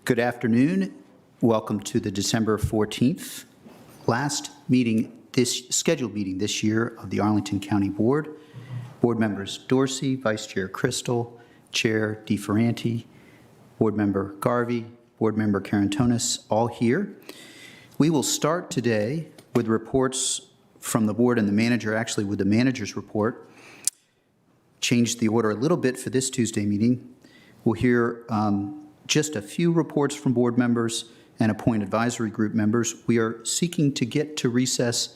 Good afternoon. Welcome to the December 14th, last meeting, this scheduled meeting this year of the Arlington County Board. Board members Dorsey, Vice Chair Crystal, Chair DeFerranti, Board Member Garvey, Board Member Carantonis, all here. We will start today with reports from the board and the manager, actually with the manager's report. Change the order a little bit for this Tuesday meeting. We'll hear just a few reports from board members and appoint advisory group members. We are seeking to get to recess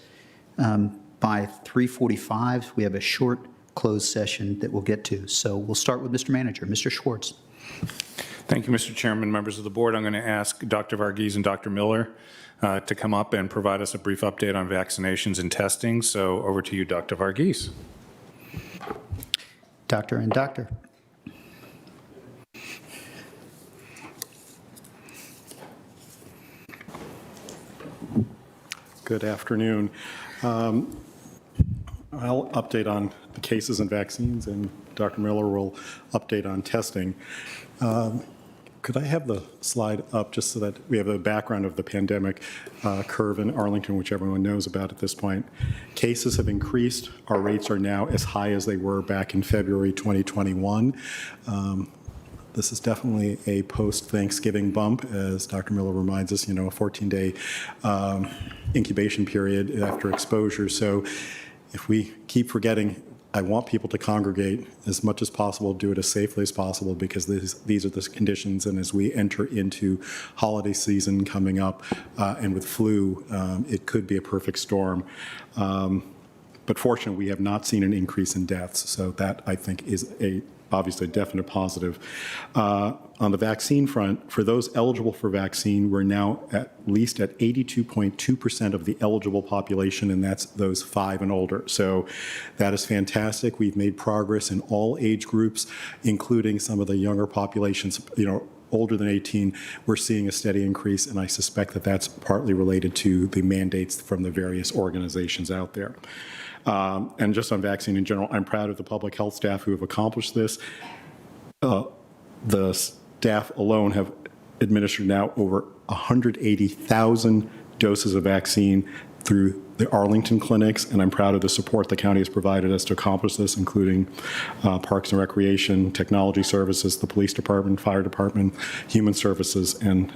by 3:45. We have a short closed session that we'll get to. So we'll start with Mr. Manager, Mr. Schwartz. Thank you, Mr. Chairman, members of the board. I'm going to ask Dr. Varghese and Dr. Miller to come up and provide us a brief update on vaccinations and testing. So over to you, Dr. Varghese. Doctor and doctor. Good afternoon. I'll update on the cases and vaccines, and Dr. Miller will update on testing. Could I have the slide up just so that we have a background of the pandemic curve in Arlington, which everyone knows about at this point? Cases have increased. Our rates are now as high as they were back in February 2021. This is definitely a post-Thanksgiving bump, as Dr. Miller reminds us, a 14-day incubation period after exposure. So if we keep forgetting, I want people to congregate as much as possible, do it as safely as possible, because these are the conditions. And as we enter into holiday season coming up and with flu, it could be a perfect storm. But fortunately, we have not seen an increase in deaths. So that, I think, is obviously a definite positive. On the vaccine front, for those eligible for vaccine, we're now at least at 82.2% of the eligible population, and that's those 5 and older. So that is fantastic. We've made progress in all age groups, including some of the younger populations, older than 18. We're seeing a steady increase, and I suspect that that's partly related to the mandates from the various organizations out there. And just on vaccine in general, I'm proud of the public health staff who have accomplished this. The staff alone have administered now over 180,000 doses of vaccine through the Arlington clinics, and I'm proud of the support the county has provided us to accomplish this, including Parks and Recreation, Technology Services, the Police Department, Fire Department, Human Services, and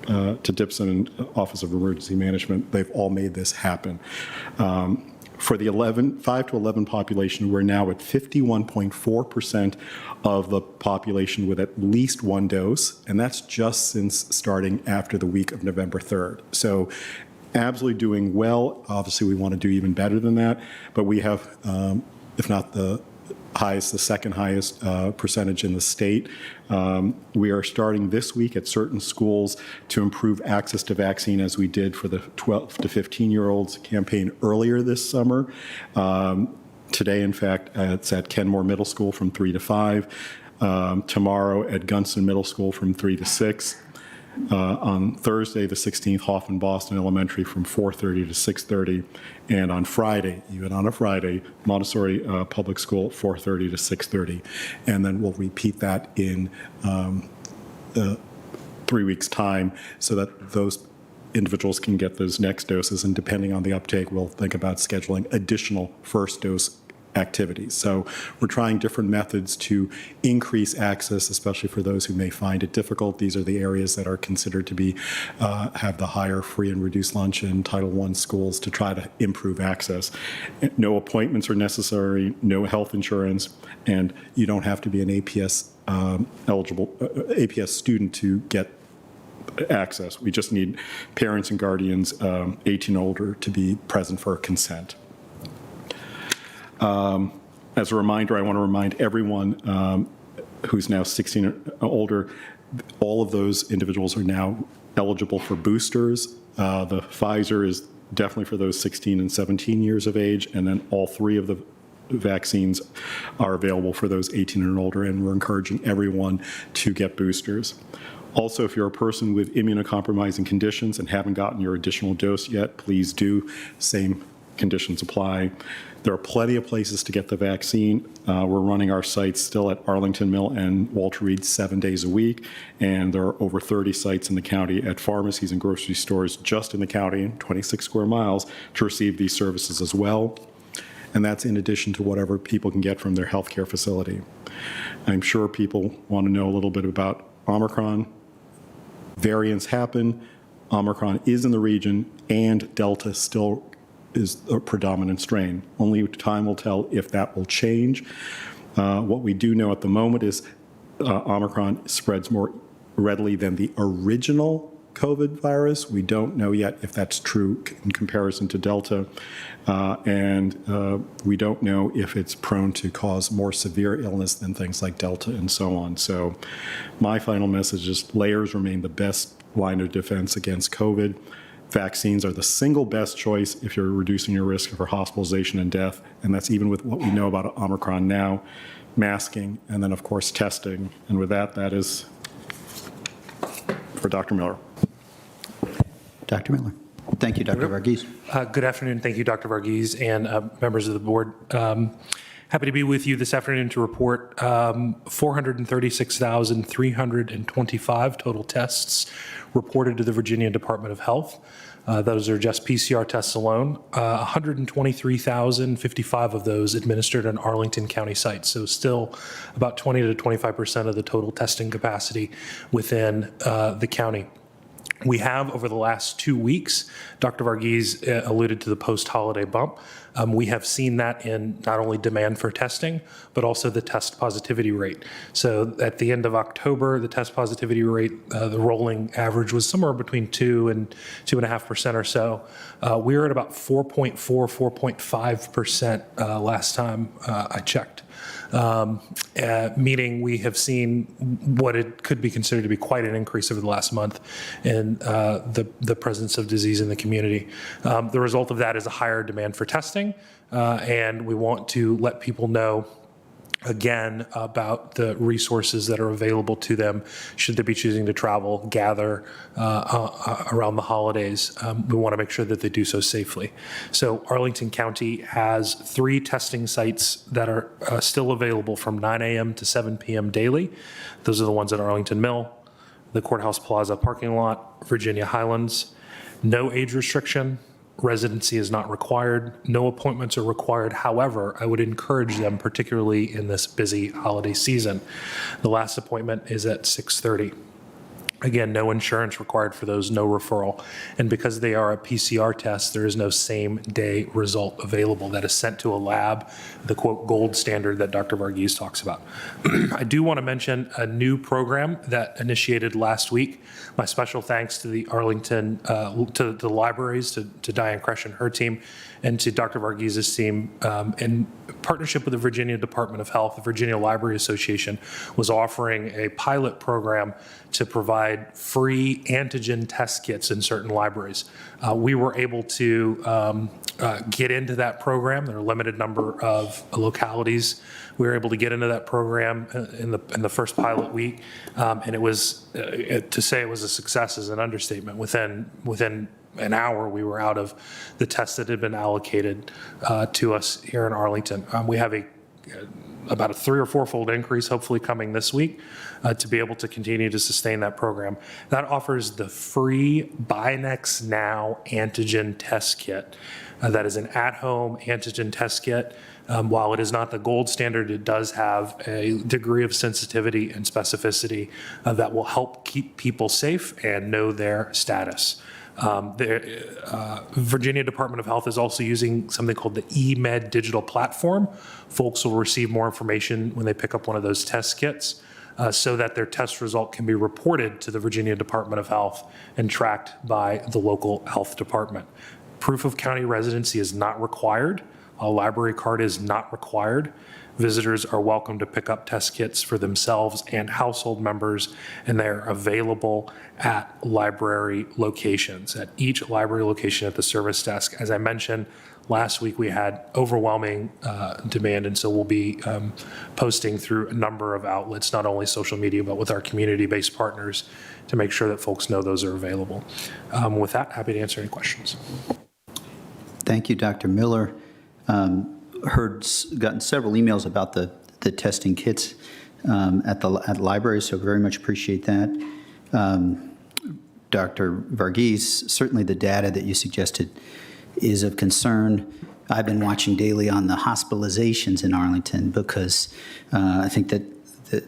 to Dipson and Office of Emergency Management. They've all made this happen. For the 5 to 11 population, we're now at 51.4% of the population with at least 1 dose, and that's just since starting after the week of November 3rd. So absolutely doing well. Obviously, we want to do even better than that, but we have, if not the highest, the second highest percentage in the state. We are starting this week at certain schools to improve access to vaccine, as we did for the 12 to 15-year-olds campaign earlier this summer. Today, in fact, it's at Kenmore Middle School from 3 to 5. Tomorrow at Gunston Middle School from 3 to 6. On Thursday, the 16th, Hoffman Boston Elementary from 4:30 to 6:30, and on Friday, even on a Friday, Montessori Public School 4:30 to 6:30, and then we'll repeat that in 3 weeks' time, so that those individuals can get those next doses, and depending on the uptake, we'll think about scheduling additional first dose activities. So we're trying different methods to increase access, especially for those who may find it difficult. These are the areas that are considered to be have the higher free and reduced lunch in Title I schools, to try to improve access. No appointments are necessary, no health insurance, and you don't have to be an APS eligible APS student to get access. We just need parents and guardians 18 and older to be present for consent. As a reminder, I want to remind everyone who's now 16 or older, all of those individuals are now eligible for boosters. The Pfizer is definitely for those 16 and 17 years of age, and then all 3 of the vaccines are available for those 18 and older, and we're encouraging everyone to get boosters. Also, if you're a person with immunocompromising conditions and haven't gotten your additional dose yet, please do. Same conditions apply. There are plenty of places to get the vaccine. We're running our sites still at Arlington Mill and Walter Reed 7 days a week, and there are over 30 sites in the county at pharmacies and grocery stores just in the county, 26 square miles, to receive these services as well. And that's in addition to whatever people can get from their healthcare facility. I'm sure people want to know a little bit about Omicron. Variants happen. Omicron is in the region, and Delta still is a predominant strain. Only time will tell if that will change. What we do know at the moment is Omicron spreads more readily than the original COVID virus. We don't know yet if that's true in comparison to Delta, and we don't know if it's prone to cause more severe illness than things like Delta and so on. So my final message is layers remain the best line of defense against COVID. Vaccines are the single best choice if you're reducing your risk for hospitalization and death, and that's even with what we know about Omicron now, masking, and then, of course, testing. And with that, that is for Dr. Miller. Dr. Miller. Thank you, Dr. Varghese. Good afternoon. Thank you, Dr. Varghese, and members of the board. Happy to be with you this afternoon to report 436,325 total tests reported to the Virginia Department of Health. Those are just PCR tests alone. 123,055 of those administered on Arlington County sites. So still about 20 to 25% of the total testing capacity within the county. We have, over the last 2 weeks, Dr. Varghese alluded to the post-holiday bump. We have seen that in not only demand for testing, but also the test positivity rate. So at the end of October, the test positivity rate, the rolling average was somewhere between 2 and 2.5% or so. We were at about 4.4, 4.5% last time I checked. Meaning we have seen what it could be considered to be quite an increase over the last month in the presence of disease in the community. The result of that is a higher demand for testing, and we want to let people know again about the resources that are available to them should they be choosing to travel, gather around the holidays. We want to make sure that they do so safely. So Arlington County has 3 testing sites that are still available from 9 a.m. to 7 p.m. daily. Those are the ones at Arlington Mill, the Courthouse Plaza parking lot, Virginia Highlands. No age restriction. Residency is not required. No appointments are required. However, I would encourage them, particularly in this busy holiday season. The last appointment is at 6:30. Again, no insurance required for those, no referral. And because they are a PCR test, there is no same day result available that is sent to a lab, the quote gold standard that Dr. Varghese talks about. I do want to mention a new program that initiated last week. My special thanks to the Arlington, to the libraries, to Diane Kresh and her team, and to Dr. Varghese's team. In partnership with the Virginia Department of Health, the Virginia Library Association was offering a pilot program to provide free antigen test kits in certain libraries. We were able to get into that program. There are a limited number of localities. We were able to get into that program in the first pilot week, and it was to say it was a success is an understatement. Within an hour, we were out of the tests that had been allocated to us here in Arlington. We have about a 3 or 4-fold increase, hopefully coming this week, to be able to continue to sustain that program. That offers the free Binax Now antigen test kit. That is an at-home antigen test kit. While it is not the gold standard, it does have a degree of sensitivity and specificity that will help keep people safe and know their status. The Virginia Department of Health is also using something called the eMed digital platform. Folks will receive more information when they pick up one of those test kits so that their test result can be reported to the Virginia Department of Health and tracked by the local health department. Proof of county residency is not required. A library card is not required. Visitors are welcome to pick up test kits for themselves and household members, and they're available at library locations, at each library location at the service desk. As I mentioned, last week we had overwhelming demand, and so we'll be posting through a number of outlets, not only social media, but with our community-based partners to make sure that folks know those are available. With that, happy to answer any questions. Thank you, Dr. Miller. Gotten several emails about the testing kits at the library, so very much appreciate that. Dr. Varghese, certainly the data that you suggested is of concern. I've been watching daily on the hospitalizations in Arlington because I think that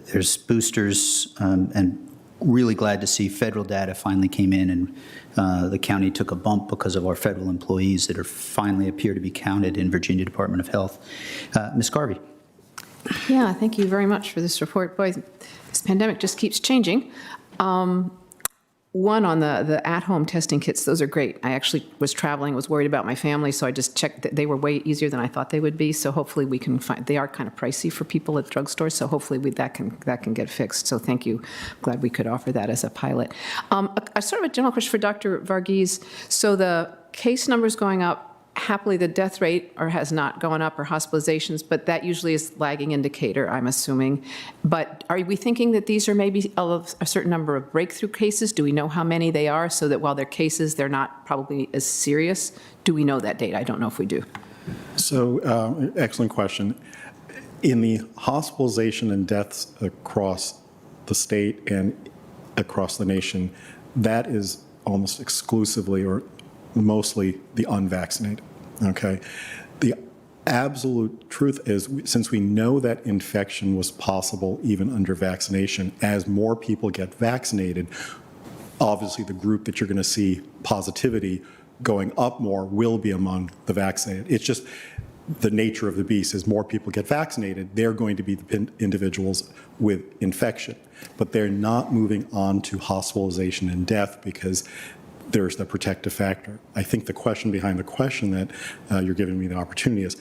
there's boosters, and really glad to see federal data finally came in, and the county took a bump because of our federal employees that are finally appear to be counted in Virginia Department of Health. Ms. Garvey. Yeah, thank you very much for this report. Boy, this pandemic just keeps changing. One, on the at-home testing kits, those are great. I actually was traveling, was worried about my family, so I just checked that they were way easier than I thought they would be. So hopefully we can find, they are kind of pricey for people at drugstores, so hopefully that can get fixed. So thank you. Glad we could offer that as a pilot. A sort of a general question for Dr. Varghese. So the case numbers going up, happily the death rate has not gone up, or hospitalizations, but that usually is lagging indicator, I'm assuming. But are we thinking that these are maybe a certain number of breakthrough cases? Do we know how many they are, so that while they're cases, they're not probably as serious? Do we know that data? I don't know if we do. So, excellent question. In the hospitalization and deaths across the state and across the nation, that is almost exclusively or mostly the unvaccinated, okay? The absolute truth is, since we know that infection was possible even under vaccination, as more people get vaccinated, obviously the group that you're going to see positivity going up more will be among the vaccinated. It's just the nature of the beast. As more people get vaccinated, they're going to be the individuals with infection, but they're not moving on to hospitalization and death because there's the protective factor. I think the question behind the question that you're giving me the opportunity is,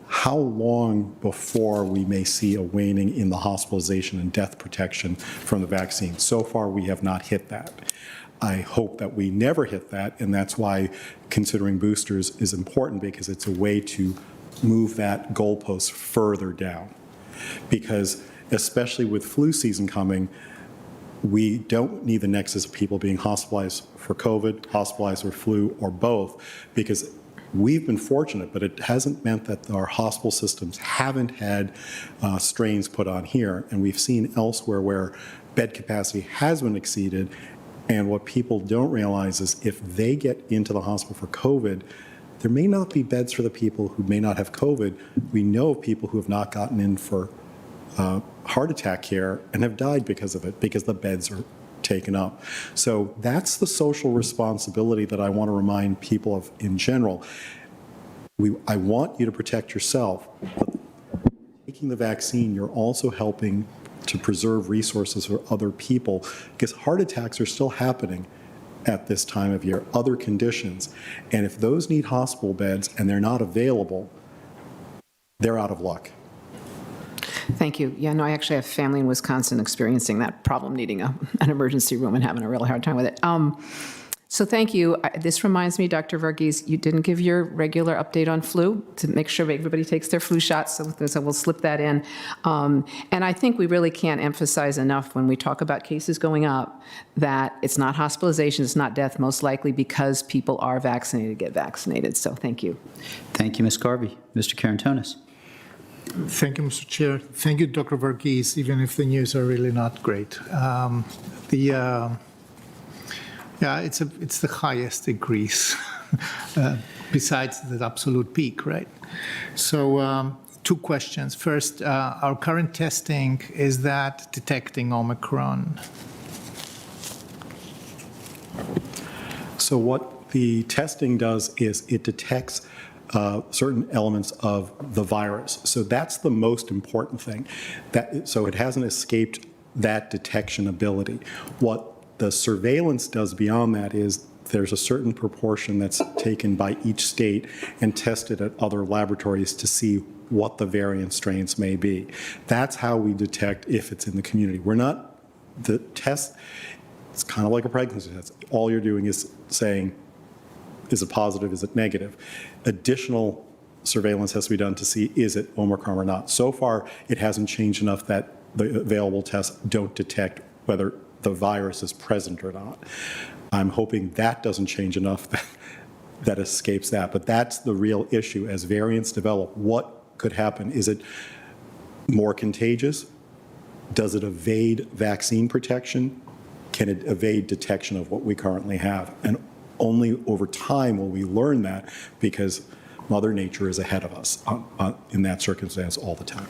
how long before we may see a waning in the hospitalization and death protection from the vaccine? So far, we have not hit that. I hope that we never hit that, and that's why considering boosters is important, because it's a way to move that goalpost further down. Because especially with flu season coming, we don't need the nexus of people being hospitalized for COVID, hospitalized for flu, or both, because we've been fortunate, but it hasn't meant that our hospital systems haven't had strains put on here. And we've seen elsewhere where bed capacity has been exceeded. And what people don't realize is if they get into the hospital for COVID, there may not be beds for the people who may not have COVID. We know of people who have not gotten in for heart attack care and have died because of it, because the beds are taken up. So that's the social responsibility that I want to remind people of in general. I want you to protect yourself, but taking the vaccine, you're also helping to preserve resources for other people, because heart attacks are still happening at this time of year, other conditions. And if those need hospital beds and they're not available, they're out of luck. Thank you. Yeah, no, I actually have family in Wisconsin experiencing that problem, needing an emergency room and having a really hard time with it. So thank you. This reminds me, Dr. Varghese, you didn't give your regular update on flu to make sure everybody takes their flu shots, so we'll slip that in. And I think we really can't emphasize enough when we talk about cases going up that it's not hospitalization, it's not death, most likely because people are vaccinated, get vaccinated. So thank you. Thank you, Ms. Garvey. Mr. Karantonis. Thank you, Mr. Chair. Thank you, Dr. Varghese, even if the news are really not great. Yeah, it's the highest increase besides the absolute peak, right? So two questions. First, our current testing, is that detecting Omicron? So what the testing does is it detects certain elements of the virus. So that's the most important thing. So it hasn't escaped that detection ability. What the surveillance does beyond that is there's a certain proportion that's taken by each state and tested at other laboratories to see what the variant strains may be. That's how we detect if it's in the community. We're not, the test, it's kind of like a pregnancy test. All you're doing is saying, is it positive, is it negative? Additional surveillance has to be done to see, is it Omicron or not? So far, it hasn't changed enough that the available tests don't detect whether the virus is present or not. I'm hoping that doesn't change enough that that escapes that. But that's the real issue. As variants develop, what could happen? Is it more contagious? Does it evade vaccine protection? Can it evade detection of what we currently have? And only over time will we learn that, because Mother Nature is ahead of us in that circumstance all the time.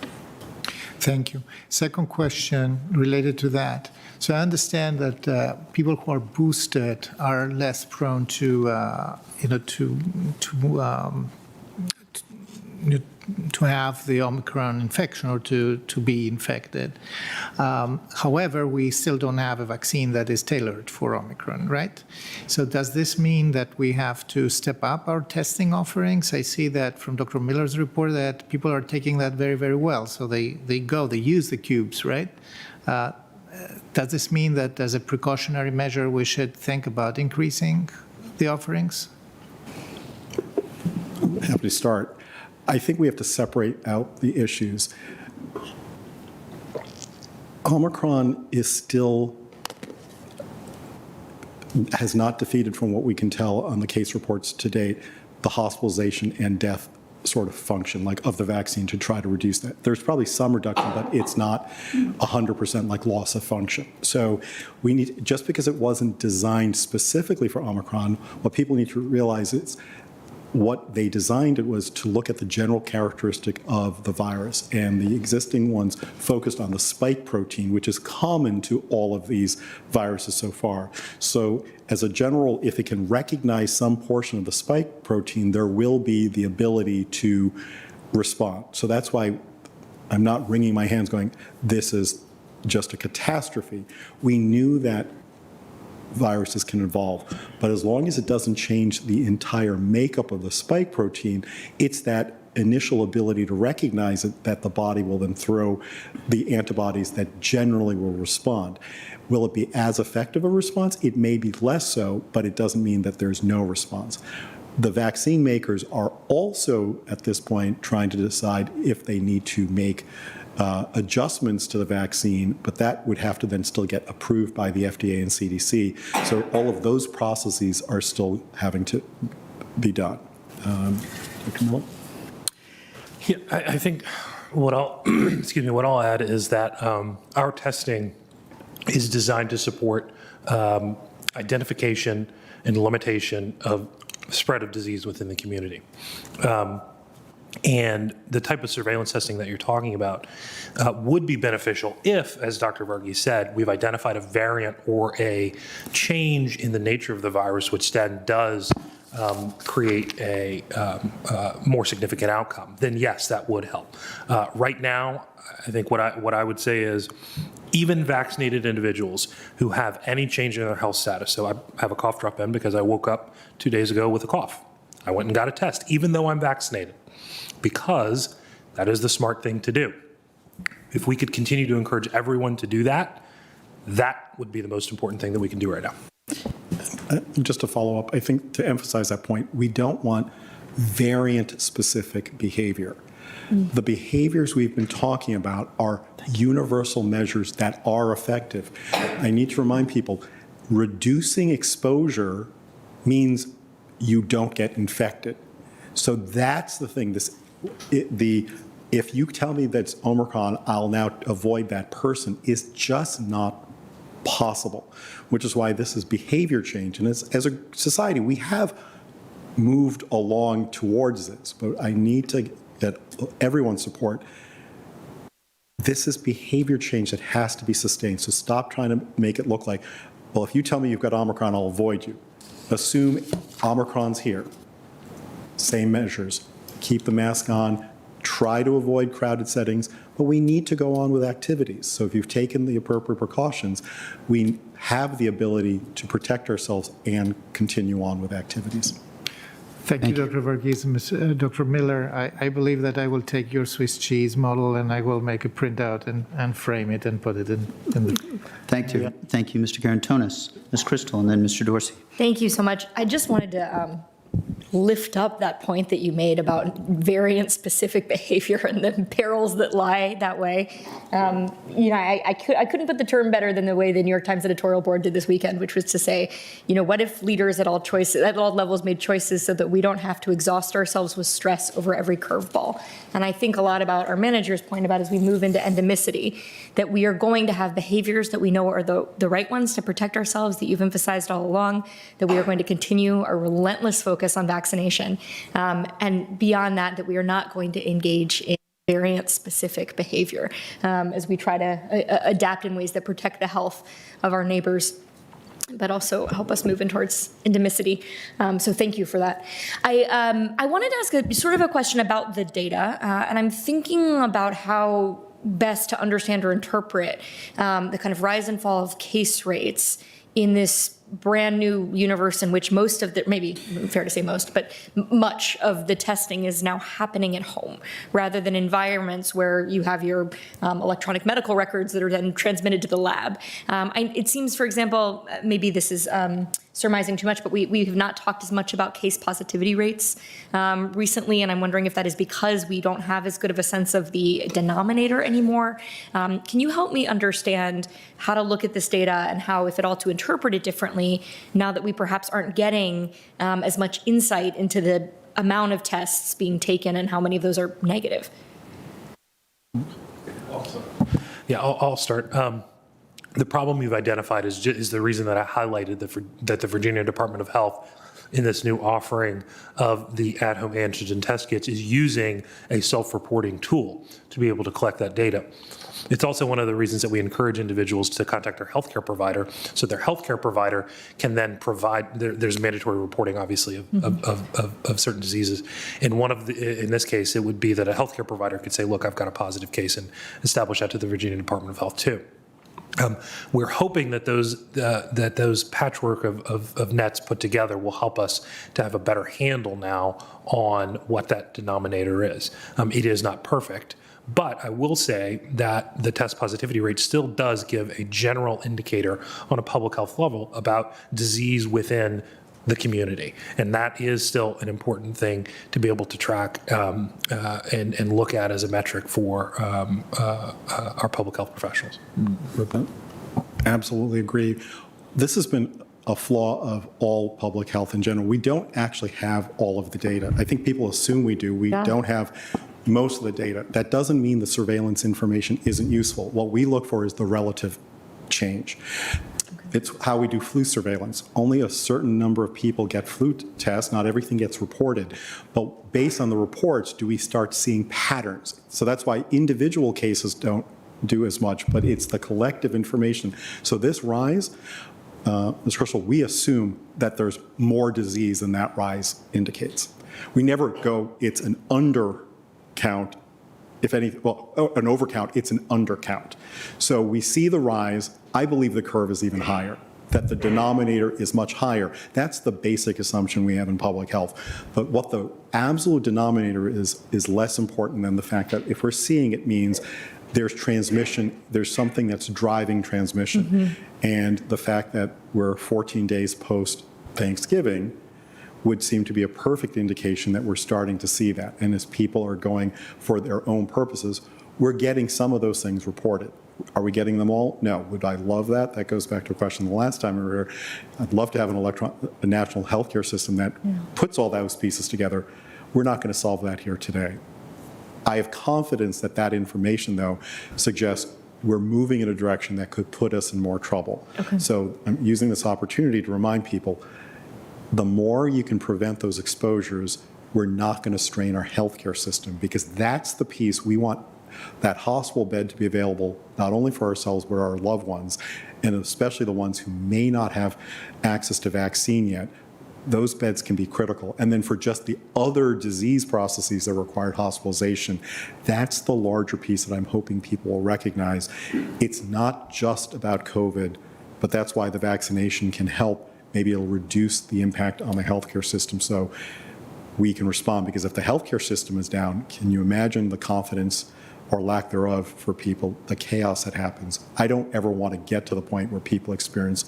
Thank you. Second question related to that. So I understand that people who are boosted are less prone to, to have the Omicron infection or to be infected. However, we still don't have a vaccine that is tailored for Omicron, right? So does this mean that we have to step up our testing offerings? I see that from Dr. Miller's report that people are taking that very, very well. So they use the cubes, right? Does this mean that as a precautionary measure, we should think about increasing the offerings? Happy to start. I think we have to separate out the issues. Omicron has not defeated, from what we can tell on the case reports to date, the hospitalization and death sort of function of the vaccine to try to reduce that. There's probably some reduction, but it's not 100% like loss of function. So we need, just because it wasn't designed specifically for Omicron, what people need to realize is what they designed it was to look at the general characteristic of the virus, and the existing ones focused on the spike protein, which is common to all of these viruses so far. So as a general, if it can recognize some portion of the spike protein, there will be the ability to respond. So that's why I'm not wringing my hands going, this is just a catastrophe. We knew that viruses can evolve, but as long as it doesn't change the entire makeup of the spike protein, it's that initial ability to recognize it that the body will then throw the antibodies that generally will respond. Will it be as effective a response? It may be less so, but it doesn't mean that there's no response. The vaccine makers are also at this point trying to decide if they need to make adjustments to the vaccine, but that would have to then still get approved by the FDA and CDC. So all of those processes are still having to be done. Dr. Miller? Yeah, I think what I'll what I'll add is that our testing is designed to support identification and limitation of spread of disease within the community. And the type of surveillance testing that you're talking about would be beneficial if, as Dr. Varghese said, we've identified a variant or a change in the nature of the virus, which then does create a more significant outcome. Then yes, that would help. Right now, I think what I would say is, even vaccinated individuals who have any change in their health status, so I have a cough drop in because I woke up 2 days ago with a cough. I went and got a test, even though I'm vaccinated, because that is the smart thing to do. If we could continue to encourage everyone to do that, that would be the most important thing that we can do right now. Just to follow up, I think to emphasize that point, we don't want variant-specific behavior. The behaviors we've been talking about are universal measures that are effective. I need to remind people, reducing exposure means you don't get infected. So that's the thing. If you tell me that's Omicron, I'll now avoid that person, is just not possible, which is why this is behavior change. And as a society, we have moved along towards this, but I need to get everyone's support. This is behavior change that has to be sustained. So stop trying to make it look like, well, if you tell me you've got Omicron, I'll avoid you. Assume Omicron's here. Same measures. Keep the mask on. Try to avoid crowded settings, but we need to go on with activities. So if you've taken the appropriate precautions, we have the ability to protect ourselves and continue on with activities. Thank you, Dr. Varghese. Dr. Miller, I believe that I will take your Swiss cheese model and I will make a printout and frame it and put it in the... Thank you, Mr. Garantonis. Ms. Crystal, and then Mr. Dorsey. Thank you so much. I just wanted to lift up that point that you made about variant-specific behavior and the perils that lie that way. I couldn't put the term better than the way the New York Times editorial board did this weekend, which was to say, what if leaders at all levels made choices so that we don't have to exhaust ourselves with stress over every curveball? And I think a lot about our manager's point about as we move into endemicity, that we are going to have behaviors that we know are the right ones to protect ourselves, that you've emphasized all along, that we are going to continue our relentless focus on vaccination. And beyond that, that we are not going to engage in variant-specific behavior as we try to adapt in ways that protect the health of our neighbors, but also help us move in towards endemicity. So thank you for that. I wanted to ask a question about the data, and I'm thinking about how best to understand or interpret the kind of rise and fall of case rates in this brand new universe in which most of the, maybe fair to say most, but much of the testing is now happening at home rather than environments where you have your electronic medical records that are then transmitted to the lab. It seems, for example, maybe this is surmising too much, but we have not talked as much about case positivity rates recently, and I'm wondering if that is because we don't have as good of a sense of the denominator anymore. Can you help me understand how to look at this data and how, if at all, to interpret it differently now that we perhaps aren't getting as much insight into the amount of tests being taken and how many of those are negative? Yeah, I'll start. The problem you've identified is the reason that I highlighted that the Virginia Department of Health in this new offering of the at-home antigen test kits is using a self-reporting tool to be able to collect that data. It's also one of the reasons that we encourage individuals to contact their healthcare provider, so their healthcare provider can then provide. There's mandatory reporting, obviously, of certain diseases. And in this case, it would be that a healthcare provider could say, "Look, I've got a positive case," and establish that to the Virginia Department of Health too. We're hoping that those patchwork of nets put together will help us to have a better handle now on what that denominator is. It is not perfect, but I will say that the test positivity rate still does give a general indicator on a public health level about disease within the community. And that is still an important thing to be able to track and look at as a metric for our public health professionals. Absolutely agree. This has been a flaw of all public health in general. We don't actually have all of the data. I think people assume we do. We don't have most of the data. That doesn't mean the surveillance information isn't useful. What we look for is the relative change. It's how we do flu surveillance. Only a certain number of people get flu tests. Not everything gets reported. But based on the reports, do we start seeing patterns? So that's why individual cases don't do as much, but it's the collective information. So this rise, Ms. Crystal, we assume that there's more disease than that rise indicates. We never go, it's an undercount. If any, well, an overcount, it's an undercount. So we see the rise. I believe the curve is even higher, that the denominator is much higher. That's the basic assumption we have in public health. But what the absolute denominator is less important than the fact that if we're seeing it means there's transmission, there's something that's driving transmission. Mm-hmm. And the fact that we're 14 days post Thanksgiving would seem to be a perfect indication that we're starting to see that. And as people are going for their own purposes, we're getting some of those things reported. Are we getting them all? No. Would I love that? That goes back to a question the last time we were here. I'd love to have a national healthcare system that puts all those pieces together. We're not going to solve that here today. I have confidence that that information, though, suggests we're moving in a direction that could put us in more trouble. Okay. So I'm using this opportunity to remind people, the more you can prevent those exposures, we're not going to strain our healthcare system, because that's the piece we want, that hospital bed to be available not only for ourselves but our loved ones, and especially the ones who may not have access to vaccine yet. Those beds can be critical. And then for just the other disease processes that require hospitalization, that's the larger piece that I'm hoping people will recognize. It's not just about COVID, but that's why the vaccination can help. Maybe it'll reduce the impact on the healthcare system so we can respond. Because if the healthcare system is down, can you imagine the confidence or lack thereof for people, the chaos that happens. I don't ever want to get to the point where people experience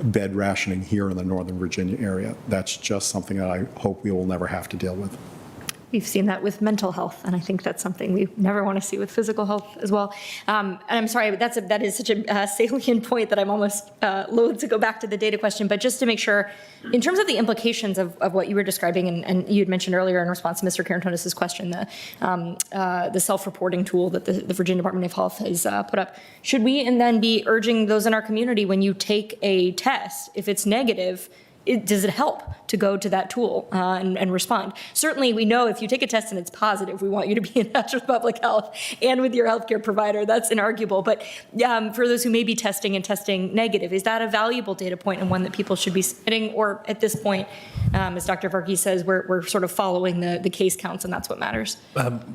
bed rationing here in the Northern Virginia area. That's just something that I hope we will never have to deal with. We've seen that with mental health, and I think that's something we never want to see with physical health as well. And I'm sorry, but that is such a salient point that I'm almost loath to go back to the data question. But just to make sure, in terms of the implications of what you were describing, and you had mentioned earlier in response to Mr. Carantonis' question, the self-reporting tool that the Virginia Department of Health has put up, should we and then be urging those in our community, when you take a test, if it's negative, does it help to go to that tool and respond? Certainly, we know if you take a test and it's positive, we want you to be in touch with public health and with your healthcare provider. That's inarguable. But for those who may be testing and testing negative, is that a valuable data point and one that people should be submitting? Or at this point, as Dr. Varghese says, we're sort of following the case counts, and that's what matters?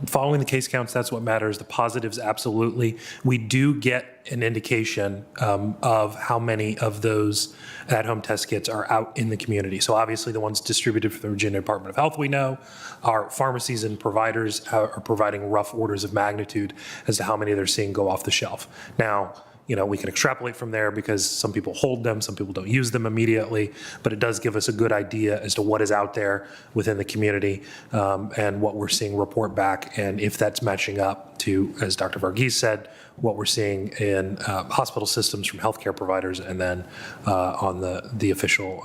Following the case counts, that's what matters. The positives, absolutely. We do get an indication of how many of those at-home test kits are out in the community. So obviously the ones distributed from the Virginia Department of Health, we know. Our pharmacies and providers are providing rough orders of magnitude as to how many they're seeing go off the shelf. Now, we can extrapolate from there because some people hold them, some people don't use them immediately, but it does give us a good idea as to what is out there within the community and what we're seeing report back, and if that's matching up to, as Dr. Varghese said, what we're seeing in hospital systems from healthcare providers, and then on the official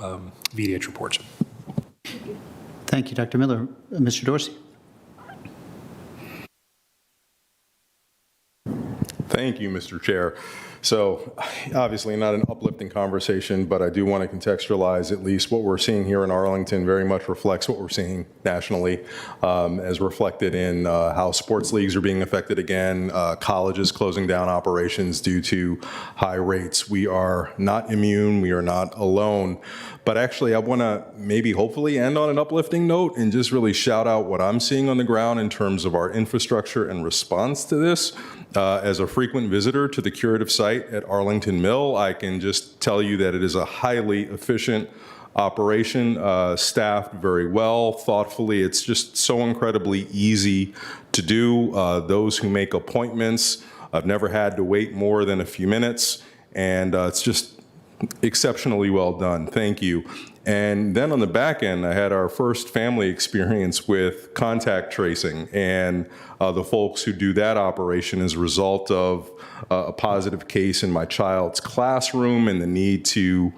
VDH reports. Thank you, Dr. Miller. Mr. Dorsey. Thank you, Mr. Chair. So obviously not an uplifting conversation, but I do want to contextualize at least what we're seeing here in Arlington very much reflects what we're seeing nationally, as reflected in how sports leagues are being affected again, colleges closing down operations due to high rates. We are not immune, we are not alone. But actually, I want to maybe hopefully end on an uplifting note and just really shout out what I'm seeing on the ground in terms of our infrastructure and response to this. As a frequent visitor to the curative site at Arlington Mill, I can just tell you that it is a highly efficient operation, staffed very well, thoughtfully. It's just so incredibly easy to do. Those who make appointments, I've never had to wait more than a few minutes, and it's just exceptionally well done. Thank you. And then on the back end, I had our first family experience with contact tracing, and the folks who do that operation as a result of a positive case in my child's classroom and the need to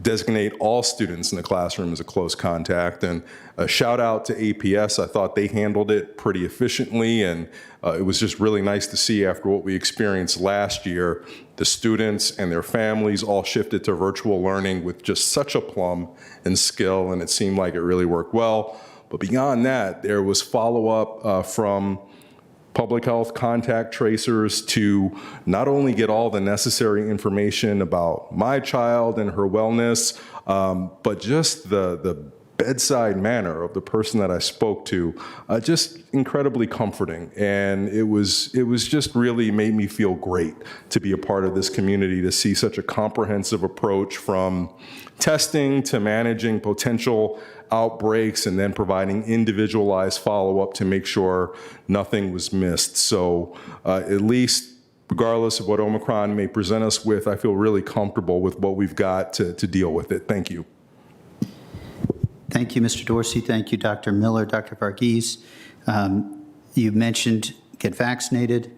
designate all students in the classroom as a close contact. And a shout out to APS. I thought they handled it pretty efficiently, and it was just really nice to see after what we experienced last year, the students and their families all shifted to virtual learning with just such a plum and skill, and it seemed like it really worked well. But beyond that, there was follow-up from public health contact tracers to not only get all the necessary information about my child and her wellness, but just the bedside manner of the person that I spoke to, just incredibly comforting. And it was just really made me feel great to be a part of this community, to see such a comprehensive approach from testing to managing potential outbreaks and then providing individualized follow-up to make sure nothing was missed. So at least regardless of what Omicron may present us with, I feel really comfortable with what we've got to deal with it. Thank you. Thank you, Mr. Dorsey. Thank you, Dr. Miller, Dr. Varghese. You mentioned get vaccinated,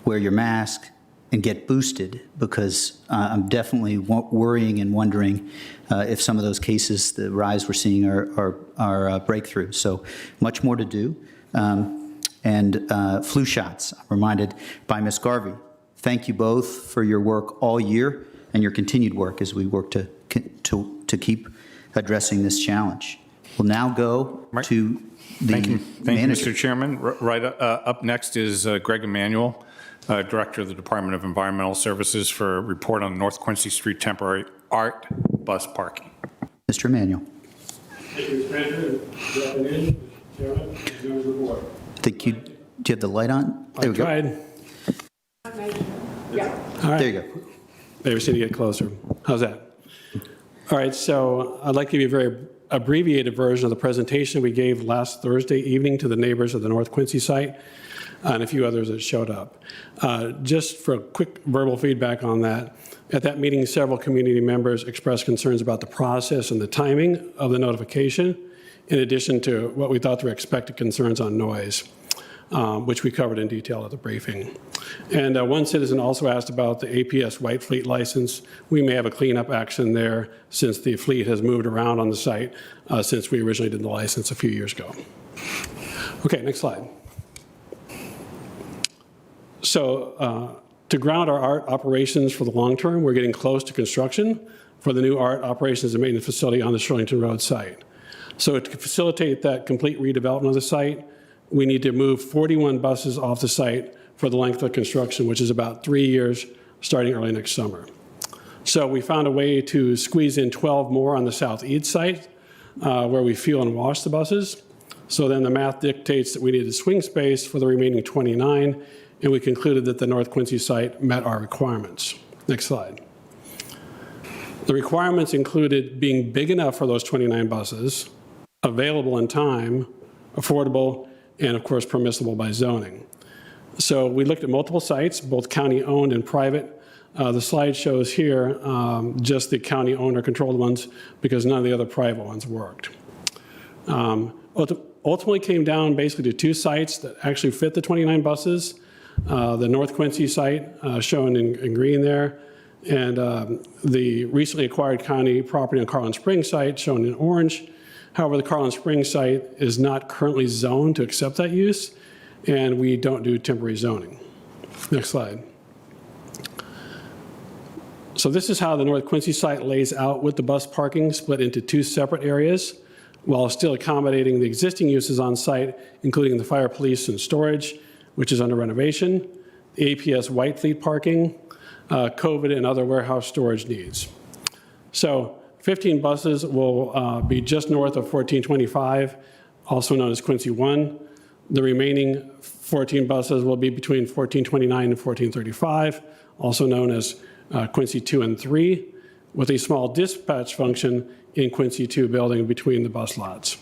wear your mask, and get boosted, because I'm definitely worrying and wondering if some of those cases, the rise we're seeing are breakthrough. So much more to do. And flu shots, I'm reminded by Ms. Garvey. Thank you both for your work all year and your continued work as we work to keep addressing this challenge. We'll now go to the Thank you, manager. Mr. Chairman. Right up next is Greg Emanuel, Director of the Department of Environmental Services, for a report on North Quincy Street temporary art bus parking. Mr. Emanuel. Thank you, Mr. President. Good afternoon, Mr. Chairman, members of the board. I think do you have the light on? There we go. Tried. Yeah. All right. There you go. Maybe we should get closer. How's that? All right, so I'd like to give you a very abbreviated version of the presentation we gave last Thursday evening to the neighbors of the North Quincy site and a few others that showed up. Just for quick verbal feedback on that, at that meeting, several community members expressed concerns about the process and the timing of the notification, in addition to what we thought were expected concerns on noise, which we covered in detail at the briefing. And one citizen also asked about the APS White Fleet license. We may have a cleanup action there since the fleet has moved around on the site since we originally did the license a few years ago. Okay, next slide. So to ground our art operations for the long term, we're getting close to construction for the new art operations and maintenance facility on the Shirlington Road site. So to facilitate that complete redevelopment of the site, we need to move 41 buses off the site for the length of construction, which is about 3 years, starting early next summer. So we found a way to squeeze in 12 more on the southeast site, where we fuel and wash the buses. So then the math dictates that we needed swing space for the remaining 29, and we concluded that the North Quincy site met our requirements. Next slide. The requirements included being big enough for those 29 buses, available in time, affordable, and of course permissible by zoning. So we looked at multiple sites, both county-owned and private. The slide shows here just the county-owned or controlled ones because none of the other private ones worked. Ultimately came down basically to 2 sites that actually fit the 29 buses. The North Quincy site shown in green there, and the recently acquired county property on Carlin Springs site shown in orange. However, the Carlin Springs site is not currently zoned to accept that use, and we don't do temporary zoning. Next slide. So this is how the North Quincy site lays out with the bus parking split into 2 separate areas, while still accommodating the existing uses on site, including the fire, police, and storage, which is under renovation, the APS White Fleet parking, COVID and other warehouse storage needs. So 15 buses will be just north of 1425, also known as Quincy 1. The remaining 14 buses will be between 1429 and 1435, also known as Quincy 2 and 3, with a small dispatch function in Quincy 2 building between the bus lots.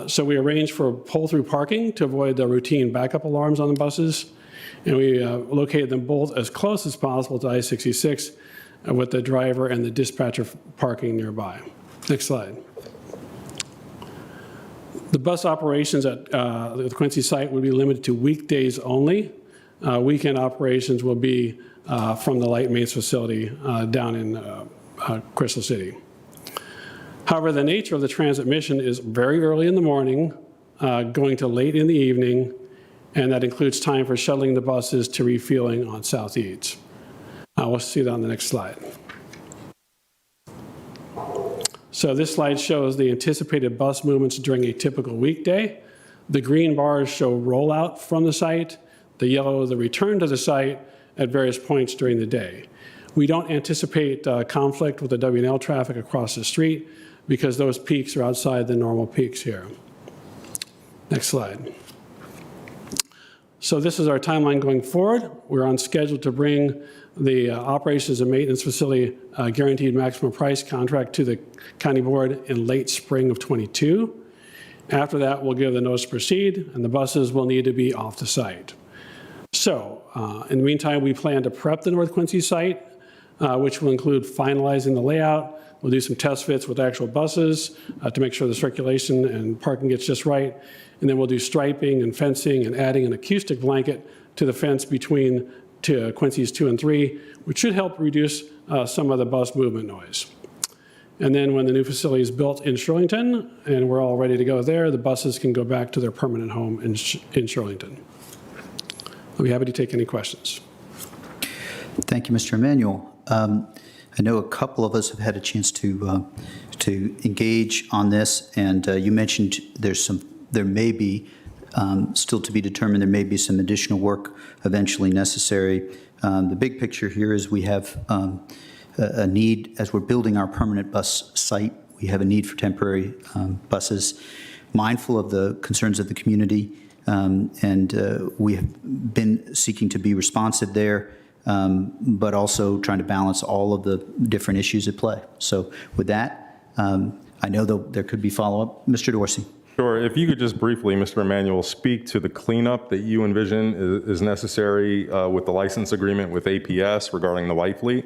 So we arranged for pull-through parking to avoid the routine backup alarms on the buses, and we located them both as close as possible to I-66 with the driver and the dispatcher parking nearby. Next slide. The bus operations at the Quincy site would be limited to weekdays only. Weekend operations will be from the light maintenance facility down in Crystal City. However, the nature of the transit mission is very early in the morning, going to late in the evening, and that includes time for shuttling the buses to refueling on South Eads. We'll see that on the next slide. So this slide shows the anticipated bus movements during a typical weekday. The green bars show rollout from the site, the yellow the return to the site at various points during the day. We don't anticipate conflict with the W&L traffic across the street because those peaks are outside the normal peaks here. Next slide. So this is our timeline going forward. We're on schedule to bring the operations and maintenance facility guaranteed maximum price contract to the county board in late spring of =22. After that, we'll give the notice to proceed, and the buses will need to be off the site. So in the meantime, we plan to prep the North Quincy site, which will include finalizing the layout. We'll do some test fits with actual buses to make sure the circulation and parking gets just right. And then we'll do striping and fencing and adding an acoustic blanket to the fence between Quincy's 2 and 3, which should help reduce some of the bus movement noise. And then when the new facility is built in Shirlington and we're all ready to go there, the buses can go back to their permanent home in Shirlington. I'll be happy to take any questions. Thank you, Mr. Emanuel. I know a couple of us have had a chance to engage on this, and you mentioned there may be still to be determined. There may be some additional work eventually necessary. The big picture here is we have a need as we're building our permanent bus site. We have a need for temporary buses, mindful of the concerns of the community, and we have been seeking to be responsive there. But also trying to balance all of the different issues at play. So with that, I know there could be follow-up. Mr. Dorsey. Sure. If you could just briefly, Mr. Emanuel, speak to the cleanup that you envision is necessary with the license agreement with APS regarding the white fleet?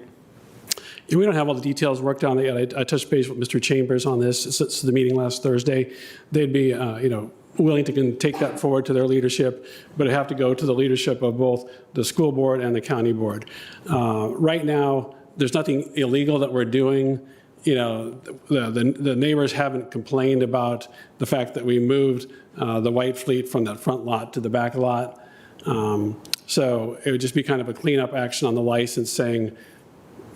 Yeah, we don't have all the details worked on it yet. I touched base with Mr. Chambers on this since the meeting last Thursday. They'd be, willing to take that forward to their leadership, but it have to go to the leadership of both the school board and the county board. Right now, there's nothing illegal that we're doing. The neighbors haven't complained about the fact that we moved the white fleet from the front lot to the back lot. So it would just be kind of a cleanup action on the license saying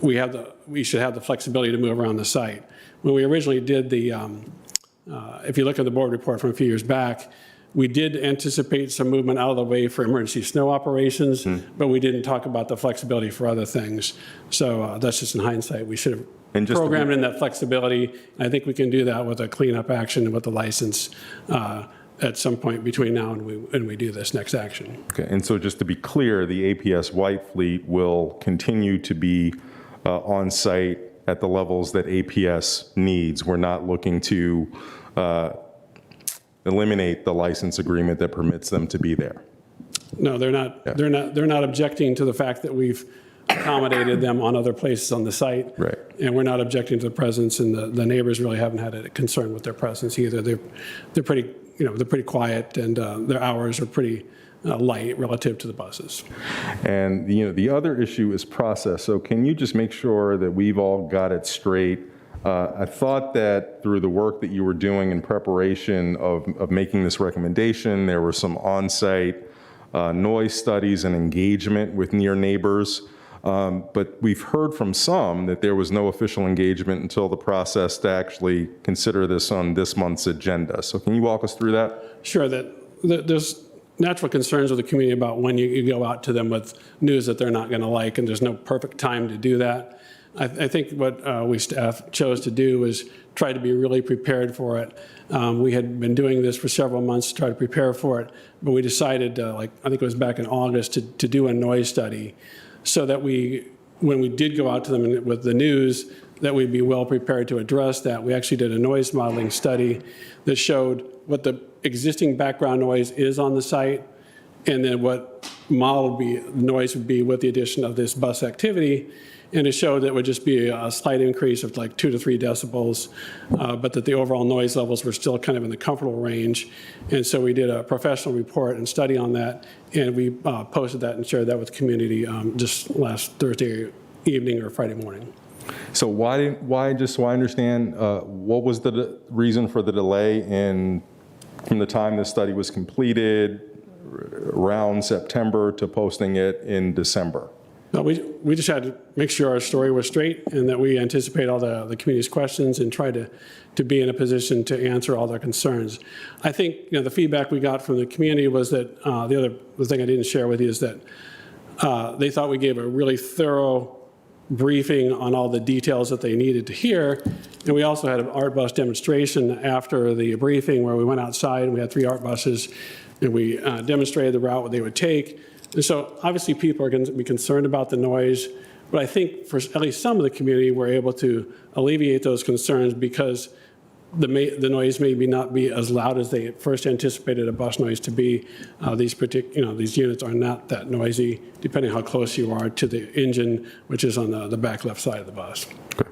we should have the flexibility to move around the site. When we originally did the, if you look at the board report from a few years back, we did anticipate some movement out of the way for emergency snow operations, but we didn't talk about the flexibility for other things. So that's just in hindsight. We should have programmed in that flexibility. I think we can do that with a cleanup action and with the license at some point between now and we do this next action. Okay, and so just to be clear, the APS white fleet will continue to be on site at the levels that APS needs. We're not looking to eliminate the license agreement that permits them to be there. No, they're not. Yeah. They're not objecting to the fact that we've accommodated them on other places on the site. Right. And we're not objecting to the presence, and the neighbors really haven't had a concern with their presence either. They're pretty quiet, and their hours are pretty light relative to the buses. And the other issue is process. So can you just make sure that we've all got it straight? I thought that through the work that you were doing in preparation of making this recommendation, there were some on-site noise studies and engagement with near neighbors. But we've heard from some that there was no official engagement until the process to actually consider this on this month's agenda. So can you walk us through that? Sure. There's natural concerns of the community about when you go out to them with news that they're not going to like, and there's no perfect time to do that. I think what we staff chose to do was try to be really prepared for it. We had been doing this for several months to try to prepare for it, but we decided, I think it was back in August, to do a noise study so that when we did go out to them with the news, that we'd be well prepared to address that. We actually did a noise modeling study that showed what the existing background noise is on the site, and then what modeled noise would be with the addition of this bus activity. And it showed that it would just be a slight increase of like 2 to 3 decibels, but that the overall noise levels were still kind of in the comfortable range. And so we did a professional report and study on that, and we posted that and shared that with the community just last Thursday evening or Friday morning. So why just so I understand, what was the reason for the delay from the time this study was completed around September to posting it in December? No, we just had to make sure our story was straight and that we anticipate all the community's questions and try to be in a position to answer all their concerns. I think the feedback we got from the community was that the thing I didn't share with you is that they thought we gave a really thorough briefing on all the details that they needed to hear. And we also had an art bus demonstration after the briefing where we went outside and we had 3 art buses and we demonstrated the route they would take. And so obviously people are going to be concerned about the noise, but I think for at least some of the community, we're able to alleviate those concerns because the noise maybe not be as loud as they at first anticipated a bus noise to be. These units are not that noisy, depending how close you are to the engine, which is on the back left side of the bus. Okay.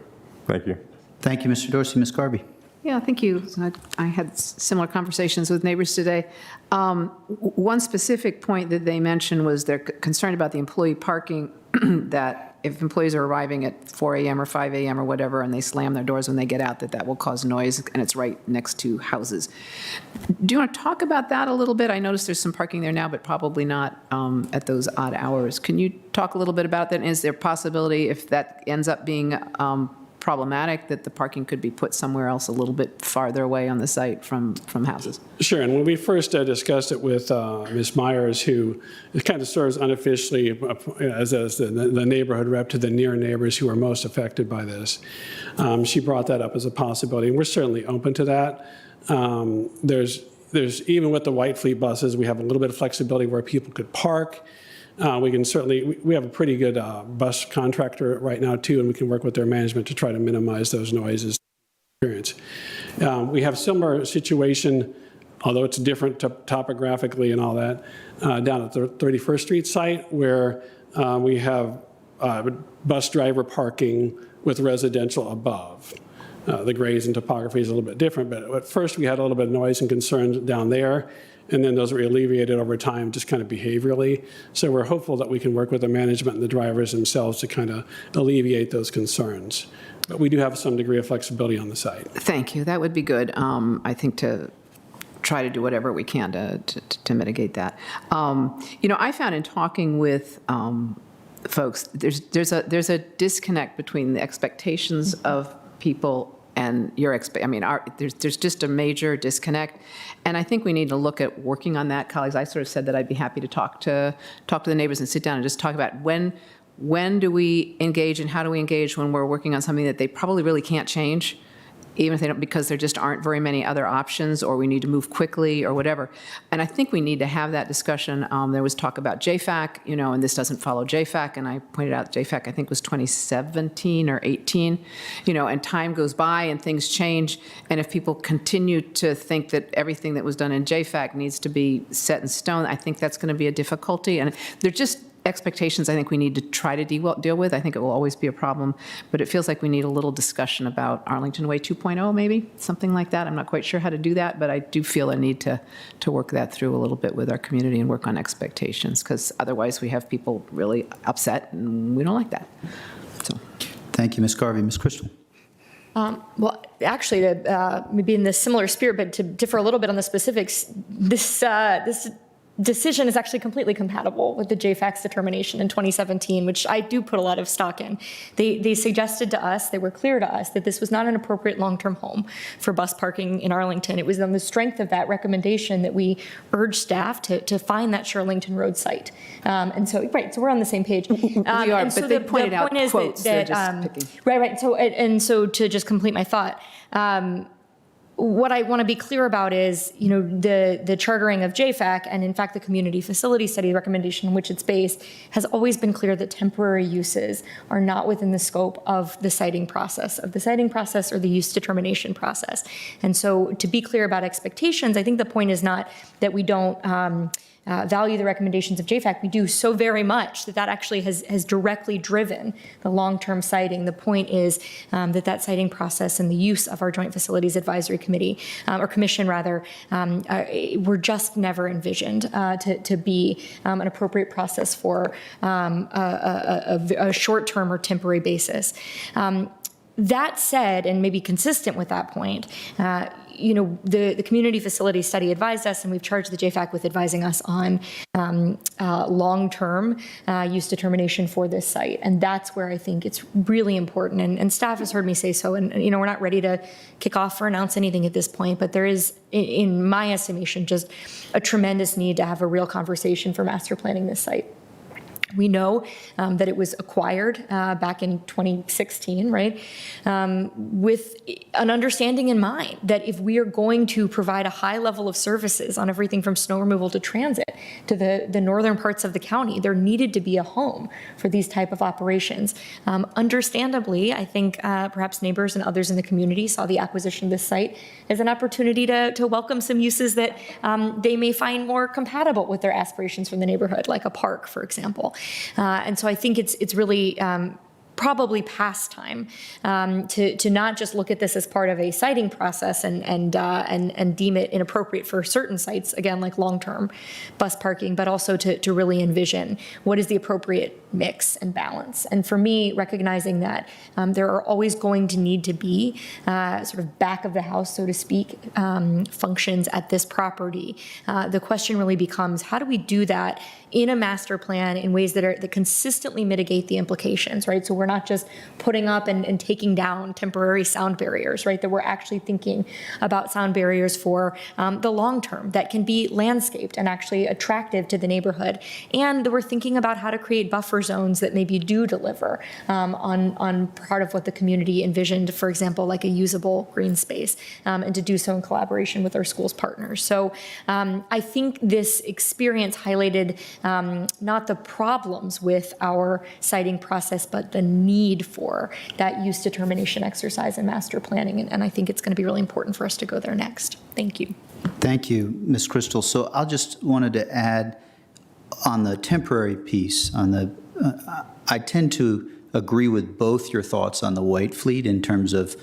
Thank you. Thank you, Mr. Dorsey. Ms. Garvey. Yeah, thank you. I had similar conversations with neighbors today. One specific point that they mentioned was they're concerned about the employee parking, that if employees are arriving at 4 a.m. or 5 a.m. or whatever, and they slam their doors when they get out, that will cause noise, and it's right next to houses. Do you want to talk about that a little bit? I noticed there's some parking there now, but probably not at those odd hours. Can you talk a little bit about that? And is there a possibility, if that ends up being problematic, that the parking could be put somewhere else a little bit farther away on the site from houses? Sure, and when we first discussed it with Ms. Myers, who kind of serves unofficially as the neighborhood rep to the near neighbors who are most affected by this, she brought that up as a possibility, and we're certainly open to that. There's even with the white fleet buses, we have a little bit of flexibility where people could park. We have a pretty good bus contractor right now too, and we can work with their management to try to minimize those noises. experience. We have similar situation, although it's different topographically and all that, down at the 31st Street site where we have bus driver parking with residential above. The grades and topography is a little bit different, but at first we had a little bit of noise and concerns down there, and then those were alleviated over time, just kind of behaviorally. So we're hopeful that we can work with the management and the drivers themselves to kind of alleviate those concerns. But we do have some degree of flexibility on the site. Thank you. That would be good. I think to try to do whatever we can to mitigate that. I found in talking with folks, there's a disconnect between the expectations of people and your there's just a major disconnect, and I think we need to look at working on that. Colleagues, I sort of said that I'd be happy to talk to the neighbors and sit down and just talk about when do we engage and how do we engage when we're working on something that they probably really can't change, even if they don't, because there just aren't very many other options, or we need to move quickly or whatever. And I think we need to have that discussion. There was talk about JFAC, and this doesn't follow JFAC, and I pointed out JFAC, I think, was 2017 or 18, and time goes by and things change, and if people continue to think that everything that was done in JFAC needs to be set in stone, I think that's going to be a difficulty, and they're just expectations I think we need to try to deal with. I think it will always be a problem, but it feels like we need a little discussion about Arlington Way 2.0, maybe, something like that. I'm not quite sure how to do that, but I do feel a need to work that through a little bit with our community and work on expectations, because otherwise we have people really upset, and we don't like that. So, Thank you, Ms. Garvey. Ms. Crystal. Well, actually, maybe in the similar spirit, but to differ a little bit on the specifics, this decision is actually completely compatible with the JFAC's determination in 2017, which I do put a lot of stock in. They suggested to us, they were clear to us, that this was not an appropriate long-term home for bus parking in Arlington. It was on the strength of that recommendation that we urged staff to find that Arlington Road site. And so, right, so we're on the same page. We are, but they pointed out quotes. They're just picking. Right. So to just complete my thought, what I want to be clear about is, the chartering of JFAC, and in fact the community facility study recommendation on which it's based, has always been clear that temporary uses are not within the scope of the siting process, or the use determination process. And so, to be clear about expectations, I think the point is not that we don't value the recommendations of JFAC. We do so very much that actually has directly driven the long-term siting. The point is that siting process and the use of our Joint Facilities Advisory Committee, or Commission rather, were just never envisioned to be an appropriate process for a short-term or temporary basis. That said, and maybe consistent with that point, the community facility study advised us, and we've charged the JFAC with advising us on long-term use determination for this site. And that's where I think it's really important. And staff has heard me say so. And we're not ready to kick off or announce anything at this point, but there is, in my estimation, just a tremendous need to have a real conversation for master planning this site. We know that it was acquired back in 2016, right, with an understanding in mind that if we are going to provide a high level of services on everything from snow removal to transit to the northern parts of the county, there needed to be a home for these type of operations. Understandably, I think perhaps neighbors and others in the community saw the acquisition of this site as an opportunity to welcome some uses that they may find more compatible with their aspirations from the neighborhood, like a park, for example. And so I think it's really probably past time to not just look at this as part of a siting process and deem it inappropriate for certain sites, again, like long-term bus parking, but also to really envision what is the appropriate mix and balance. And for me, recognizing that there are always going to need to be sort of back of the house, so to speak, functions at this property. The question really becomes, how do we do that in a master plan in ways that consistently mitigate the implications, right? So we're not just putting up and taking down temporary sound barriers, right? That we're actually thinking about sound barriers for the long term that can be landscaped and actually attractive to the neighborhood. And that we're thinking about how to create buffer zones that maybe do deliver on part of what the community envisioned, for example, like a usable green space, and to do so in collaboration with our schools partners. So I think this experience highlighted not the problems with our siting process, but the need for that use determination exercise in master planning. And I think it's going to be really important for us to go there next. Thank you. Thank you, Ms. Crystal. So I'll just wanted to add on the temporary piece, I tend to agree with both your thoughts on the White Fleet in terms of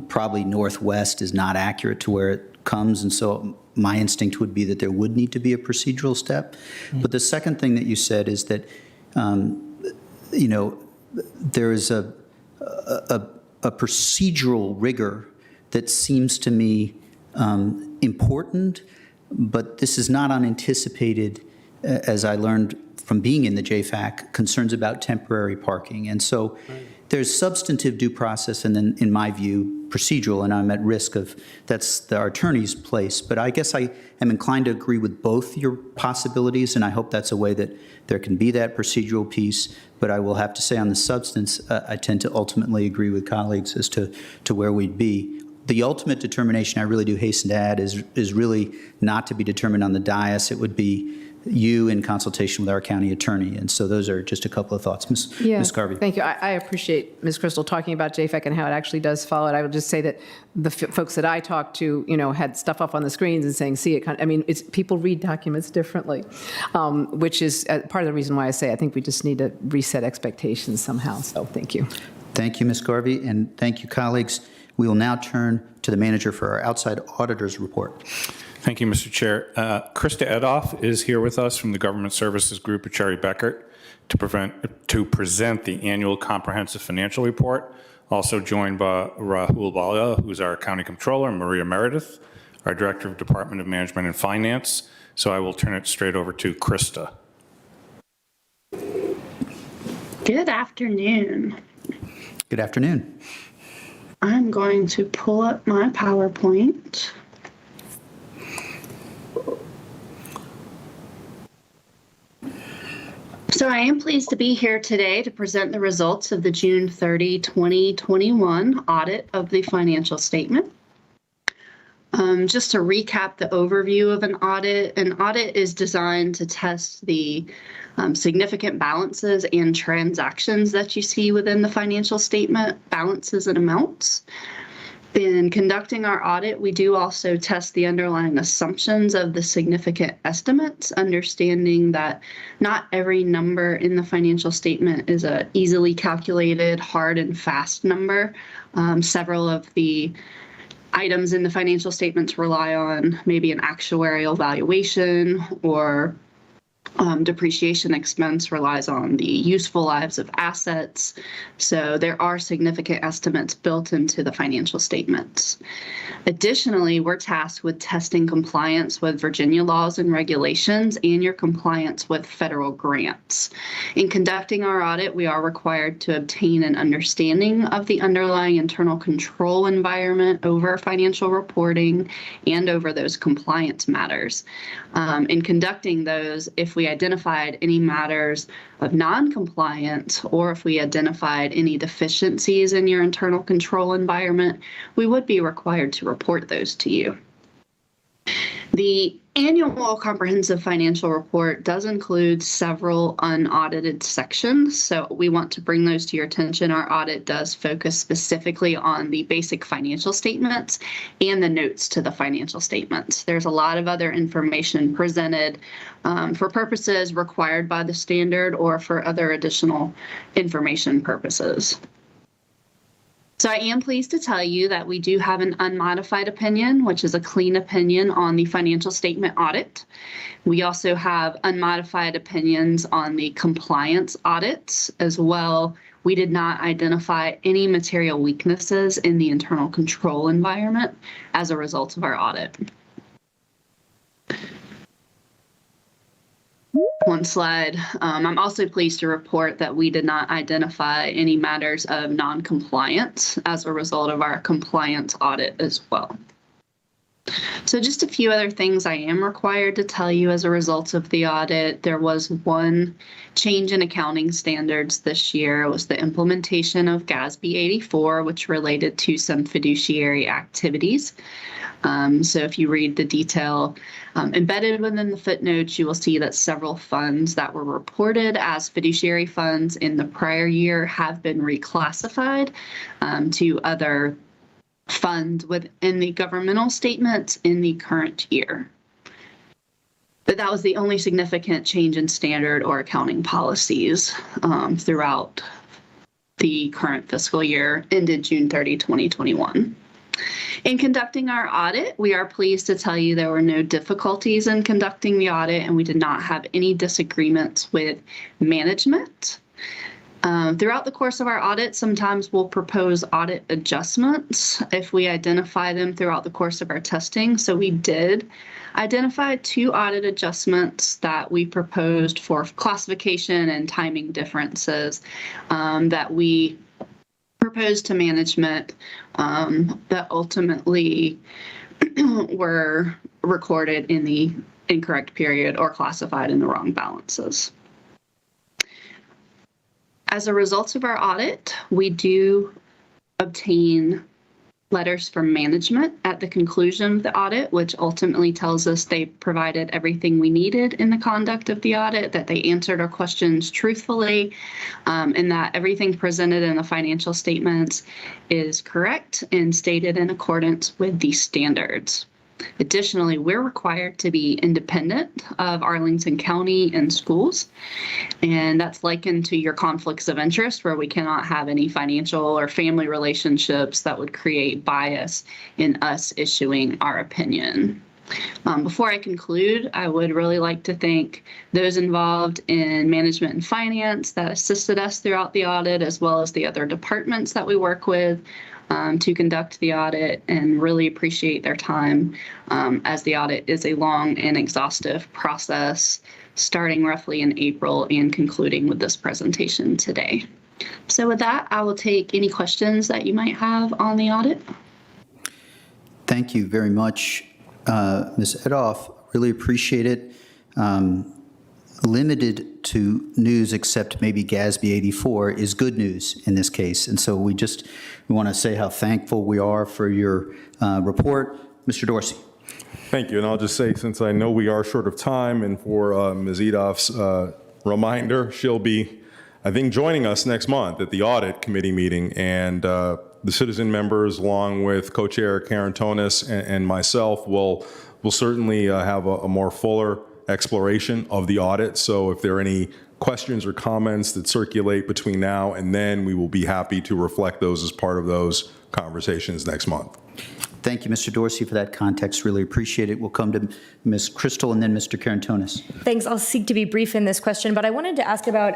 probably northwest is not accurate to where it comes, and so my instinct would be that there would need to be a procedural step. But the second thing that you said is that, there is a procedural rigor that seems to me important, but this is not unanticipated, as I learned from being in the JFAC, concerns about temporary parking. And so there's substantive due process and then, in my view, procedural, and I'm at risk of, that's our attorney's place. But I guess I am inclined to agree with both your possibilities, and I hope that's a way that there can be that procedural piece. But I will have to say on the substance, I tend to ultimately agree with colleagues as to where we'd be. The ultimate determination, I really do hasten to add, is really not to be determined on the dais. It would be you in consultation with our county attorney. And so those are just a couple of thoughts. Ms. Garvey. Thank you. I appreciate Ms. Crystal talking about JFAC and how it actually does follow it. I will just say that the folks that I talked to, had stuff up on the screens and saying, see it. I mean, people read documents differently, which is part of the reason why I say I think we just need to reset expectations somehow. So thank you. Thank you, Ms. Garvey, and thank you, colleagues. We will now turn to the manager for our outside auditor's report. Thank you, Mr. Chair. Krista Edoff is here with us from the Government Services Group at Cherry Beckert to present the annual comprehensive financial report. Also joined by Rahul Bala, who's our county controller, and Maria Meredith, our director of Department of Management and Finance. So I will turn it straight over to Krista. Good afternoon. Good afternoon. I'm going to pull up my PowerPoint. So I am pleased to be here today to present the results of the June 30, 2021 audit of the financial statement. Just to recap the overview of an audit is designed to test the significant balances and transactions that you see within the financial statement, balances and amounts. In conducting our audit, we do also test the underlying assumptions of the significant estimates, understanding that not every number in the financial statement is a easily calculated, hard and fast number. Several of the items in the financial statements rely on maybe an actuarial valuation, or depreciation expense relies on the useful lives of assets. So there are significant estimates built into the financial statements. Additionally, we're tasked with testing compliance with Virginia laws and regulations and your compliance with federal grants. In conducting our audit, we are required to obtain an understanding of the underlying internal control environment over financial reporting and over those compliance matters. In conducting those, if we identified any matters of non-compliance, or if we identified any deficiencies in your internal control environment, we would be required to report those to you. The annual comprehensive financial report does include several unaudited sections, so we want to bring those to your attention. Our audit does focus specifically on the basic financial statements and the notes to the financial statements. There's a lot of other information presented for purposes required by the standard or for other additional information purposes. So I am pleased to tell you that we do have an unmodified opinion, which is a clean opinion on the financial statement audit. We also have unmodified opinions on the compliance audits as well. We did not identify any material weaknesses in the internal control environment as a result of our audit. One slide. I'm also pleased to report that we did not identify any matters of non-compliance as a result of our compliance audit as well. So just a few other things I am required to tell you as a result of the audit. There was one change in accounting standards this year. It was the implementation of GASB 84, which related to some fiduciary activities. So if you read the detail embedded within the footnotes, you will see that several funds that were reported as fiduciary funds in the prior year have been reclassified to other funds within the governmental statements in the current year. But that was the only significant change in standard or accounting policies throughout the current fiscal year ended June 30, 2021. In conducting our audit, we are pleased to tell you there were no difficulties in conducting the audit, and we did not have any disagreements with management. Throughout the course of our audit, sometimes we'll propose audit adjustments if we identify them throughout the course of our testing. So we did identify 2 audit adjustments that we proposed for classification and timing differences that we proposed to management that ultimately were recorded in the incorrect period or classified in the wrong balances. As a result of our audit, we do obtain letters from management at the conclusion of the audit, which ultimately tells us they provided everything we needed in the conduct of the audit, that they answered our questions truthfully, and that everything presented in the financial statements is correct and stated in accordance with the standards. Additionally, we're required to be independent of Arlington County and schools, and that's likened to your conflicts of interest, where we cannot have any financial or family relationships that would create bias in us issuing our opinion. Before I conclude, I would really like to thank those involved in management and finance that assisted us throughout the audit, as well as the other departments that we work with to conduct the audit, and really appreciate their time as the audit is a long and exhaustive process, starting roughly in April and concluding with this presentation today. So with that, I will take any questions that you might have on the audit. Thank you very much, Ms. Edoff. Really appreciate it. Limited to news except maybe GASB 84 is good news in this case. And so we want to say how thankful we are for your report. Mr. Dorsey. Thank you. And I'll just say, since I know we are short of time, and for Ms. Edoff's reminder, she'll be, I think, joining us next month at the audit committee meeting. And the citizen members, along with co-chair Karen Tonis and myself, will certainly have a more fuller exploration of the audit. So if there are any questions or comments that circulate between now and then, we will be happy to reflect those as part of those conversations next month. Thank you, Mr. Dorsey, for that context. Really appreciate it. We'll come to Ms. Crystal and then Mr. Carantonis. Thanks. I'll seek to be brief in this question, but I wanted to ask about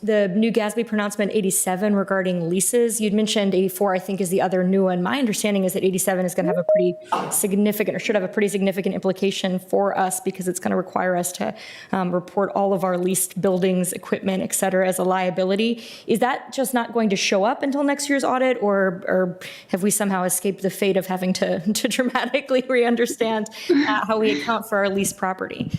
the new GASB pronouncement 87 regarding leases. You'd mentioned 84, I think, is the other new one. My understanding is that 87 is going to have a pretty significant, or should have a pretty significant implication for us, because it's going to require us to report all of our leased buildings, equipment, et cetera, as a liability. Is that just not going to show up until next year's audit, or have we somehow escaped the fate of having to dramatically re-understand how we account for our leased property?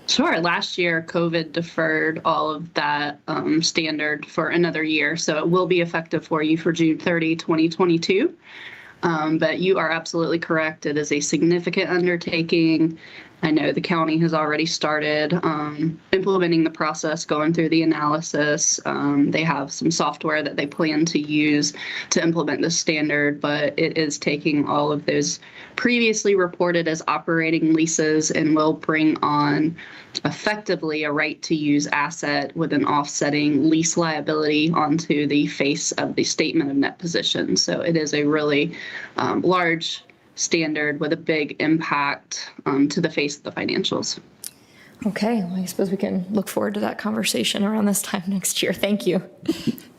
Sure. Last year, COVID deferred all of that standard for another year, so it will be effective for you for June 30, 2022. But you are absolutely correct. It is a significant undertaking. I know the county has already started implementing the process, going through the analysis. They have some software that they plan to use to implement this standard, but it is taking all of those previously reported as operating leases and will bring on effectively a right to use asset with an offsetting lease liability onto the face of the statement of net position. So it is a really large standard with a big impact to the face of the financials. Okay, well, I suppose we can look forward to that conversation around this time next year. Thank you.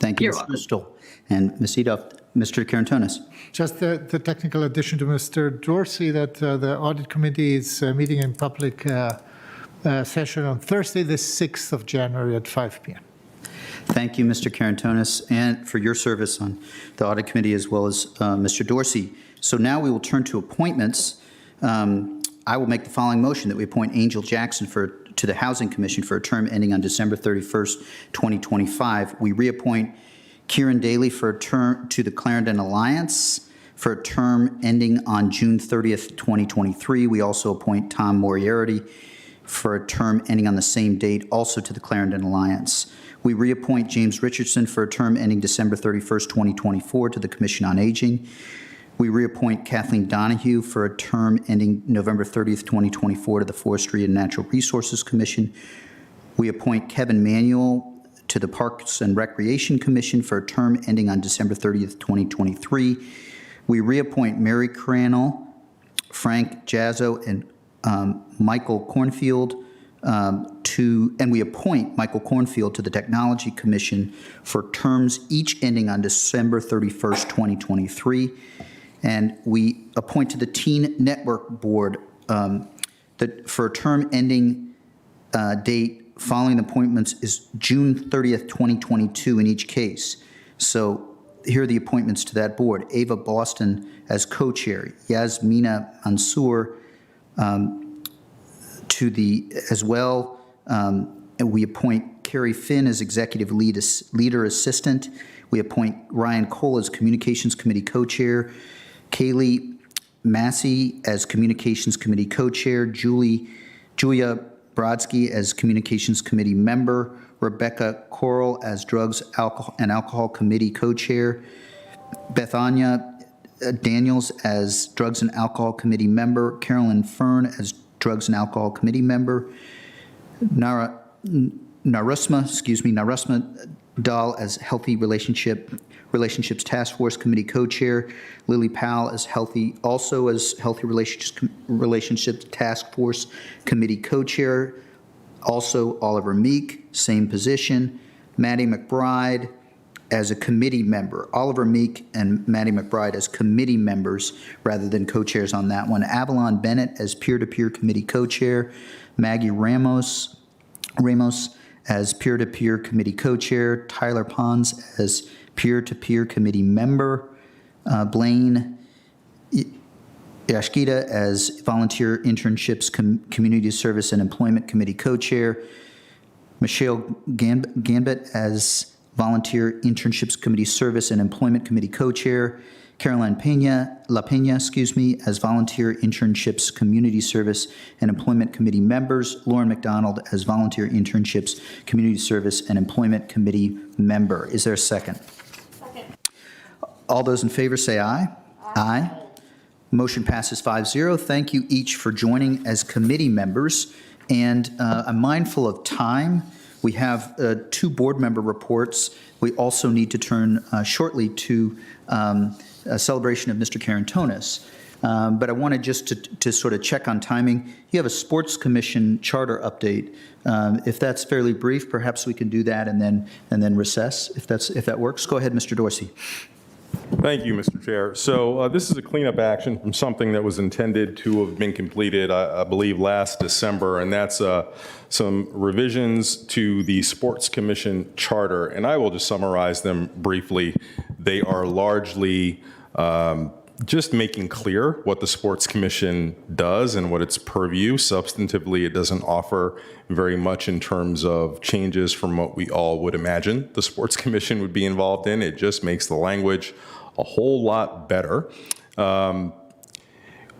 Thank you, You're Ms. welcome. Crystal. And Ms. Edoff, Mr. Carantonis. Just the technical addition to Mr. Dorsey that the audit committee is meeting in public session on Thursday, the 6th of January at 5 p.m. Thank you, Mr. Carantonis, and for your service on the audit committee, as well as Mr. Dorsey. So now we will turn to appointments. I will make the following motion that we appoint Angel Jackson to the Housing Commission for a term ending on December 31st, 2025. We reappoint Kieran Daly for a term to the Clarendon Alliance for a term ending on June 30th, 2023. We also appoint Tom Moriarty for a term ending on the same date, also to the Clarendon Alliance. We reappoint James Richardson for a term ending December 31st, 2024 to the Commission on Aging. We reappoint Kathleen Donahue for a term ending November 30th, 2024 to the Forestry and Natural Resources Commission. We appoint Kevin Manuel to the Parks and Recreation Commission for a term ending on December 30th, 2023. We reappoint Mary Crannell, Frank Jazzo, and Michael Cornfield and we appoint Michael Cornfield to the Technology Commission for terms each ending on December 31st, 2023. And we appoint to the Teen Network Board for a term ending date following the appointments is June 30th, 2022 in each case. So here are the appointments to that board. Ava Boston as co-chair, Yasmina Mansour as well. And we appoint Carrie Finn as executive leader assistant. We appoint Ryan Cole as communications committee co-chair, Kaylee Massey as communications committee co-chair, Julia Brodsky as communications committee member, Rebecca Coral as drugs and alcohol committee co-chair, Bethania Daniels as drugs and alcohol committee member, Carolyn Fern as drugs and alcohol committee member, Narusma Dahl as healthy relationships task force committee co-chair, Lily Powell as healthy relationships task force committee co-chair, also Oliver Meek, same position, Maddie McBride as a committee member, Oliver Meek and Maddie McBride as committee members rather than co-chairs on that one, Avalon Bennett as peer-to-peer committee co-chair, Maggie Ramos as peer-to-peer committee co-chair, Tyler Pons as peer-to-peer committee member, Blaine Yashkita as volunteer internships community service and employment committee co-chair, Michelle Gambit as volunteer internships committee service and employment committee co-chair, Caroline La Pena, as volunteer internships community service and employment committee members, Lauren McDonald as volunteer internships community service and employment committee member. Is there a second? Second. All those in favor say aye. Aye. Motion passes 5-0. Thank you each for joining as committee members. And I'm mindful of time. We have 2 board member reports. We also need to turn shortly to a celebration of Mr. Carantonis. But I wanted just to sort of check on timing. You have a Sports Commission charter update. If that's fairly brief, perhaps we can do that and then recess, if that works. Go ahead, Mr. Dorsey. Thank you, Mr. Chair. So this is a cleanup action from something that was intended to have been completed, I believe, last December, and that's some revisions to the Sports Commission charter, and I will just summarize them briefly. They are largely just making clear what the Sports Commission does and what its purview. Substantively, it doesn't offer very much in terms of changes from what we all would imagine the Sports Commission would be involved in. It just makes the language a whole lot better.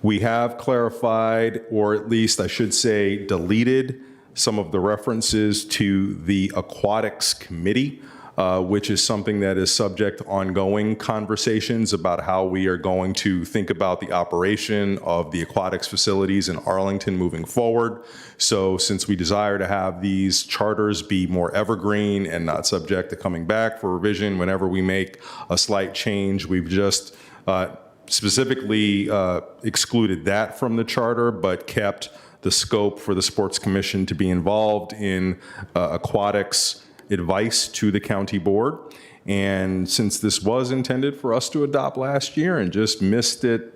We have clarified, or at least I should say deleted, some of the references to the Aquatics Committee, which is something that is subject to ongoing conversations about how we are going to think about the operation of the aquatics facilities in Arlington moving forward. So since we desire to have these charters be more evergreen and not subject to coming back for revision whenever we make a slight change, we've just specifically excluded that from the charter, but kept the scope for the Sports Commission to be involved in aquatics advice to the county board. And since this was intended for us to adopt last year and just missed it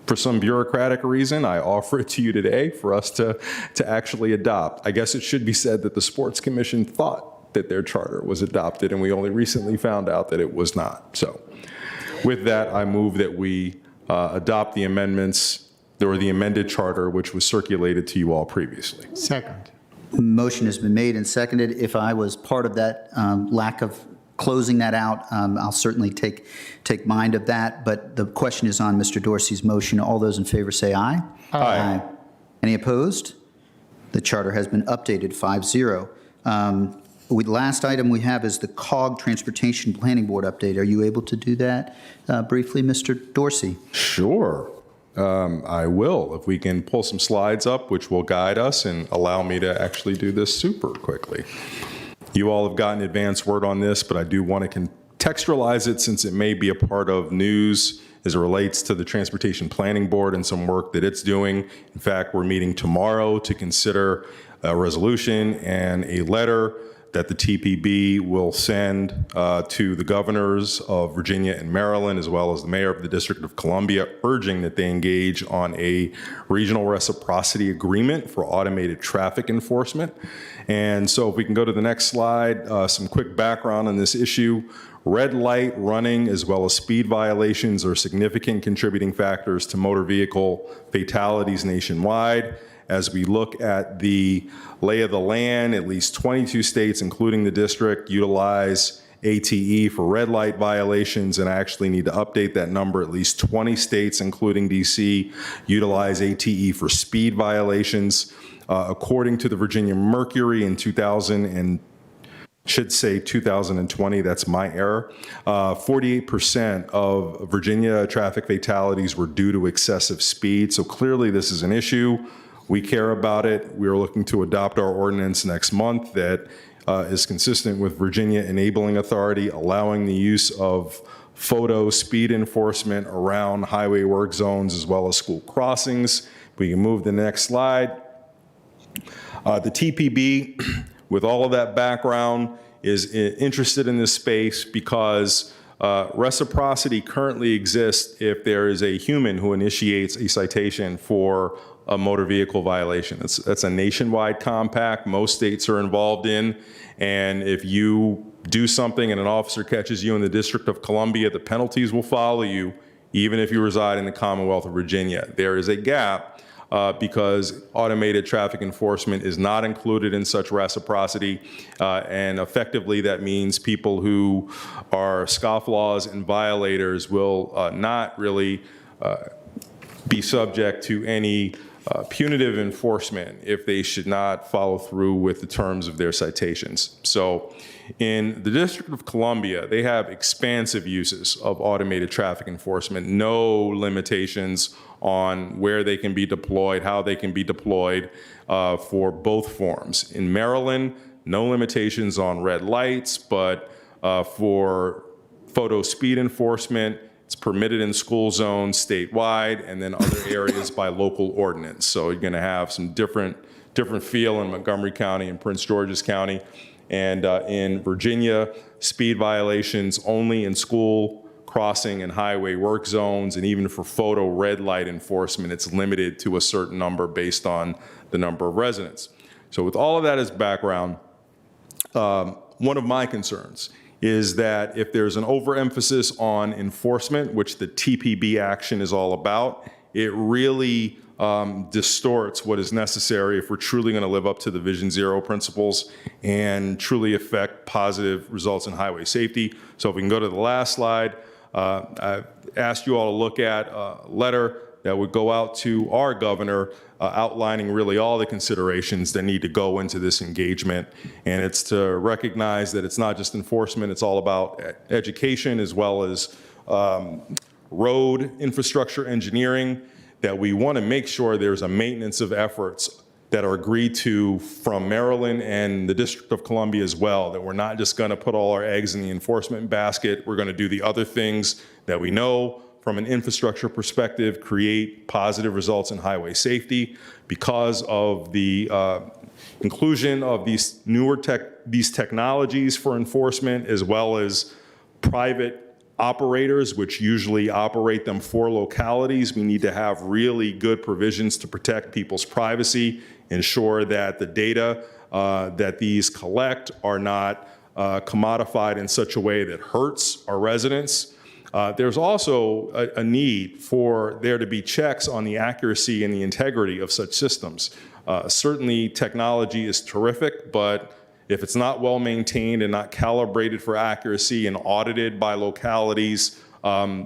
for some bureaucratic reason, I offer it to you today for us to actually adopt. I guess it should be said that the Sports Commission thought that their charter was adopted, and we only recently found out that it was not. So with that, I move that we adopt the amendments or the amended charter, which was circulated to you all previously. Second. Motion has been made and seconded. If I was part of that lack of closing that out, I'll certainly take mind of that. But the question is on Mr. Dorsey's motion. All those in favor say aye. Aye. Any opposed? The charter has been updated 5-0. The last item we have is the COG Transportation Planning Board update. Are you able to do that briefly, Mr. Dorsey? Sure. I will, if we can pull some slides up, which will guide us and allow me to actually do this super quickly. You all have gotten advance word on this, but I do want to contextualize it since it may be a part of news as it relates to the Transportation Planning Board and some work that it's doing. In fact, we're meeting tomorrow to consider a resolution and a letter that the TPB will send to the governors of Virginia and Maryland, as well as the mayor of the District of Columbia, urging that they engage on a regional reciprocity agreement for automated traffic enforcement. And so if we can go to the next slide, some quick background on this issue. Red light running as well as speed violations are significant contributing factors to motor vehicle fatalities nationwide. As we look at the lay of the land, at least 22 states, including the district, utilize ATE for red light violations, and I actually need to update that number. At least 20 states, including DC, utilize ATE for speed violations. According to the Virginia Mercury in 2020, that's my error, 48% of Virginia traffic fatalities were due to excessive speed. So clearly this is an issue. We care about it. We are looking to adopt our ordinance next month that is consistent with Virginia Enabling Authority, allowing the use of photo speed enforcement around highway work zones as well as school crossings. We can move to the next slide. The TPB, with all of that background, is interested in this space because reciprocity currently exists if there is a human who initiates a citation for a motor vehicle violation. That's a nationwide compact most states are involved in, and if you do something and an officer catches you in the District of Columbia, the penalties will follow you even if you reside in the Commonwealth of Virginia. There is a gap because automated traffic enforcement is not included in such reciprocity, and effectively that means people who are scofflaws and violators will not really be subject to any punitive enforcement if they should not follow through with the terms of their citations. So in the District of Columbia, they have expansive uses of automated traffic enforcement, no limitations on where they can be deployed, how they can be deployed for both forms. In Maryland, no limitations on red lights, but for photo speed enforcement, it's permitted in school zones statewide, and then other areas by local ordinance. So you're going to have some different feel in Montgomery County and Prince George's County. And in Virginia, speed violations only in school crossing and highway work zones, and even for photo red light enforcement, it's limited to a certain number based on the number of residents. So with all of that as background, one of my concerns is that if there's an overemphasis on enforcement, which the TPB action is all about, it really distorts what is necessary if we're truly going to live up to the Vision Zero principles and truly affect positive results in highway safety. So if we can go to the last slide, I've asked you all to look at a letter that would go out to our governor outlining really all the considerations that need to go into this engagement. And it's to recognize that it's not just enforcement, it's all about education as well as road infrastructure engineering, that we want to make sure there's a maintenance of efforts that are agreed to from Maryland and the District of Columbia as well, that we're not just going to put all our eggs in the enforcement basket. We're going to do the other things that we know from an infrastructure perspective create positive results in highway safety. Because of the inclusion of these these technologies for enforcement, as well as private operators, which usually operate them for localities, we need to have really good provisions to protect people's privacy, ensure that the data that these collect are not commodified in such a way that hurts our residents. There's also a need for there to be checks on the accuracy and the integrity of such systems. Certainly, technology is terrific, but if it's not well maintained and not calibrated for accuracy and audited by localities,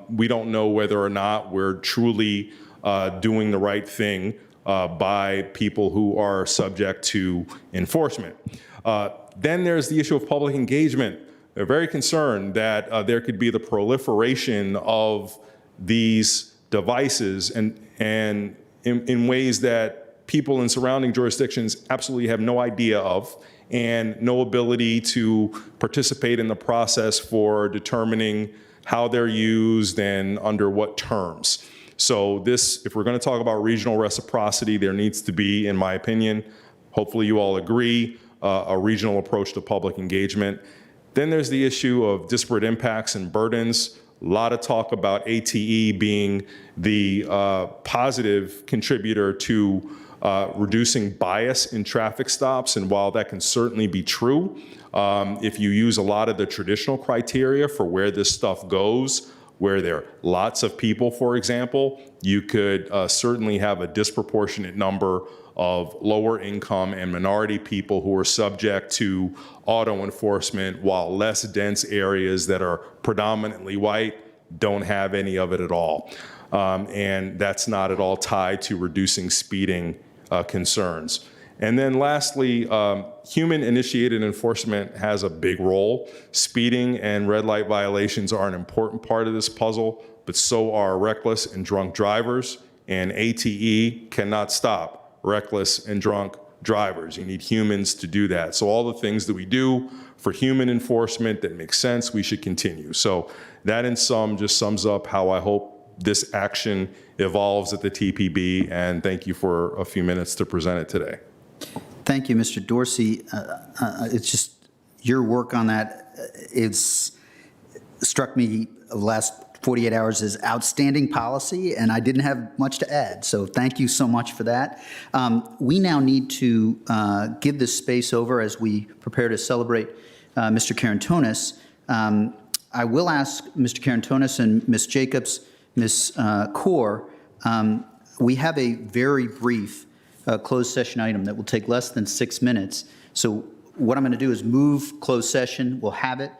we don't know whether or not we're truly doing the right thing by people who are subject to enforcement. Then there's the issue of public engagement. They're very concerned that there could be the proliferation of these devices and in ways that people in surrounding jurisdictions absolutely have no idea of and no ability to participate in the process for determining how they're used and under what terms. So this, if we're going to talk about regional reciprocity, there needs to be, in my opinion, hopefully you all agree, a regional approach to public engagement. Then there's the issue of disparate impacts and burdens. A lot of talk about ATE being the positive contributor to reducing bias in traffic stops. And while that can certainly be true, if you use a lot of the traditional criteria for where this stuff goes, where there are lots of people, for example, you could certainly have a disproportionate number of lower income and minority people who are subject to auto enforcement, while less dense areas that are predominantly white don't have any of it at all. And that's not at all tied to reducing speeding concerns. And then lastly, human-initiated enforcement has a big role. Speeding and red light violations are an important part of this puzzle, but so are reckless and drunk drivers, and ATE cannot stop reckless and drunk drivers. You need humans to do that. So all the things that we do for human enforcement that make sense, we should continue. So that in sum just sums up how I hope this action evolves at the TPB, and thank you for a few minutes to present it today. Thank you, Mr. Dorsey. It's just your work on that is struck me the last 48 hours as outstanding policy, and I didn't have much to add. So thank you so much for that. We now need to give this space over as we prepare to celebrate Mr. Karantonis. I will ask Mr. Karantonis and Ms. Jacobs, Ms. Kaur, we have a very brief closed session item that will take less than 6 minutes. So what I'm going to do is move closed session. We'll have it,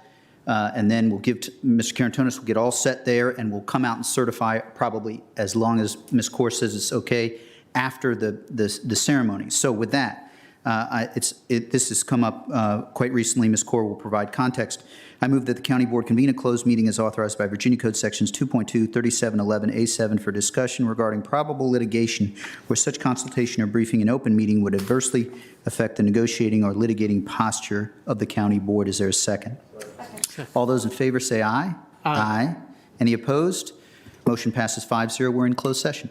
and then we'll give to Mr. Karantonis. We'll get all set there, and we'll come out and certify probably as long as Ms. Kaur says it's okay after the ceremony. So with that, this has come up quite recently. Ms. Kaur will provide context. I move that the county board convene a closed meeting as authorized by Virginia Code Sections 2.2, 3711A7 for discussion regarding probable litigation where such consultation or briefing in open meeting would adversely affect the negotiating or litigating posture of the county board. Is there a second? All those in favor say aye. Aye. Any opposed? Motion passes 5-0. We're in closed session.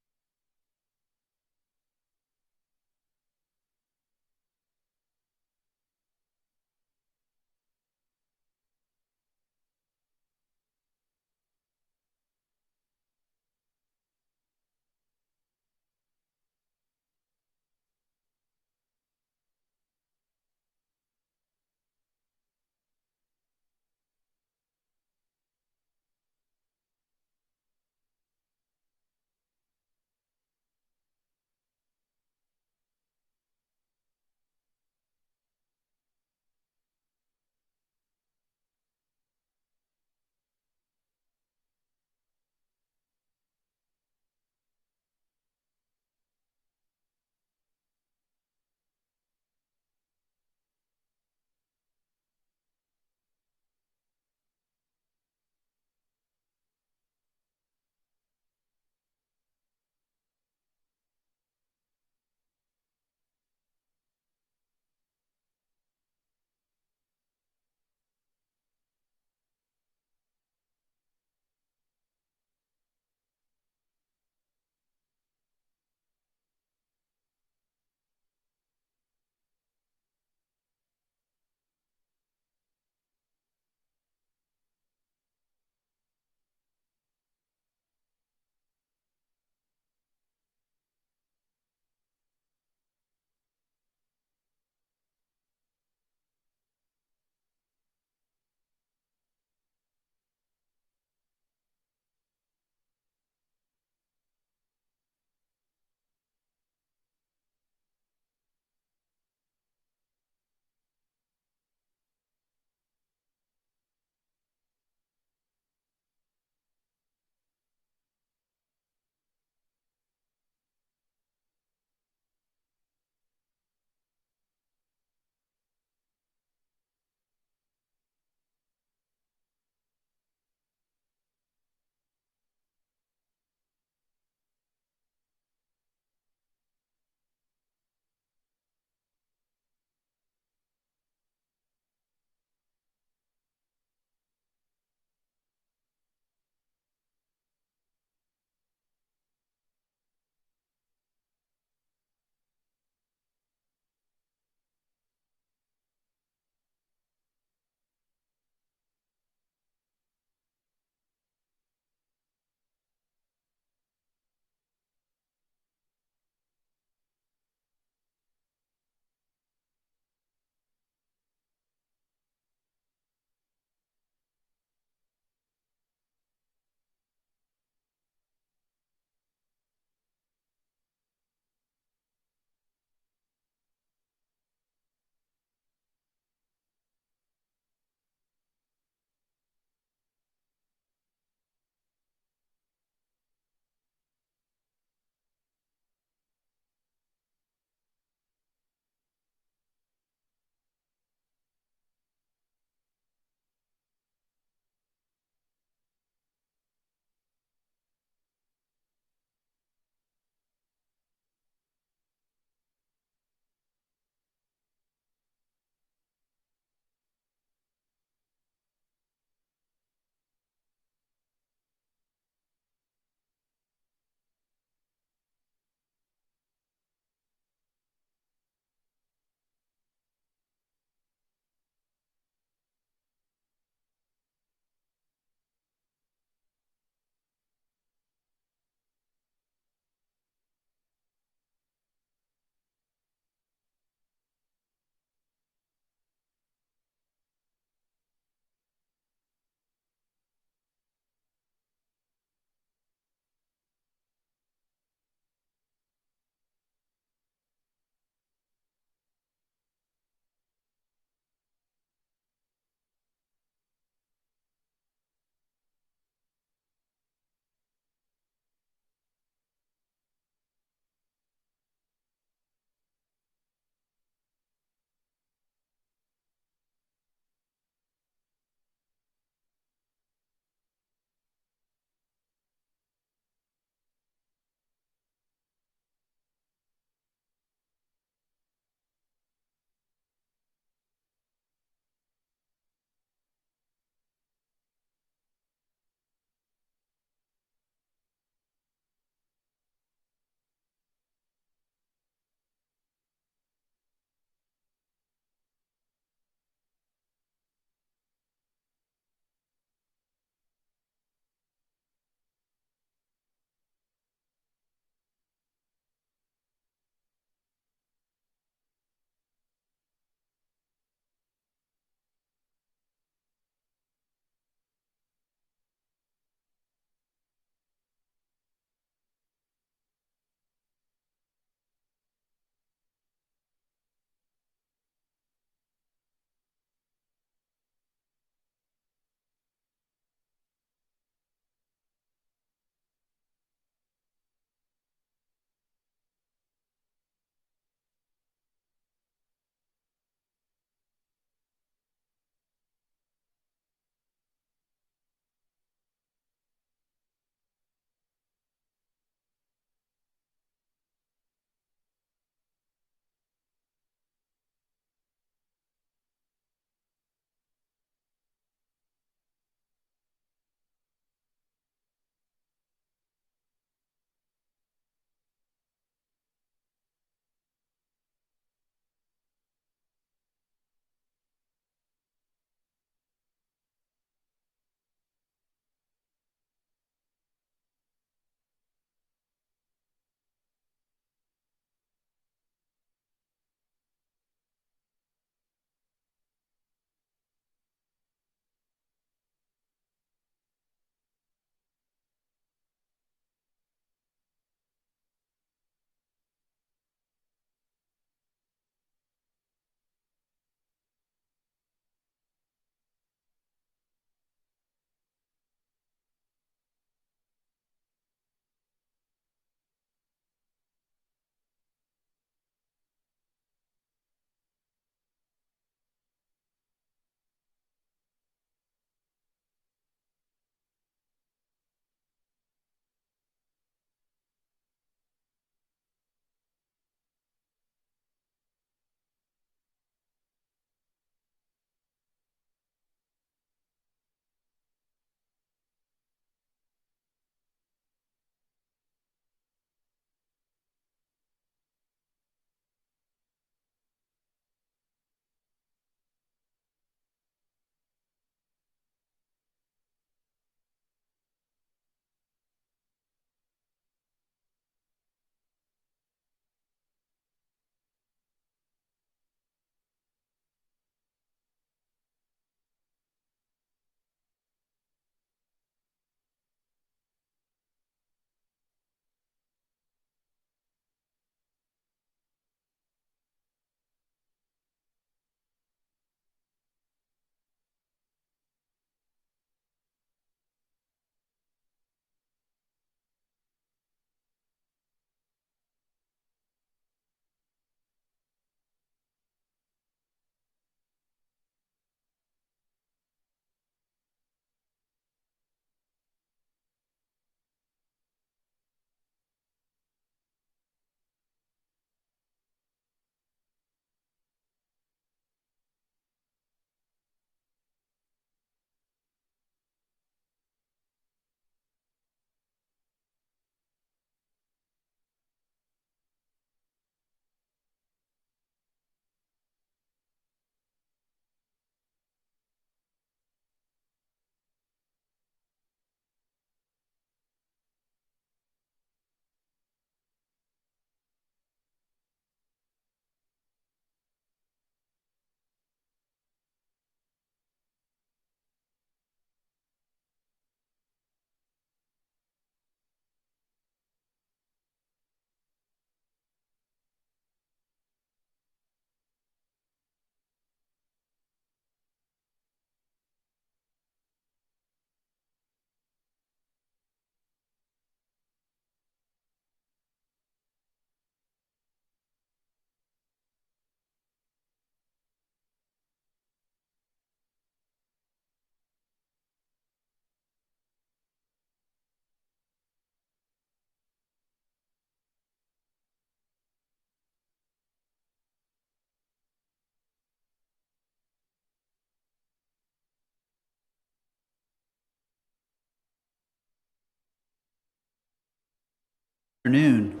Afternoon.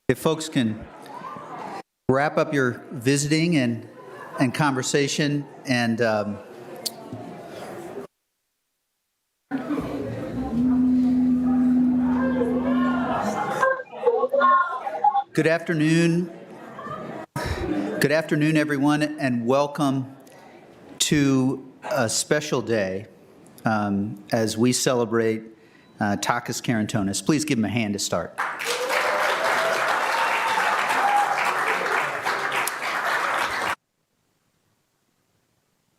If folks can wrap up your visiting and conversation and good afternoon. Good afternoon, everyone, and welcome to a special day as we celebrate Takis Karantonis. Please give him a hand to start.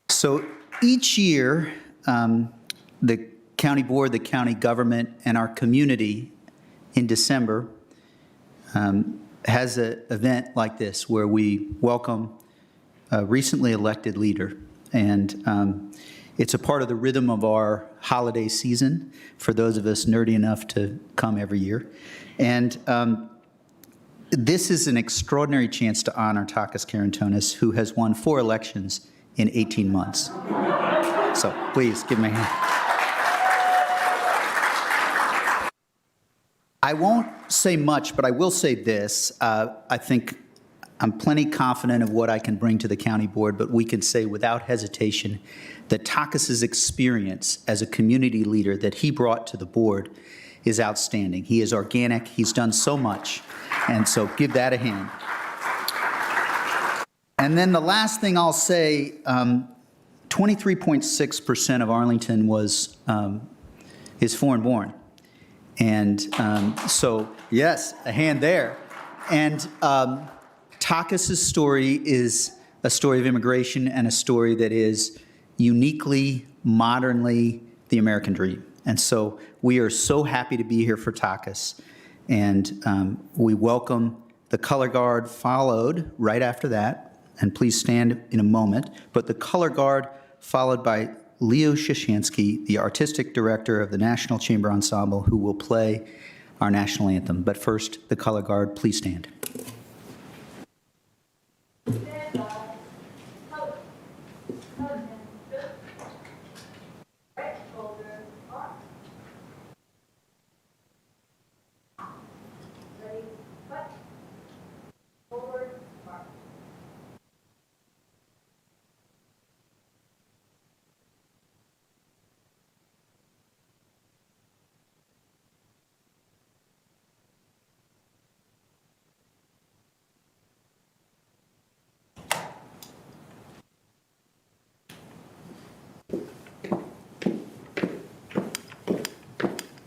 So each year, the county board, the county government, and our community in December has an event like this where we welcome a recently elected leader. And it's a part of the rhythm of our holiday season for those of us nerdy enough to come every year. And this is an extraordinary chance to honor Takis Karantonis, who has won 4 elections in 18 months. So please give him a hand. I won't say much, but I will say this. I think I'm plenty confident of what I can bring to the county board, but we can say without hesitation that Takis's experience as a community leader that he brought to the board is outstanding. He is organic. He's done so much. And so give that a hand. And then the last thing I'll say, 23.6% of Arlington is foreign born. And so, yes, a hand there. And Takis's story is a story of immigration and a story that is uniquely, modernly the American dream. And so we are so happy to be here for Takis. And we welcome the color guard followed right after that. And please stand in a moment. But the color guard followed by Leo Shishansky, the artistic director of the National Chamber Ensemble, who will play our national anthem. But first, the color guard, please stand.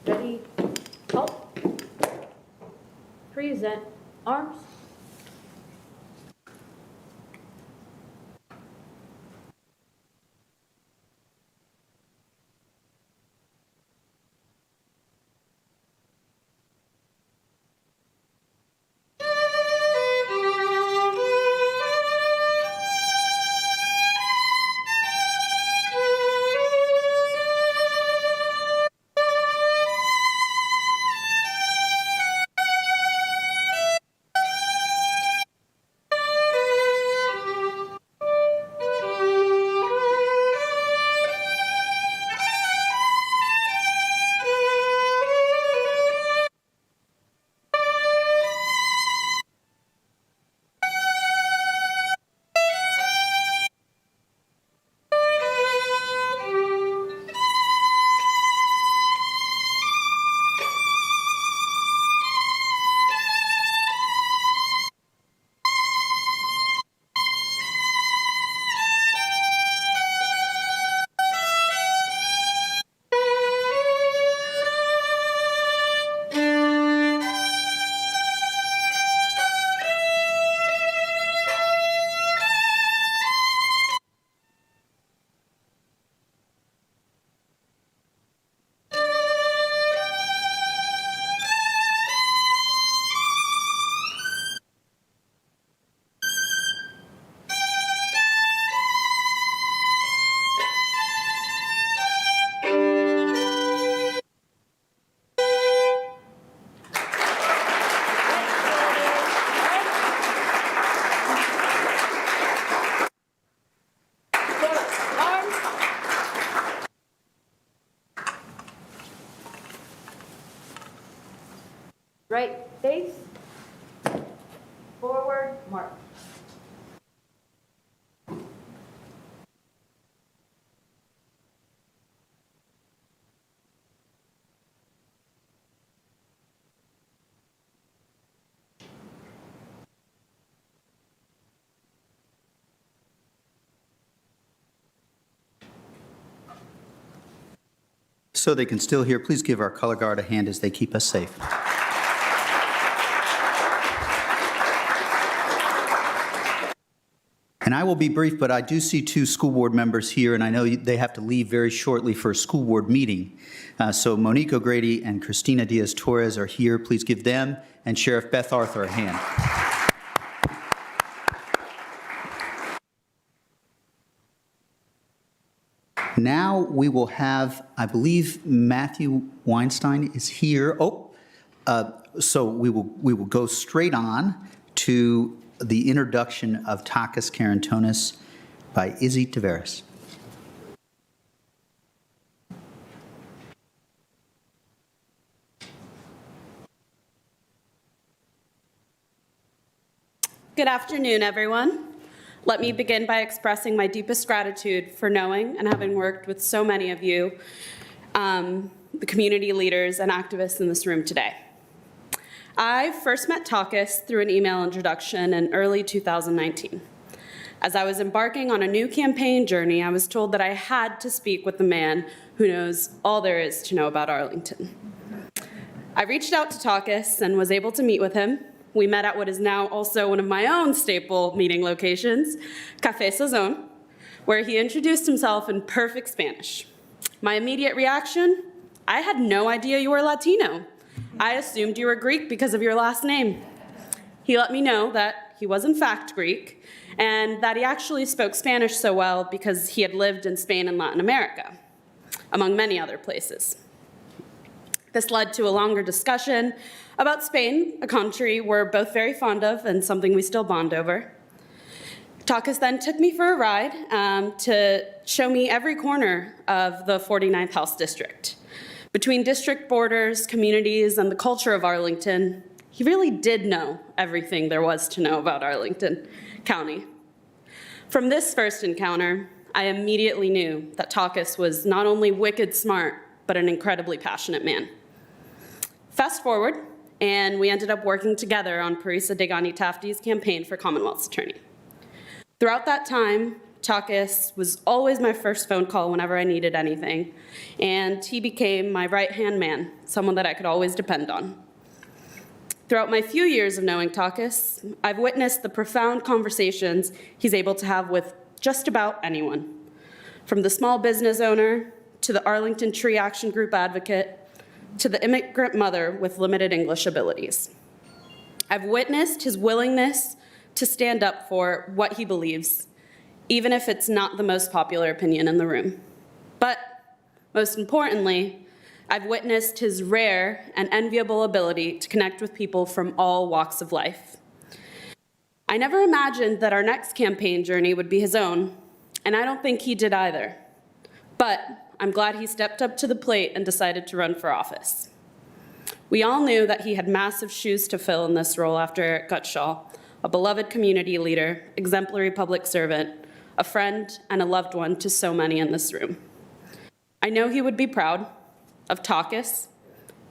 Ready, halt, present, arms. right face, forward, march. So they can still hear, please give our color guard a hand as they keep us safe. And I will be brief, but I do see two school board members here, and I know they have to leave very shortly for a school board meeting. So Monique O'Grady and Christina Diaz-Torres are here. Please give them and Sheriff Beth Arthur a hand. Now we will have, I believe Matthew Weinstein is here. So we will go straight on to the introduction of Takis Karantonis by Izzy Tavares. Good afternoon, everyone. Let me begin by expressing my deepest gratitude for knowing and having worked with so many of you, the community leaders and activists in this room today. I first met Takis through an email introduction in early 2019. As I was embarking on a new campaign journey, I was told that I had to speak with the man who knows all there is to know about Arlington. I reached out to Takis and was able to meet with him. We met at what is now also one of my own staple meeting locations, Café Sazón, where he introduced himself in perfect Spanish. My immediate reaction, I had no idea you were Latino. I assumed you were Greek because of your last name. He let me know that he was in fact Greek, and that he actually spoke Spanish so well because he had lived in Spain and Latin America, among many other places. This led to a longer discussion about Spain, a country we're both very fond of and something we still bond over. Takis then took me for a ride to show me every corner of the 49th House District. Between district borders, communities, and the culture of Arlington, he really did know everything there was to know about Arlington County. From this first encounter, I immediately knew that Takis was not only wicked smart, but an incredibly passionate man. Fast forward, and we ended up working together on Parisa Degani-Tafty's campaign for Commonwealth's attorney. Throughout that time, Takis was always my first phone call whenever I needed anything, and he became my right-hand man, someone that I could always depend on. Throughout my few years of knowing Takis, I've witnessed the profound conversations he's able to have with just about anyone, from the small business owner to the Arlington Tree Action Group advocate to the immigrant mother with limited English abilities. I've witnessed his willingness to stand up for what he believes, even if it's not the most popular opinion in the room. But most importantly, I've witnessed his rare and enviable ability to connect with people from all walks of life. I never imagined that our next campaign journey would be his own, and I don't think he did either. But I'm glad he stepped up to the plate and decided to run for office. We all knew that he had massive shoes to fill in this role after Eric Gutshaw, a beloved community leader, exemplary public servant, a friend, and a loved one to so many in this room. I know he would be proud of Takis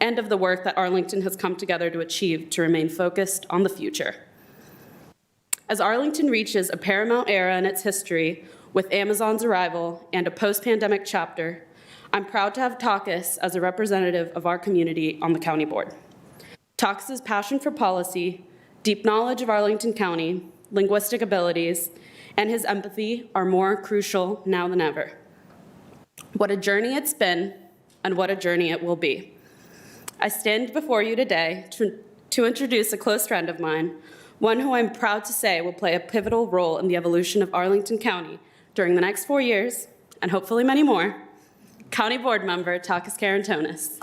and of the work that Arlington has come together to achieve to remain focused on the future. As Arlington reaches a paramount era in its history with Amazon's arrival and a post-pandemic chapter, I'm proud to have Takis as a representative of our community on the county board. Takis's passion for policy, deep knowledge of Arlington County, linguistic abilities, and his empathy are more crucial now than ever. What a journey it's been, and what a journey it will be. I stand before you today to introduce a close friend of mine, one who I'm proud to say will play a pivotal role in the evolution of Arlington County during the next 4 years, and hopefully many more, County Board Member Takis Karantonis.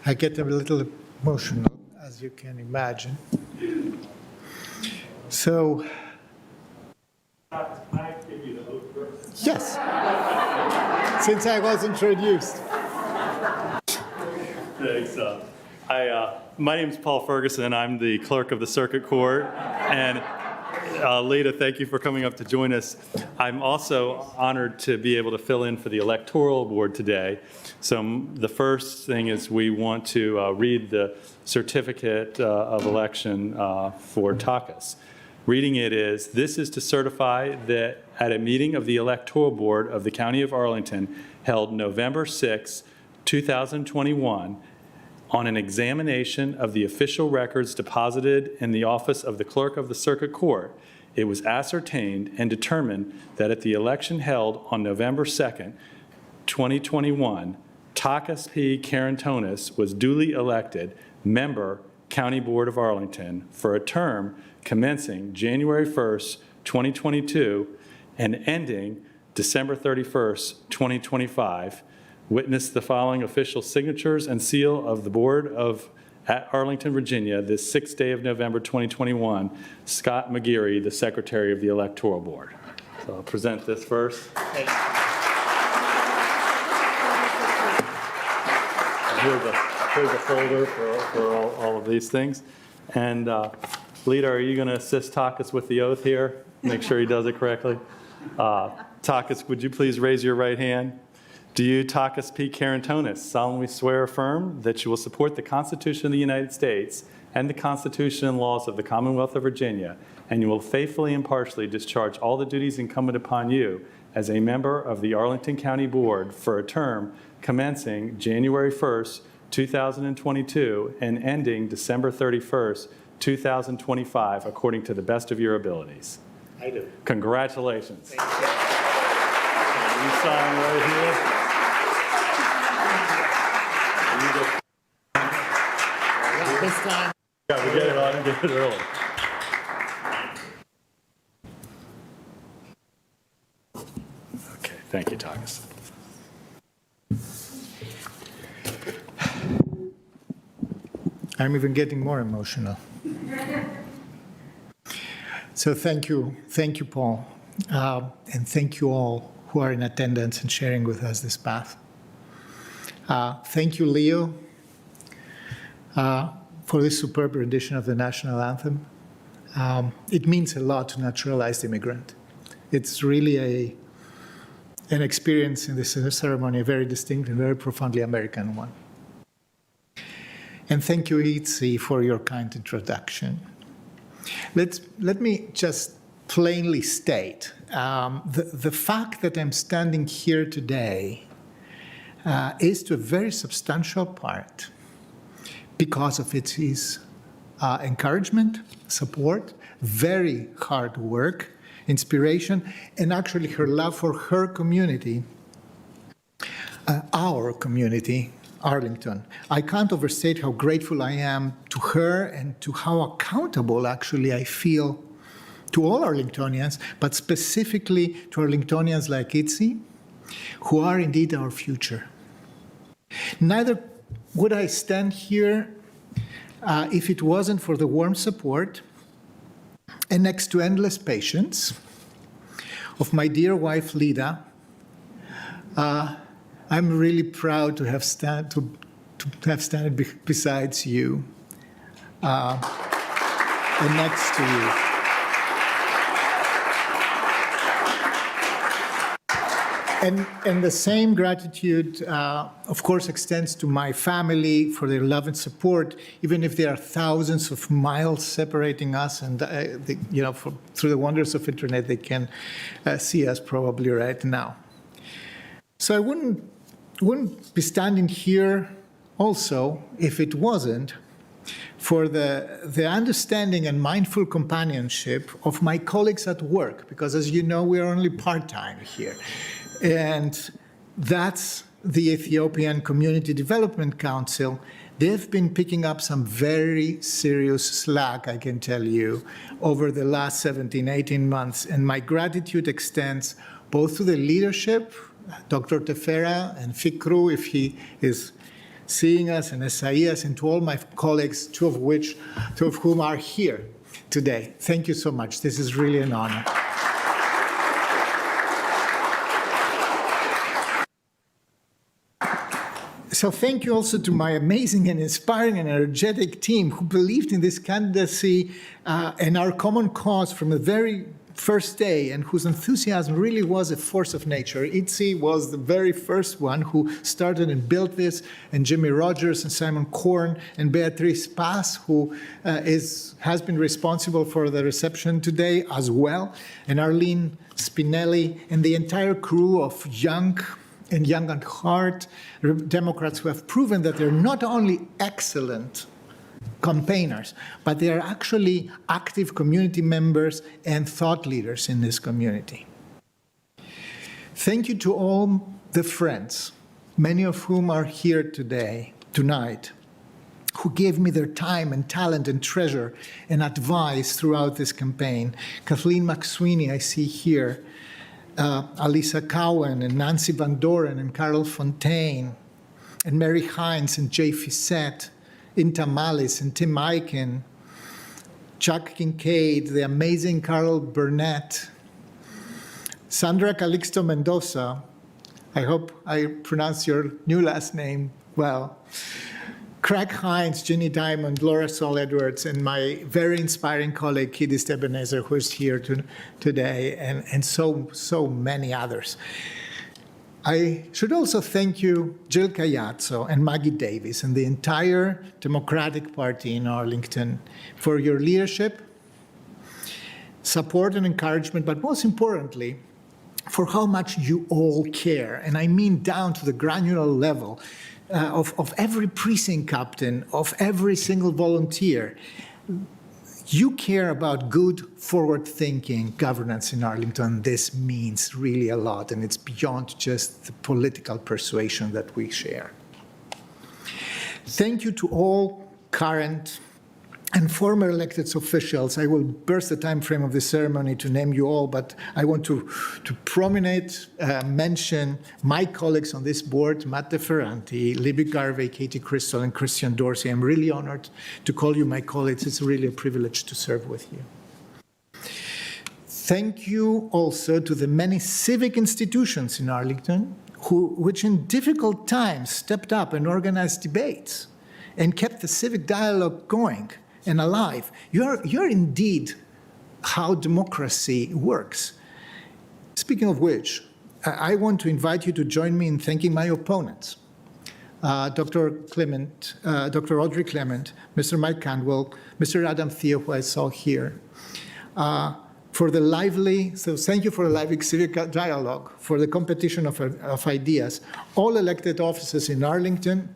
I get a little emotional, as you can imagine. So, yes, since I was introduced. Thanks. My name is Paul Ferguson. I'm the clerk of the Circuit Court. And Lita, thank you for coming up to join us. I'm also honored to be able to fill in for the electoral board today. So the first thing is we want to read the certificate of election for Takas. Reading it is, this is to certify that at a meeting of the electoral board of the County of Arlington held November 6, 2021, on an examination of the official records deposited in the office of the clerk of the circuit court, it was ascertained and determined that at the election held on November 2nd, 2021, Takas P. Carantonis was duly elected member, County Board of Arlington, for a term commencing January 1st, 2022, and ending December 31st, 2025. Witness the following official signatures and seal of the Board of at Arlington, Virginia, this 6th day of November 2021, Scott McGeary, the Secretary of the Electoral Board. So I'll present this first. Here's a folder for all of these things. And Lita, are you going to assist Takas with the oath here? Make sure he does it correctly. Takas, would you please raise your right hand? Do you, Takas P. Carantonis, solemnly swear or affirm that you will support the Constitution of the United States and the Constitution and laws of the Commonwealth of Virginia, and you will faithfully and impartially discharge all the duties incumbent upon you as a member of the Arlington County Board for a term commencing January 1st, 2022, and ending December 31st, 2025, according to the best of your abilities? I do. Congratulations. Thank you. You sign right here. This time. Yeah, we get it on and get it early. Okay, thank you, Takas. I'm even getting more emotional. So thank you, Paul, and thank you all who are in attendance and sharing with us this path. Thank you, Leo, for this superb rendition of the national anthem. It means a lot to naturalized immigrant. It's really an experience in this ceremony, a very distinct and very profoundly American one. And thank you, Itzi, for your kind introduction. Let me just plainly state, the fact that I'm standing here today is to a very substantial part because of Itzi's encouragement, support, very hard work, inspiration, and actually her love for her community, our community, Arlington. I can't overstate how grateful I am to her and to how accountable actually I feel to all Arlingtonians, but specifically to Arlingtonians like Itzi, who are indeed our future. Neither would I stand here if it wasn't for the warm support and next to endless patience of my dear wife, Lida. I'm really proud to have stood besides you and next to you. And the same gratitude, of course, extends to my family for their love and support, even if there are thousands of miles separating us. And through the wonders of internet, they can see us probably right now. So I wouldn't be standing here also if it wasn't for the understanding and mindful companionship of my colleagues at work, because as you know, we are only part-time here. And that's the Ethiopian Community Development Council. They've been picking up some very serious slack, I can tell you, over the last 17, 18 months. And my gratitude extends both to the leadership, Dr. Tefera and Fikru, if he is seeing us, and Esaias, and to all my colleagues, two of whom are here today. Thank you so much. This is really an honor. So thank you also to my amazing and inspiring and energetic team who believed in this candidacy and our common cause from the very first day, and whose enthusiasm really was a force of nature. Itzi was the very first one who started and built this, and Jimmy Rogers and Simon Korn and Beatrice Paz, who has been responsible for the reception today as well, and Arlene Spinelli and the entire crew of young at heart Democrats who have proven that they're not only excellent campaigners, but they are actually active community members and thought leaders in this community. Thank you to all the friends, many of whom are here tonight, who gave me their time and talent and treasure and advice throughout this campaign. Kathleen McSweeney, I see here, Alisa Cowan and Nancy Van Doren and Carol Fontaine and Mary Hines and Jay Fissette, Inta Malis and Tim Eichen, Chuck Kincaid, the amazing Carol Burnett, Sandra Calixto Mendoza, I hope I pronounced your new last name well, Craig Hines, Ginny Diamond, Laura Sol Edwards, and my very inspiring colleague, Kidis Ebenezer, who is here today, and so many others. I should also thank you, Jill Cayazzo and Maggie Davis and the entire Democratic Party in Arlington for your leadership, support and encouragement, but most importantly, for how much you all care. And I mean down to the granular level of every precinct captain, of every single volunteer. You care about good, forward-thinking governance in Arlington. This means really a lot, and it's beyond just the political persuasion that we share. Thank you to all current and former elected officials. I will burst the time frame of the ceremony to name you all, but I want to mention my colleagues on this board, Matt DeFerranti, Libby Garvey, Katie Crystal, and Christian Dorsey. I'm really honored to call you my colleagues. It's really a privilege to serve with you. Thank you also to the many civic institutions in Arlington which in difficult times stepped up and organized debates and kept the civic dialogue going and alive. You're indeed how democracy works. Speaking of which, I want to invite you to join me in thanking my opponents. Dr. Audrey Clement, Mr. Mike Candwell, Mr. Adam Theo, who I saw here, for the lively, so thank you for the lively civic dialogue, for the competition of ideas. All elected offices in Arlington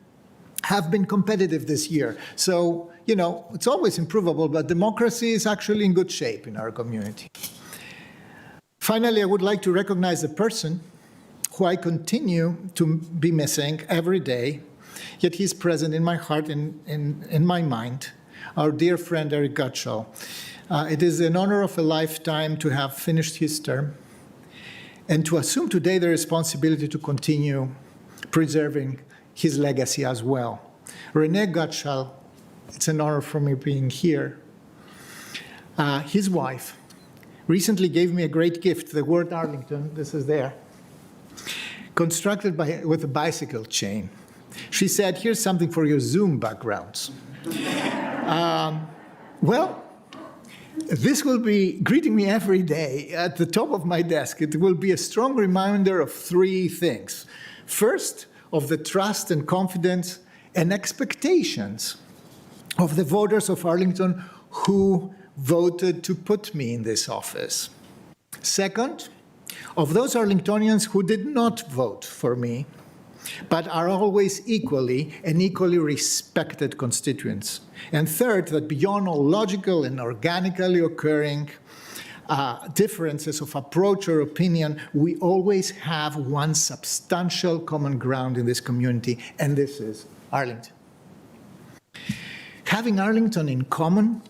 have been competitive this year. So, you know, it's always improvable, but democracy is actually in good shape in our community. Finally, I would like to recognize a person who I continue to be missing every day, yet he's present in my heart and in my mind, our dear friend Eric Gutschall. It is an honor of a lifetime to have finished his term and to assume today the responsibility to continue preserving his legacy as well. Renee Gutschall, it's an honor for me being here. His wife recently gave me a great gift, the word Arlington, this is there, constructed with a bicycle chain. She said, here's something for your Zoom backgrounds. Well, this will be greeting me every day at the top of my desk. It will be a strong reminder of three things. First, of the trust and confidence and expectations of the voters of Arlington who voted to put me in this office. Second, of those Arlingtonians who did not vote for me, but are always equally respected constituents. And third, that beyond all logical and organically occurring differences of approach or opinion, we always have one substantial common ground in this community, and this is Arlington. Having Arlington in common,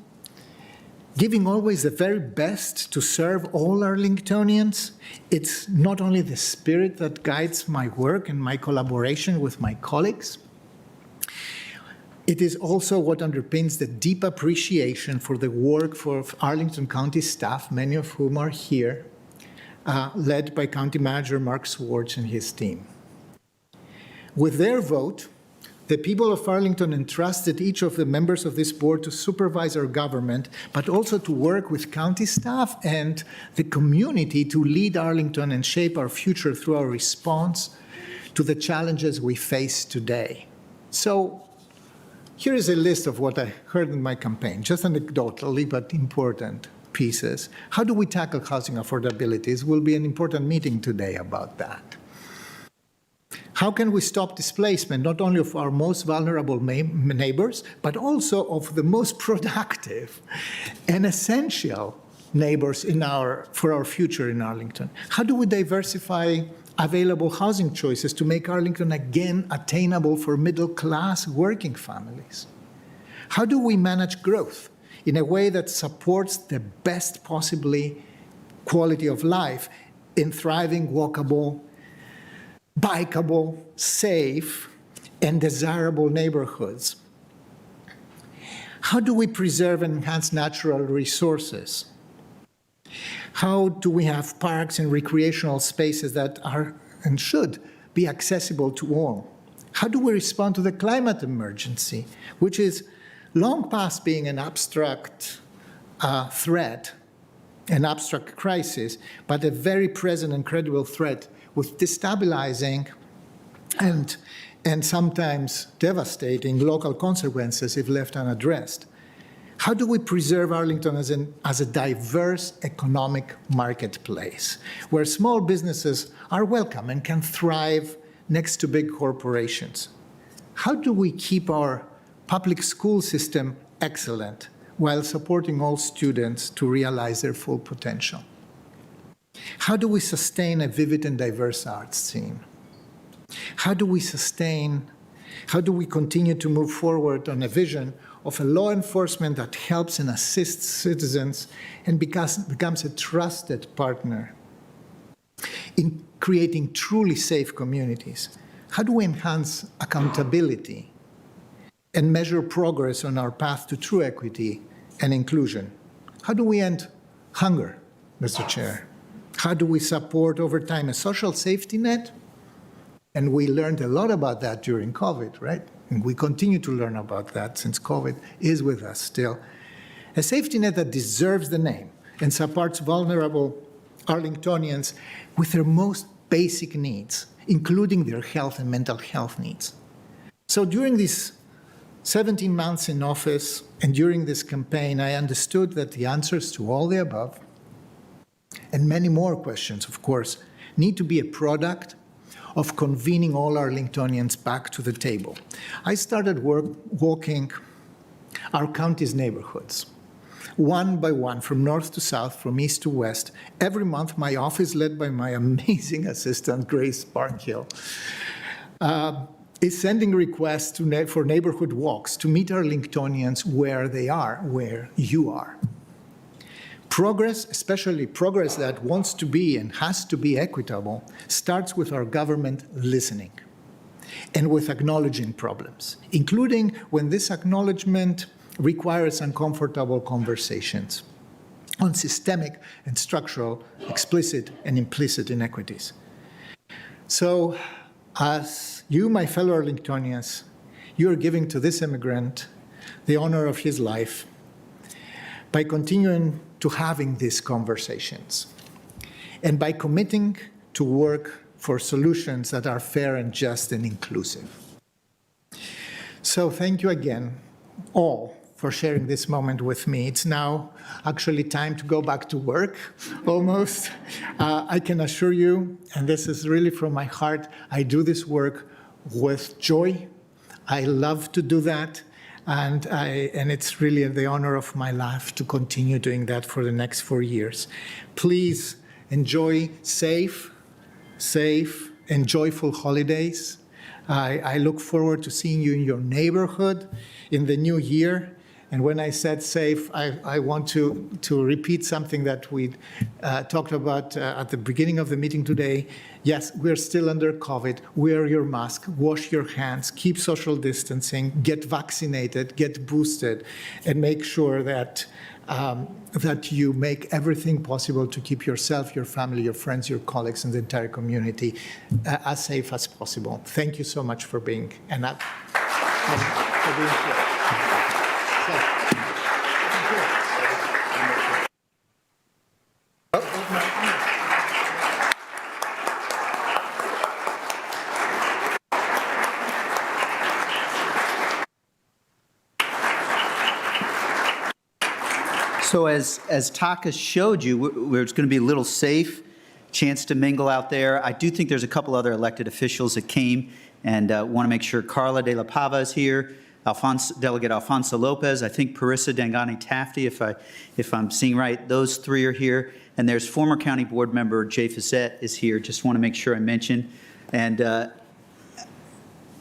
giving always the very best to serve all Arlingtonians, it's not only the spirit that guides my work and my collaboration with my colleagues, It is also what underpins the deep appreciation for the work for Arlington County staff, many of whom are here, led by County Manager Mark Swartz and his team. With their vote, the people of Arlington entrusted each of the members of this board to supervise our government, but also to work with county staff and the community to lead Arlington and shape our future through our response to the challenges we face today. So here is a list of what I heard in my campaign, just anecdotally, but important pieces. How do we tackle housing affordability? This will be an important meeting today about that. How can we stop displacement, not only of our most vulnerable neighbors, but also of the most productive and essential neighbors for our future in Arlington? How do we diversify available housing choices to make Arlington again attainable for middle-class working families? How do we manage growth in a way that supports the best possibly quality of life in thriving, walkable, bikeable, safe, and desirable neighborhoods? How do we preserve and enhance natural resources? How do we have parks and recreational spaces that are and should be accessible to all? How do we respond to the climate emergency, which is long past being an abstract threat, an abstract crisis, but a very present and credible threat with destabilizing and sometimes devastating local consequences if left unaddressed? How do we preserve Arlington as a diverse economic marketplace where small businesses are welcome and can thrive next to big corporations? How do we keep our public school system excellent while supporting all students to realize their full potential? How do we sustain a vivid and diverse arts scene? How do we continue to move forward on a vision of a law enforcement that helps and assists citizens and becomes a trusted partner in creating truly safe communities? How do we enhance accountability and measure progress on our path to true equity and inclusion? How do we end hunger, Mr. Chair? How do we support over time a social safety net? And we learned a lot about that during COVID, right? And we continue to learn about that since COVID is with us still. A safety net that deserves the name and supports vulnerable Arlingtonians with their most basic needs, including their health and mental health needs. So during these 17 months in office and during this campaign, I understood that the answers to all the above, and many more questions, of course, need to be a product of convening all Arlingtonians back to the table. I started walking our county's neighborhoods, one by one, from north to south, from east to west. Every month, my office, led by my amazing assistant, Grace Barnhill, is sending requests for neighborhood walks to meet Arlingtonians where they are, where you are. Progress, especially progress that wants to be and has to be equitable, starts with our government listening and with acknowledging problems, including when this acknowledgement requires uncomfortable conversations on systemic and structural, explicit and implicit inequities. So, as you, my fellow Arlingtonians, you are giving to this immigrant the honor of his life by continuing to having these conversations and by committing to work for solutions that are fair and just and inclusive. So thank you again, all, for sharing this moment with me. It's now actually time to go back to work, almost. I can assure you, and this is really from my heart, I do this work with joy. I love to do that. And it's really the honor of my life to continue doing that for the next 4 years. Please enjoy safe and joyful holidays. I look forward to seeing you in your neighborhood in the new year. And when I said safe, I want to repeat something that we talked about at the beginning of the meeting today. Yes, we're still under COVID. Wear your mask, wash your hands, keep social distancing, get vaccinated, get boosted, and make sure that that you make everything possible to keep yourself, your family, your friends, your colleagues, and the entire community as safe as possible. Thank you so much for being here. So as Taka showed you, where it's going to be a little safe, chance to mingle out there. I do think there's a couple other elected officials that came and want to make sure Carla de la Pava is here, Delegate Alfonso Lopez, I think Parissa Dangani Tafti, if I'm seeing right, those three are here. And there's former county board member Jay Facette is here. Just want to make sure I mention. And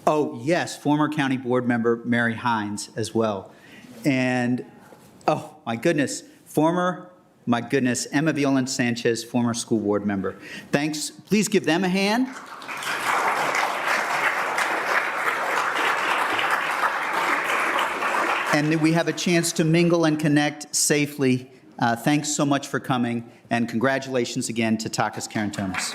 oh yes, former county board member Mary Hines as well. And oh, my goodness, Emma Violan Sanchez, former school board member. Thanks. Please give them a hand. And we have a chance to mingle and connect safely. Thanks so much for coming, and congratulations again to Takis Karantonis.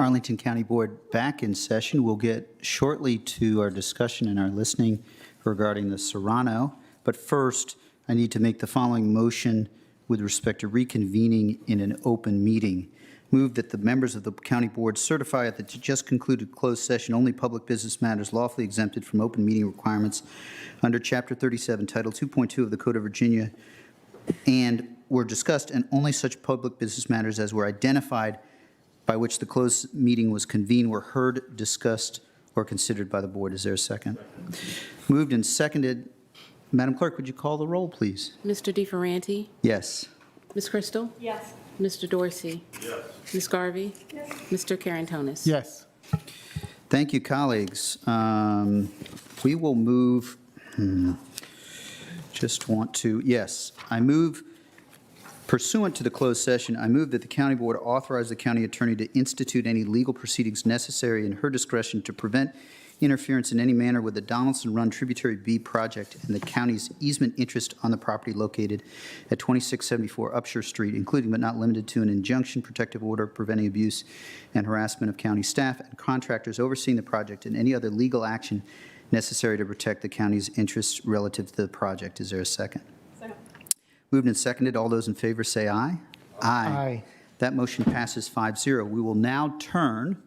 Arlington County Board back in session. We'll get shortly to our discussion and our listening regarding the Serrano. But first, I need to make the following motion with respect to reconvening in an open meeting. Move that the members of the county board certify at the just concluded closed session only public business matters lawfully exempted from open meeting requirements under Chapter 37, Title 2.2 of the Code of Virginia, and were discussed, and only such public business matters as were identified by which the closed meeting was convened were heard, discussed, or considered by the board. Is there a second? Moved and seconded. Madam Clerk, would you call the roll, please? Mr. DeFerranti? Yes. Ms. Crystal? Yes. Mr. Dorsey? Yes. Ms. Garvey? Yes. Mr. Carantonis? Yes. Thank you, colleagues. We will move, just want to, yes, I move, pursuant to the closed session, I move that the county board authorize the county attorney to institute any legal proceedings necessary in her discretion to prevent interference in any manner with the Donaldson Run Tributary B project and the county's easement interest on the property located at 2674 Upshur Street, including but not limited to an injunction, protective order preventing abuse and harassment of county staff and contractors overseeing the project, and any other legal action necessary to protect the county's interests relative to the project. Is there a second? Second. Moved and seconded. All those in favor say aye. Aye. That motion passes 5-0. We will now turn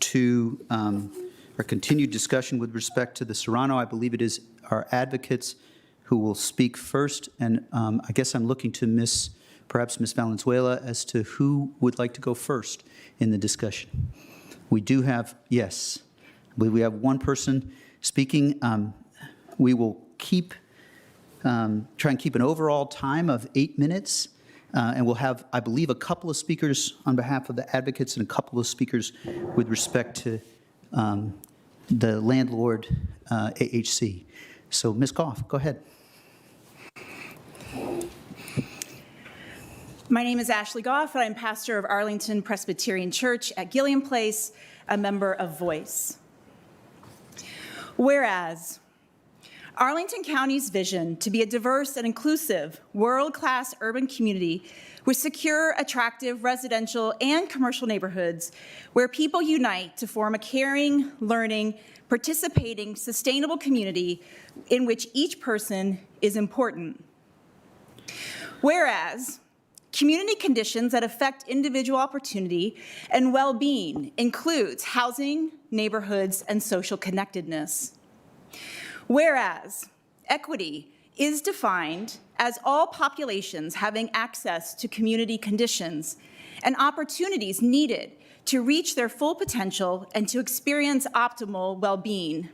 to our continued discussion with respect to the Serrano. I believe it is our advocates who will speak first, and I guess I'm looking to perhaps Ms. Valenzuela as to who would like to go first in the discussion. We do have, yes, I believe we have one person speaking. We will try and keep an overall time of 8 minutes, and we'll have, I believe, a couple of speakers on behalf of the advocates and a couple of speakers with respect to the landlord, AHC. So, Ms. Goff, go ahead. My name is Ashley Goff, and I'm pastor of Arlington Presbyterian Church at Gilliam Place, a member of Voice. Whereas Arlington County's vision to be a diverse and inclusive, world-class urban community with secure, attractive residential and commercial neighborhoods where people unite to form a caring, learning, participating, sustainable community in which each person is important. Whereas community conditions that affect individual opportunity and well-being includes housing, neighborhoods, and social connectedness. Whereas equity is defined as all populations having access to community conditions and opportunities needed to reach their full potential and to experience optimal well-being.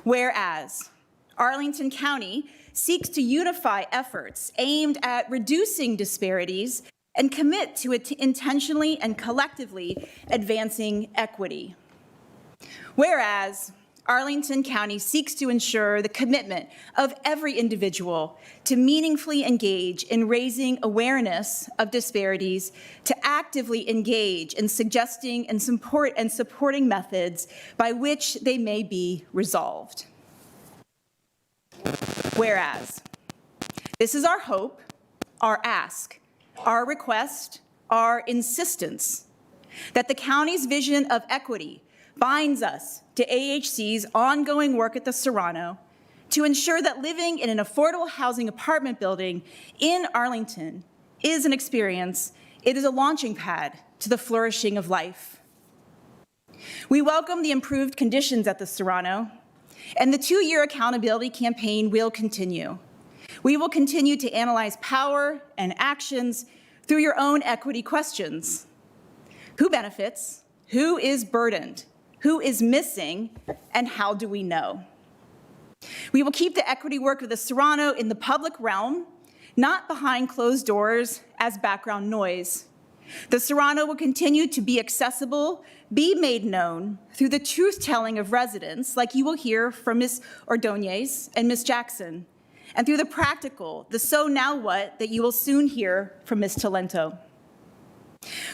Whereas Arlington County seeks to unify efforts aimed at reducing disparities and commit to intentionally and collectively advancing equity. Whereas Arlington County seeks to ensure the commitment of every individual to meaningfully engage in raising awareness of disparities, to actively engage in suggesting and supporting methods by which they may be resolved. Whereas this is our hope, our ask, our request, our insistence that the county's vision of equity binds us to AHC's ongoing work at the Serrano to ensure that living in an affordable housing apartment building in Arlington is an experience. It is a launching pad to the flourishing of life. We welcome the improved conditions at the Serrano, and the 2-year accountability campaign will continue. We will continue to analyze power and actions through your own equity questions. Who benefits? Who is burdened? Who is missing? And how do we know? We will keep the equity work of the Serrano in the public realm, not behind closed doors as background noise. The Serrano will continue to be accessible, be made known through the truth-telling of residents, like you will hear from Ms. Ordonez and Ms. Jackson, and through the practical, the so now what, that you will soon hear from Ms. Talento.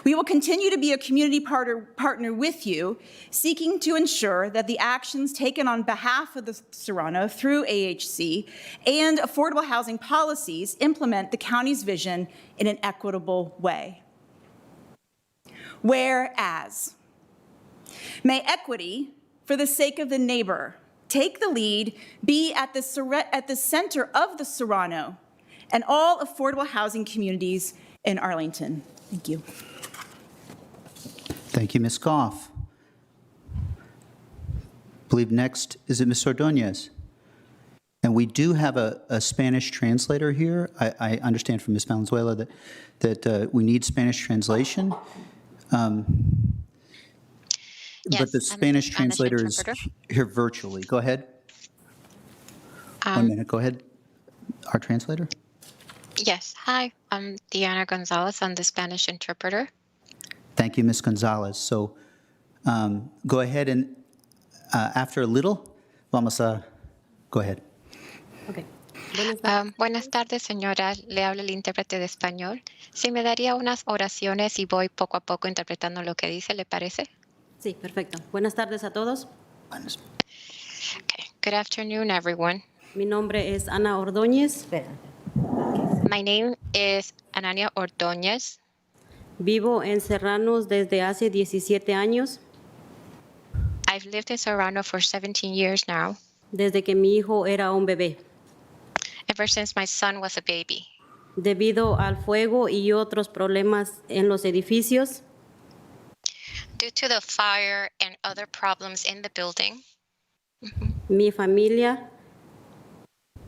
We will continue to be a community partner with you, seeking to ensure that the actions taken on behalf of the Serrano through AHC and affordable housing policies implement the county's vision in an equitable way. Whereas, may equity, for the sake of the neighbor, take the lead, be at the center of the Serrano and all affordable housing communities in Arlington. Thank you. Thank you, Ms. Goff. I believe next, is it Ms. Ordonez? And we do have a Spanish translator here. I understand from Ms. Valenzuela that we need Spanish translation. But the Spanish translator is here virtually. Go ahead. 1 minute, go ahead. Our translator. Yes, hi, I'm Diana Gonzalez. I'm the Spanish interpreter. Thank you, Ms. Gonzalez. So go ahead and after a little, vamos a, go ahead. Okay. Buenas tardes, señora. Le habla el intérprete de español. Si me daría unas oraciones y voy poco a poco interpretando lo que dice, ¿le parece? Sí, perfecto. Buenas tardes a todos. Okay. Good afternoon, everyone. Mi nombre es Ana Ordóñez. My name is Anania Ordóñez. Vivo en Serranos desde hace 17 años. I've lived in Serrano for 17 years now. Desde que mi hijo era un bebé. Ever since my son was a baby. Debido al fuego y otros problemas en los edificios. Due to the fire and other problems in the building. Mi familia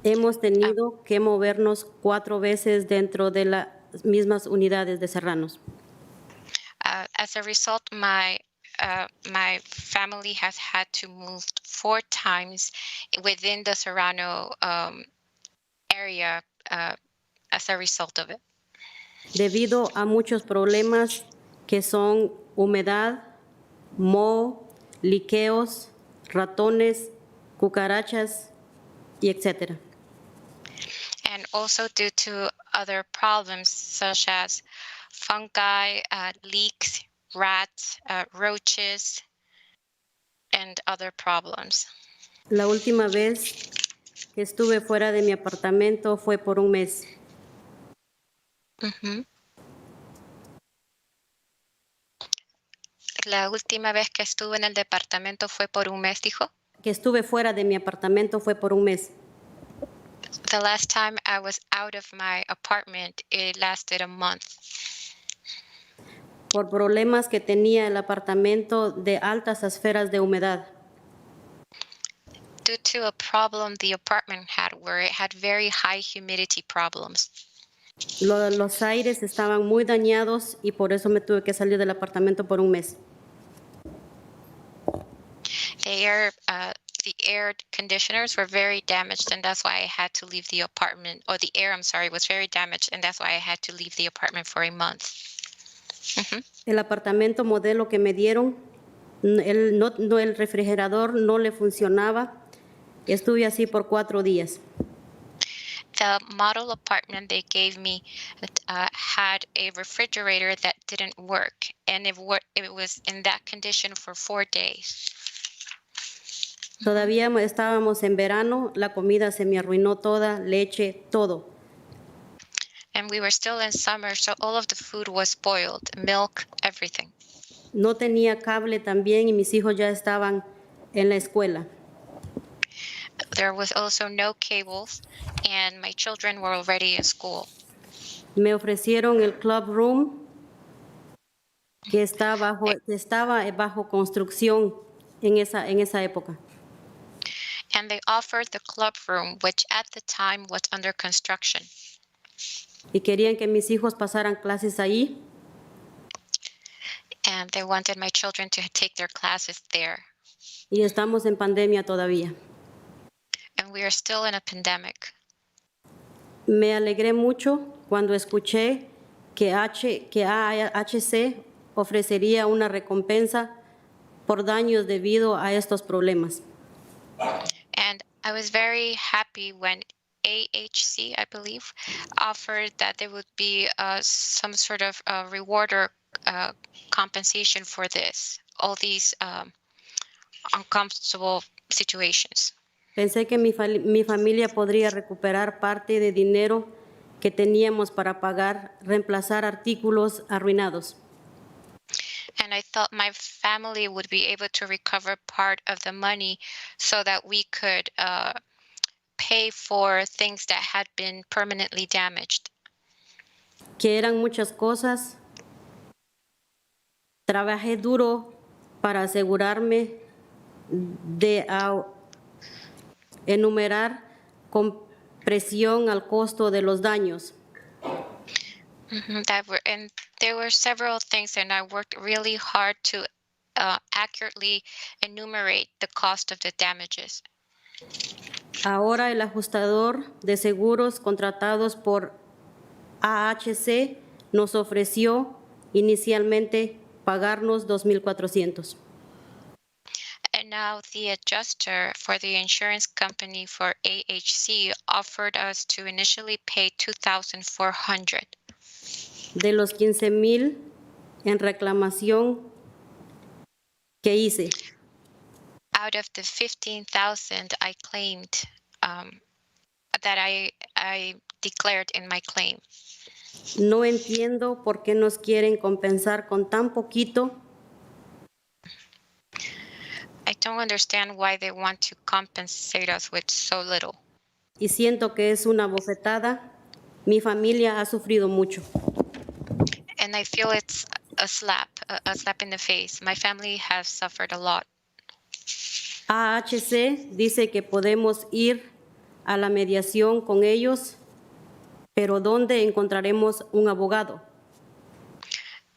hemos tenido que movernos 4 veces dentro de las mismas unidades de Serranos. As a result, my family has had to move 4 times within the Serrano area as a result of it. Debido a muchos problemas que son humedad, moho, liqueos, ratones, cucarachas, y etc. And also due to other problems such as fungi, leaks, rats, roaches, and other problems. La última vez que estuve fuera de mi apartamento fue por un mes. La última vez que estuve en el departamento fue por un mes, dijo. Que estuve fuera de mi apartamento fue por un mes. The last time I was out of my apartment, it lasted a month. Por problemas que tenía el apartamento de altas esferas de humedad. Due to a problem the apartment had where it had very high humidity problems. Los aires estaban muy dañados y por eso me tuve que salir del apartamento por un mes. The air conditioners were very damaged, and that's why I had to leave the apartment. Or the air, I'm sorry, was very damaged, and that's why I had to leave the apartment for a month. El apartamento modelo que me dieron, el refrigerador no le funcionaba. Estuve así por 4 días. The model apartment they gave me had a refrigerator that didn't work, and it was in that condition for 4 days. Todavía estábamos en verano, la comida se me arruinó toda, leche, todo. And we were still in summer, so all of the food was spoiled, milk, everything. No tenía cable también y mis hijos ya estaban en la escuela. There was also no cables, and my children were already in school. Me ofrecieron el club room que estaba bajo construcción en esa época. And they offered the club room, which at the time was under construction. Y querían que mis hijos pasaran clases ahí. And they wanted my children to take their classes there. Y estamos en pandemia todavía. And we are still in a pandemic. Me alegré mucho cuando escuché que AHC ofrecería una recompensa por daños debido a estos problemas. And I was very happy when AHC, I believe, offered that there would be some sort of reward or compensation for this, all these uncomfortable situations. Pensé que mi familia podría recuperar parte de dinero que teníamos para pagar, reemplazar artículos arruinados. And I thought my family would be able to recover part of the money so that we could pay for things that had been permanently damaged. Que eran muchas cosas. Trabajé duro para asegurarme de enumerar con presión al costo de los daños. And there were several things, and I worked really hard to accurately enumerate the cost of the damages. Ahora el ajustador de seguros contratados por AHC nos ofreció inicialmente pagarnos $2,400. And now the adjuster for the insurance company for AHC offered us to initially pay $2,400. De los 15,000 en reclamación que hice. Out of the 15,000 I claimed, that I declared in my claim. No entiendo por qué nos quieren compensar con tan poquito. I don't understand why they want to compensate us with so little. Y siento que es una bofetada. Mi familia ha sufrido mucho. And I feel it's a slap in the face. My family has suffered a lot. AHC dice que podemos ir a la mediación con ellos, pero ¿dónde encontraremos un abogado?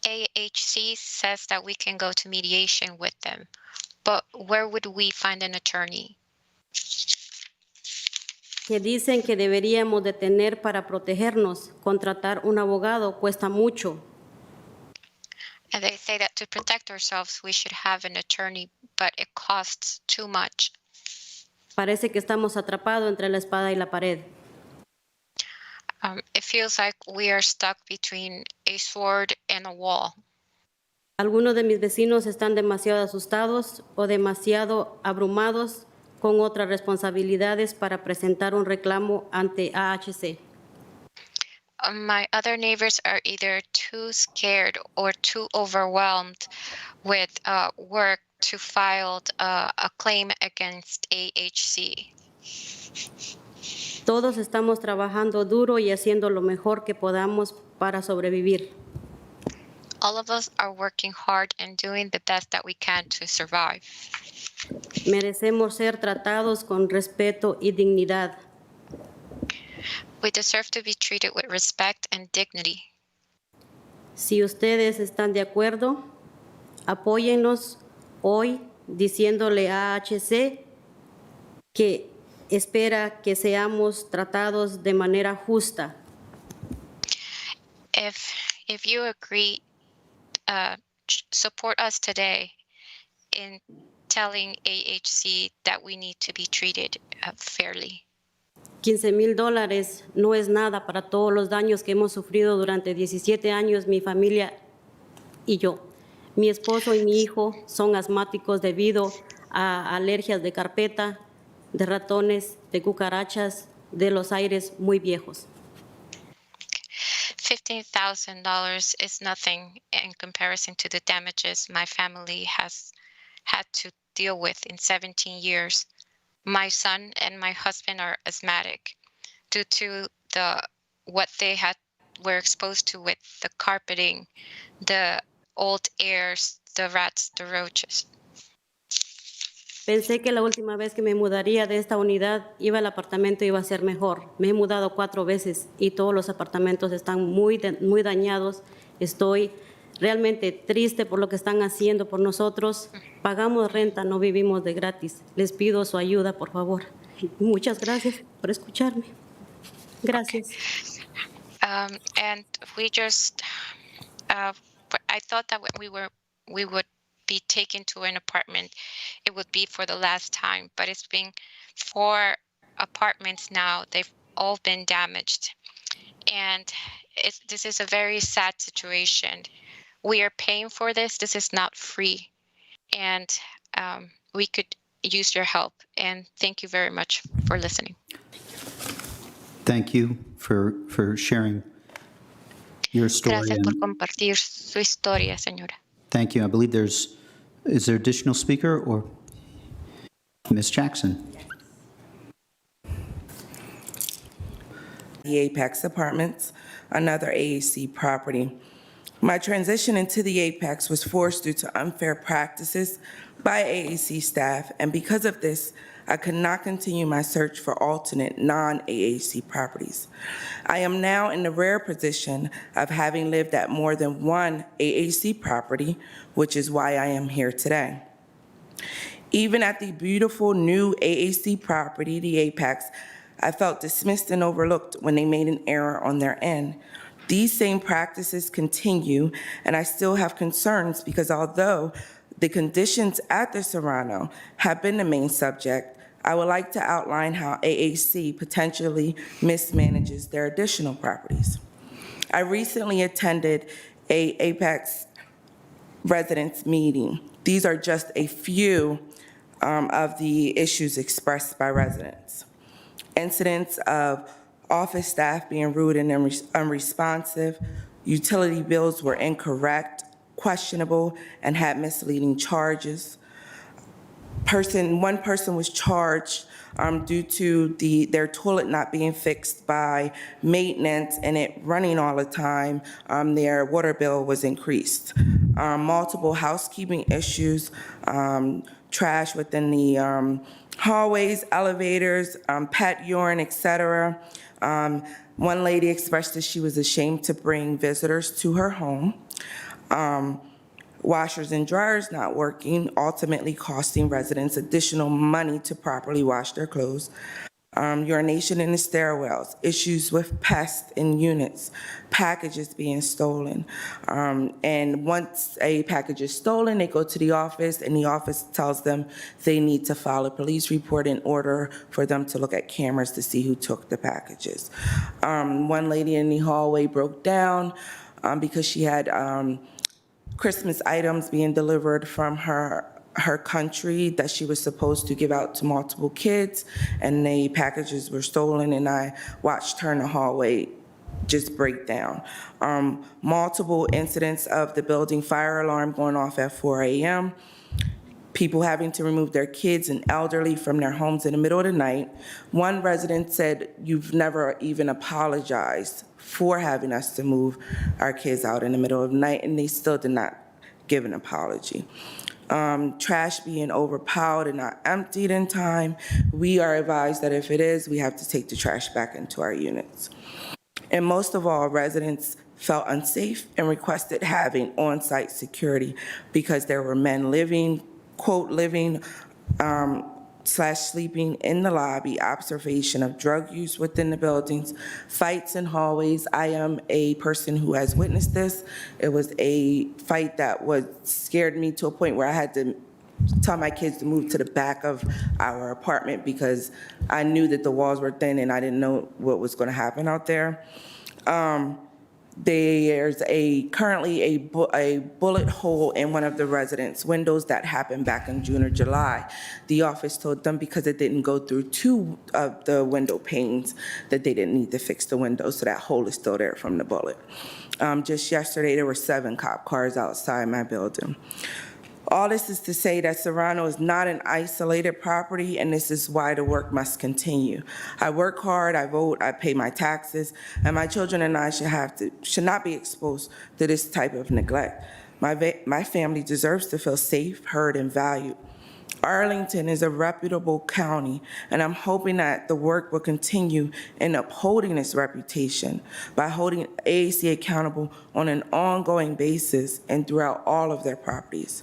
AHC says that we can go to mediation with them, but where would we find an attorney? Que dicen que deberíamos de tener para protegernos. Contratar un abogado cuesta mucho. And they say that to protect ourselves, we should have an attorney, but it costs too much. Parece que estamos atrapados entre la espada y la pared. It feels like we are stuck between a sword and a wall. Algunos de mis vecinos están demasiado asustados o demasiado abrumados con otras responsabilidades para presentar un reclamo ante AHC. My other neighbors are either too scared or too overwhelmed with work to file a claim against AHC. Todos estamos trabajando duro y haciendo lo mejor que podamos para sobrevivir. All of us are working hard and doing the best that we can to survive. Merecemos ser tratados con respeto y dignidad. We deserve to be treated with respect and dignity. Si ustedes están de acuerdo, apóyennos hoy diciéndole a AHC que espera que seamos tratados de manera justa. If you agree, support us today in telling AHC that we need to be treated fairly. $15,000 no es nada para todos los daños que hemos sufrido durante 17 años mi familia y yo. Mi esposo y mi hijo son asmáticos debido a alergias de carpeta, de ratones, de cucarachas, de los aires muy viejos. $15,000 is nothing in comparison to the damages my family has had to deal with in 17 years. My son and my husband are asthmatic due to what they were exposed to with the carpeting, the old airs, the rats, the roaches. Pensé que la última vez que me mudaría de esta unidad iba al apartamento iba a ser mejor. Me he mudado 4 veces y todos los apartamentos están muy dañados. Estoy realmente triste por lo que están haciendo por nosotros. Pagamos renta, no vivimos de gratis. Les pido su ayuda, por favor. Muchas gracias por escucharme. Gracias. Okay. And we just, I thought that when we would be taken to an apartment, it would be for the last time, but it's been 4 apartments now. They've all been damaged. And this is a very sad situation. We are paying for this. This is not free. And we could use your help. And thank you very much for listening. Thank you for sharing your story. Gracias por compartir su historia, señora. Thank you. I believe is there additional speaker or Ms. Jackson? The Apex Apartments, another AAC property. My transition into the Apex was forced due to unfair practices by AAC staff, and because of this, I could not continue my search for alternate non-AAC properties. I am now in the rare position of having lived at more than one AAC property, which is why I am here today. Even at the beautiful new AAC property, the Apex, I felt dismissed and overlooked when they made an error on their end. These same practices continue, and I still have concerns because although the conditions at the Serrano have been the main subject, I would like to outline how AAC potentially mismanages their additional properties. I recently attended a Apex residents meeting. These are just a few of the issues expressed by residents. Incidents of office staff being rude and unresponsive, utility bills were incorrect, questionable, and had misleading charges. One person was charged due to their toilet not being fixed by maintenance and it running all the time. Their water bill was increased. Multiple housekeeping issues, trash within the hallways, elevators, pet urine, etc. One lady expressed that she was ashamed to bring visitors to her home. Washers and dryers not working, ultimately costing residents additional money to properly wash their clothes. Urination in the stairwells, issues with pests in units, packages being stolen. And once a package is stolen, they go to the office and the office tells them they need to file a police report in order for them to look at cameras to see who took the packages. One lady in the hallway broke down because she had Christmas items being delivered from her country that she was supposed to give out to multiple kids, and the packages were stolen, and I watched her in the hallway just break down. Multiple incidents of the building fire alarm going off at 4 a.m., people having to remove their kids and elderly from their homes in the middle of the night. One resident said, "You've never even apologized for having us to move our kids out in the middle of the night," and they still did not give an apology. Trash being overpiled and not emptied in time. We are advised that if it is, we have to take the trash back into our units. And most of all, residents felt unsafe and requested having on-site security because there were men living, quote, living, /sleeping in the lobby, observation of drug use within the buildings, fights in hallways. I am a person who has witnessed this. It was a fight that scared me to a point where I had to tell my kids to move to the back of our apartment because I knew that the walls were thin and I didn't know what was going to happen out there. There's currently a bullet hole in one of the residents' windows that happened back in June or July. The office told them because it didn't go through 2 of the window panes that they didn't need to fix the windows, so that hole is still there from the bullet. Just yesterday, there were 7 cop cars outside my building. All this is to say that Serrano is not an isolated property, and this is why the work must continue. I work hard, I vote, I pay my taxes, and my children and I should not be exposed to this type of neglect. My family deserves to feel safe, heard, and valued. Arlington is a reputable county, and I'm hoping that the work will continue in upholding its reputation by holding AAC accountable on an ongoing basis and throughout all of their properties.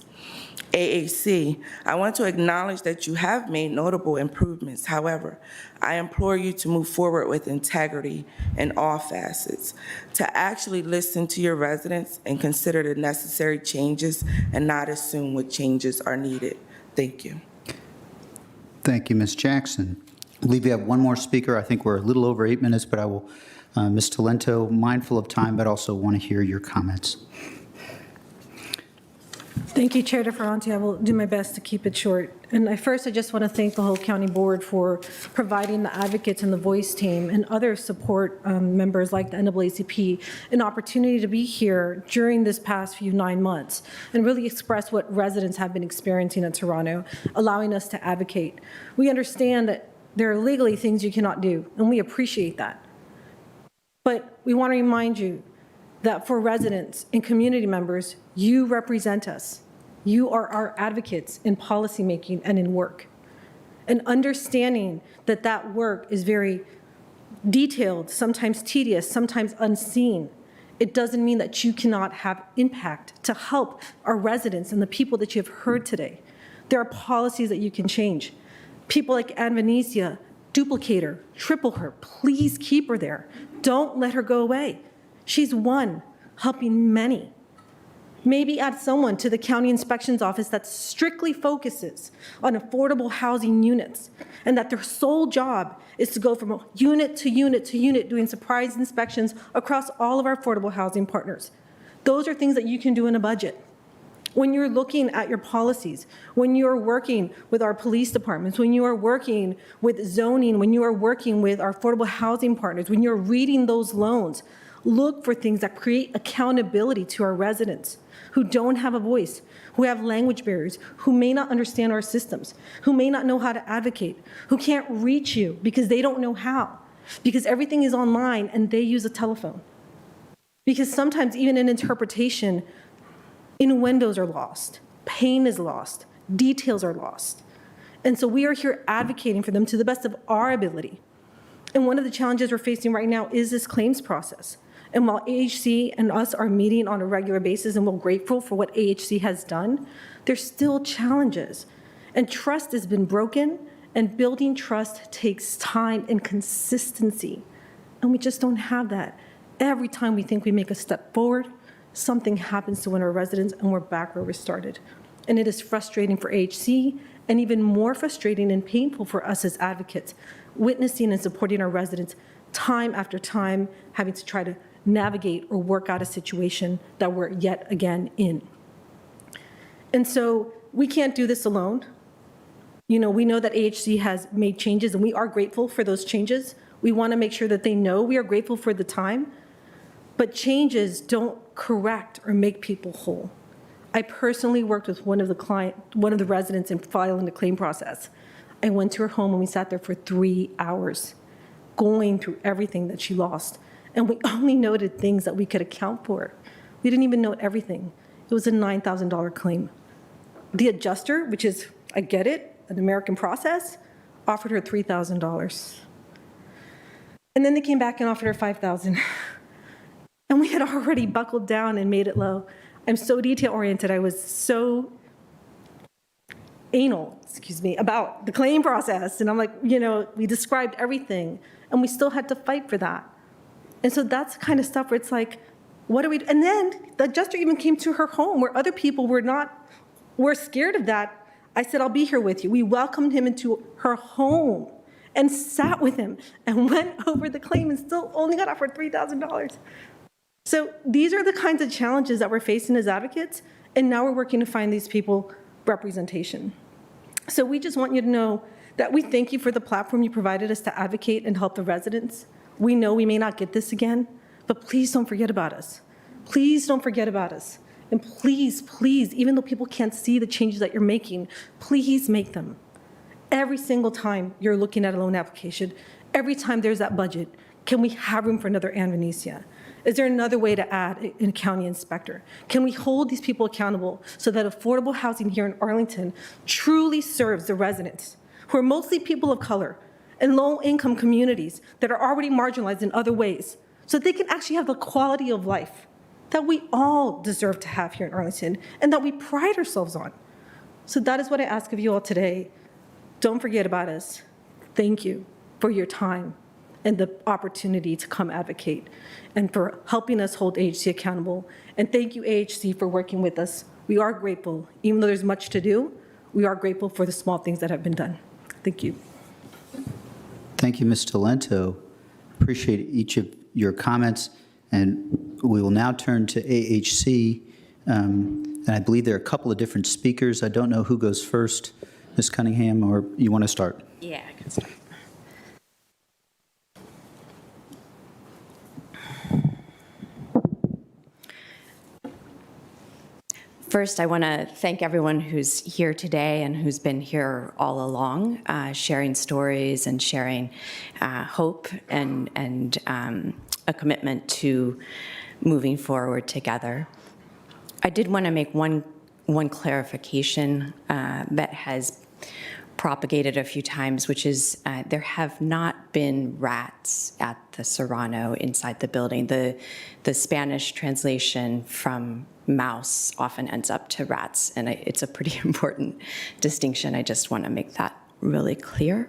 AAC, I want to acknowledge that you have made notable improvements. However, I implore you to move forward with integrity in all facets, to actually listen to your residents and consider the necessary changes and not assume what changes are needed. Thank you. Thank you, Ms. Jackson. I believe we have one more speaker. I think we're a little over 8 minutes, but I will, Ms. Talento, mindful of time, but also want to hear your comments. Thank you, Chair DeFerranti. I will do my best to keep it short. And first, I just want to thank the whole county board for providing the advocates and the voice team and other support members like the NAACP an opportunity to be here during this past 9 months and really express what residents have been experiencing in Toronto, allowing us to advocate. We understand that there are legally things you cannot do, and we appreciate that. But we want to remind you that for residents and community members, you represent us. You are our advocates in policymaking and in work. And understanding that that work is very detailed, sometimes tedious, sometimes unseen, it doesn't mean that you cannot have impact to help our residents and the people that you have heard today. There are policies that you can change. People like Ann Venetia, duplicate her, triple her, please keep her there. Don't let her go away. She's one, helping many. Maybe add someone to the county inspections office that strictly focuses on affordable housing units and that their sole job is to go from unit to unit to unit doing surprise inspections across all of our affordable housing partners. Those are things that you can do in a budget. When you're looking at your policies, when you're working with our police departments, when you are working with zoning, when you are working with our affordable housing partners, when you're reading those loans, look for things that create accountability to our residents who don't have a voice, who have language barriers, who may not understand our systems, who may not know how to advocate, who can't reach you because they don't know how, because everything is online and they use a telephone. Because sometimes even in interpretation, innuendos are lost, pain is lost, details are lost. And so we are here advocating for them to the best of our ability. And one of the challenges we're facing right now is this claims process. And while AHC and us are meeting on a regular basis and we're grateful for what AHC has done, there's still challenges. And trust has been broken, and building trust takes time and consistency. And we just don't have that. Every time we think we make a step forward, something happens to one of our residents and we're back where we started. And it is frustrating for AHC and even more frustrating and painful for us as advocates, witnessing and supporting our residents time after time, having to try to navigate or work out a situation that we're yet again in. And so we can't do this alone. You know, we know that AHC has made changes and we are grateful for those changes. We want to make sure that they know we are grateful for the time, but changes don't correct or make people whole. I personally worked with one of the residents in filing the claim process. I went to her home and we sat there for 3 hours going through everything that she lost. And we only noted things that we could account for. We didn't even note everything. It was a $9,000 claim. The adjuster, which is, I get it, an American process, offered her $3,000. And then they came back and offered her $5,000. And we had already buckled down and made it low. I'm so detail-oriented. I was so anal, about the claim process. And I'm like, you know, we described everything, and we still had to fight for that. And so that's the kind of stuff where it's like, what do we do? And then the adjuster even came to her home where other people were scared of that. I said, I'll be here with you. We welcomed him into her home and sat with him and went over the claim and still only got offered $3,000. So these are the kinds of challenges that we're facing as advocates, and now we're working to find these people representation. So we just want you to know that we thank you for the platform you provided us to advocate and help the residents. We know we may not get this again, but please don't forget about us. Please don't forget about us. And please, please, even though people can't see the changes that you're making, please make them. Every single time you're looking at a loan application, every time there's that budget, can we have room for another Ann Venetia? Is there another way to add a county inspector? Can we hold these people accountable so that affordable housing here in Arlington truly serves the residents, who are mostly people of color and low-income communities that are already marginalized in other ways, so that they can actually have the quality of life that we all deserve to have here in Arlington and that we pride ourselves on. So that is what I ask of you all today. Don't forget about us. Thank you for your time and the opportunity to come advocate and for helping us hold AHC accountable. And thank you, AHC, for working with us. We are grateful. Even though there's much to do, we are grateful for the small things that have been done. Thank you. Thank you, Ms. Talento. Appreciate each of your comments. And we will now turn to AHC. And I believe there are a couple of different speakers. I don't know who goes first, Ms. Cunningham, or you want to start? Yeah, I can start. First, I want to thank everyone who's here today and who's been here all along, sharing stories and sharing hope and a commitment to moving forward together. I did want to make one clarification that has propagated a few times, which is there have not been rats at the Serrano inside the building. The Spanish translation from mouse often ends up to rats, and it's a pretty important distinction. I just want to make that really clear.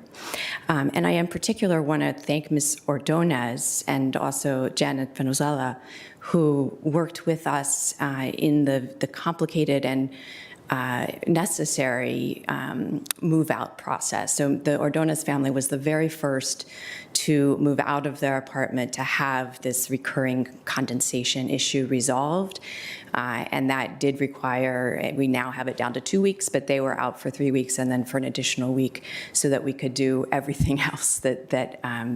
And I in particular want to thank Ms. Ordonez and also Janet Venezuela, who worked with us in the complicated and necessary move-out process. So the Ordonez family was the very first to move out of their apartment to have this recurring condensation issue resolved. And that did require, we now have it down to 2 weeks, but they were out for 3 weeks and then for an additional week so that we could do everything else that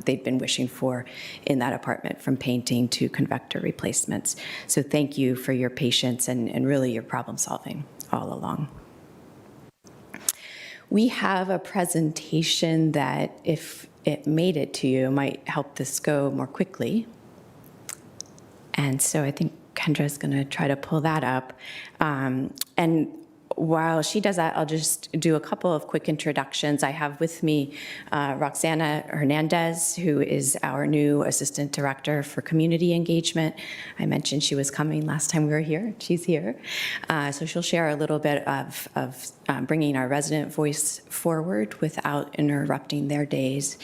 they'd been wishing for in that apartment, from painting to convector replacements. So thank you for your patience and really your problem solving all along. We have a presentation that, if it made it to you, might help this go more quickly. And so I think Kendra's going to try to pull that up. And while she does that, I'll just do a couple of quick introductions. I have with me Roxana Hernandez, who is our new Assistant Director for Community Engagement. I mentioned she was coming last time we were here. She's here. So she'll share a little bit of bringing our resident voice forward without interrupting their days.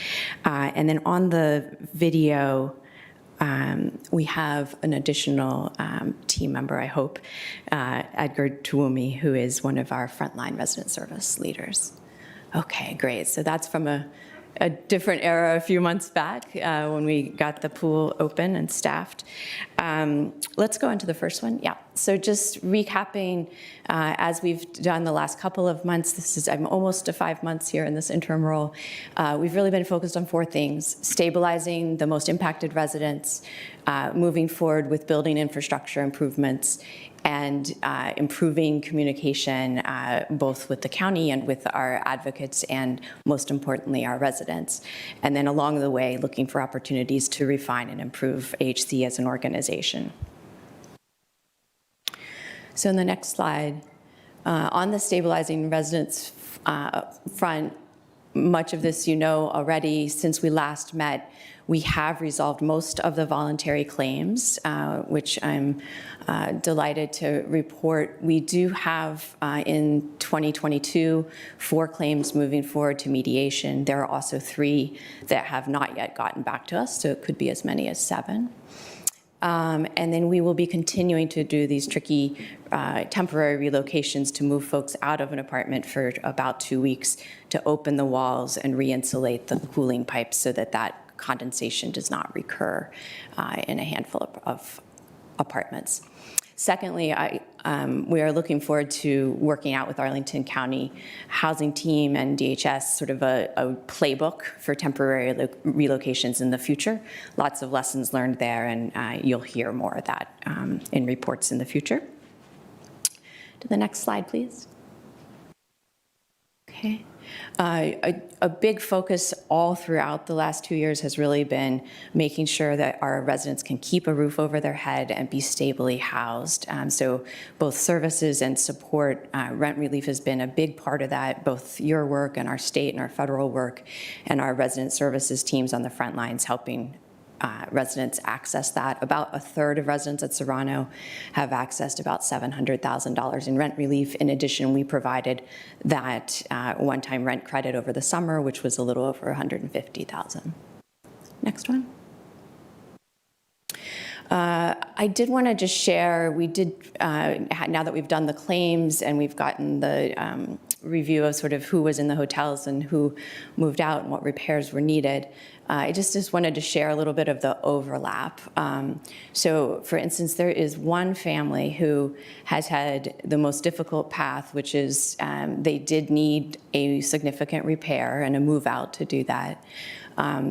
And then on the video, we have an additional team member, I hope, Edgar Tuomi, who is one of our frontline resident service leaders. Okay, great. So that's from a different era a few months back when we got the pool open and staffed. Let's go into the first one. Yeah. So just recapping, as we've done the last couple of months, I'm almost to 5 months here in this interim role. We've really been focused on 4 things: stabilizing the most impacted residents, moving forward with building infrastructure improvements, and improving communication both with the county and with our advocates and, most importantly, our residents. And then along the way, looking for opportunities to refine and improve AHC as an organization. So in the next slide, on the stabilizing residents front, much of this you know already. Since we last met, we have resolved most of the voluntary claims, which I'm delighted to report. We do have, in 2022, 4 claims moving forward to mediation. There are also 3 that have not yet gotten back to us, so it could be as many as 7. And then we will be continuing to do these tricky temporary relocations to move folks out of an apartment for about 2 weeks to open the walls and re-insulate the cooling pipes so that that condensation does not recur in a handful of apartments. Secondly, we are looking forward to working out with Arlington County Housing Team and DHS sort of a playbook for temporary relocations in the future. Lots of lessons learned there, and you'll hear more of that in reports in the future. To the next slide, please. Okay. A big focus all throughout the last 2 years has really been making sure that our residents can keep a roof over their head and be stably housed. So both services and support, rent relief has been a big part of that, both your work and our state and our federal work, and our resident services teams on the front lines helping residents access that. About 1/3 of residents at Serrano have accessed about $700,000 in rent relief. In addition, we provided that one-time rent credit over the summer, which was a little over $150,000. Next one. I did want to just share, we did, now that we've done the claims and we've gotten the review of sort of who was in the hotels and who moved out and what repairs were needed, I just wanted to share a little bit of the overlap. So for instance, there is one family who has had the most difficult path, which is they did need a significant repair and a move out to do that.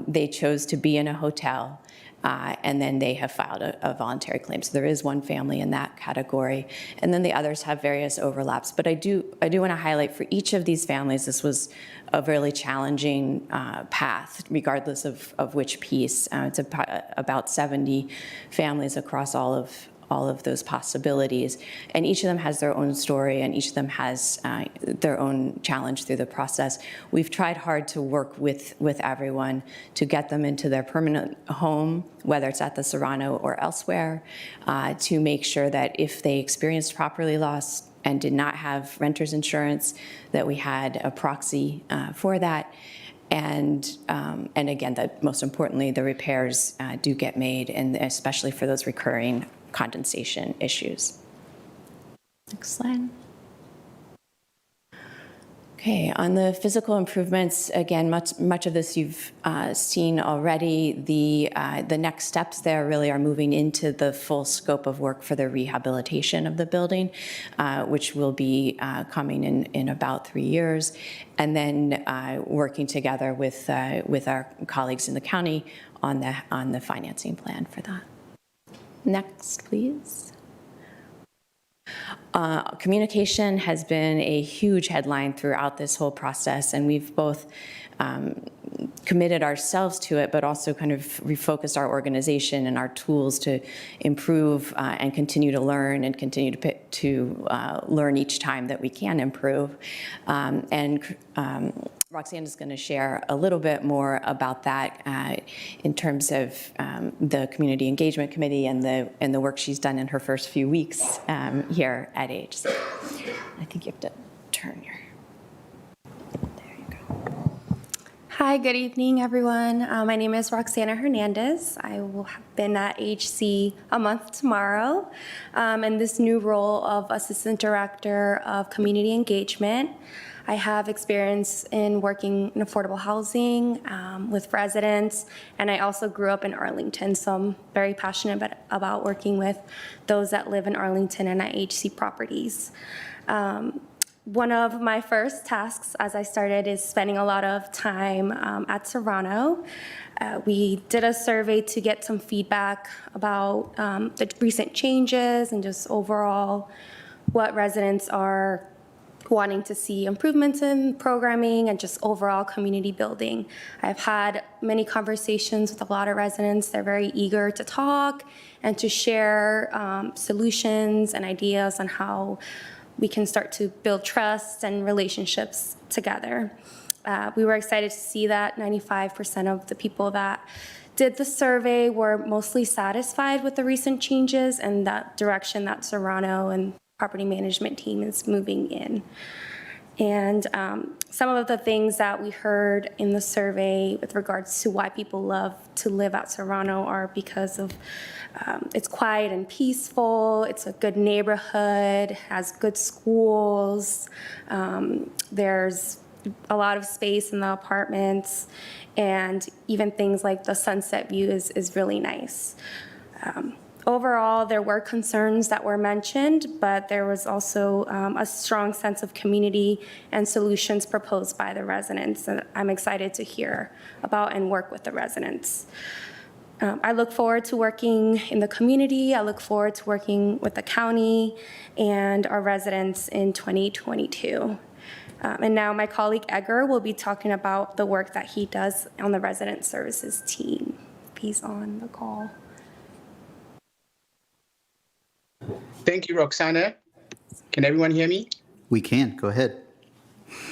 They chose to be in a hotel. And then they have filed a voluntary claim. So there is one family in that category. And then the others have various overlaps. But I do want to highlight for each of these families, this was a really challenging path, regardless of which piece. It's about 70 families across all of those possibilities. And each of them has their own story, and each of them has their own challenge through the process. We've tried hard to work with everyone to get them into their permanent home, whether it's at the Serrano or elsewhere, to make sure that if they experienced property loss and did not have renter's insurance, that we had a proxy for that. And again, that most importantly, the repairs do get made, and especially for those recurring condensation issues. Next slide. Okay, on the physical improvements, again, much of this you've seen already. The next steps there really are moving into the full scope of work for the rehabilitation of the building, which will be coming in about 3 years, and then working together with our colleagues in the county on the financing plan for that. Next, please. Communication has been a huge headline throughout this whole process, and we've both committed ourselves to it, but also kind of refocused our organization and our tools to improve and continue to learn and continue to learn each time that we can improve. Roxanne is going to share a little bit more about that in terms of the Community Engagement Committee and the work she's done in her first few weeks here at AHC. I think you have to turn your... There you go. Hi, good evening, everyone. My name is Roxana Hernandez. I will have been at AHC a month tomorrow in this new role of Assistant Director of Community Engagement. I have experience in working in affordable housing with residents, and I also grew up in Arlington, so I'm very passionate about working with those that live in Arlington and at HC properties. One of my first tasks as I started is spending a lot of time at Serrano. We did a survey to get some feedback about the recent changes and just overall what residents are wanting to see improvements in programming and just overall community building. I've had many conversations with a lot of residents. They're very eager to talk and to share solutions and ideas on how we can start to build trust and relationships together. We were excited to see that 95% of the people that did the survey were mostly satisfied with the recent changes and that direction that Serrano and property management team is moving in. And some of the things that we heard in the survey with regards to why people love to live at Serrano are because of it's quiet and peaceful, it's a good neighborhood, has good schools, there's a lot of space in the apartments, and even things like the sunset view is really nice. Overall, there were concerns that were mentioned, but there was also a strong sense of community and solutions proposed by the residents, and I'm excited to hear about and work with the residents. I look forward to working in the community. I look forward to working with the county and our residents in 2022. And now my colleague Edgar will be talking about the work that he does on the resident services team. He's on the call. Thank you, Roxana. Can everyone hear me? We can. Go ahead.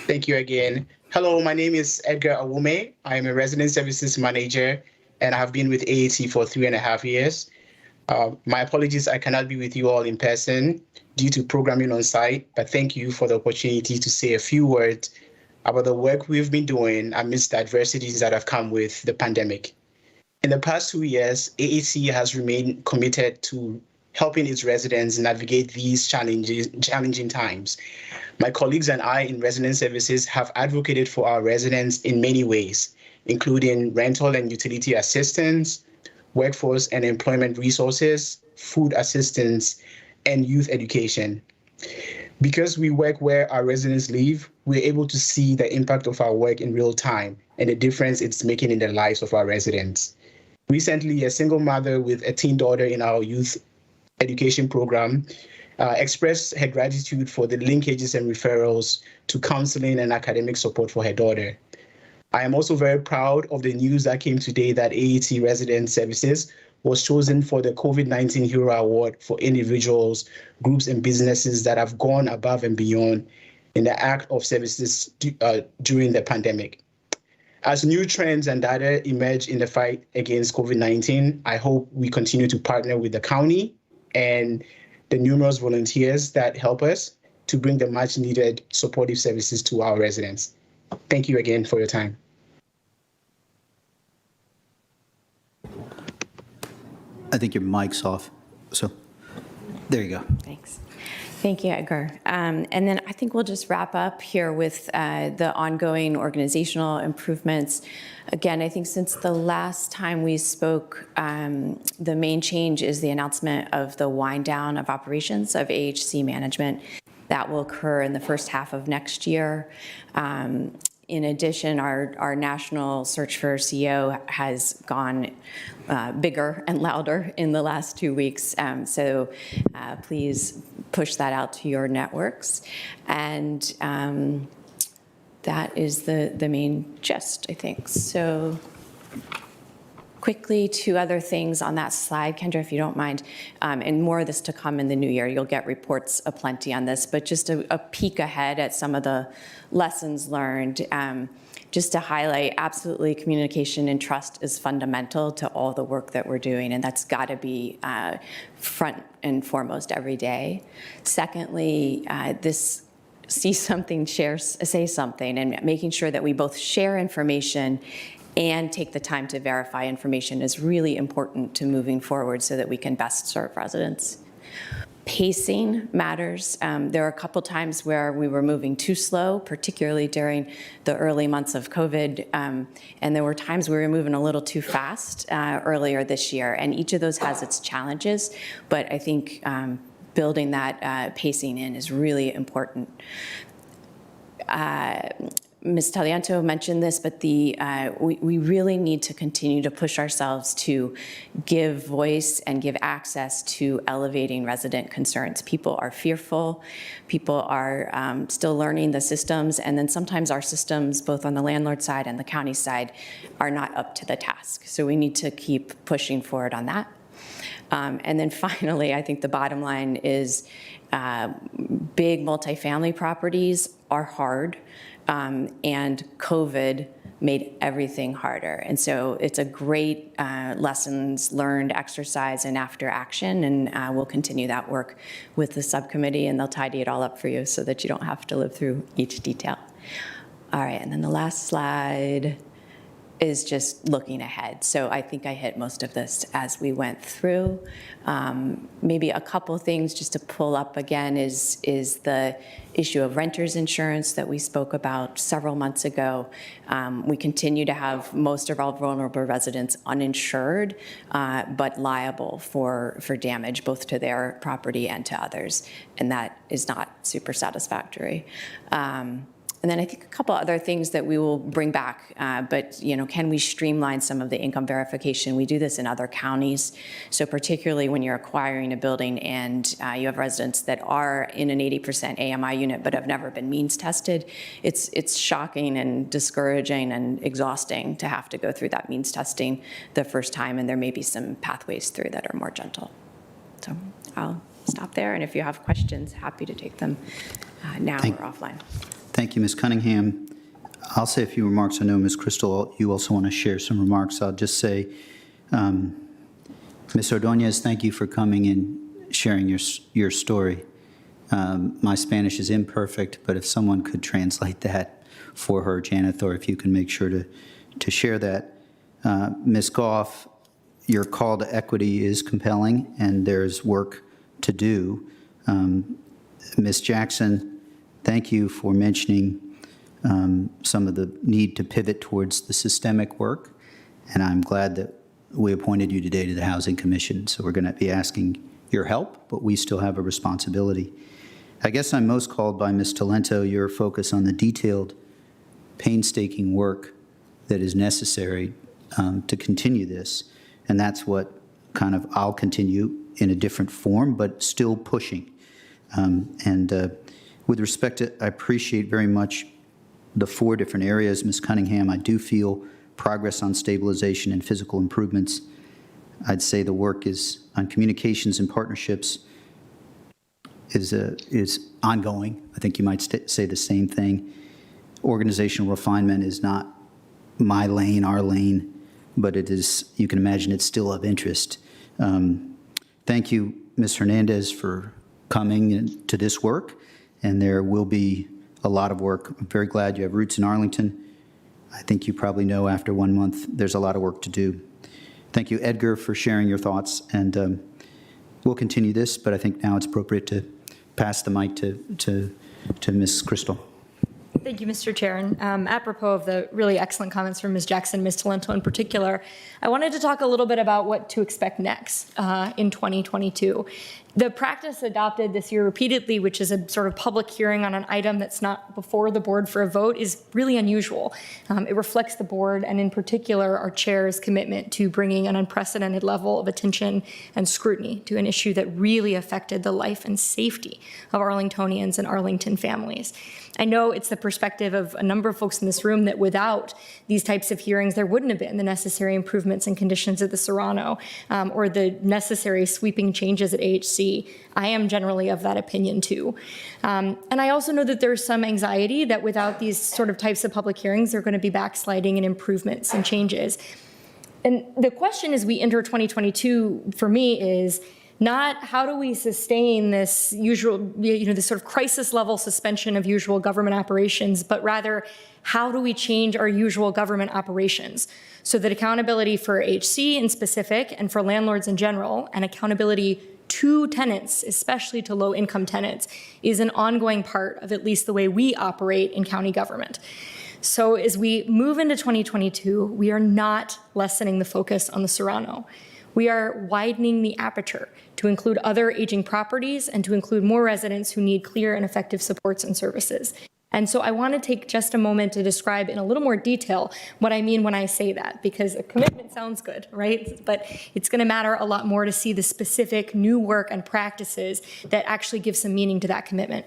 Thank you again. Hello, my name is Edgar Awume. I am a resident services manager, and I have been with AAC for 3.5 years. My apologies, I cannot be with you all in person due to programming on site, but thank you for the opportunity to say a few words about the work we've been doing amidst the adversities that have come with the pandemic. In the past 2 years, AAC has remained committed to helping its residents navigate these challenging times. My colleagues and I in resident services have advocated for our residents in many ways, including rental and utility assistance, workforce and employment resources, food assistance, and youth education. Because we work where our residents live, we're able to see the impact of our work in real time and the difference it's making in the lives of our residents. Recently, a single mother with a teen daughter in our youth education program expressed her gratitude for the linkages and referrals to counseling and academic support for her daughter. I am also very proud of the news that came today that AET Resident Services was chosen for the COVID-19 Hero Award for individuals, groups, and businesses that have gone above and beyond in the act of services during the pandemic. As new trends and data emerge in the fight against COVID-19, I hope we continue to partner with the county and the numerous volunteers that help us to bring the much needed supportive services to our residents. Thank you again for your time. I think your mic's off, so there you go. Thanks. Thank you, Edgar. And then I think we'll just wrap up here with the ongoing organizational improvements. Again, I think since the last time we spoke, the main change is the announcement of the wind down of operations of AHC management. That will occur in the first half of next year. In addition, our national search for CEO has gone bigger and louder in the last 2 weeks. So please push that out to your networks. And that is the main gist, I think. So quickly, 2 other things on that slide, Kendra, if you don't mind, and more of this to come in the new year. You'll get reports aplenty on this, but just a peek ahead at some of the lessons learned. Just to highlight, absolutely, communication and trust is fundamental to all the work that we're doing, and that's got to be front and foremost every day. Secondly, this see something, say something, and making sure that we both share information and take the time to verify information is really important to moving forward so that we can best serve residents. Pacing matters. There were a couple times where we were moving too slow, particularly during the early months of COVID, and there were times we were moving a little too fast earlier this year, and each of those has its challenges, but I think building that pacing in is really important. Ms. Talianto mentioned this, but we really need to continue to push ourselves to give voice and give access to elevating resident concerns. People are fearful, people are still learning the systems, and then sometimes our systems, both on the landlord side and the county side, are not up to the task. So we need to keep pushing forward on that. And then finally, I think the bottom line is big multifamily properties are hard. And COVID made everything harder. And so it's a great lessons learned exercise and after action, and we'll continue that work with the subcommittee, and they'll tidy it all up for you so that you don't have to live through each detail. All right, and then the last slide is just looking ahead. So I think I hit most of this as we went through. Maybe a couple things just to pull up again is the issue of renter's insurance that we spoke about several months ago. We continue to have most of our vulnerable residents uninsured, but liable for damage both to their property and to others, and that is not super satisfactory. And then I think a couple other things that we will bring back, but can we streamline some of the income verification? We do this in other counties. So particularly when you're acquiring a building and you have residents that are in an 80% AMI unit but have never been means tested, it's shocking and discouraging and exhausting to have to go through that means testing the first time, and there may be some pathways through that are more gentle. So I'll stop there, and if you have questions, happy to take them now or offline. Thank you, Ms. Cunningham. I'll say a few remarks. I know, Ms. Crystal, you also want to share some remarks. I'll just say, Ms. Ordonez, thank you for coming and sharing your story. My Spanish is imperfect, but if someone could translate that for her, Janeth, or if you can make sure to share that. Ms. Goff, your call to equity is compelling, and there's work to do. Ms. Jackson, thank you for mentioning some of the need to pivot towards the systemic work, and I'm glad that we appointed you today to the Housing Commission, so we're going to be asking your help, but we still have a responsibility. I guess I'm most called by Ms. Talento, your focus on the detailed, painstaking work that is necessary to continue this, and that's what kind of I'll continue in a different form, but still pushing. With respect to, I appreciate very much the 4 different areas, Ms. Cunningham. I do feel progress on stabilization and physical improvements. I'd say the work is on communications and partnerships is ongoing. I think you might say the same thing. Organizational refinement is not my lane, our lane, but it is, you can imagine it's still of interest. Thank you, Ms. Hernandez, for coming to this work, and there will be a lot of work. I'm very glad you have roots in Arlington. I think you probably know after 1 month, there's a lot of work to do. Thank you, Edgar, for sharing your thoughts, and we'll continue this, but I think now it's appropriate to pass the mic to Ms. Crystal. Thank you, Mr. Chair. And apropos of the really excellent comments from Ms. Jackson, Ms. Talento in particular, I wanted to talk a little bit about what to expect next in 2022. The practice adopted this year repeatedly, which is a sort of public hearing on an item that's not before the board for a vote, is really unusual. It reflects the board and in particular our chair's commitment to bringing an unprecedented level of attention and scrutiny to an issue that really affected the life and safety of Arlingtonians and Arlington families. I know it's the perspective of a number of folks in this room that without these types of hearings, there wouldn't have been the necessary improvements and conditions at the Serrano or the necessary sweeping changes at AHC. I am generally of that opinion too. And I also know that there's some anxiety that without these sort of types of public hearings, they're going to be backsliding and improvements and changes. And the question as we enter 2022 for me is not how do we sustain this usual, this sort of crisis level suspension of usual government operations, but rather how do we change our usual government operations so that accountability for HC in specific and for landlords in general, and accountability to tenants, especially to low-income tenants, is an ongoing part of at least the way we operate in county government. So as we move into 2022, we are not lessening the focus on the Serrano. We are widening the aperture to include other aging properties and to include more residents who need clear and effective supports and services. And so I want to take just a moment to describe in a little more detail what I mean when I say that, because a commitment sounds good, right? But it's going to matter a lot more to see the specific new work and practices that actually give some meaning to that commitment.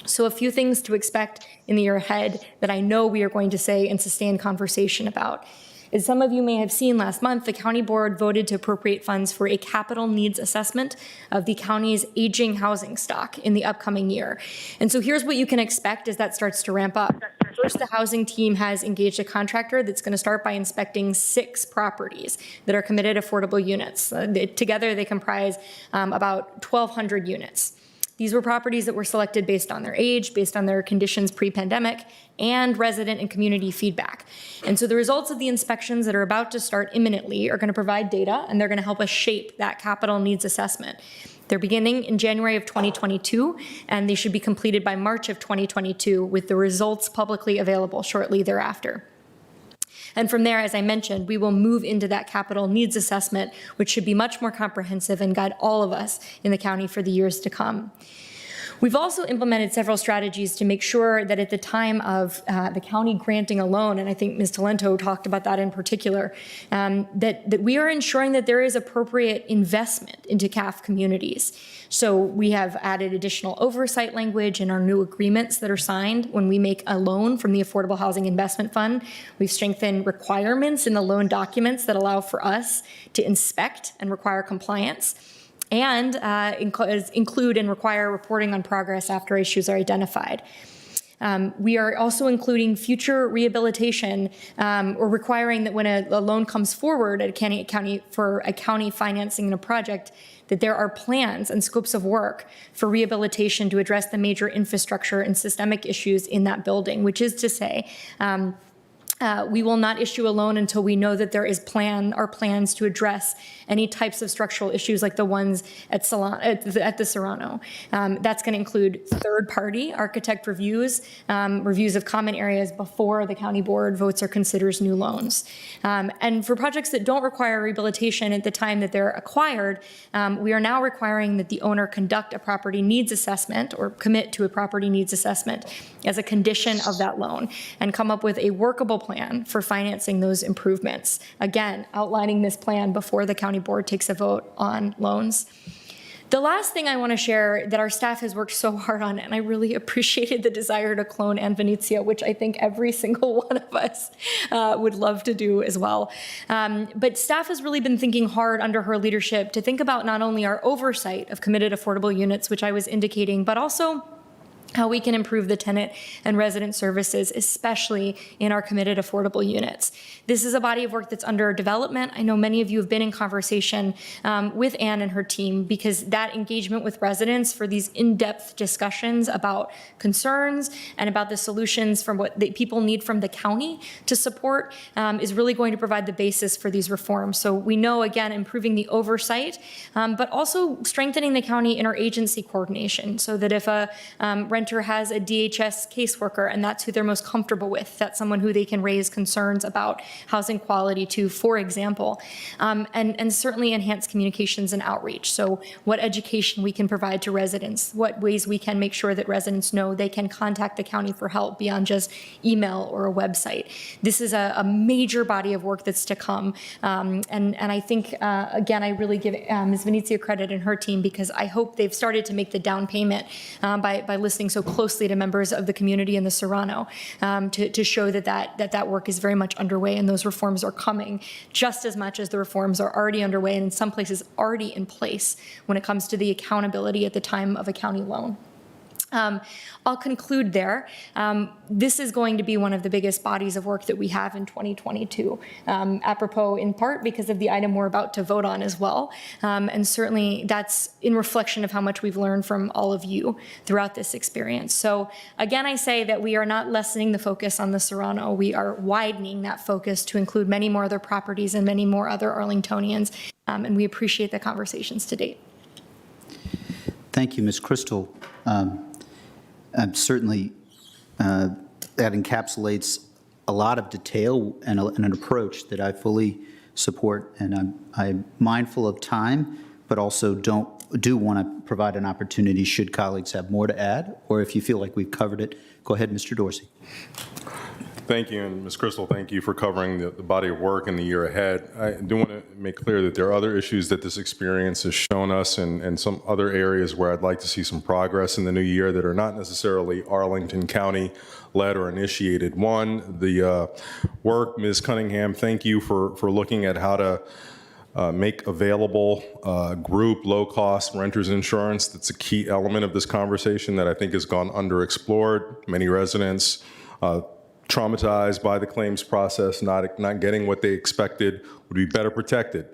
So a few things to expect in the year ahead that I know we are going to say and sustain conversation about. As some of you may have seen last month, the county board voted to appropriate funds for a capital needs assessment of the county's aging housing stock in the upcoming year. And so here's what you can expect as that starts to ramp up. First, the housing team has engaged a contractor that's going to start by inspecting 6 properties that are committed affordable units. Together, they comprise about 1,200 units. These were properties that were selected based on their age, based on their conditions pre-pandemic, and resident and community feedback. And so the results of the inspections that are about to start imminently are going to provide data, and they're going to help us shape that capital needs assessment. They're beginning in January of 2022, and they should be completed by March of 2022, with the results publicly available shortly thereafter. And from there, as I mentioned, we will move into that capital needs assessment, which should be much more comprehensive and guide all of us in the county for the years to come. We've also implemented several strategies to make sure that at the time of the county granting a loan, and I think Ms. Talento talked about that in particular, that we are ensuring that there is appropriate investment into CAF communities. So we have added additional oversight language in our new agreements that are signed when we make a loan from the Affordable Housing Investment Fund. We've strengthened requirements in the loan documents that allow for us to inspect and require compliance, and include and require reporting on progress after issues are identified. We are also including future rehabilitation or requiring that when a loan comes forward at a county for a county financing in a project, that there are plans and scopes of work for rehabilitation to address the major infrastructure and systemic issues in that building, which is to say, We will not issue a loan until we know that there are plans to address any types of structural issues like the ones at the Serrano. That's going to include third-party architect reviews, reviews of common areas before the county board votes or considers new loans. And for projects that don't require rehabilitation at the time that they're acquired, we are now requiring that the owner conduct a property needs assessment or commit to a property needs assessment as a condition of that loan and come up with a workable plan for financing those improvements. Again, outlining this plan before the county board takes a vote on loans. The last thing I want to share that our staff has worked so hard on, and I really appreciated the desire to clone Ann Venezia, which I think every single one of us would love to do as well. But staff has really been thinking hard under her leadership to think about not only our oversight of committed affordable units, which I was indicating, but also how we can improve the tenant and resident services, especially in our committed affordable units. This is a body of work that's under development. I know many of you have been in conversation with Ann and her team because that engagement with residents for these in-depth discussions about concerns and about the solutions from what people need from the county to support is really going to provide the basis for these reforms. So we know, again, improving the oversight, but also strengthening the county interagency coordination so that if a renter has a DHS caseworker and that's who they're most comfortable with, that's someone who they can raise concerns about housing quality to, for example, and certainly enhance communications and outreach. So what education we can provide to residents, what ways we can make sure that residents know they can contact the county for help beyond just email or a website. This is a major body of work that's to come. And I think, again, I really give Ms. Venezia credit and her team because I hope they've started to make the down payment by listening so closely to members of the community in the Serrano to show that work is very much underway and those reforms are coming just as much as the reforms are already underway and in some places already in place when it comes to the accountability at the time of a county loan. I'll conclude there. This is going to be one of the biggest bodies of work that we have in 2022, apropos in part because of the item we're about to vote on as well. And certainly that's in reflection of how much we've learned from all of you throughout this experience. So again, I say that we are not lessening the focus on the Serrano. We are widening that focus to include many more other properties and many more other Arlingtonians. And we appreciate the conversations to date. Thank you, Ms. Crystal. Certainly, that encapsulates a lot of detail and an approach that I fully support, and I'm mindful of time, but also do want to provide an opportunity should colleagues have more to add, or if you feel like we've covered it. Go ahead, Mr. Dorsey. Thank you, and Ms. Crystal, thank you for covering the body of work in the year ahead. I do want to make clear that there are other issues that this experience has shown us and some other areas where I'd like to see some progress in the new year that are not necessarily Arlington County led or initiated. One, the work, Ms. Cunningham, thank you for looking at how to make available group low-cost renters insurance. That's a key element of this conversation that I think has gone underexplored. Many residents traumatized by the claims process, not getting what they expected, would be better protected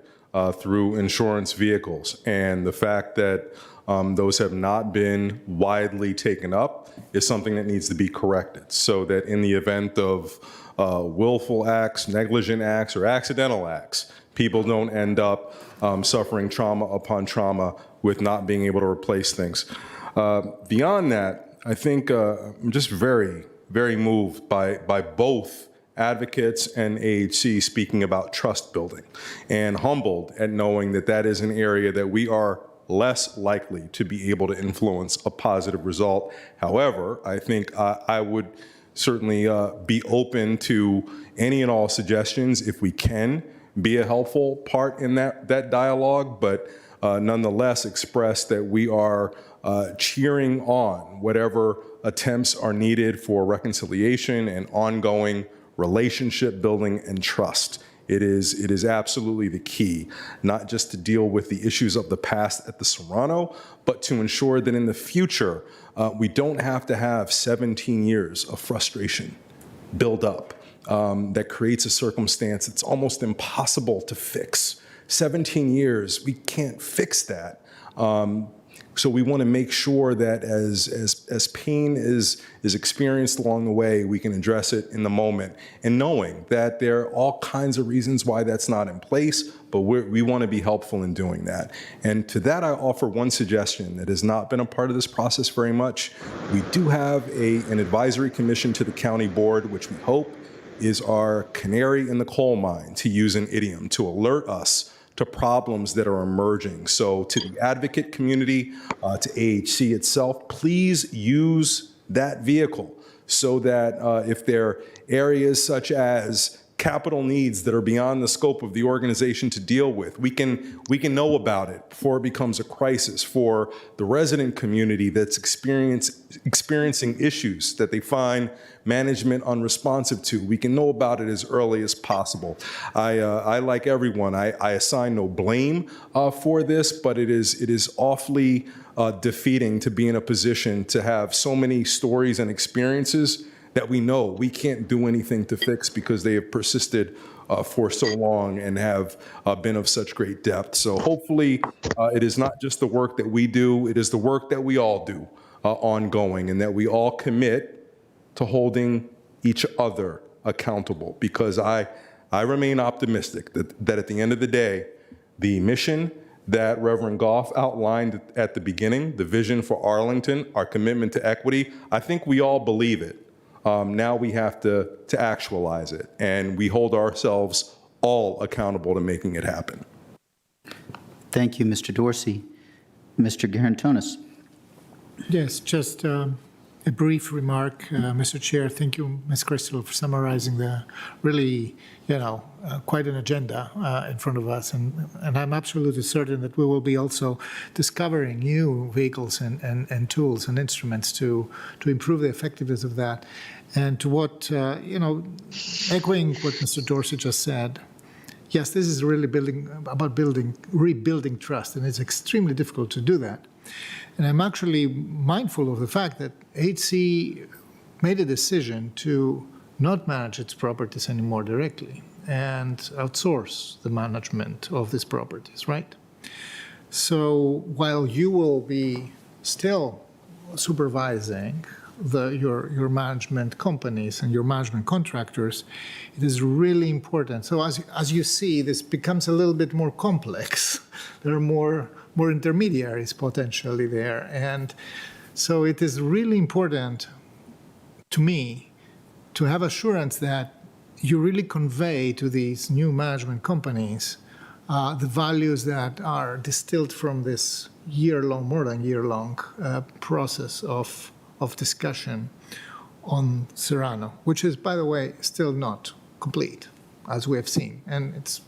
through insurance vehicles. And the fact that those have not been widely taken up is something that needs to be corrected so that in the event of willful acts, negligent acts, or accidental acts, people don't end up suffering trauma upon trauma with not being able to replace things. Beyond that, I think I'm just very moved by both advocates and AHC speaking about trust building, and humbled at knowing that that is an area that we are less likely to be able to influence a positive result. However, I think I would certainly be open to any and all suggestions if we can be a helpful part in that dialogue, but nonetheless express that we are cheering on whatever attempts are needed for reconciliation and ongoing relationship building and trust. It is absolutely the key, not just to deal with the issues of the past at the Serrano, but to ensure that in the future, we don't have to have 17 years of frustration build up that creates a circumstance that's almost impossible to fix. 17 years, we can't fix that. So we want to make sure that as pain is experienced along the way, we can address it in the moment, and knowing that there are all kinds of reasons why that's not in place, but we want to be helpful in doing that. And to that, I offer one suggestion that has not been a part of this process very much. We do have an advisory commission to the county board, which we hope is our canary in the coal mine, to use an idiom, to alert us to problems that are emerging. So to the advocate community, to AHC itself, please use that vehicle so that if there are areas such as capital needs that are beyond the scope of the organization to deal with, we can know about it before it becomes a crisis for the resident community that's experiencing issues that they find management unresponsive to. We can know about it as early as possible. I like everyone, I assign no blame for this, but it is awfully defeating to be in a position to have so many stories and experiences that we know we can't do anything to fix because they have persisted for so long and have been of such great depth. So hopefully it is not just the work that we do, it is the work that we all do ongoing, and that we all commit to holding each other accountable, because I remain optimistic that at the end of the day, the mission that Reverend Goff outlined at the beginning, the vision for Arlington, our commitment to equity, I think we all believe it. Now we have to actualize it, and we hold ourselves all accountable to making it happen. Thank you, Mr. Dorsey. Mr. Garantonis. Yes, just a brief remark, Mr. Chair. Thank you, Ms. Crystal, for summarizing the really, quite an agenda in front of us. And I'm absolutely certain that we will be also discovering new vehicles and tools and instruments to improve the effectiveness of that. And to what, echoing what Mr. Dorsey just said, yes, this is really rebuilding trust, and it's extremely difficult to do that. And I'm actually mindful of the fact that HC made a decision to not manage its properties anymore directly and outsource the management of these properties, right? So while you will be still supervising your management companies and your management contractors, it is really important. So as you see, this becomes a little bit more complex. There are more intermediaries potentially there. And so it is really important to me to have assurance that you really convey to these new management companies the values that are distilled from this more than year-long process of discussion on Serrano, which is, by the way, still not complete, as we have seen. And it's,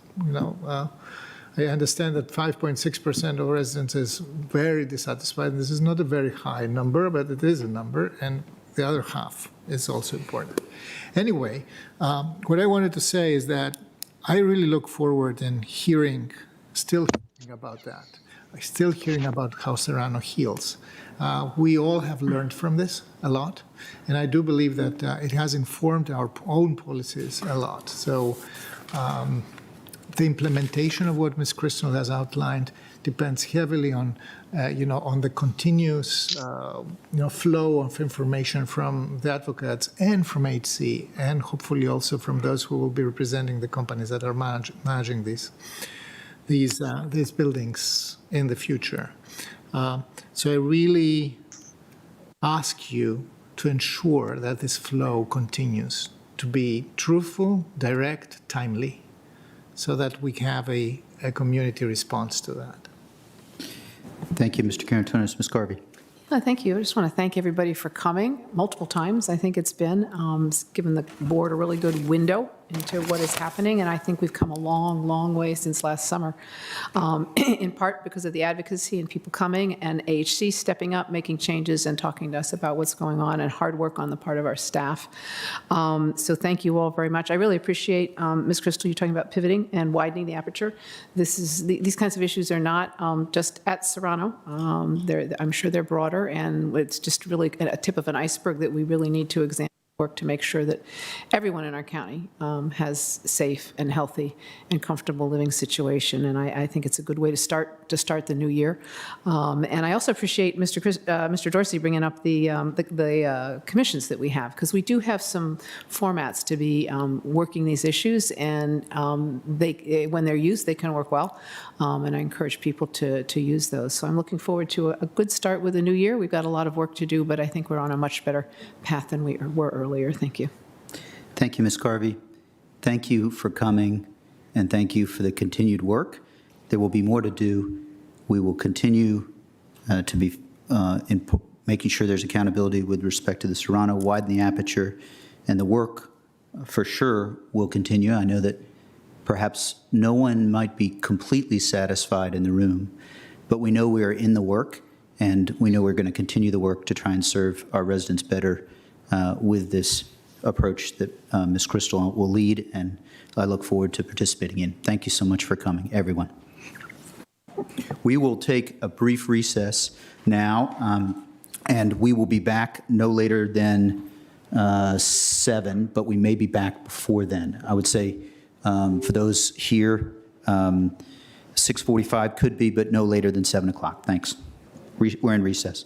I understand that 5.6% of residents is very dissatisfied. This is not a very high number, but it is a number, and the other half is also important. Anyway, what I wanted to say is that I really look forward in still hearing about that. I'm still hearing about how Serrano heals. We all have learned from this a lot, and I do believe that it has informed our own policies a lot. So the implementation of what Ms. Crystal has outlined depends heavily on, on the continuous, flow of information from the advocates and from HC, and hopefully also from those who will be representing the companies that are managing these buildings in the future. So I really ask you to ensure that this flow continues to be truthful, direct, timely, so that we have a community response to that. Thank you, Mr. Garantonis. Ms. Garvey. Thank you. I just want to thank everybody for coming multiple times. I think it's given the board a really good window into what is happening, and I think we've come a long, long way since last summer, in part because of the advocacy and people coming, and AHC stepping up, making changes, and talking to us about what's going on, and hard work on the part of our staff. So thank you all very much. I really appreciate, Ms. Crystal, you talking about pivoting and widening the aperture. These kinds of issues are not just at Serrano. I'm sure they're broader, and it's just really a tip of an iceberg that we really need to examine. work to make sure that everyone in our county has safe and healthy and comfortable living situation. And I think it's a good way to start the new year. And I also appreciate Mr. Dorsey bringing up the commissions that we have, because we do have some formats to be working these issues, and when they're used, they can work well. And I encourage people to use those. So I'm looking forward to a good start with the new year. We've got a lot of work to do, but I think we're on a much better path than we were earlier. Thank you. Thank you, Ms. Carvey. Thank you for coming, and thank you for the continued work. There will be more to do. We will continue to be making sure there's accountability with respect to the Serrano, widen the aperture, and the work for sure will continue. I know that perhaps no one might be completely satisfied in the room, but we know we are in the work, and we know we're going to continue the work to try and serve our residents better with this approach that Ms. Crystal will lead, and I look forward to participating in. Thank you so much for coming, everyone. We will take a brief recess now, and we will be back no later than 7, but we may be back before then. I would say for those here, 6:45 could be, but no later than 7 o'clock. Thanks. We're in recess.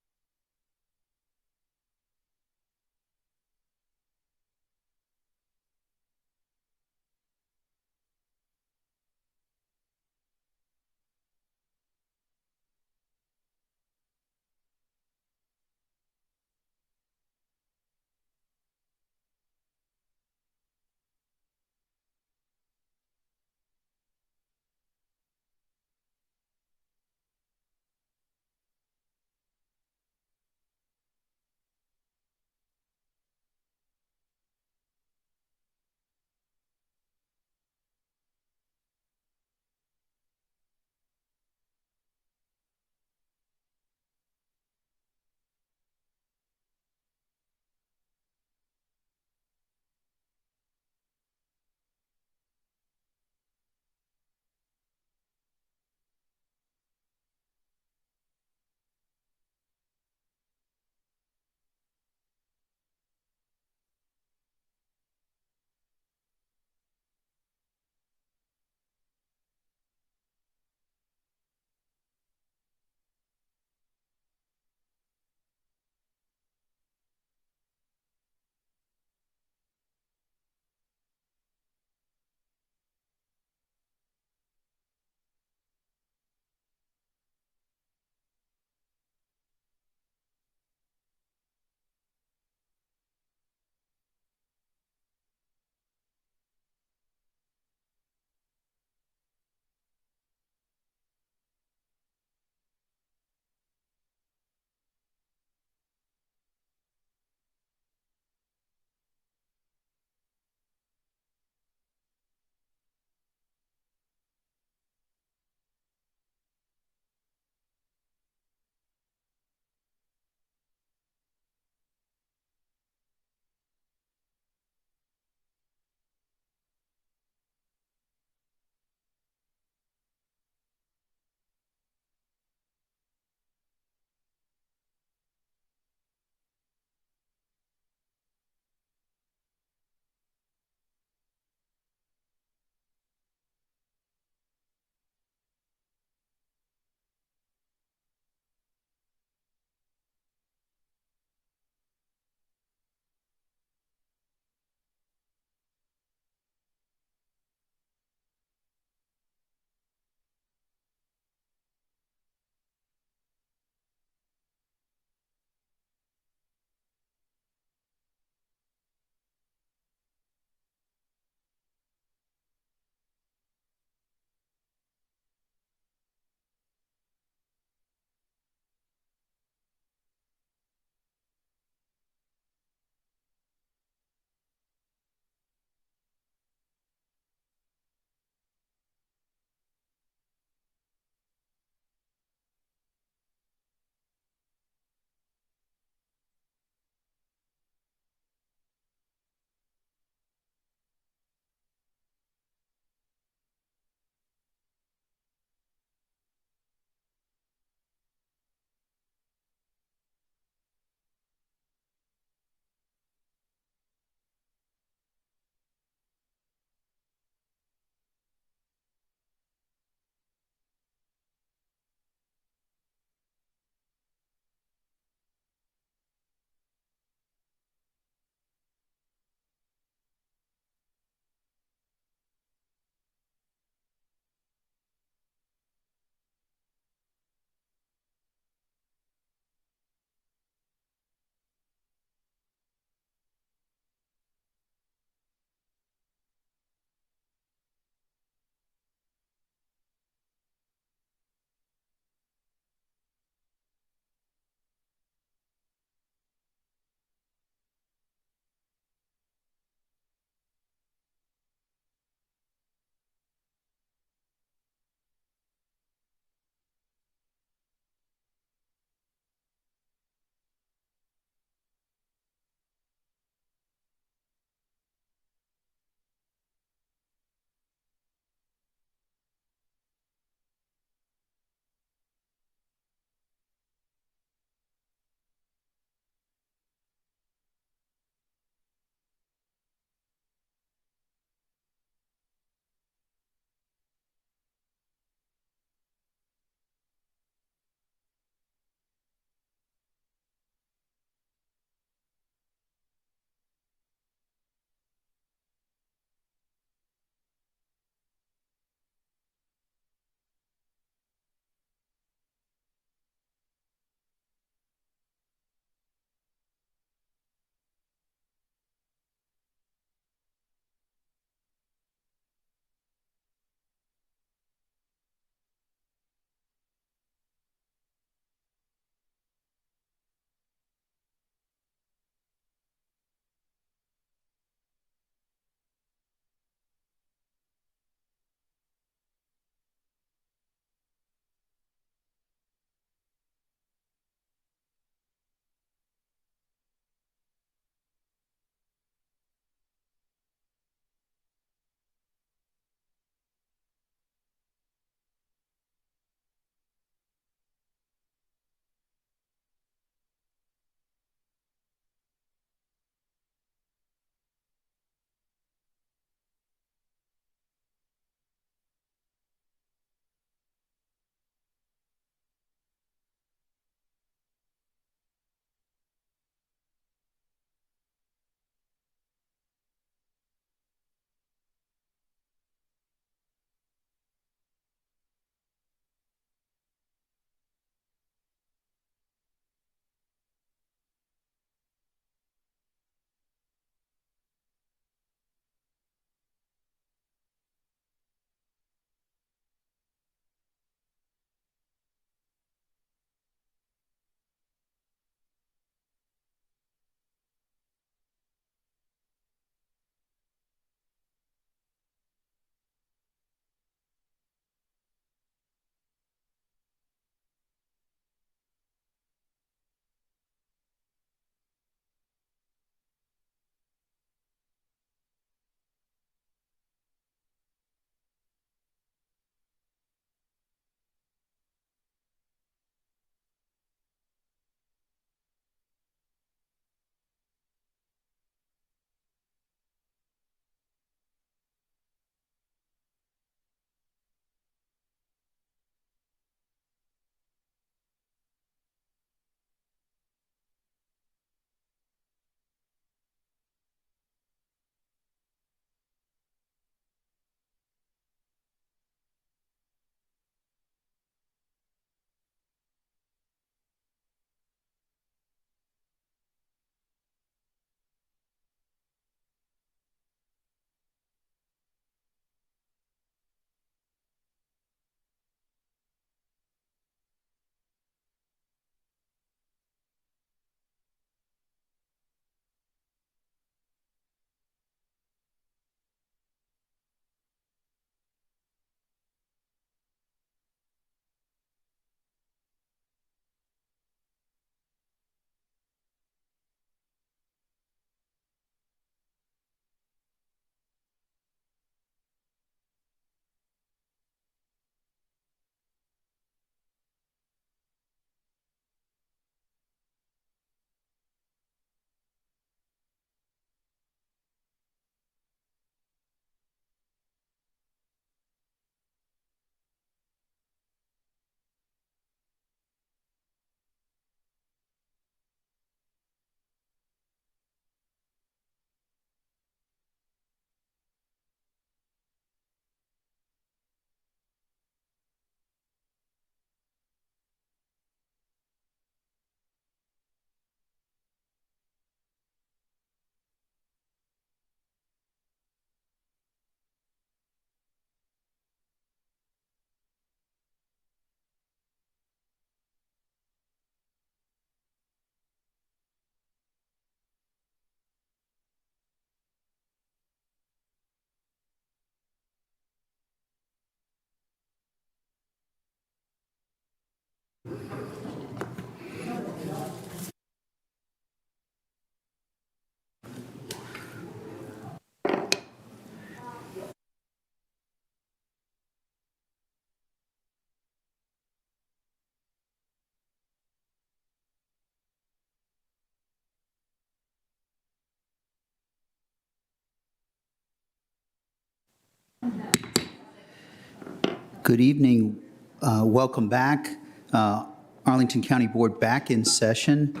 Good evening. Welcome back. Arlington County Board back in session.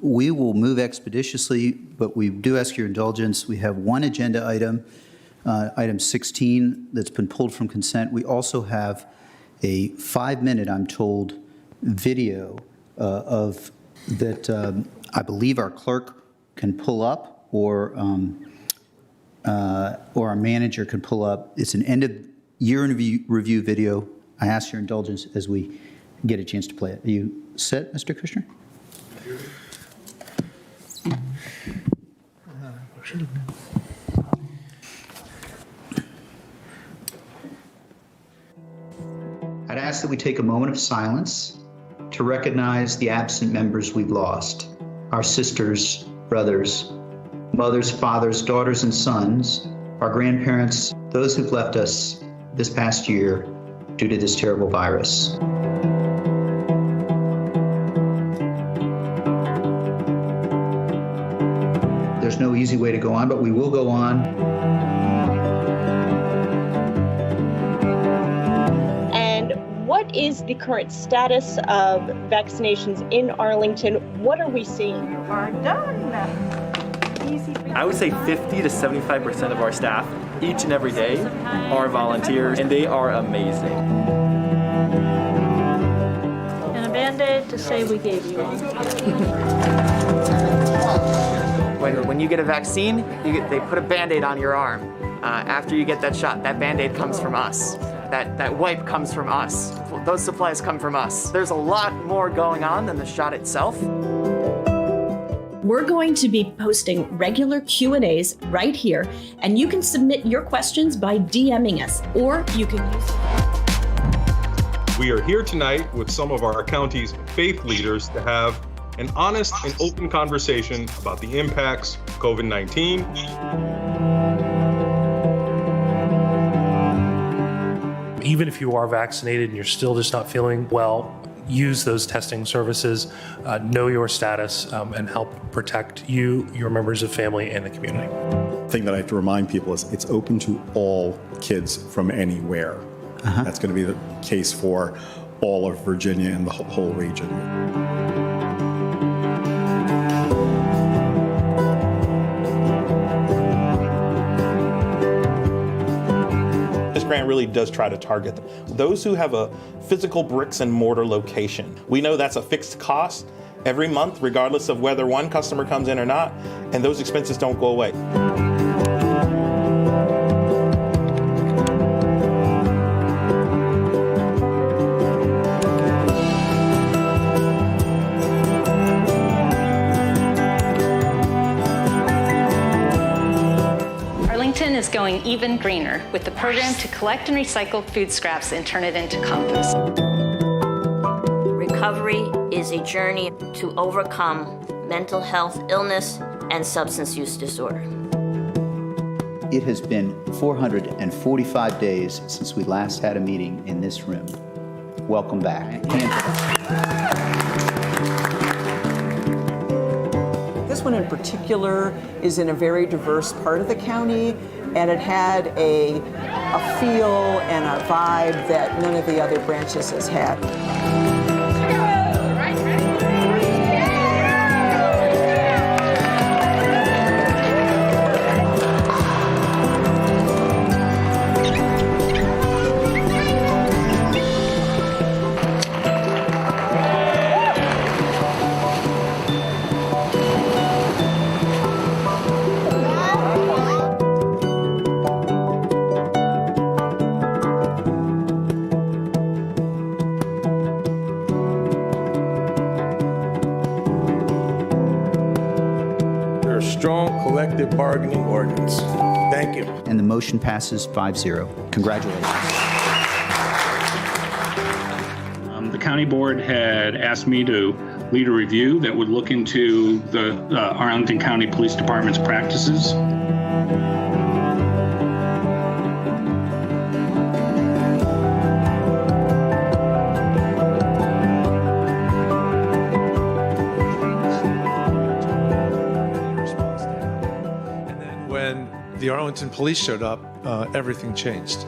We will move expeditiously, but we do ask your indulgence. We have one agenda item, item 16, that's been pulled from consent. We also have a 5-minute, I'm told, video of that I believe our clerk can pull up, or our manager can pull up. It's an end-of-year review video. I ask your indulgence as we get a chance to play it. Are you set, Mr. Kushner? I'd ask that we take a moment of silence to recognize the absent members we've lost, our sisters, brothers, mothers, fathers, daughters, and sons, our grandparents, those who've left us this past year due to this terrible virus. There's no easy way to go on, but we will go on. And what is the current status of vaccinations in Arlington? What are we seeing? You are done. I would say 50 to 75% of our staff each and every day are volunteers, and they are amazing. And a Band-Aid to say we gave you one. When you get a vaccine, they put a Band-Aid on your arm. After you get that shot, that Band-Aid comes from us. That wipe comes from us. Those supplies come from us. There's a lot more going on than the shot itself. We're going to be posting regular Q&As right here, and you can submit your questions by DMing us, or you can use... We are here tonight with some of our county's faith leaders to have an honest and open conversation about the impacts of COVID-19. Even if you are vaccinated and you're still just not feeling well, use those testing services, know your status, and help protect you, your members of family, and the community. The thing that I have to remind people is it's open to all kids from anywhere. That's going to be the case for all of Virginia and the whole region. Grant really does try to target them. Those who have a physical bricks and mortar location. We know that's a fixed cost every month, regardless of whether one customer comes in or not, and those expenses don't go away. Is going even greener with the program to collect and recycle food scraps and turn it into compost. Recovery is a journey to overcome mental health illness and substance use disorder. It has been 445 days since we last had a meeting in this room. Welcome back. This one in particular is in a very diverse part of the county, and it had a feel and a vibe that none of the other branches has had. Collective bargaining ordinance. Thank you. And the motion passes 5-0. Congratulations. The county board had asked me to lead a review that would look into the Arlington County Police Department's practices. When the Arlington police showed up, everything changed.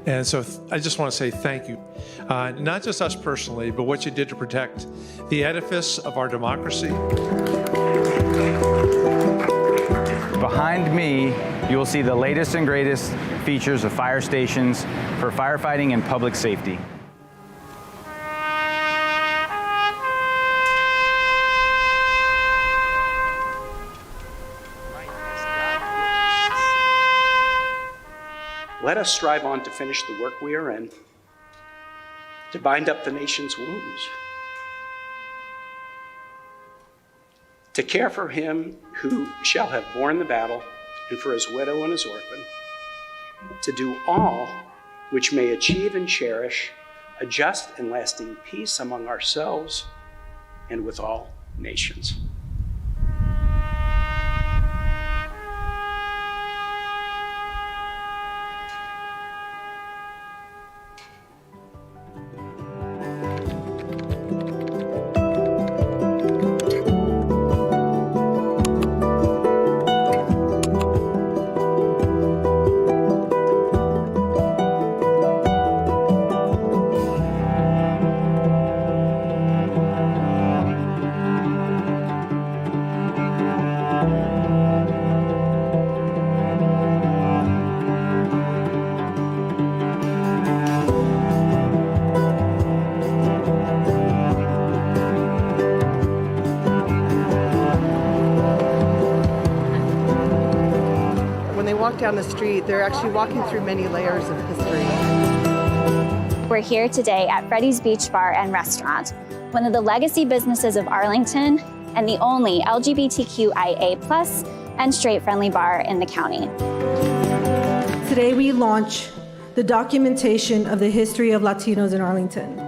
And so I just want to say thank you. Not just us personally, but what you did to protect the edifice of our democracy. Behind me, you will see the latest and greatest features of fire stations for firefighting and public safety. Let us strive on to finish the work we are in, to bind up the nation's wounds, to care for him who shall have borne the battle, and for his widow and his orphan, to do all which may achieve and cherish a just and lasting peace among ourselves and with all nations. Down the street, they're actually walking through many layers of history. We're here today at Freddy's Beach Bar and Restaurant, one of the legacy businesses of Arlington and the only LGBTQIA+ and straight-friendly bar in the county. Today we launch the documentation of the history of Latinos in Arlington.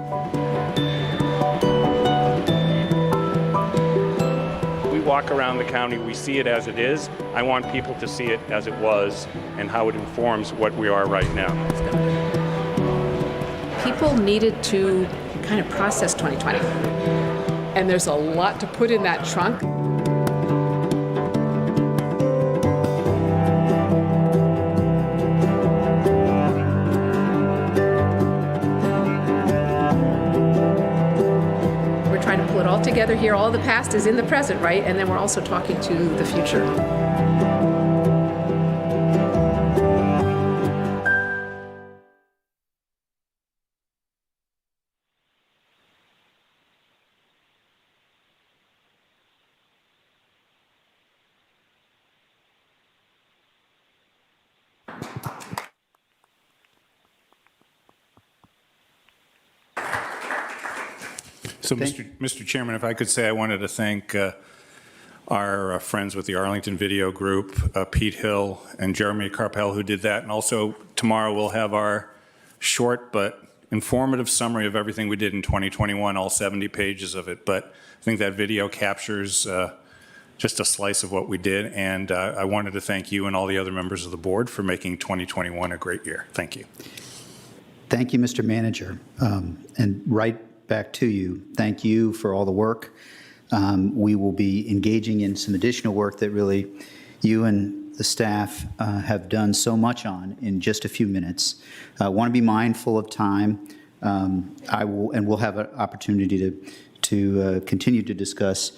Walk around the county, we see it as it is. I want people to see it as it was and how it informs what we are right now. People needed to kind of process 2020. And there's a lot to put in that trunk. It all together here. All the past is in the present, right? And then we're also talking to the future. So, Mr. Chairman, if I could say, I wanted to thank our friends with the Arlington Video Group, Pete Hill and Jeremy Carpel, who did that. And also, tomorrow we'll have our short but informative summary of everything we did in 2021, all 70 pages of it. But I think that video captures just a slice of what we did. And I wanted to thank you and all the other members of the board for making 2021 a great year. Thank you. Thank you, Mr. Manager. And right back to you. Thank you for all the work. We will be engaging in some additional work that really you and the staff have done so much on in just a few minutes. I want to be mindful of time. We'll have an opportunity to continue to discuss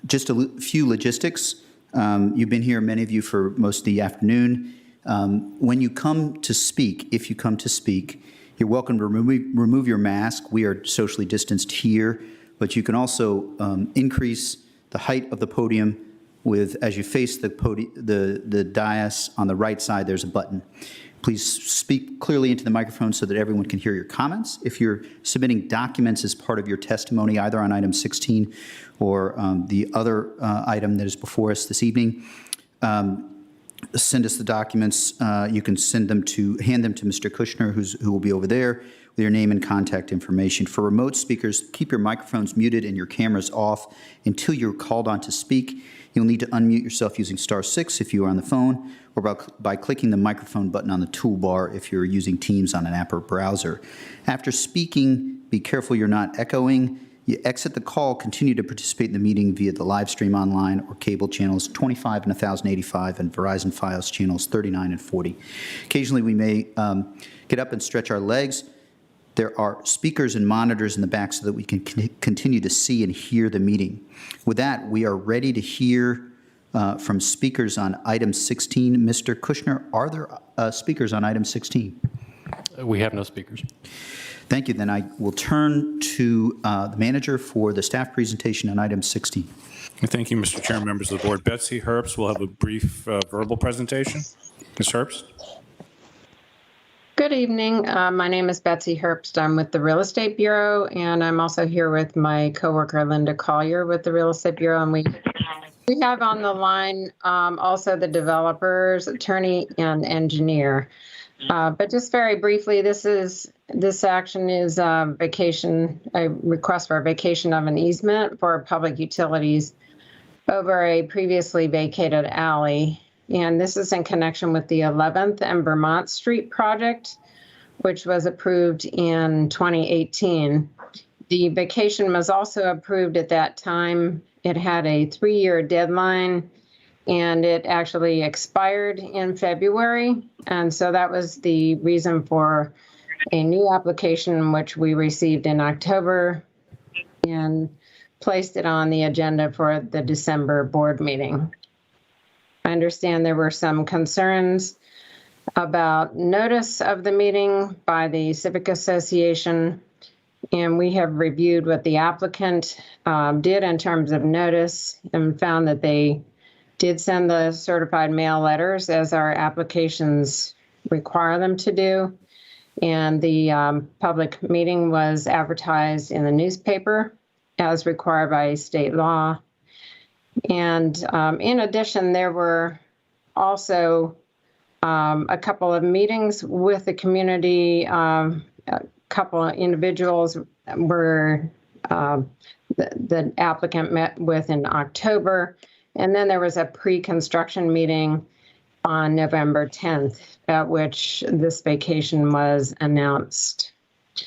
just a few logistics. You've been here, many of you, for most of the afternoon. When you come to speak, if you come to speak, you're welcome to remove your mask. We are socially distanced here, but you can also increase the height of the podium with, as you face the dais on the right side, there's a button. Please speak clearly into the microphone so that everyone can hear your comments. If you're submitting documents as part of your testimony, either on item 16 or the other item that is before us this evening, send us the documents. You can hand them to Mr. Kushner, who will be over there, with your name and contact information. For remote speakers, keep your microphones muted and your cameras off until you're called on to speak. You'll need to unmute yourself using *6 if you are on the phone, or by clicking the microphone button on the toolbar if you're using Teams on an app or browser. After speaking, be careful you're not echoing. You exit the call, continue to participate in the meeting via the live stream online or cable channels 25 and 1085 and Verizon Fios channels 39 and 40. Occasionally we may get up and stretch our legs. There are speakers and monitors in the back so that we can continue to see and hear the meeting. With that, we are ready to hear from speakers on item 16. Mr. Kushner, are there speakers on item 16? We have no speakers. Thank you. Then I will turn to the manager for the staff presentation on item 16. Thank you, Mr. Chair, members of the board. Betsy Herbst will have a brief verbal presentation. Ms. Herbst. Good evening. My name is Betsy Herbst. I'm with the Real Estate Bureau, and I'm also here with my coworker, Linda Collier, with the Real Estate Bureau. And we have on the line also the developer's attorney and engineer. But just very briefly, this action is a request for a vacation of an easement for public utilities over a previously vacated alley. And this is in connection with the 11th and Vermont Street project, which was approved in 2018. The vacation was also approved at that time. It had a 3-year deadline, and it actually expired in February. And so that was the reason for a new application, which we received in October and placed it on the agenda for the December board meeting. I understand there were some concerns about notice of the meeting by the Civic Association, and we have reviewed what the applicant did in terms of notice and found that they did send the certified mail letters as our applications require them to do. And the public meeting was advertised in the newspaper as required by state law. And in addition, there were also a couple of meetings with the community. A couple of individuals were the applicant met with in October. And then there was a pre-construction meeting on November 10th, at which this vacation was announced.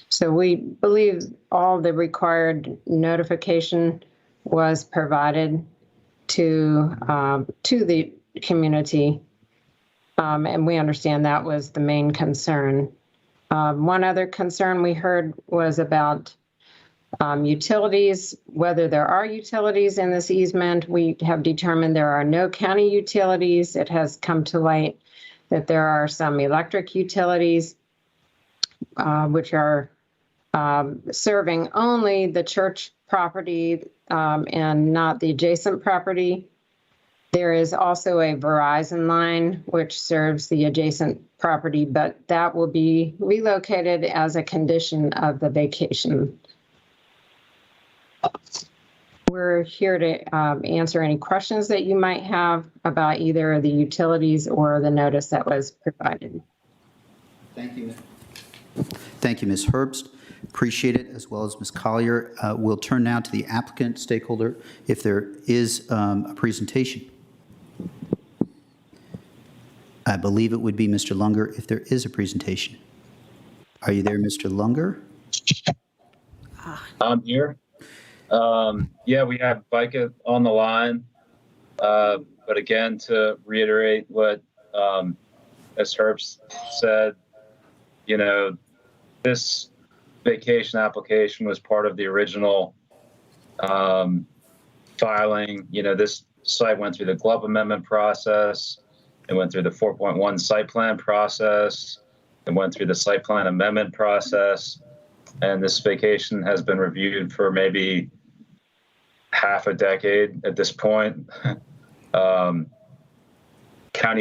So we believe all the required notification was provided to the community, and we understand that was the main concern. One other concern we heard was about utilities, whether there are utilities in this easement. We have determined there are no county utilities. It has come to light that there are some electric utilities which are serving only the church property and not the adjacent property. There is also a Verizon line which serves the adjacent property, but that will be relocated as a condition of the vacation. We're here to answer any questions that you might have about either the utilities or the notice that was provided. Thank you. Thank you, Ms. Herbst. Appreciate it, as well as Ms. Collier. We'll turn now to the applicant stakeholder if there is a presentation. I believe it would be Mr. Lunger if there is a presentation. Are you there, Mr. Lunger? I'm here. Yeah, we have FICA on the line. But again, to reiterate what Ms. Herbst said, you know, this vacation application was part of the original filing. You know, this site went through the Glove Amendment process. It went through the 4.1 site plan process. It went through the site plan amendment process. And this vacation has been reviewed for maybe half a decade at this point. County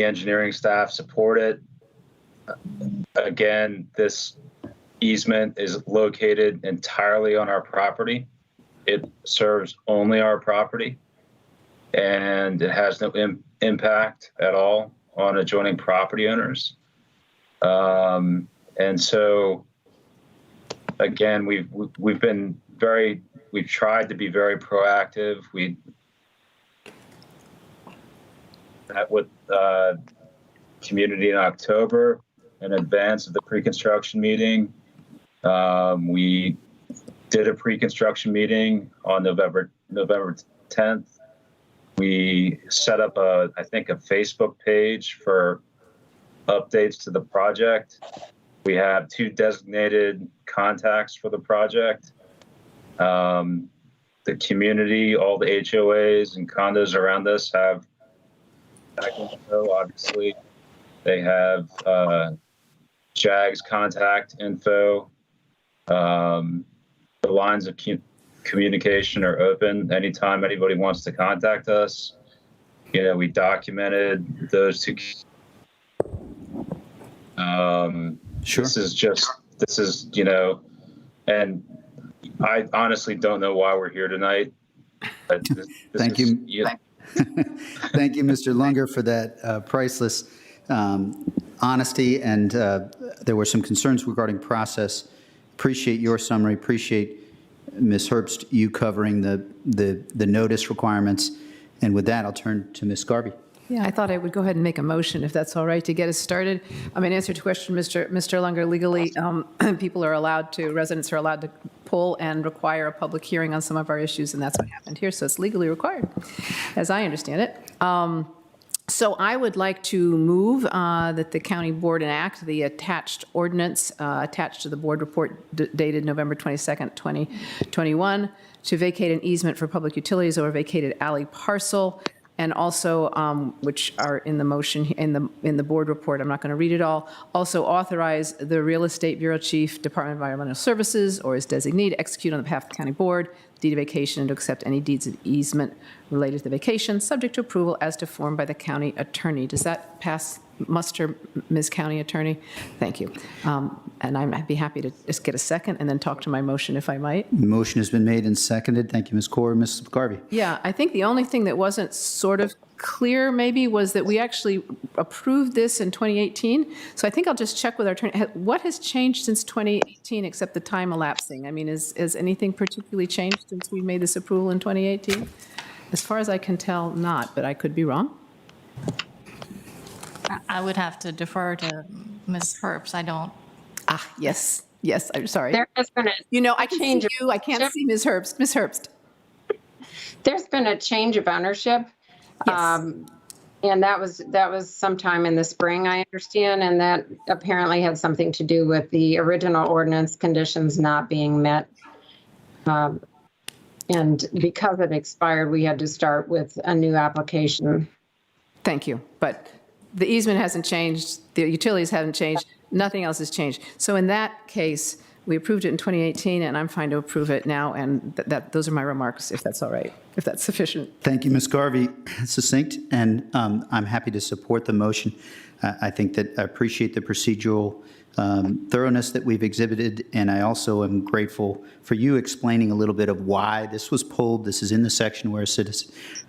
engineering staff support it. Again, this easement is located entirely on our property. It serves only our property, and it has no impact at all on adjoining property owners. And so again, we've tried to be very proactive. We met with community in October in advance of the pre-construction meeting. We did a pre-construction meeting on November 10th. We set up I think a Facebook page for updates to the project. We have 2 designated contacts for the project. The community, all the HOAs and condos around us have contact info, obviously. They have JAG's contact info. The lines of communication are open anytime anybody wants to contact us. We documented those 2. Sure. This is, and I honestly don't know why we're here tonight. Thank you. Thank you, Mr. Lunger, for that priceless honesty. And there were some concerns regarding process. Appreciate your summary. Appreciate, Ms. Herbst, you covering the notice requirements. And with that, I'll turn to Ms. Garvey. Yeah, I thought I would go ahead and make a motion, if that's all right, to get us started. In answer to question, Mr. Lunger, legally, residents are allowed to pull and require a public hearing on some of our issues, and that's what happened here, so it's legally required, as I understand it. So I would like to move that the county board enact the attached ordinance attached to the board report dated November 22nd, 2021, to vacate an easement for public utilities or a vacated alley parcel, and also, which are in the motion, in the board report, I'm not going to read it all, also authorize the Real Estate Bureau Chief, Department of Environmental Services, or his designee to execute on behalf of the county board deed of vacation and to accept any deeds of easement related to the vacation, subject to approval as to form by the county attorney. Does that pass muster, Ms. County Attorney? Thank you. And I'd be happy to just get a second and then talk to my motion, if I might. The motion has been made and seconded. Thank you, Ms. Corr. Ms. Garvey. Yeah, I think the only thing that wasn't sort of clear maybe was that we actually approved this in 2018. So I think I'll just check with our attorney. What has changed since 2018 except the time elapsing? I mean, has anything particularly changed since we made this approval in 2018? As far as I can tell, not, but I could be wrong. I would have to defer to Ms. Herbst. I don't. Yes, I'm sorry. There has been I can see you. I can't see Ms. Herbst. Ms. Herbst. There's been a change of ownership. Yes. And that was sometime in the spring, I understand, and that apparently had something to do with the original ordinance conditions not being met. And because it expired, we had to start with a new application. Thank you. But the easement hasn't changed, the utilities haven't changed, nothing else has changed. So in that case, we approved it in 2018, and I'm fine to approve it now, and those are my remarks, if that's all right, if that's sufficient. Thank you, Ms. Garvey. Succinct, and I'm happy to support the motion. I think that I appreciate the procedural thoroughness that we've exhibited, and I also am grateful for you explaining a little bit of why this was pulled. This is in the section where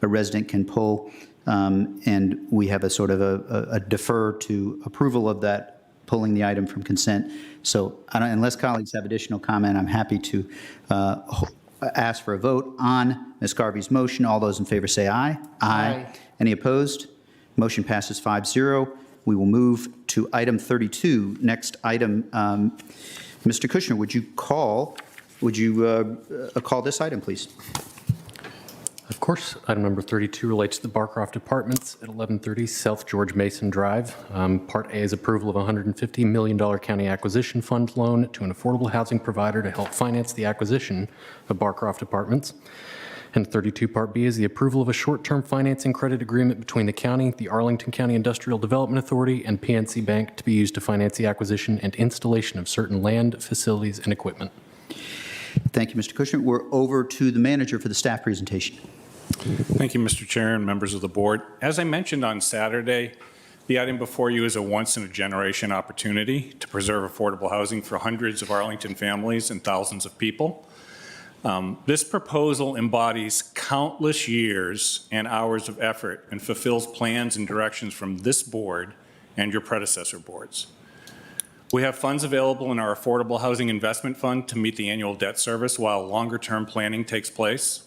a resident can pull, and we have a sort of a defer to approval of that, pulling the item from consent. So unless colleagues have additional comment, I'm happy to ask for a vote on Ms. Garvey's motion. All those in favor say aye. Aye. Any opposed? Motion passes 5-0. We will move to item 32. Next item, Mr. Kushner, would you call this item, please? Of course. Item number 32 relates to the Barcroft Apartments at 1130 South George Mason Drive. Part A is approval of a $150 million county acquisition fund loan to an affordable housing provider to help finance the acquisition of Barcroft Apartments. And 32 Part B is the approval of a short-term financing credit agreement between the county, the Arlington County Industrial Development Authority, and PNC Bank to be used to finance the acquisition and installation of certain land, facilities, and equipment. Thank you, Mr. Kushner. We're over to the manager for the staff presentation. Thank you, Mr. Chair and members of the board. As I mentioned on Saturday, the item before you is a once-in-a-generation opportunity to preserve affordable housing for hundreds of Arlington families and thousands of people. This proposal embodies countless years and hours of effort and fulfills plans and directions from this board and your predecessor boards. We have funds available in our Affordable Housing Investment Fund to meet the annual debt service while longer-term planning takes place.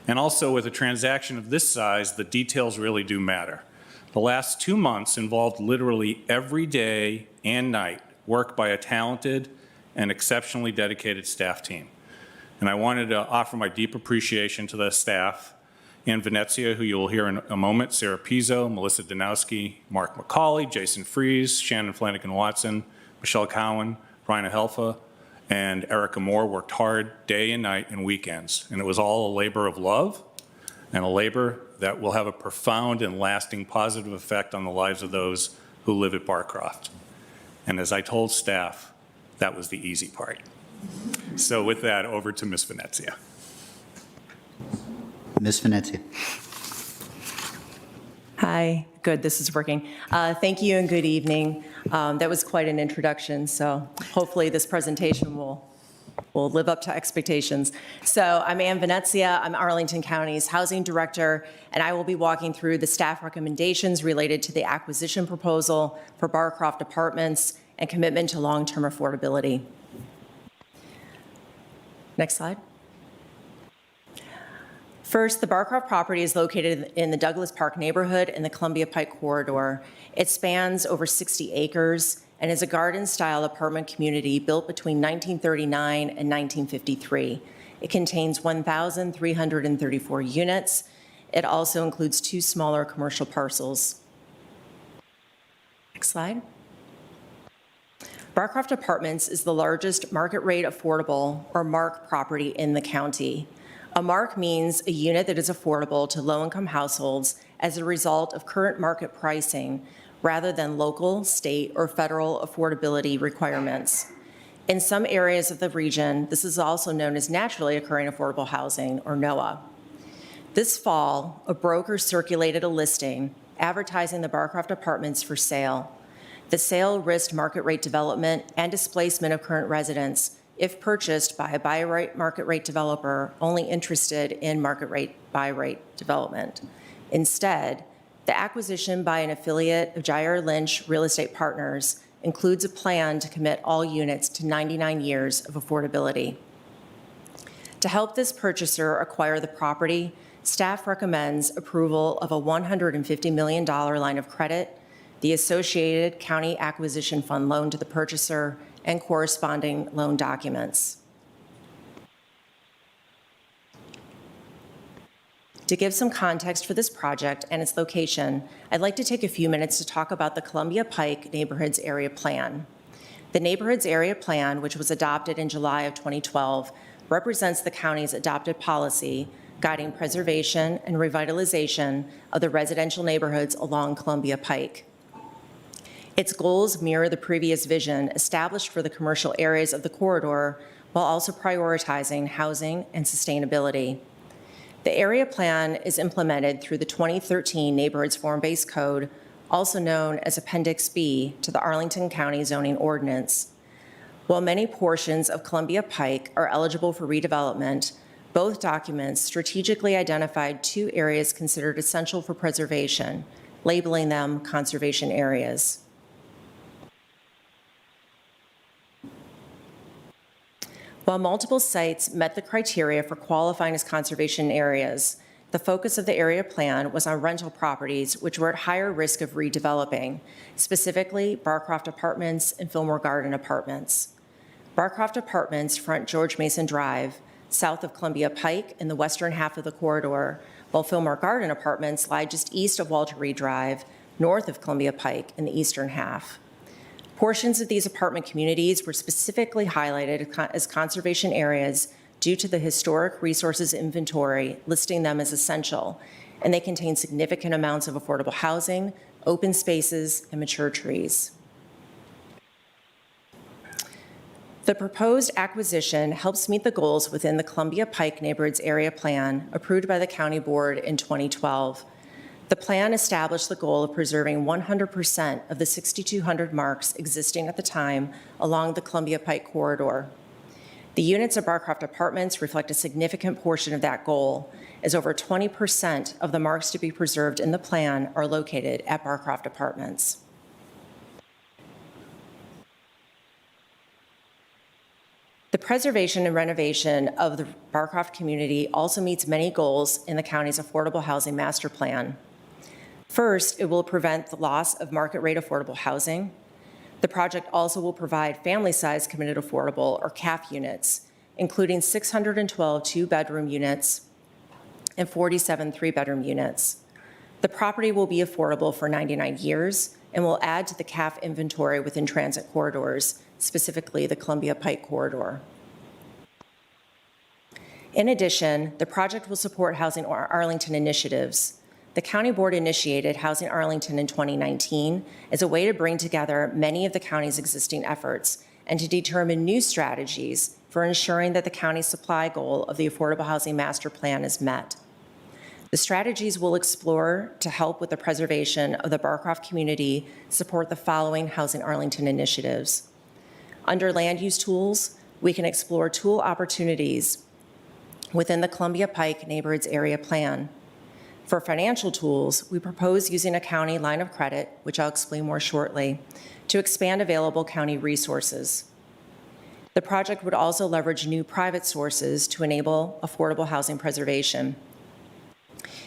And also, with a transaction of this size, the details really do matter. The last 2 months involved literally every day and night work by a talented and exceptionally dedicated staff team. And I wanted to offer my deep appreciation to the staff, Ann Venezia, who you will hear in a moment, Sarah Pizzo, Melissa Danowski, Mark McCauley, Jason Fries, Shannon Flanagan-Watson, Michelle Cowan, Ryan Helfa, and Erica Moore worked hard day and night and weekends. And it was all a labor of love and a labor that will have a profound and lasting positive effect on the lives of those who live at Barcroft. And as I told staff, that was the easy part. So with that, over to Ms. Venezia. Ms. Venezia. Hi, good, this is working. Thank you and good evening. That was quite an introduction, so hopefully this presentation will live up to expectations. So I'm Ann Venezia, I'm Arlington County's Housing Director, and I will be walking through the staff recommendations related to the acquisition proposal for Barcroft Apartments and commitment to long-term affordability. Next slide. First, the Barcroft property is located in the Douglas Park neighborhood in the Columbia Pike corridor. It spans over 60 acres and is a garden-style apartment community built between 1939 and 1953. It contains 1,334 units. It also includes 2 smaller commercial parcels. Next slide. Barcroft Apartments is the largest market rate affordable, or MARC, property in the county. A MARC means a unit that is affordable to low-income households as a result of current market pricing rather than local, state, or federal affordability requirements. In some areas of the region, this is also known as naturally occurring affordable housing, or NOAH. This fall, a broker circulated a listing advertising the Barcroft Apartments for sale. The sale risked market rate development and displacement of current residents if purchased by a buy rate market rate developer only interested in market rate buy rate development. Instead, the acquisition by an affiliate of Jair Lynch Real Estate Partners includes a plan to commit all units to 99 years of affordability. To help this purchaser acquire the property, staff recommends approval of a $150 million line of credit, the associated county acquisition fund loan to the purchaser, and corresponding loan documents. To give some context for this project and its location, I'd like to take a few minutes to talk about the Columbia Pike Neighborhoods Area Plan. The Neighborhoods Area Plan, which was adopted in July of 2012, represents the county's adopted policy guiding preservation and revitalization of the residential neighborhoods along Columbia Pike. Its goals mirror the previous vision established for the commercial areas of the corridor while also prioritizing housing and sustainability. The area plan is implemented through the 2013 Neighborhoods Form-Based Code, also known as Appendix B to the Arlington County Zoning Ordinance. While many portions of Columbia Pike are eligible for redevelopment, both documents strategically identified 2 areas considered essential for preservation, labeling them conservation areas. While multiple sites met the criteria for qualifying as conservation areas, the focus of the area plan was on rental properties which were at higher risk of redeveloping, specifically Barcroft Apartments and Fillmore Garden Apartments. Barcroft Apartments front George Mason Drive, south of Columbia Pike in the western half of the corridor, while Fillmore Garden Apartments lie just east of Walter Reed Drive, north of Columbia Pike in the eastern half. Portions of these apartment communities were specifically highlighted as conservation areas due to the historic resources inventory listing them as essential, and they contain significant amounts of affordable housing, open spaces, and mature trees. The proposed acquisition helps meet the goals within the Columbia Pike Neighborhoods Area Plan approved by the County Board in 2012. The plan established the goal of preserving 100% of the 6,200 marks existing at the time along the Columbia Pike corridor. The units of Barcroft Apartments reflect a significant portion of that goal, as over 20% of the marks to be preserved in the plan are located at Barcroft Apartments. The preservation and renovation of the Barcroft community also meets many goals in the county's affordable housing master plan. First, it will prevent the loss of market rate affordable housing. The project also will provide family-sized committed affordable, or CAF units, including 612 two-bedroom units and 47 three-bedroom units. The property will be affordable for 99 years and will add to the CAF inventory within transit corridors, specifically the Columbia Pike corridor. In addition, the project will support Housing Arlington initiatives. The County Board initiated Housing Arlington in 2019 as a way to bring together many of the county's existing efforts and to determine new strategies for ensuring that the county's supply goal of the Affordable Housing Master Plan is met. The strategies we'll explore to help with the preservation of the Barcroft community support the following Housing Arlington initiatives. Under land use tools, we can explore tool opportunities within the Columbia Pike Neighborhoods Area Plan. For financial tools, we propose using a county line of credit, which I'll explain more shortly, to expand available county resources. The project would also leverage new private sources to enable affordable housing preservation.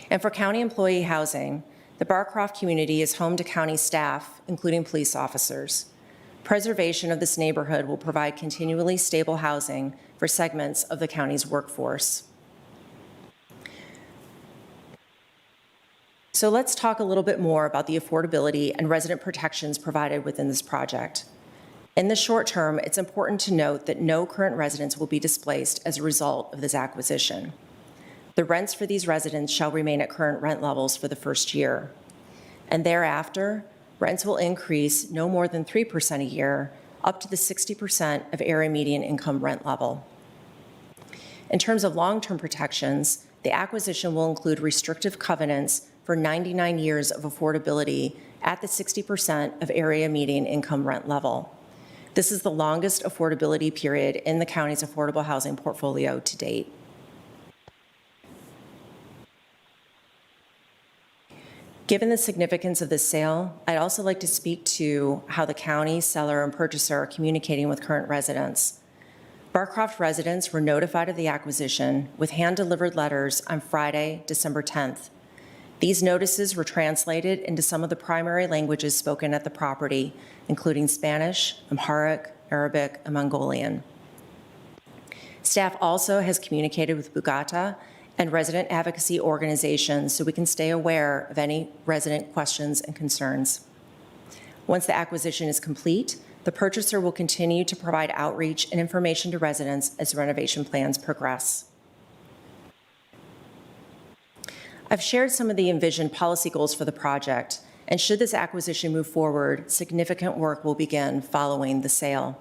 And for county employee housing, the Barcroft community is home to county staff, including police officers. Preservation of this neighborhood will provide continually stable housing for segments of the county's workforce. So let's talk a little bit more about the affordability and resident protections provided within this project. In the short term, it's important to note that no current residents will be displaced as a result of this acquisition. The rents for these residents shall remain at current rent levels for the first year. And thereafter, rents will increase no more than 3% a year, up to the 60% of area median income rent level. In terms of long-term protections, the acquisition will include restrictive covenants for 99 years of affordability at the 60% of area median income rent level. This is the longest affordability period in the county's affordable housing portfolio to date. Given the significance of this sale, I'd also like to speak to how the county, seller, and purchaser are communicating with current residents. Barcroft residents were notified of the acquisition with hand-delivered letters on Friday, December 10th. These notices were translated into some of the primary languages spoken at the property, including Spanish, Amharic, Arabic, and Mongolian. Staff also has communicated with Bugata and resident advocacy organizations so we can stay aware of any resident questions and concerns. Once the acquisition is complete, the purchaser will continue to provide outreach and information to residents as renovation plans progress. I've shared some of the envisioned policy goals for the project, and should this acquisition move forward, significant work will begin following the sale.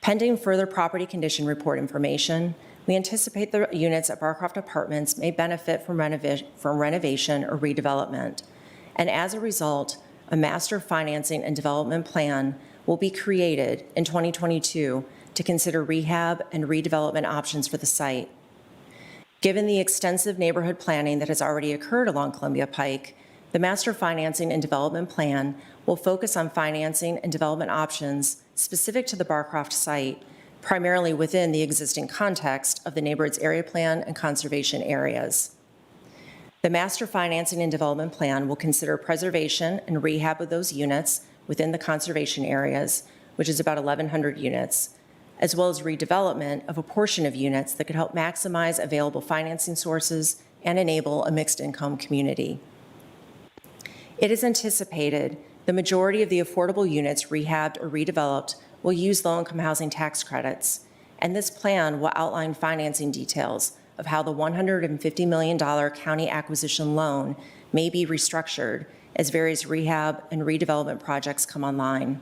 Pending further property condition report information, we anticipate the units at Barcroft Apartments may benefit from renovation or redevelopment, and as a result, a master financing and development plan will be created in 2022 to consider rehab and redevelopment options for the site. Given the extensive neighborhood planning that has already occurred along Columbia Pike, the Master Financing and Development Plan will focus on financing and development options specific to the Barcroft site, primarily within the existing context of the Neighborhoods Area Plan and conservation areas. The Master Financing and Development Plan will consider preservation and rehab of those units within the conservation areas, which is about 1,100 units, as well as redevelopment of a portion of units that could help maximize available financing sources and enable a mixed income community. It is anticipated the majority of the affordable units rehabbed or redeveloped will use low-income housing tax credits, and this plan will outline financing details of how the $150 million county acquisition loan may be restructured as various rehab and redevelopment projects come online.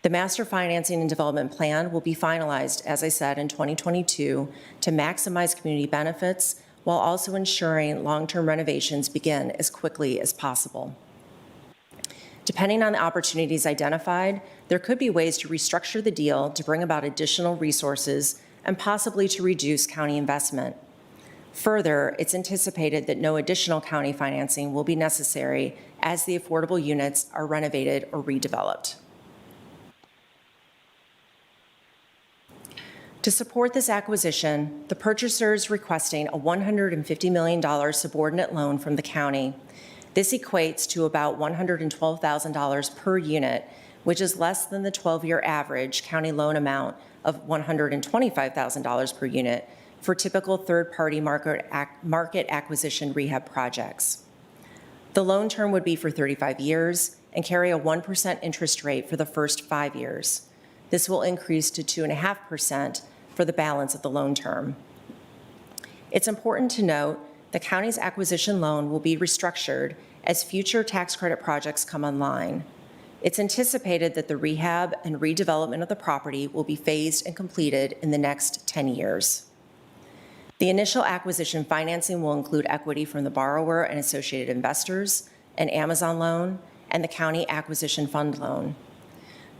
The Master Financing and Development Plan will be finalized, as I said, in 2022 to maximize community benefits while also ensuring long-term renovations begin as quickly as possible. Depending on the opportunities identified, there could be ways to restructure the deal to bring about additional resources and possibly to reduce county investment. Further, it's anticipated that no additional county financing will be necessary as the affordable units are renovated or redeveloped. To support this acquisition, the purchaser is requesting a $150 million subordinate loan from the county. This equates to about $112,000 per unit, which is less than the 12-year average county loan amount of $125,000 per unit for typical third-party market acquisition rehab projects. The loan term would be for 35 years and carry a 1% interest rate for the first 5 years. This will increase to 2.5% for the balance of the loan term. It's important to note the county's acquisition loan will be restructured as future tax credit projects come online. It's anticipated that the rehab and redevelopment of the property will be phased and completed in the next 10 years. The initial acquisition financing will include equity from the borrower and associated investors, an Amazon loan, and the county acquisition fund loan.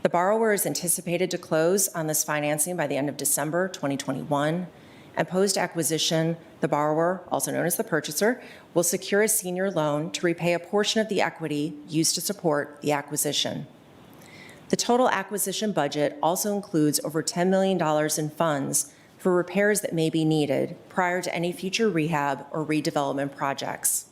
The borrower is anticipated to close on this financing by the end of December 2021, and post-acquisition, the borrower, also known as the purchaser, will secure a senior loan to repay a portion of the equity used to support the acquisition. The total acquisition budget also includes over $10 million in funds for repairs that may be needed prior to any future rehab or redevelopment projects.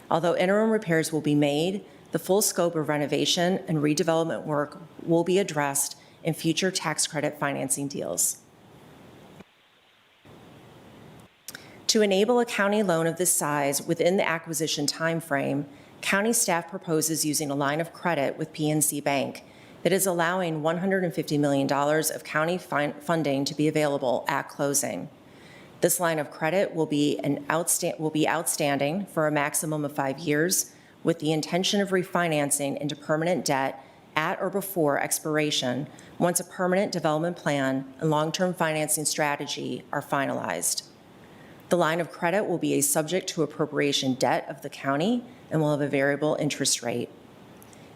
Although interim repairs will be made, the full scope of renovation and redevelopment work will be addressed in future tax credit financing deals. To enable a county loan of this size within the acquisition timeframe, county staff proposes using a line of credit with PNC Bank that is allowing $150 million of county funding to be available at closing. This line of credit will be outstanding for a maximum of 5 years, with the intention of refinancing into permanent debt at or before expiration once a permanent development plan and long-term financing strategy are finalized. The line of credit will be subject to appropriation debt of the county and will have a variable interest rate.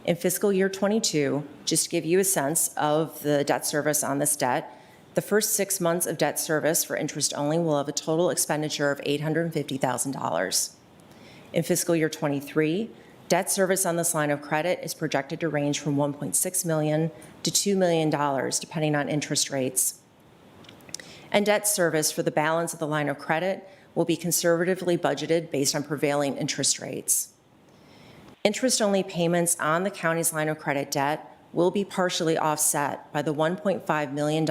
In fiscal year 22, just to give you a sense of the debt service on this debt, the first 6 months of debt service for interest only will have a total expenditure of $850,000. In fiscal year 23, debt service on this line of credit is projected to range from $1.6 million to $2 million, depending on interest rates. And debt service for the balance of the line of credit will be conservatively budgeted based on prevailing interest rates. Interest-only payments on the county's line of credit debt will be partially offset by the $1.5 million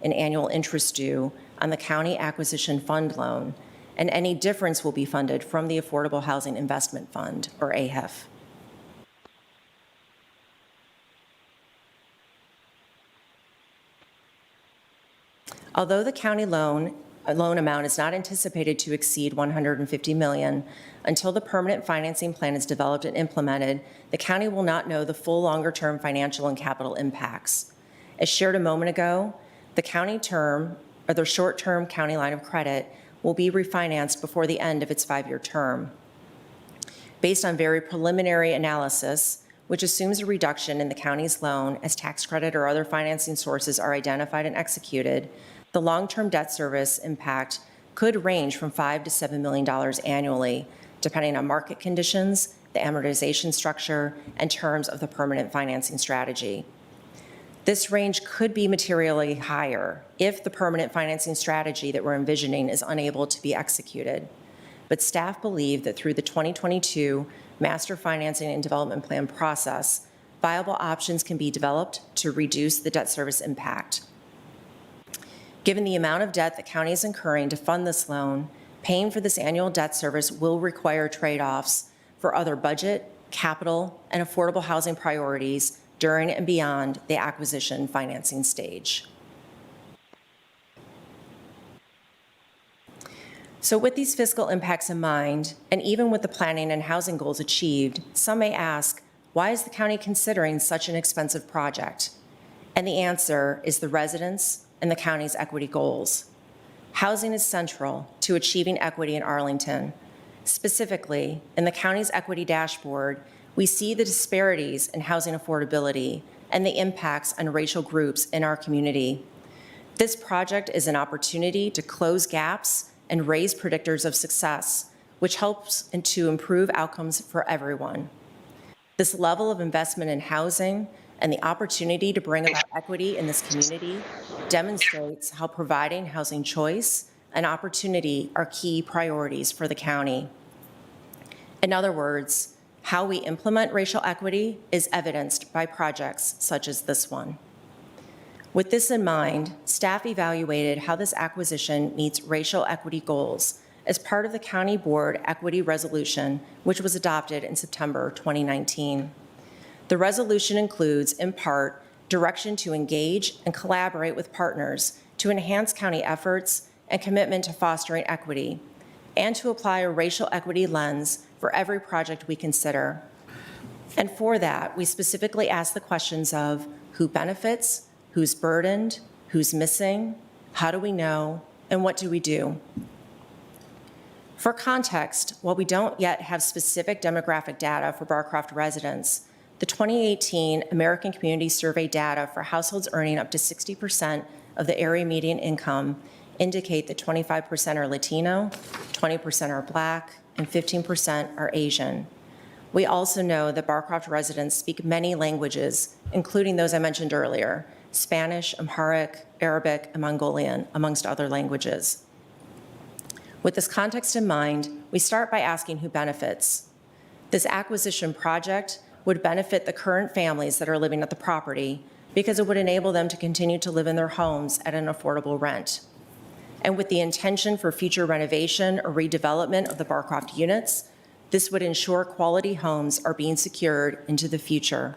in annual interest due on the county acquisition fund loan, and any difference will be funded from the Affordable Housing Investment Fund, or AHIF. Although the county loan amount is not anticipated to exceed $150 million, until the permanent financing plan is developed and implemented, the county will not know the full longer-term financial and capital impacts. As shared a moment ago, the short-term county line of credit will be refinanced before the end of its 5-year term. Based on very preliminary analysis, which assumes a reduction in the county's loan as tax credit or other financing sources are identified and executed, the long-term debt service impact could range from $5 to $7 million annually, depending on market conditions, the amortization structure, and terms of the permanent financing strategy. This range could be materially higher if the permanent financing strategy that we're envisioning is unable to be executed. But staff believe that through the 2022 Master Financing and Development Plan process, viable options can be developed to reduce the debt service impact. Given the amount of debt the county is incurring to fund this loan, paying for this annual debt service will require trade-offs for other budget, capital, and affordable housing priorities during and beyond the acquisition financing stage. So with these fiscal impacts in mind, and even with the planning and housing goals achieved, some may ask, why is the county considering such an expensive project? And the answer is the residents and the county's equity goals. Housing is central to achieving equity in Arlington. Specifically, in the county's equity dashboard, we see the disparities in housing affordability and the impacts on racial groups in our community. This project is an opportunity to close gaps and raise predictors of success, which helps to improve outcomes for everyone. This level of investment in housing and the opportunity to bring about equity in this community demonstrates how providing housing choice and opportunity are key priorities for the county. In other words, how we implement racial equity is evidenced by projects such as this one. With this in mind, staff evaluated how this acquisition meets racial equity goals as part of the County Board Equity Resolution, which was adopted in September 2019. The resolution includes, in part, direction to engage and collaborate with partners to enhance county efforts and commitment to fostering equity, and to apply a racial equity lens for every project we consider. And for that, we specifically ask the questions of who benefits, who's burdened, who's missing, how do we know, and what do we do? For context, while we don't yet have specific demographic data for Barcroft residents, the 2018 American Community Survey data for households earning up to 60% of the area median income indicate that 25% are Latino, 20% are Black, and 15% are Asian. We also know that Barcroft residents speak many languages, including those I mentioned earlier, Spanish, Amharic, Arabic, and Mongolian, amongst other languages. With this context in mind, we start by asking who benefits. This acquisition project would benefit the current families that are living at the property because it would enable them to continue to live in their homes at an affordable rent. And with the intention for future renovation or redevelopment of the Barcroft units, this would ensure quality homes are being secured into the future.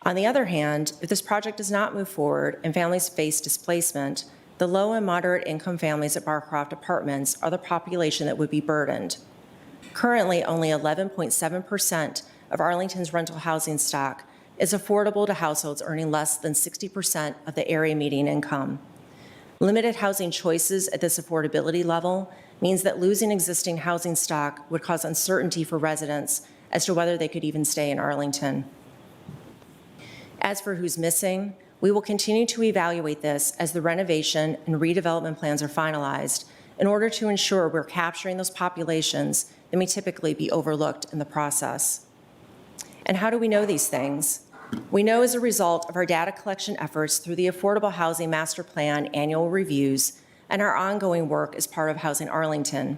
On the other hand, if this project does not move forward and families face displacement, the low and moderate income families at Barcroft Apartments are the population that would be burdened. Currently, only 11.7% of Arlington's rental housing stock is affordable to households earning less than 60% of the area median income. Limited housing choices at this affordability level means that losing existing housing stock would cause uncertainty for residents as to whether they could even stay in Arlington. As for who's missing, we will continue to evaluate this as the renovation and redevelopment plans are finalized in order to ensure we're capturing those populations that may typically be overlooked in the process. And how do we know these things? We know as a result of our data collection efforts through the Affordable Housing Master Plan annual reviews and our ongoing work as part of Housing Arlington.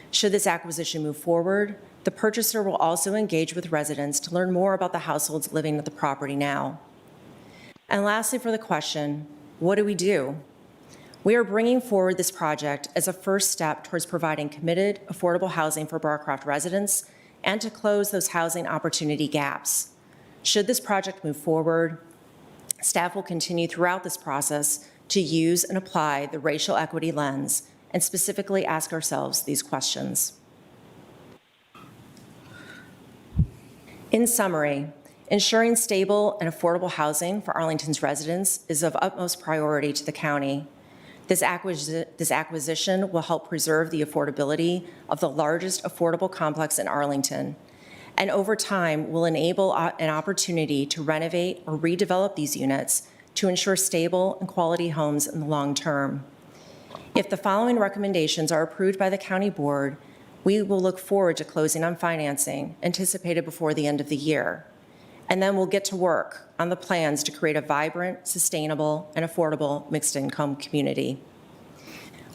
Should this acquisition move forward, the purchaser will also engage with residents to learn more about the households living at the property now. And lastly, for the question, what do we do? We are bringing forward this project as a first step towards providing committed, affordable housing for Barcroft residents and to close those housing opportunity gaps. Should this project move forward, staff will continue throughout this process to use and apply the racial equity lens and specifically ask ourselves these questions. In summary, ensuring stable and affordable housing for Arlington's residents is of utmost priority to the county. This acquisition will help preserve the affordability of the largest affordable complex in Arlington, and over time will enable an opportunity to renovate or redevelop these units to ensure stable and quality homes in the long term. If the following recommendations are approved by the County Board, we will look forward to closing on financing anticipated before the end of the year. And then we'll get to work on the plans to create a vibrant, sustainable, and affordable mixed-income community.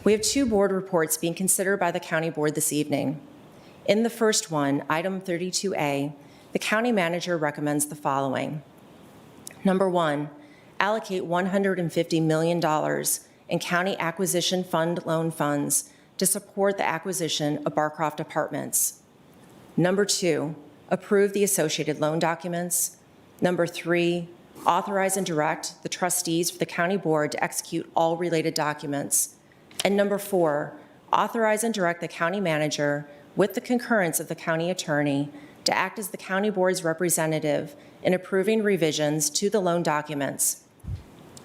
We have 2 board reports being considered by the County Board this evening. In the first one, item 32A, the county manager recommends the following. Number 1, allocate $150 million in county acquisition fund loan funds to support the acquisition of Barcroft Apartments. Number 2, approve the associated loan documents. Number 3, authorize and direct the trustees for the county board to execute all related documents. And number 4, authorize and direct the county manager with the concurrence of the county attorney to act as the county board's representative in approving revisions to the loan documents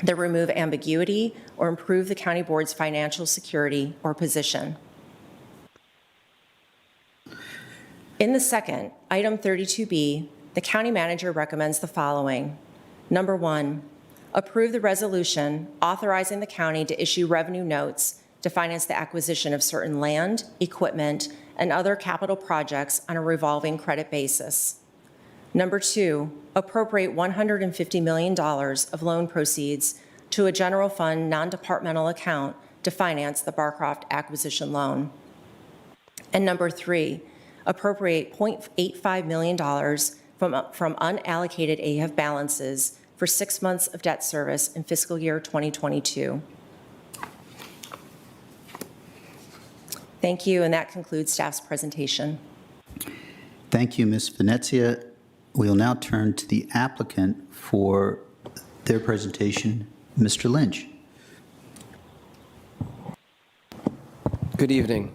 that remove ambiguity or improve the county board's financial security or position. In the second, item 32B, the county manager recommends the following. Number 1, approve the resolution authorizing the county to issue revenue notes to finance the acquisition of certain land, equipment, and other capital projects on a revolving credit basis. Number 2, appropriate $150 million of loan proceeds to a general fund non-departmental account to finance the Barcroft acquisition loan. And number 3, appropriate $0.85 million from unallocated AHIF balances for 6 months of debt service in fiscal year 2022. Thank you, and that concludes staff's presentation. Thank you, Ms. Venezia. We'll now turn to the applicant for their presentation, Mr. Lynch. Good evening.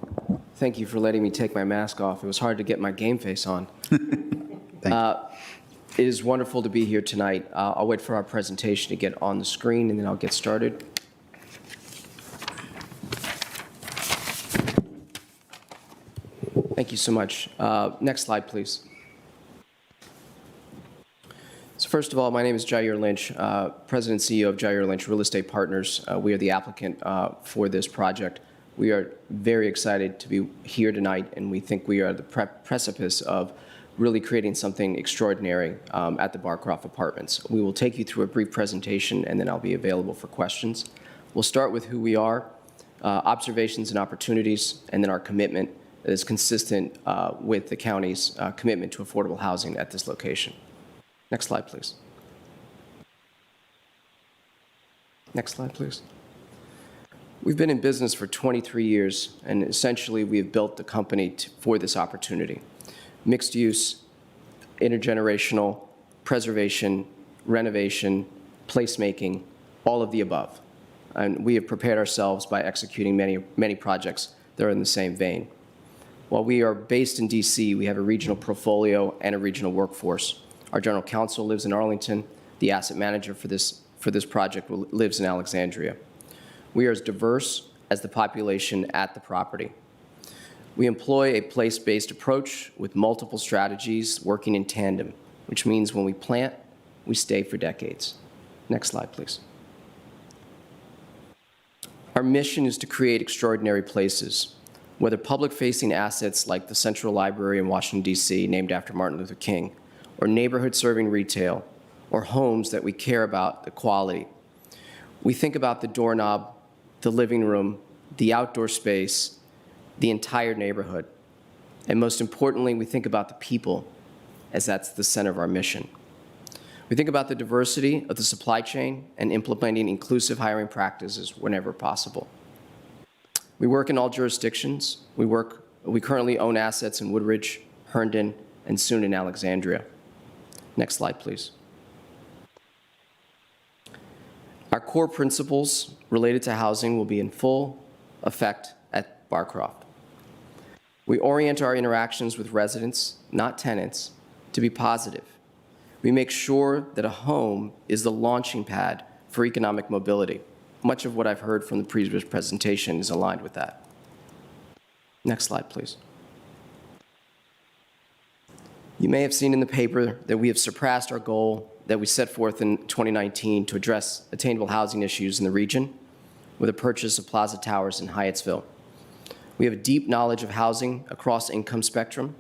Thank you for letting me take my mask off. It was hard to get my game face on. It is wonderful to be here tonight. I'll wait for our presentation to get on the screen, and then I'll get started. Thank you so much. Next slide, please. So first of all, my name is Jair Lynch, President and CEO of Jair Lynch Real Estate Partners. We are the applicant for this project. We are very excited to be here tonight, and we think we are at the precipice of really creating something extraordinary at the Barcroft Apartments. We will take you through a brief presentation, and then I'll be available for questions. We'll start with who we are, observations and opportunities, and then our commitment that is consistent with the county's commitment to affordable housing at this location. Next slide, please. Next slide, please. We've been in business for 23 years, and essentially we have built the company for this opportunity. Mixed use, intergenerational, preservation, renovation, placemaking, all of the above. And we have prepared ourselves by executing many projects that are in the same vein. While we are based in DC, we have a regional portfolio and a regional workforce. Our general counsel lives in Arlington. The asset manager for this project lives in Alexandria. We are as diverse as the population at the property. We employ a place-based approach with multiple strategies working in tandem, which means when we plant, we stay for decades. Next slide, please. Our mission is to create extraordinary places, whether public-facing assets like the Central Library in Washington, D.C., named after Martin Luther King, or neighborhood-serving retail, or homes that we care about the quality. We think about the doorknob, the living room, the outdoor space, the entire neighborhood. And most importantly, we think about the people, as that's the center of our mission. We think about the diversity of the supply chain and implementing inclusive hiring practices whenever possible. We work in all jurisdictions. We currently own assets in Woodridge, Herndon, and soon in Alexandria. Next slide, please. Our core principles related to housing will be in full effect at Barcroft. We orient our interactions with residents, not tenants, to be positive. We make sure that a home is the launching pad for economic mobility. Much of what I've heard from the previous presentation is aligned with that. Next slide, please. You may have seen in the paper that we have surpassed our goal that we set forth in 2019 to address attainable housing issues in the region with the purchase of Plaza Towers in Hyattsville. We have a deep knowledge of housing across the income spectrum,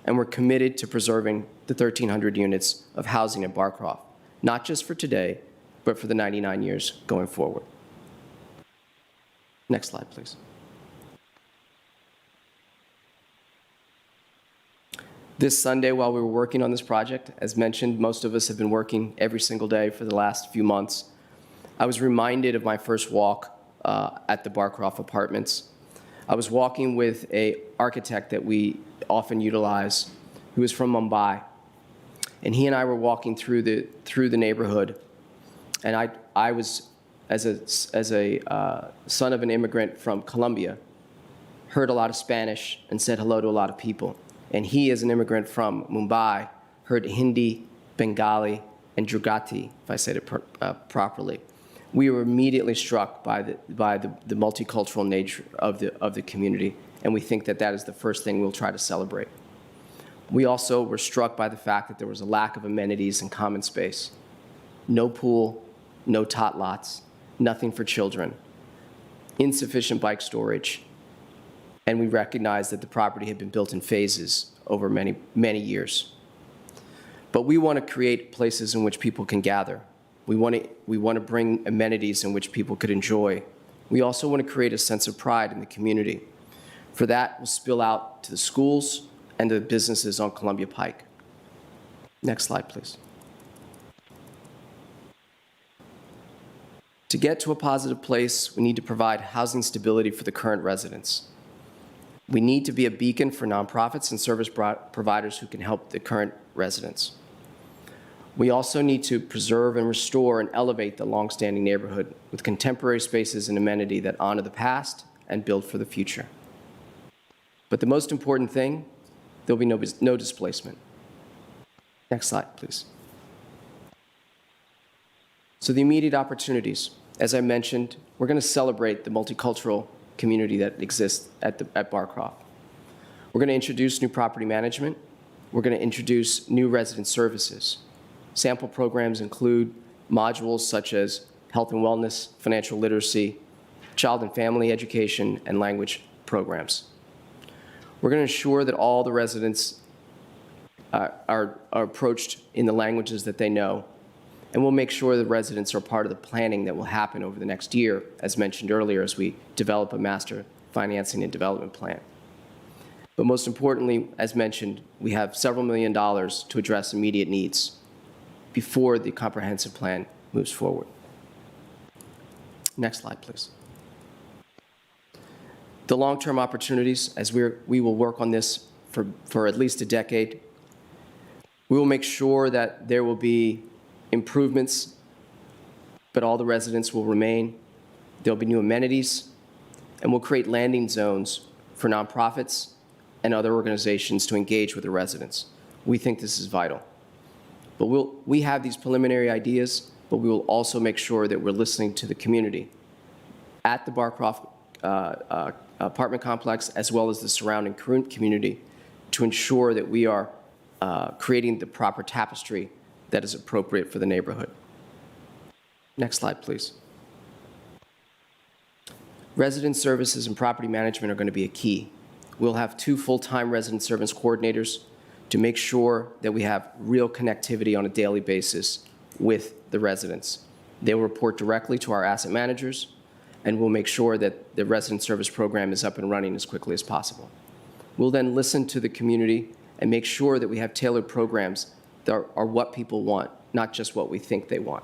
and we're committed to preserving the 1,300 units of housing at Barcroft, not just for today, but for the 99 years going forward. Next slide, please. This Sunday, while we were working on this project, as mentioned, most of us have been working every single day for the last few months. I was reminded of my first walk at the Barcroft Apartments. I was walking with an architect that we often utilize, who is from Mumbai. And he and I were walking through the neighborhood. And I was, as a son of an immigrant from Colombia, heard a lot of Spanish and said hello to a lot of people. And he, as an immigrant from Mumbai, heard Hindi, Bengali, and Drugati, if I said it properly. We were immediately struck by the multicultural nature of the community, and we think that that is the first thing we'll try to celebrate. We also were struck by the fact that there was a lack of amenities and common space. No pool, no tot lots, nothing for children, insufficient bike storage, and we recognized that the property had been built in phases over many, many years. But we want to create places in which people can gather, We want to bring amenities in which people could enjoy. We also want to create a sense of pride in the community. For that, we'll spill out to the schools and to the businesses on Columbia Pike. Next slide, please. To get to a positive place, we need to provide housing stability for the current residents. We need to be a beacon for nonprofits and service providers who can help the current residents. We also need to preserve and restore and elevate the longstanding neighborhood with contemporary spaces and amenity that honor the past and build for the future. But the most important thing, there'll be no displacement. Next slide, please. So the immediate opportunities. As I mentioned, we're going to celebrate the multicultural community that exists at Barcroft. We're going to introduce new property management. We're going to introduce new resident services. Sample programs include modules such as health and wellness, financial literacy, child and family education, and language programs. We're going to ensure that all the residents are approached in the languages that they know, and we'll make sure the residents are part of the planning that will happen over the next year, as mentioned earlier, as we develop a master financing and development plan. But most importantly, as mentioned, we have several $1 million to address immediate needs before the comprehensive plan moves forward. Next slide, please. The long-term opportunities, as we will work on this for at least a decade, we will make sure that there will be improvements, but all the residents will remain. There'll be new amenities, and we'll create landing zones for nonprofits and other organizations to engage with the residents. We think this is vital. But we have these preliminary ideas, but we will also make sure that we're listening to the community at the Barcroft apartment complex, as well as the surrounding community, to ensure that we are creating the proper tapestry that is appropriate for the neighborhood. Next slide, please. Resident services and property management are going to be a key. We'll have 2 full-time resident service coordinators to make sure that we have real connectivity on a daily basis with the residents. They will report directly to our asset managers, and we'll make sure that the resident service program is up and running as quickly as possible. We'll then listen to the community and make sure that we have tailored programs that are what people want, not just what we think they want.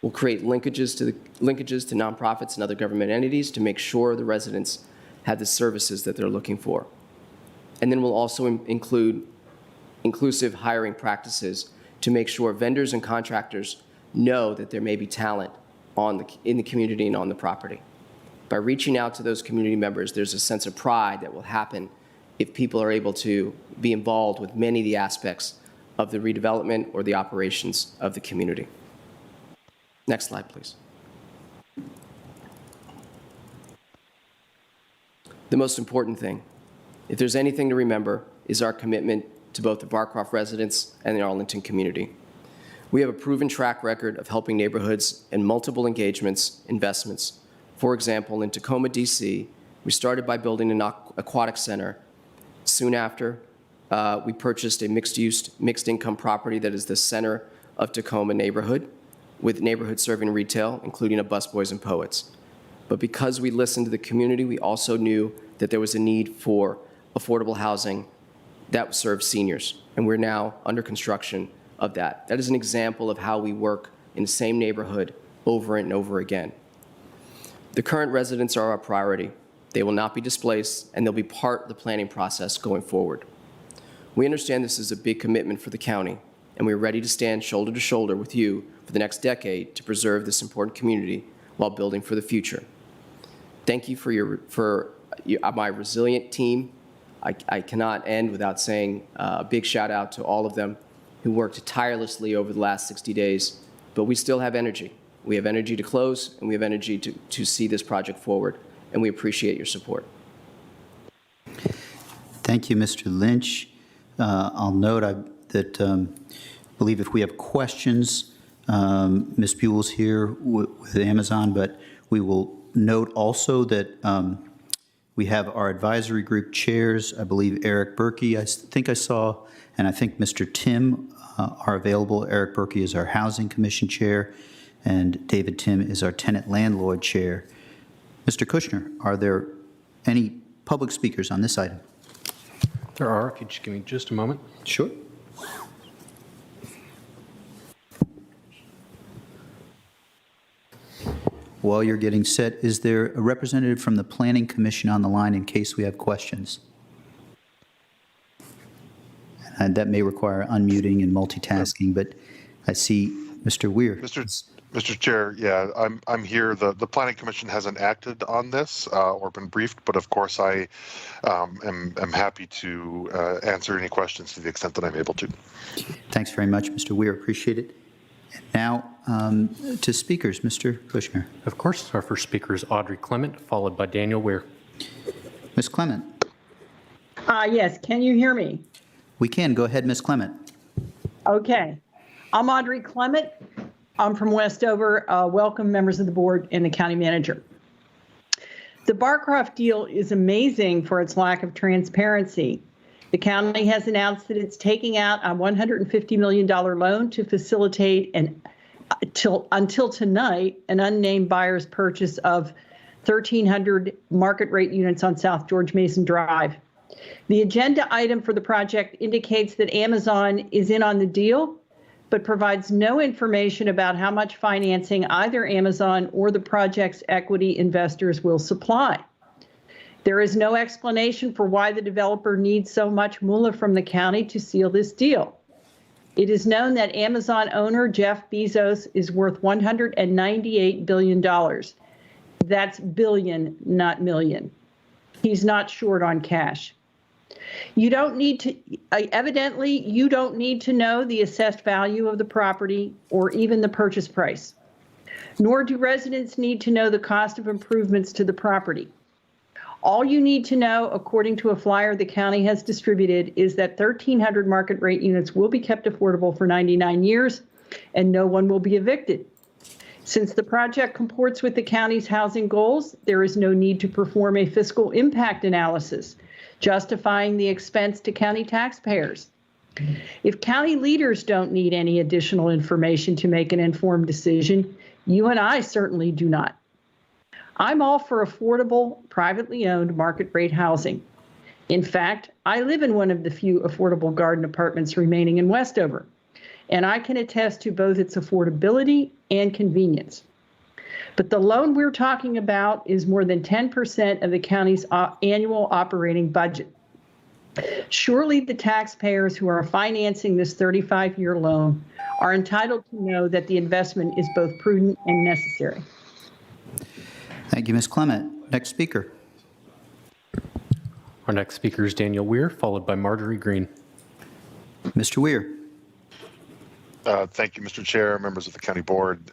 We'll create linkages to nonprofits and other government entities to make sure the residents have the services that they're looking for. And then we'll also include inclusive hiring practices to make sure vendors and contractors know that there may be talent in the community and on the property. By reaching out to those community members, there's a sense of pride that will happen if people are able to be involved with many of the aspects of the redevelopment or the operations of the community. Next slide, please. The most important thing, if there's anything to remember, is our commitment to both the Barcroft residents and the Arlington community. We have a proven track record of helping neighborhoods in multiple engagements, investments. For example, in Tacoma, DC, we started by building an aquatic center. Soon after, we purchased a mixed-use, mixed-income property that is the center of Tacoma neighborhood, with neighborhood serving retail, including a Busboys and Poets. But because we listened to the community, we also knew that there was a need for affordable housing that serves seniors, and we're now under construction of that. That is an example of how we work in the same neighborhood over and over again. The current residents are our priority. They will not be displaced, and they'll be part of the planning process going forward. We understand this is a big commitment for the county, and we're ready to stand shoulder to shoulder with you for the next decade to preserve this important community while building for the future. Thank you for my resilient team. I cannot end without saying a big shout out to all of them who worked tirelessly over the last 60 days, but we still have energy. We have energy to close, and we have energy to see this project forward, and we appreciate your support. Thank you, Mr. Lynch. I'll note that I believe if we have questions, Ms. Buell's here with Amazon, but we will note also that we have our advisory group chairs. I believe Eric Berkey, I think I saw And I think Mr. Tim are available. Eric Berkey is our Housing Commission Chair, and David Tim is our Tenant Landlord Chair. Mr. Kushner, are there any public speakers on this item? There are, if you just give me just a moment. Sure. While you're getting set, is there a representative from the Planning Commission on the line in case we have questions? And that may require unmuting and multitasking, but I see Mr. Weir. Mr. Chair, yeah, I'm here. The Planning Commission hasn't acted on this or been briefed, but of course I am happy to answer any questions to the extent that I'm able to. Thanks very much, Mr. Weir. Appreciate it. And now to speakers, Mr. Kushner. Of course, our first speaker is Audrey Clement, followed by Daniel Weir. Ms. Clement. Yes, can you hear me? We can. Go ahead, Ms. Clement. Okay. I'm Audrey Clement. I'm from Westover. Welcome, members of the board and the county manager. The Barcroft deal is amazing for its lack of transparency. The county has announced that it's taking out a $150 million loan to facilitate until tonight an unnamed buyer's purchase of 1,300 market rate units on South George Mason Drive. The agenda item for the project indicates that Amazon is in on the deal, but provides no information about how much financing either Amazon or the project's equity investors will supply. There is no explanation for why the developer needs so much moolah from the county to seal this deal. It is known that Amazon owner Jeff Bezos is worth $198 billion. That's billion, not million. He's not short on cash. You don't need to, evidently, you don't need to know the assessed value of the property or even the purchase price, nor do residents need to know the cost of improvements to the property. All you need to know, according to a flyer the county has distributed, is that 1,300 market rate units will be kept affordable for 99 years and no one will be evicted. Since the project comports with the county's housing goals, there is no need to perform a fiscal impact analysis, justifying the expense to county taxpayers. If county leaders don't need any additional information to make an informed decision, you and I certainly do not. I'm all for affordable, privately owned market rate housing. In fact, I live in one of the few affordable garden apartments remaining in Westover, and I can attest to both its affordability and convenience. But the loan we're talking about is more than 10% of the county's annual operating budget. Surely the taxpayers who are financing this 35-year loan are entitled to know that the investment is both prudent and necessary. Thank you, Ms. Clement. Next speaker. Our next speaker is Daniel Weir, followed by Marjorie Green. Mr. Weir. Thank you, Mr. Chair, members of the county board.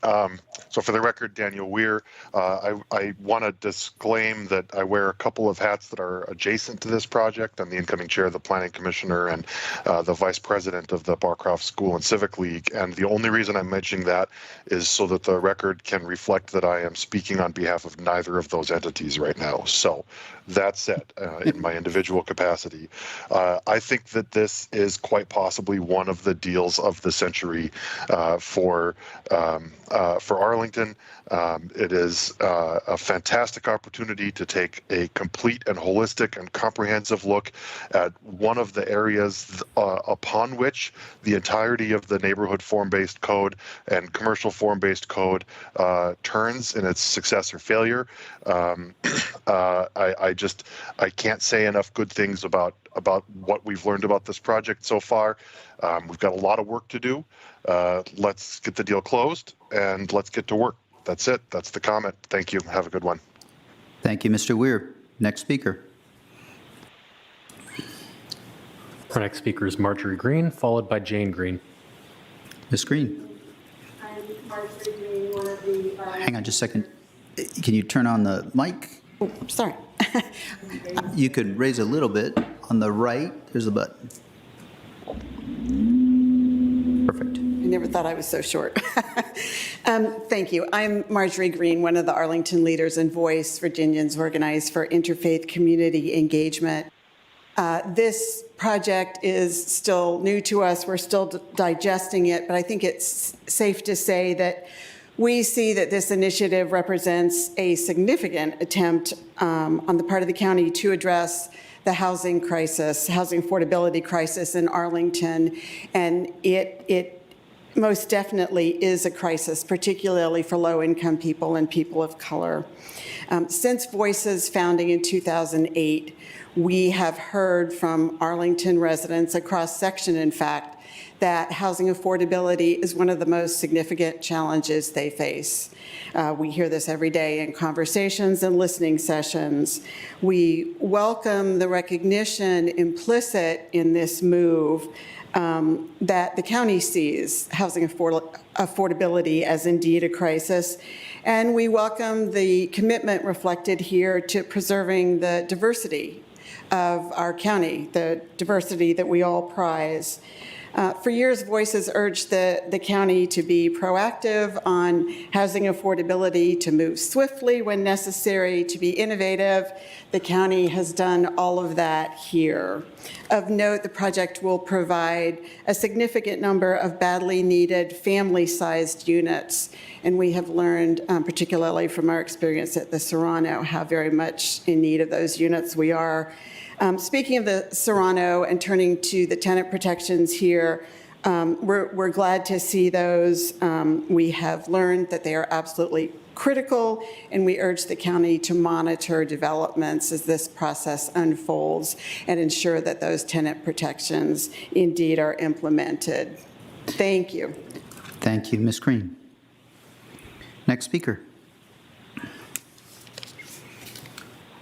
So for the record, Daniel Weir, I want to disclaim that I wear a couple of hats that are adjacent to this project. I'm the incoming chair of the Planning Commissioner and the vice president of the Barcroft School and Civic League. And the only reason I'm mentioning that is so that the record can reflect that I am speaking on behalf of neither of those entities right now. So that said, in my individual capacity, I think that this is quite possibly one of the deals of the century for Arlington. It is a fantastic opportunity to take a complete and holistic and comprehensive look at one of the areas upon which the entirety of the neighborhood form-based code and commercial form-based code turns in its success or failure. I can't say enough good things about what we've learned about this project so far. We've got a lot of work to do. Let's get the deal closed and let's get to work. That's it. That's the comment. Thank you. Have a good one. Thank you, Mr. Weir. Next speaker. Our next speaker is Marjorie Green, followed by Jane Green. Ms. Green. Hang on just a second. Can you turn on the mic? Oh, sorry. You could raise a little bit on the right. There's a button. Perfect. I never thought I was so short. Thank you. I'm Marjorie Green, one of the Arlington leaders and Voice Virginians Organized for Interfaith Community Engagement. This project is still new to us. We're still digesting it, but I think it's safe to say that we see that this initiative represents a significant attempt on the part of the county to address the housing crisis, housing affordability crisis in Arlington, and it most definitely is a crisis, particularly for low-income people and people of color. Since Voice's founding in 2008, we have heard from Arlington residents, a cross-section in fact, that housing affordability is one of the most significant challenges they face. We hear this every day in conversations and listening sessions. We welcome the recognition implicit in this move that the county sees housing affordability as indeed a crisis. And we welcome the commitment reflected here to preserving the diversity of our county, the diversity that we all prize. For years, Voices urged the county to be proactive on housing affordability, to move swiftly when necessary, to be innovative. The county has done all of that here. Of note, the project will provide a significant number of badly needed family-sized units, and we have learned, particularly from our experience at the Serrano, how very much in need of those units we are. Speaking of the Serrano and turning to the tenant protections here, we're glad to see those. We have learned that they are absolutely critical, and we urge the county to monitor developments as this process unfolds and ensure that those tenant protections indeed are implemented. Thank you. Thank you, Ms. Green. Next speaker.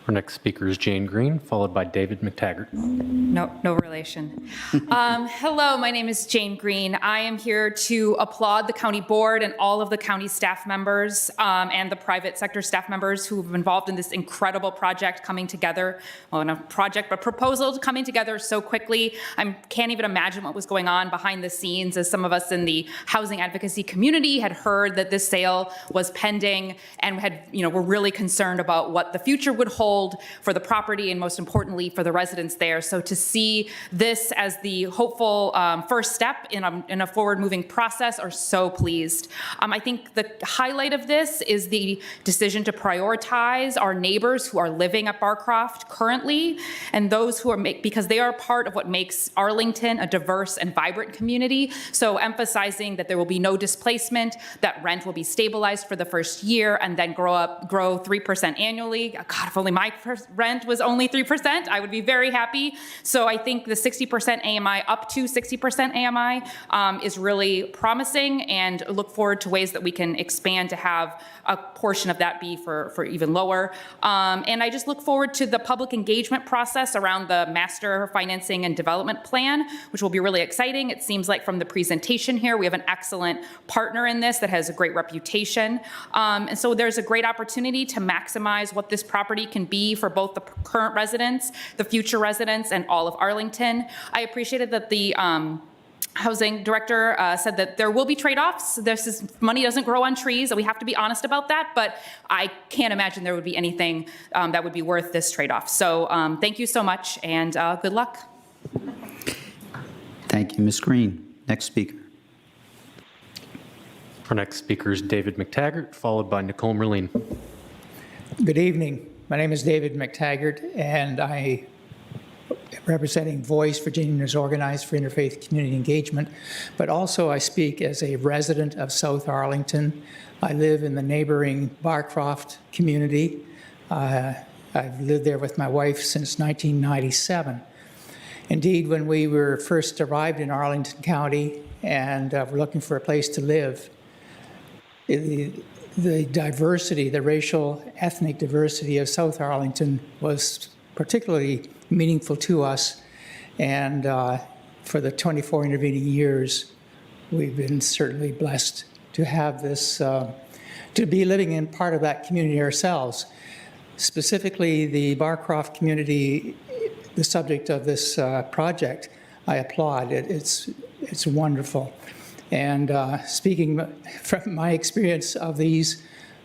Our next speaker is Jane Green, followed by David McTaggart. No relation. Hello, my name is Jane Green. I am here to applaud the county board and all of the county staff members and the private sector staff members who have been involved in this incredible project coming together. Well, not a project, but proposal coming together so quickly. I can't even imagine what was going on behind the scenes as some of us in the housing advocacy community had heard that this sale was pending and were really concerned about what the future would hold for the property and most importantly for the residents there. So to see this as the hopeful first step in a forward-moving process are so pleased. I think the highlight of this is the decision to prioritize our neighbors who are living at Barcroft currently and those who are because they are part of what makes Arlington a diverse and vibrant community. So emphasizing that there will be no displacement, that rent will be stabilized for the first year and then grow 3% annually. God, if only my rent was only 3%, I would be very happy. So I think the 60% AMI, up to 60% AMI, is really promising, and look forward to ways that we can expand to have a portion of that be for even lower. And I just look forward to the public engagement process around the master financing and development plan, which will be really exciting. It seems like from the presentation here, we have an excellent partner in this that has a great reputation. And so there's a great opportunity to maximize what this property can be for both the current residents, the future residents, and all of Arlington. I appreciated that the housing director said that there will be trade-offs. Money doesn't grow on trees, and we have to be honest about that, but I can't imagine there would be anything that would be worth this trade-off. So thank you so much, and good luck. Thank you, Ms. Green. Next speaker. Our next speaker is David McTaggart, followed by Nicole Merlin. Good evening. My name is David McTaggart, and I am representing Voice, Virginia Unions Organized for Interfaith Community Engagement, but also I speak as a resident of South Arlington. I live in the neighboring Barcroft community. I've lived there with my wife since 1997. Indeed, when we were first arrived in Arlington County and were looking for a place to live, the diversity, the racial, ethnic diversity of South Arlington was particularly meaningful to us. And for the 24 intervening years, we've been certainly blessed to have this, to be living in part of that community ourselves. Specifically, the Barcroft community, the subject of this project, I applaud. It's wonderful. And speaking from my experience of these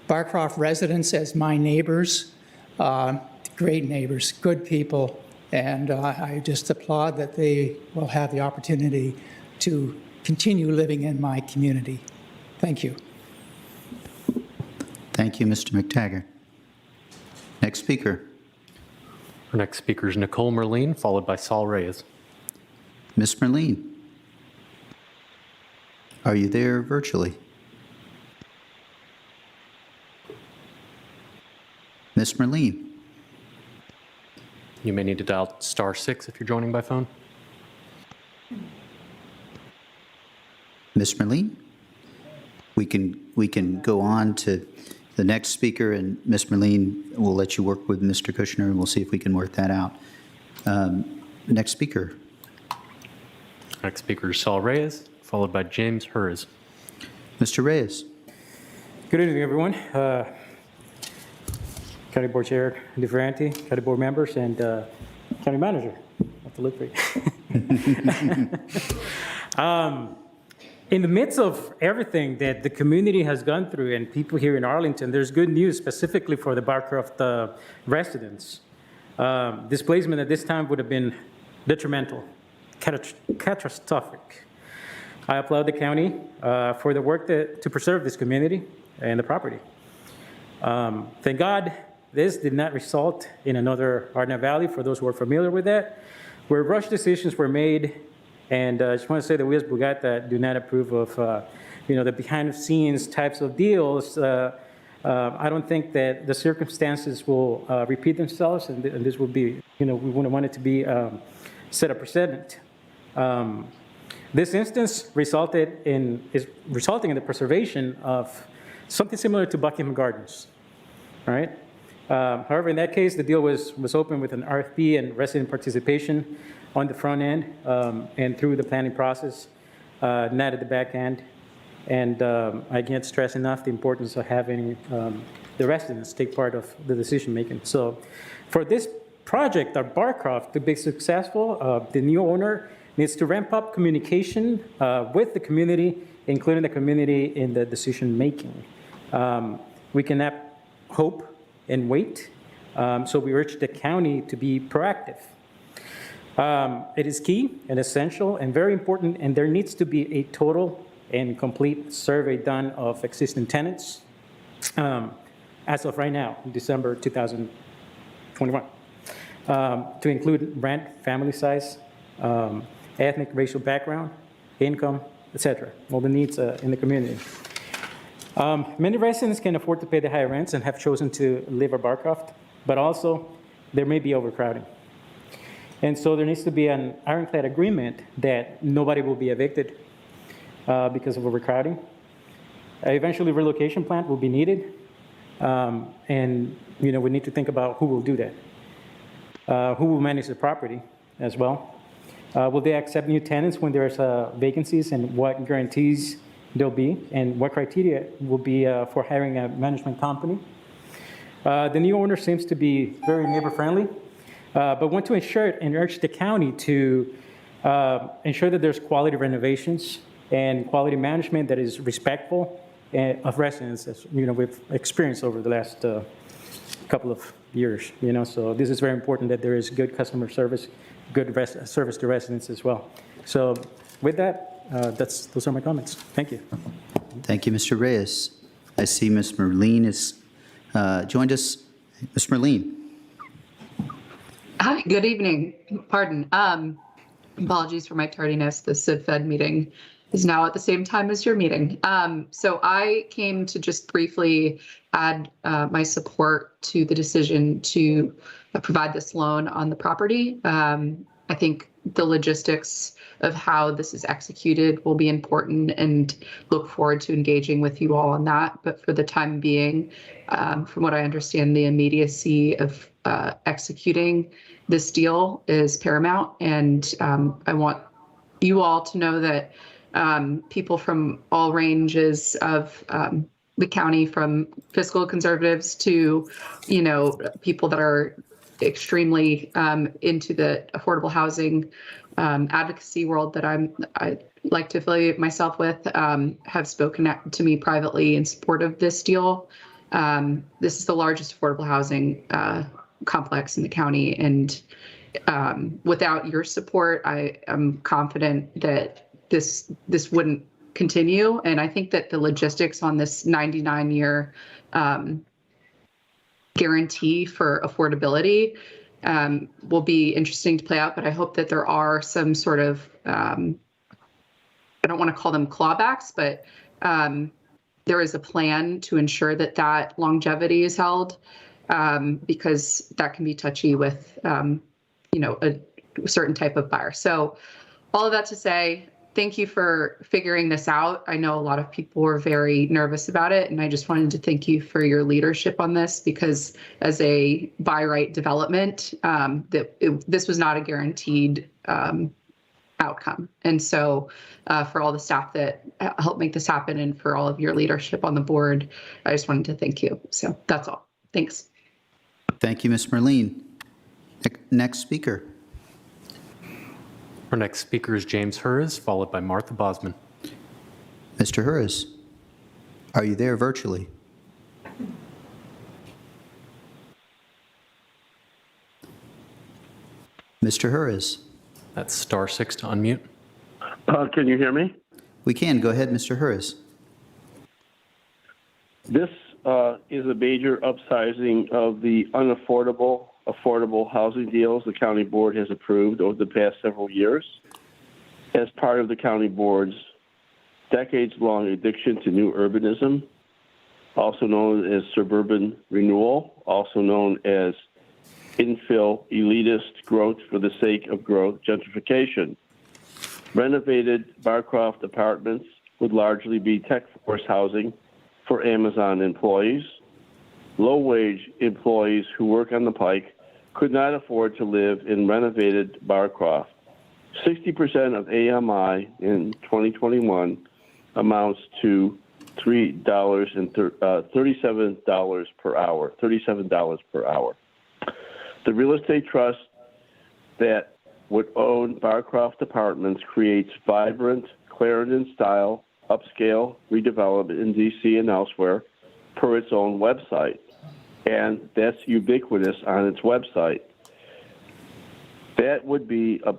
Barcroft residents as my neighbors, great neighbors, good people, And I just applaud that they will have the opportunity to continue living in my community. Thank you. Thank you, Mr. McTaggart. Next speaker. Our next speaker is Nicole Merlin, followed by Saul Reyes. Ms. Merlin, are you there virtually? Ms. Merlin. You may need to dial *6 if you're joining by phone. Ms. Merlin, we can go on to the next speaker, and Ms. Merlin will let you work with Mr. Kushner, and we'll see if we can work that out. Next speaker. Next speaker is Saul Reyes, followed by James Hers. Mr. Reyes. Good evening, everyone. County Board Chair DeFranti, County Board members, and County Manager. I have to look for you. In the midst of everything that the community has gone through and people here in Arlington, there's good news specifically for the Barcroft residents. Displacement at this time would have been detrimental, catastrophic. I applaud the county for the work to preserve this community and the property. Thank God this did not result in another Ardna Valley, for those who are familiar with that, where rush decisions were made. And I just want to say that we as Bugatti do not approve of the behind-the-scenes types of deals. I don't think that the circumstances will repeat themselves, and this will be, we wouldn't want it to be set a precedent. This instance is resulting in the preservation of something similar to Buckingham Gardens, all right? However, in that case, the deal was open with an RFP and resident participation on the front end and through the planning process, not at the back end. And I can't stress enough the importance of having the residents take part of the decision making. So for this project, our Barcroft, to be successful, the new owner needs to ramp up communication with the community, including the community in the decision making. We cannot hope and wait, so we urge the county to be proactive. It is key and essential and very important, and there needs to be a total and complete survey done of existing tenants as of right now, December 2021, to include rent, family size, ethnic, racial background, income, etc., all the needs in the community. Many residents can afford to pay the higher rents and have chosen to live at Barcroft, but also there may be overcrowding. And so there needs to be an ironclad agreement that nobody will be evicted because of overcrowding. Eventually, relocation plan will be needed, and we need to think about who will do that. Who will manage the property as well? Will they accept new tenants when there's vacancies, and what guarantees there'll be, and what criteria will be for hiring a management company? The new owner seems to be very neighbor-friendly, but want to ensure and urge the county to ensure that there's quality renovations and quality management that is respectful of residents, as we've experienced over the last couple of years. So this is very important that there is good customer service, good service to residents as well. So with that, those are my comments. Thank you. Thank you, Mr. Reyes. I see Ms. Merlin has joined us. Ms. Merlin. Hi, good evening. Pardon. Apologies for my tardiness. The CivFed meeting is now at the same time as your meeting. So I came to just briefly add my support to the decision to provide this loan on the property. I think the logistics of how this is executed will be important, and look forward to engaging with you all on that. But for the time being, from what I understand, the immediacy of executing this deal is paramount. And I want you all to know that people from all ranges of the county, from fiscal conservatives to, people that are extremely into the affordable housing advocacy world that I like to affiliate myself with, have spoken to me privately in support of this deal. This is the largest affordable housing complex in the county. And without your support, I am confident that this wouldn't continue. And I think that the logistics on this 99-year guarantee for affordability will be interesting to play out. But I hope that there are some sort of, I don't want to call them clawbacks, but there is a plan to ensure that that longevity is held, because that can be touchy with, a certain type of buyer. So all of that to say, thank you for figuring this out. I know a lot of people were very nervous about it, and I just wanted to thank you for your leadership on this, because as a by right development, this was not a guaranteed outcome. And so for all the staff that helped make this happen and for all of your leadership on the board, I just wanted to thank you. So that's all. Thanks. Thank you, Ms. Merline. Next speaker. Our next speaker is James Hurres, followed by Martha Bosman. Mr. Hurres, are you there virtually? Mr. Hurres. That's *6 to unmute. Can you hear me? We can. Go ahead, Mr. Hurres. This is a major upsizing of the affordable housing deals the county board has approved over the past several years as part of the county board's decades-long addiction to new urbanism, also known as suburban renewal, also known as infill elitist growth for the sake of growth gentrification. Renovated Barcroft apartments would largely be tech force housing for Amazon employees. Low-wage employees who work on the Pike could not afford to live in renovated Barcroft. 60% of AMI in 2021 amounts to $37 per hour. The real estate trust that would own Barcroft Apartments creates vibrant Clarendon-style upscale redevelopment in D.C. and elsewhere per its own website. And that's ubiquitous on its website. That would be a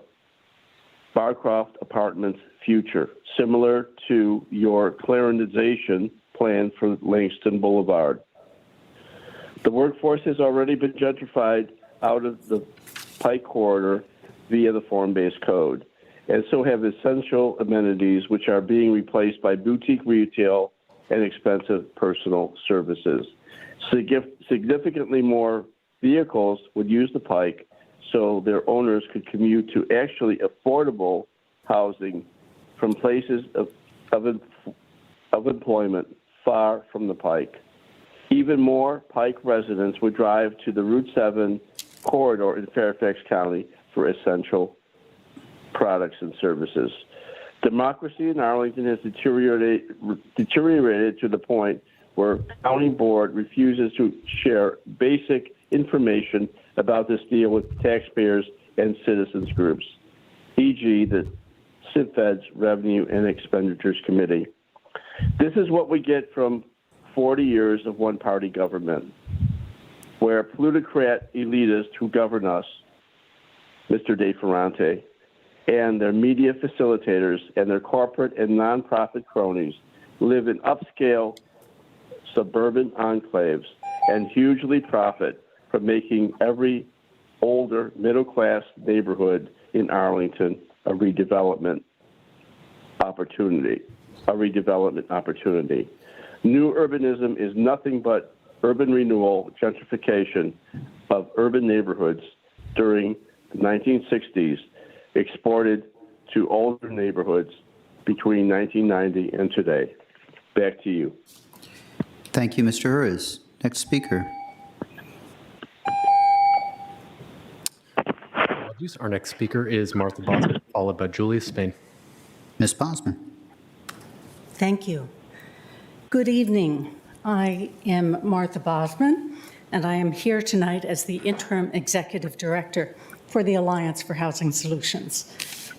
Barcroft Apartments future, similar to your Clarendonization plan for Langston Boulevard. The workforce has already been gentrified out of the Pike corridor via the form-based code, and so have essential amenities which are being replaced by boutique retail and expensive personal services. Significantly more vehicles would use the Pike so their owners could commute to actually affordable housing from places of employment far from the Pike. Even more Pike residents would drive to the Route 7 corridor in Fairfax County for essential products and services. Democracy in Arlington has deteriorated to the point where county board refuses to share basic information about this deal with taxpayers and citizens groups, e.g. the CIVFED's Revenue and Expenditures Committee. This is what we get from 40 years of one-party government, where plutocrat elitists who govern us, Mr. De Ferrante, and their media facilitators and their corporate and nonprofit cronies live in upscale suburban enclaves and hugely profit from making every older middle-class neighborhood in Arlington a redevelopment opportunity. New urbanism is nothing but urban renewal, gentrification of urban neighborhoods during the 1960s, exported to older neighborhoods between 1990 and today. Back to you. Thank you, Mr. Hurres. Next speaker. Our next speaker is Martha Bosman, followed by Julia Spain. Ms. Bosman. Thank you. Good evening. I am Martha Bosman, and I am here tonight as the Interim Executive Director for the Alliance for Housing Solutions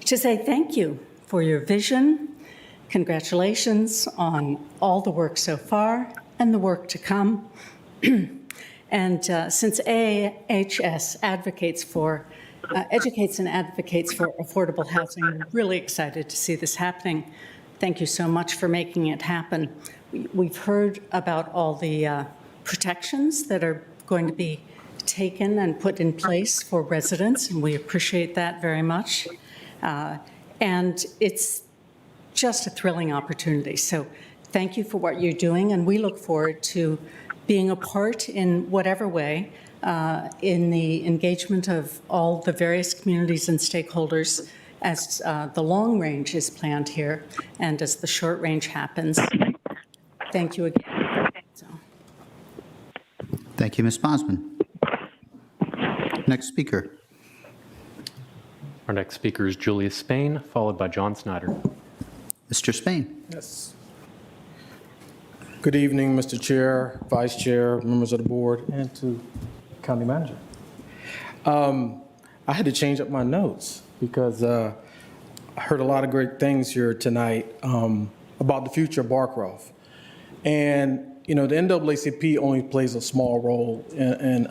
to say thank you for your vision, congratulations on all the work so far and the work to come, And since AHS educates and advocates for affordable housing, we're really excited to see this happening. Thank you so much for making it happen. We've heard about all the protections that are going to be taken and put in place for residents, and we appreciate that very much. And it's just a thrilling opportunity. So thank you for what you're doing, and we look forward to being a part in whatever way in the engagement of all the various communities and stakeholders as the long range is planned here and as the short range happens. Thank you again. So. Thank you, Ms. Bosman. Next speaker. Our next speaker is Julia Spain, followed by John Snyder. Mr. Spain. Yes. Good evening, Mr. Chair, Vice Chair, members of the board, and to County Manager. I had to change up my notes because I heard a lot of great things here tonight about the future of Barcroft. And, you know, the NAACP only plays a small role in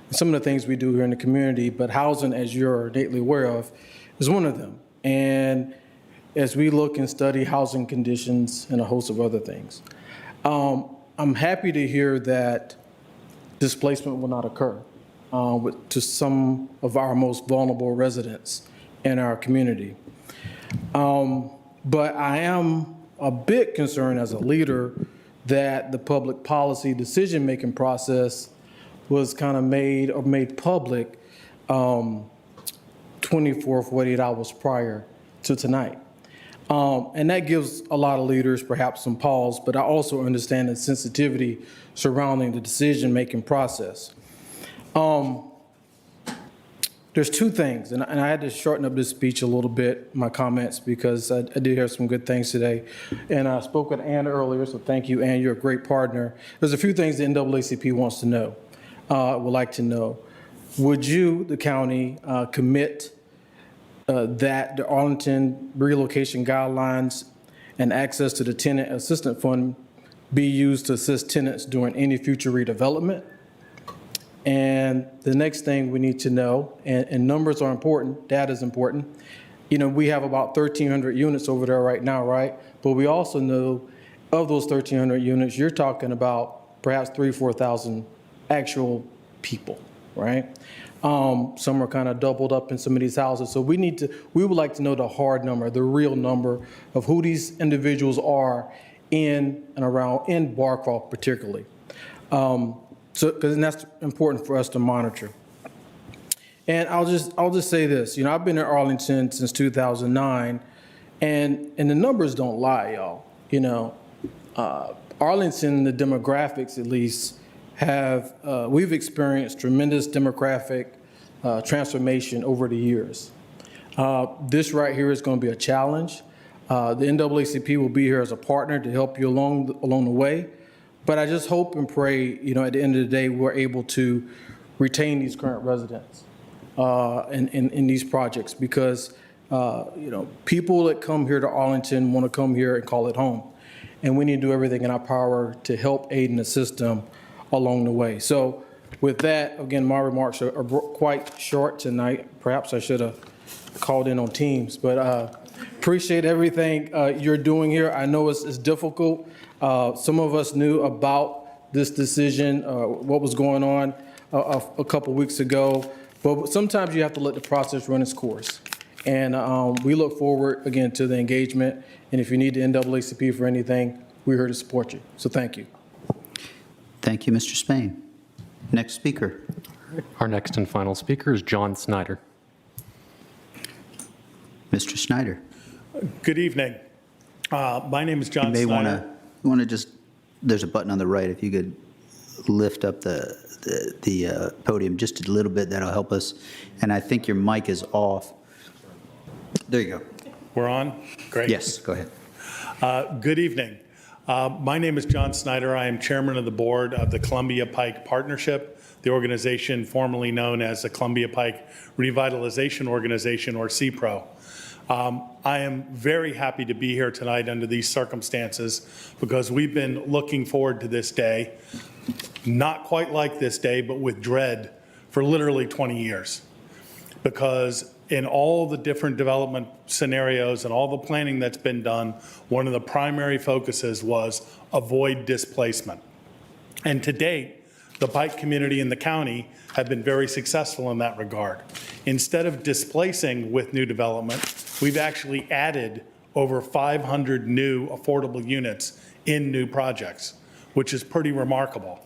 some of the things we do here in the community, but housing, as you're innately aware of, is one of them. And as we look and study housing conditions and a host of other things, I'm happy to hear that displacement will not occur to some of our most vulnerable residents in our community. But I am a bit concerned as a leader that the public policy decision-making process was kind of made public 24 48 hours prior to tonight. And that gives a lot of leaders perhaps some pause, but I also understand the sensitivity surrounding the decision-making process. There's two things, and I had to shorten up this speech a little bit, my comments, because I did hear some good things today. And I spoke with Ann earlier, so thank you, Ann, you're a great partner. There's a few things the NAACP wants to know, would like to know. Would you, the county, commit that the Arlington relocation guidelines and access to the tenant assistance fund be used to assist tenants during any future redevelopment? And the next thing we need to know, and numbers are important, data is important. You know, we have about 1,300 units over there right now, right? But we also know of those 1,300 units, you're talking about perhaps 3,000 or 4,000 actual people, right? Some are kind of doubled up in some of these houses. So we would like to know the hard number, the real number of who these individuals are in and around, in Barcroft particularly. And that's important for us to monitor. And I'll just say this, you know, I've been in Arlington since 2009, and the numbers don't lie, y'all. You know, Arlington, the demographics at least, we've experienced tremendous demographic transformation over the years. This right here is going to be a challenge. The NAACP will be here as a partner to help you along the way. But I just hope and pray, you know, at the end of the day, we're able to retain these current residents in these projects because, you know, people that come here to Arlington want to come here and call it home. And we need to do everything in our power to help aid and assist them along the way. So with that, again, my remarks are quite short tonight. Perhaps I should have called in on Teams, but appreciate everything you're doing here. I know it's difficult. Some of us knew about this decision, what was going on a couple weeks ago, but sometimes you have to let the process run its course. And we look forward, again, to the engagement. And if you need the NAACP for anything, we're here to support you. So thank you. Thank you, Mr. Spain. Next speaker. Our next and final speaker is John Snyder. Mr. Snyder. Good evening. My name is John Snyder. You want to just, there's a button on the right. If you could lift up the podium just a little bit, that'll help us. And I think your mic is off. There you go. We're on? Great. Yes, go ahead. Good evening. My name is John Snyder. I am chairman of the board of the Columbia Pike Partnership, the organization formerly known as the Columbia Pike Revitalization Organization, or CPRO. I am very happy to be here tonight under these circumstances because we've been looking forward to this day. not quite like this day, but with dread for literally 20 years. Because in all the different development scenarios and all the planning that's been done, one of the primary focuses was avoid displacement. And to date, the Pike community and the county have been very successful in that regard. Instead of displacing with new development, we've actually added over 500 new affordable units in new projects, which is pretty remarkable.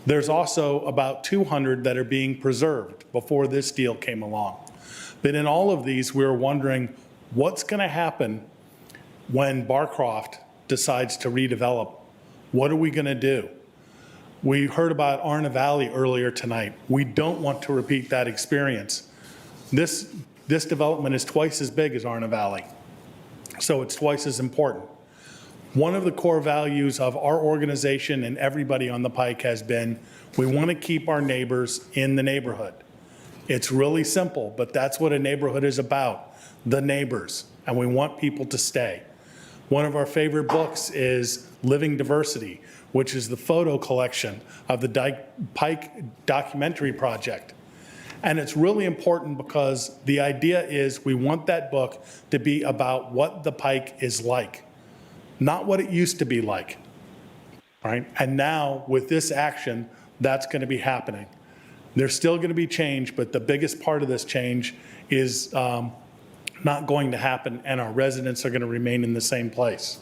There's also about 200 that are being preserved before this deal came along. But in all of these, we're wondering what's going to happen when Barcroft decides to redevelop. What are we going to do? We heard about Arna Valley earlier tonight. We don't want to repeat that experience. This development is twice as big as Arna Valley, so it's twice as important. One of the core values of our organization and everybody on the Pike has been, we want to keep our neighbors in the neighborhood. It's really simple, but that's what a neighborhood is about, the neighbors, and we want people to stay. One of our favorite books is Living Diversity, which is the photo collection of the Pike documentary project. And it's really important because the idea is we want that book to be about what the Pike is like, not what it used to be like, right? And now with this action, that's going to be happening. There's still going to be change, but the biggest part of this change is not going to happen, and our residents are going to remain in the same place.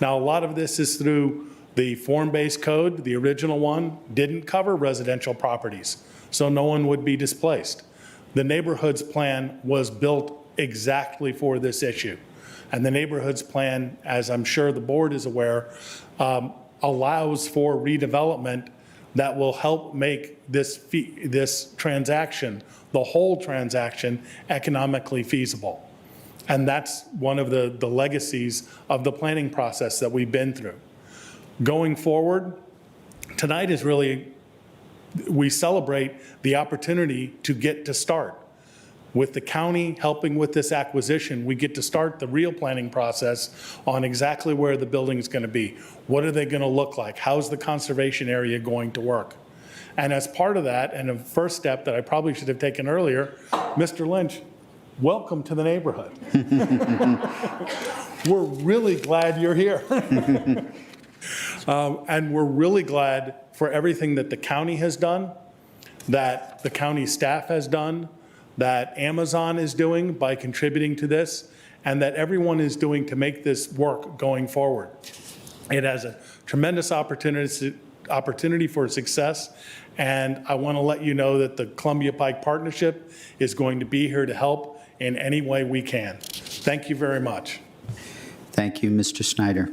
Now, a lot of this is through the form-based code. The original one didn't cover residential properties, so no one would be displaced. The neighborhoods plan was built exactly for this issue. And the neighborhoods plan, as I'm sure the board is aware, allows for redevelopment that will help make this transaction, the whole transaction, economically feasible. And that's one of the legacies of the planning process that we've been through. Going forward, tonight is really, we celebrate the opportunity to get to start. With the county helping with this acquisition, we get to start the real planning process on exactly where the building is going to be. What are they going to look like? How's the conservation area going to work? And as part of that, and a first step that I probably should have taken earlier, Mr. Lynch, welcome to the neighborhood. We're really glad you're here. And we're really glad for everything that the county has done, that the county staff has done, that Amazon is doing by contributing to this, and that everyone is doing to make this work going forward. It has a tremendous opportunity for success, and I want to let you know that the Columbia Pike Partnership is going to be here to help in any way we can. Thank you very much. Thank you, Mr. Snyder.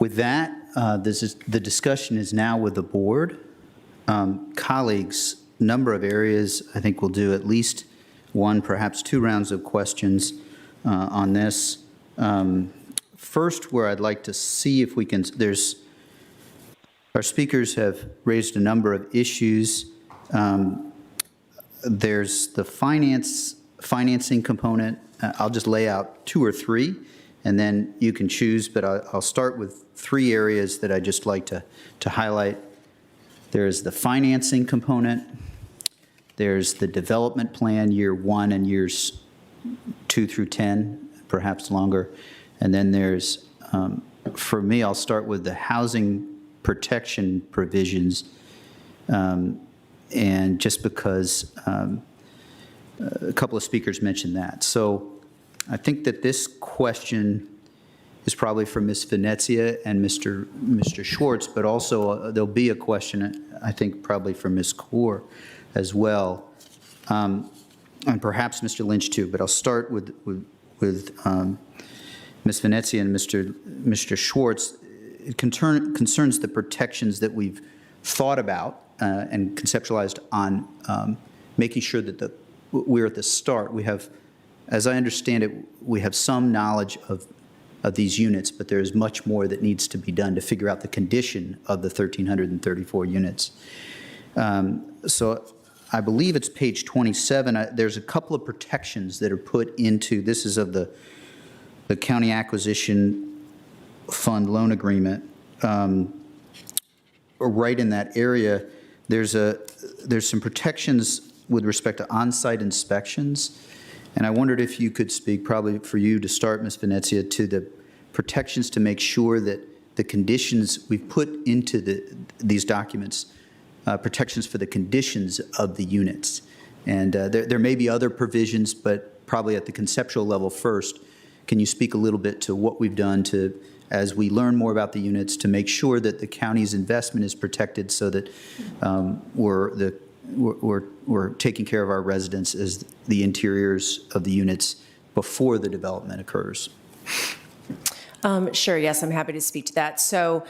With that, the discussion is now with the board. Colleagues, number of areas, I think we'll do at least one, perhaps two rounds of questions on this. First, where I'd like to see if we can, our speakers have raised a number of issues. There's the financing component. I'll just lay out two or three, and then you can choose, but I'll start with three areas that I'd just like to highlight. There's the financing component. There's the development plan, year 1 and years 2 through 10, perhaps longer. And then there's, for me, I'll start with the housing protection provisions. And just because a couple of speakers mentioned that. So I think that this question is probably for Ms. Venezia and Mr. Schwartz, but also there'll be a question, I think, probably for Ms. Kaur as well, and perhaps Mr. Lynch too, but I'll start with Ms. Venezia and Mr. Schwartz. It concerns the protections that we've thought about and conceptualized on making sure that we're at the start. We have, as I understand it, we have some knowledge of these units, but there's much more that needs to be done to figure out the condition of the 1,334 units. So I believe it's page 27. There's a couple of protections that are put into, this is of the County Acquisition Fund loan agreement. right in that area, there's some protections with respect to on-site inspections. And I wondered if you could speak, probably for you to start, Ms. Venezia, to the protections to make sure that the conditions we've put into these documents, protections for the conditions of the units. And there may be other provisions, but probably at the conceptual level first, can you speak a little bit to what we've done to, as we learn more about the units, to make sure that the county's investment is protected so that we're taking care of our residents as the interiors of the units before the development occurs? Sure, yes, I'm happy to speak to that. So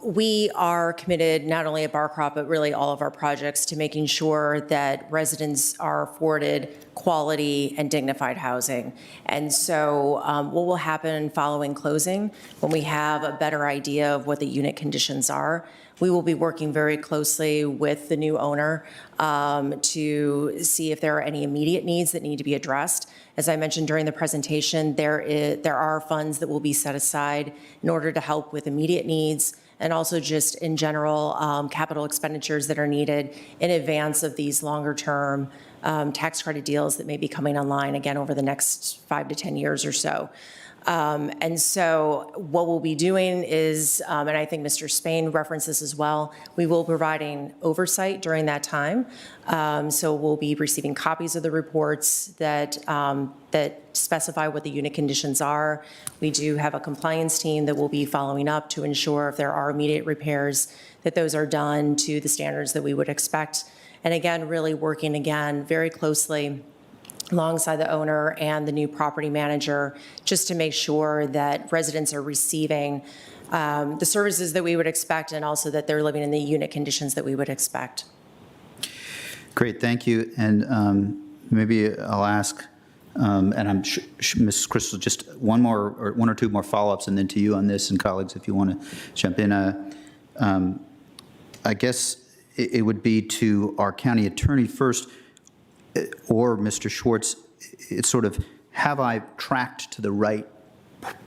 we are committed, not only at Barcroft, but really all of our projects, to making sure that residents are afforded quality and dignified housing. And so what will happen following closing, when we have a better idea of what the unit conditions are, we will be working very closely with the new owner to see if there are any immediate needs that need to be addressed. As I mentioned during the presentation, there are funds that will be set aside in order to help with immediate needs and also just in general capital expenditures that are needed in advance of these longer-term tax credit deals that may be coming online again over the next 5 to 10 years or so. And so what we'll be doing is, and I think Mr. Spain referenced this as well, we will be providing oversight during that time. So we'll be receiving copies of the reports that specify what the unit conditions are. We do have a compliance team that will be following up to ensure if there are immediate repairs, that those are done to the standards that we would expect. And again, really working again very closely alongside the owner and the new property manager, just to make sure that residents are receiving the services that we would expect and also that they're living in the unit conditions that we would expect. Great, thank you. And maybe I'll ask, and I'm sure, Ms. Crystal, just one or two more follow-ups, and then to you on this, and colleagues, if you want to jump in. I guess it would be to our county attorney first, or Mr. Schwartz. It's sort of, have I tracked to the right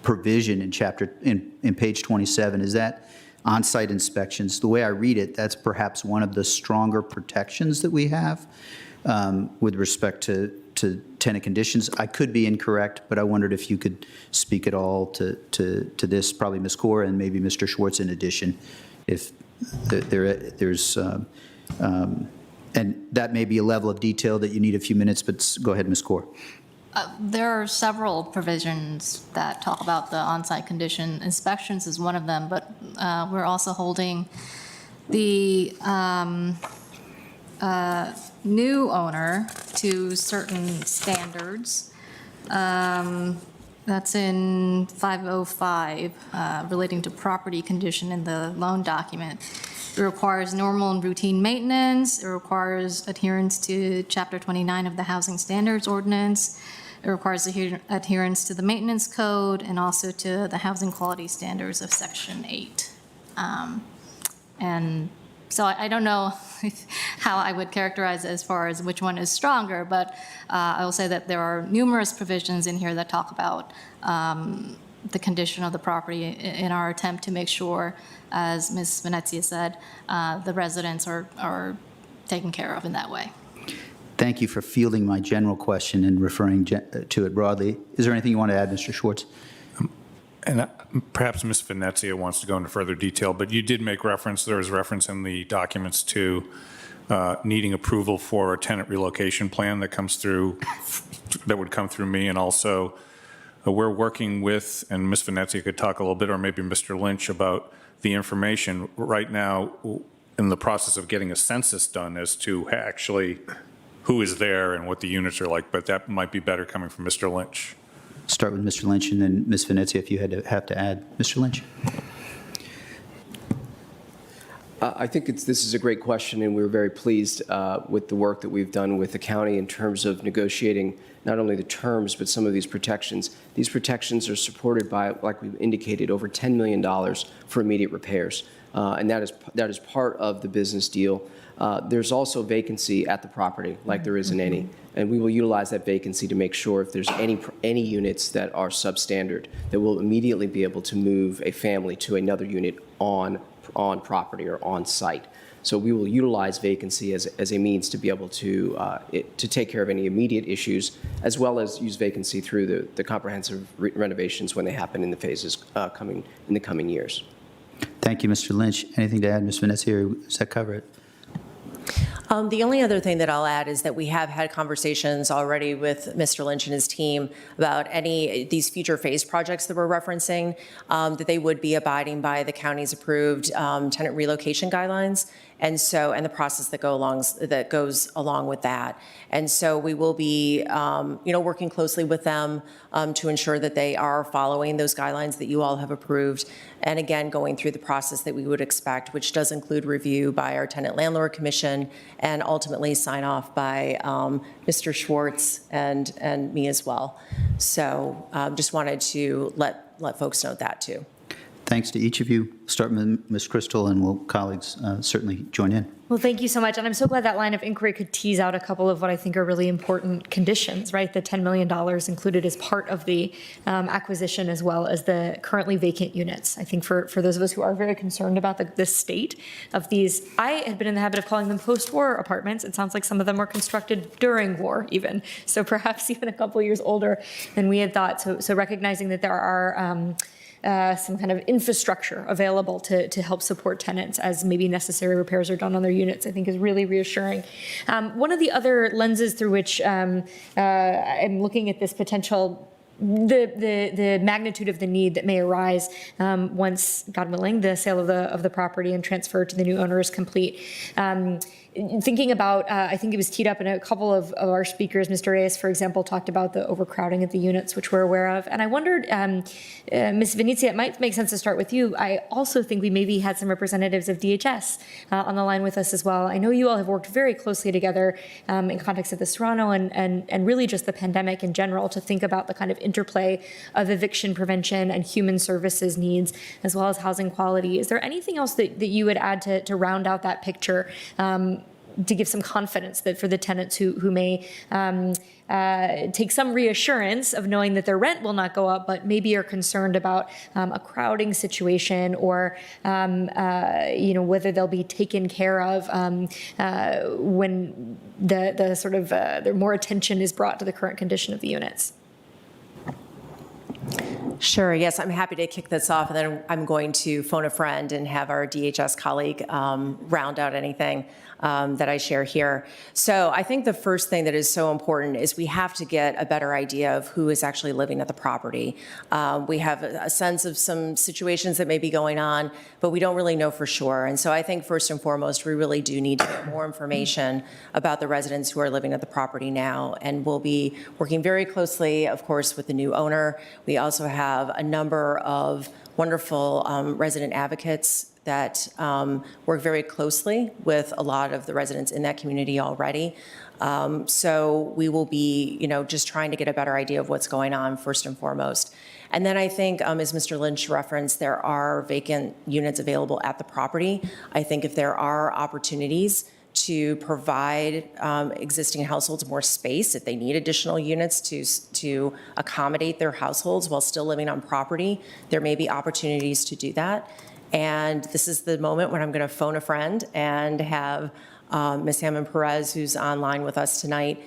provision in page 27? Is that on-site inspections? The way I read it, that's perhaps one of the stronger protections that we have with respect to tenant conditions. I could be incorrect, but I wondered if you could speak at all to this, probably Ms. Kaur and maybe Mr. Schwartz in addition, if there's, and that may be a level of detail that you need a few minutes, but go ahead, Ms. Kaur. There are several provisions that talk about the on-site condition. Inspections is one of them, but we're also holding the new owner to certain standards. That's in 505, relating to property condition in the loan document. It requires normal and routine maintenance. It requires adherence to Chapter 29 of the Housing Standards Ordinance. It requires adherence to the maintenance code and also to the housing quality standards of Section 8. And so I don't know how I would characterize it as far as which one is stronger, but I will say that there are numerous provisions in here that talk about the condition of the property in our attempt to make sure, as Ms. Venezia said, the residents are taken care of in that way. Thank you for fielding my general question and referring to it broadly. Is there anything you want to add, Mr. Schwartz? And perhaps Ms. Venezia wants to go into further detail, but you did make reference, there was reference in the documents to needing approval for a tenant relocation plan that comes through, that would come through me, and also we're working with, and Ms. Venezia could talk a little bit, or maybe Mr. Lynch, about the information right now in the process of getting a census done as to actually who is there and what the units are like, but that might be better coming from Mr. Lynch. Start with Mr. Lynch and then Ms. Venezia if you have to add. Mr. Lynch. I think this is a great question, and we're very pleased with the work that we've done with the county in terms of negotiating not only the terms, but some of these protections. These protections are supported by, like we've indicated, over $10 million for immediate repairs, and that is part of the business deal. There's also vacancy at the property, like there is in any, and we will utilize that vacancy to make sure if there's any units that are substandard, that we'll immediately be able to move a family to another unit on on property or on site. So we will utilize vacancy as a means to be able to take care of any immediate issues, as well as use vacancy through the comprehensive renovations when they happen in the phases coming in the coming years. Thank you, Mr. Lynch. Anything to add, Ms. Venezia, or does that cover it? The only other thing that I'll add is that we have had conversations already with Mr. Lynch and his team about these future phase projects that we're referencing, that they would be abiding by the county's approved tenant relocation guidelines. And the process that goes along with that. And so we will be, working closely with them to ensure that they are following those guidelines that you all have approved. And again, going through the process that we would expect, which does include review by our Tenant Landlord Commission and ultimately sign off by Mr. Schwartz and me as well. So just wanted to let folks know that too. Thanks to each of you. Start with Ms. Crystal, and will colleagues certainly join in. Well, thank you so much. And I'm so glad that line of inquiry could tease out a couple of what I think are really important conditions, right? The $10 million included as part of the acquisition, as well as the currently vacant units. I think for those of us who are very concerned about the state of these, I had been in the habit of calling them post-war apartments. It sounds like some of them were constructed during war even. So perhaps even a couple years older than we had thought. So recognizing that there are some kind of infrastructure available to help support tenants as maybe necessary repairs are done on their units, I think is really reassuring. One of the other lenses through which I'm looking at this potential, the magnitude of the need that may arise once, God willing, the sale of the property and transfer to the new owner is complete. Thinking about, I think it was teed up in a couple of our speakers, Mr. Reyes, for example, talked about the overcrowding of the units, which we're aware of. And I wondered, Ms. Venezia, it might make sense to start with you. I also think we maybe had some representatives of DHS on the line with us as well. I know you all have worked very closely together in context of the Serrano and really just the pandemic in general to think about the kind of interplay of eviction prevention and human services needs, as well as housing quality. Is there anything else that you would add to round out that picture? To give some confidence that for the tenants who may take some reassurance of knowing that their rent will not go up, but maybe are concerned about a crowding situation or whether they'll be taken care of when the sort of more attention is brought to the current condition of the units. Sure, yes, I'm happy to kick this off, and then I'm going to phone a friend and have our DHS colleague round out anything that I share here. So I think the first thing that is so important is we have to get a better idea of who is actually living at the property. We have a sense of some situations that may be going on, but we don't really know for sure. And so I think first and foremost, we really do need to get more information about the residents who are living at the property now. And we'll be working very closely, of course, with the new owner. We also have a number of wonderful resident advocates that work very closely with a lot of the residents in that community already. So we will be, just trying to get a better idea of what's going on first and foremost. And then I think, as Mr. Lynch referenced, there are vacant units available at the property. I think if there are opportunities to provide existing households more space, if they need additional units to accommodate their households while still living on property, there may be opportunities to do that. And this is the moment when I'm going to phone a friend and have Ms. Hammond-Perez, who's online with us tonight,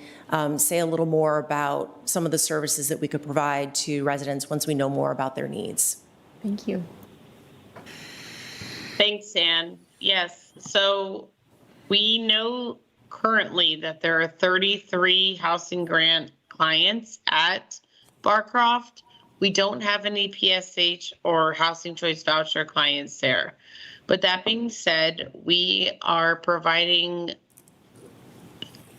say a little more about some of the services that we could provide to residents once we know more about their needs. Thank you. Thanks, Ann. Yes, so we know currently that there are 33 housing grant clients at Barcroft. We don't have any PSH or housing choice voucher clients there. But that being said, we are providing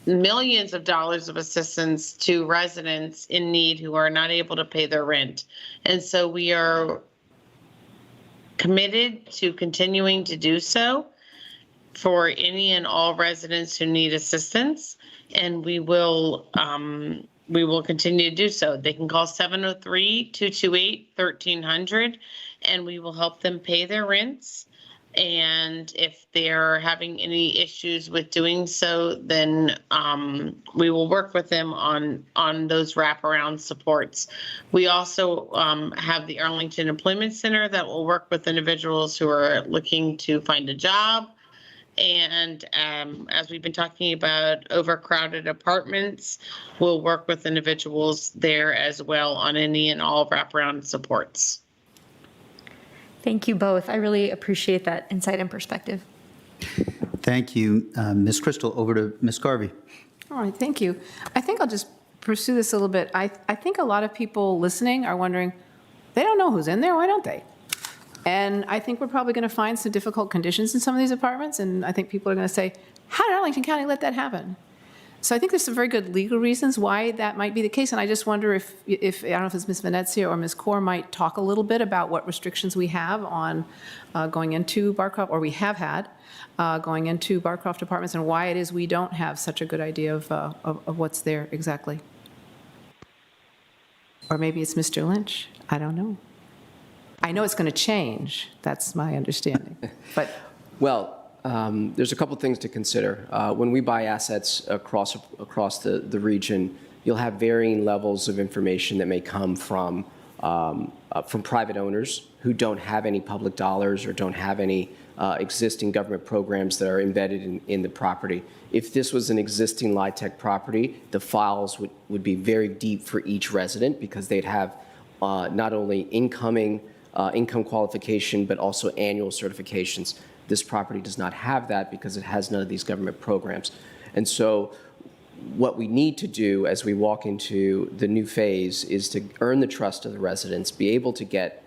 millions of dollars of assistance to residents in need who are not able to pay their rent. And so we are committed to continuing to do so for any and all residents who need assistance. And we will continue to do so. They can call 703-228-1300, and we will help them pay their rents And if they're having any issues with doing so, then we will work with them on those wraparound supports. We also have the Arlington Employment Center that will work with individuals who are looking to find a job. And as we've been talking about overcrowded apartments, we'll work with individuals there as well on any and all wraparound supports. Thank you both. I really appreciate that insight and perspective. Thank you, Ms. Crystal. Over to Ms. Garvey. All right, thank you. I think I'll just pursue this a little bit. I think a lot of people listening are wondering, they don't know who's in there, why don't they? And I think we're probably going to find some difficult conditions in some of these apartments, and I think people are going to say, how did Arlington County let that happen? So I think there's some very good legal reasons why that might be the case, and I just wonder if I don't know if it's Ms. Venezia or Ms. Kaur might talk a little bit about what restrictions we have on going into Barcroft, or we have had going into Barcroft apartments, and why it is we don't have such a good idea of what's there exactly. Or maybe it's Mr. Lynch. I don't know. I know it's going to change. That's my understanding. But there's a couple things to consider. When we buy assets across the region, you'll have varying levels of information that may come from private owners who don't have any public dollars or don't have any existing government programs that are embedded in the property. If this was an existing LIHTC property, the files would be very deep for each resident because they'd have not only income qualification, but also annual certifications. This property does not have that because it has none of these government programs. And so what we need to do as we walk into the new phase is to earn the trust of the residents, be able to get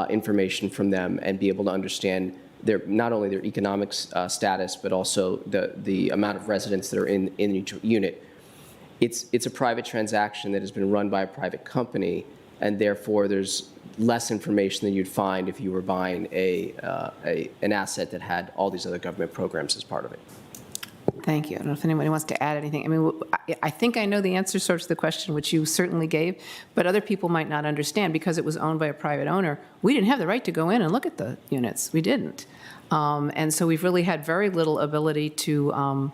information from them, and be able to understand not only their economic status, but also the amount of residents that are in each unit. It's a private transaction that has been run by a private company, and therefore there's less information than you'd find if you were buying an asset that had all these other government programs as part of it. thank you. I don't know if anybody wants to add anything. I mean, I think I know the answer sort of to the question, which you certainly gave, but other people might not understand. Because it was owned by a private owner, we didn't have the right to go in and look at the units. We didn't. And so we've really had very little ability to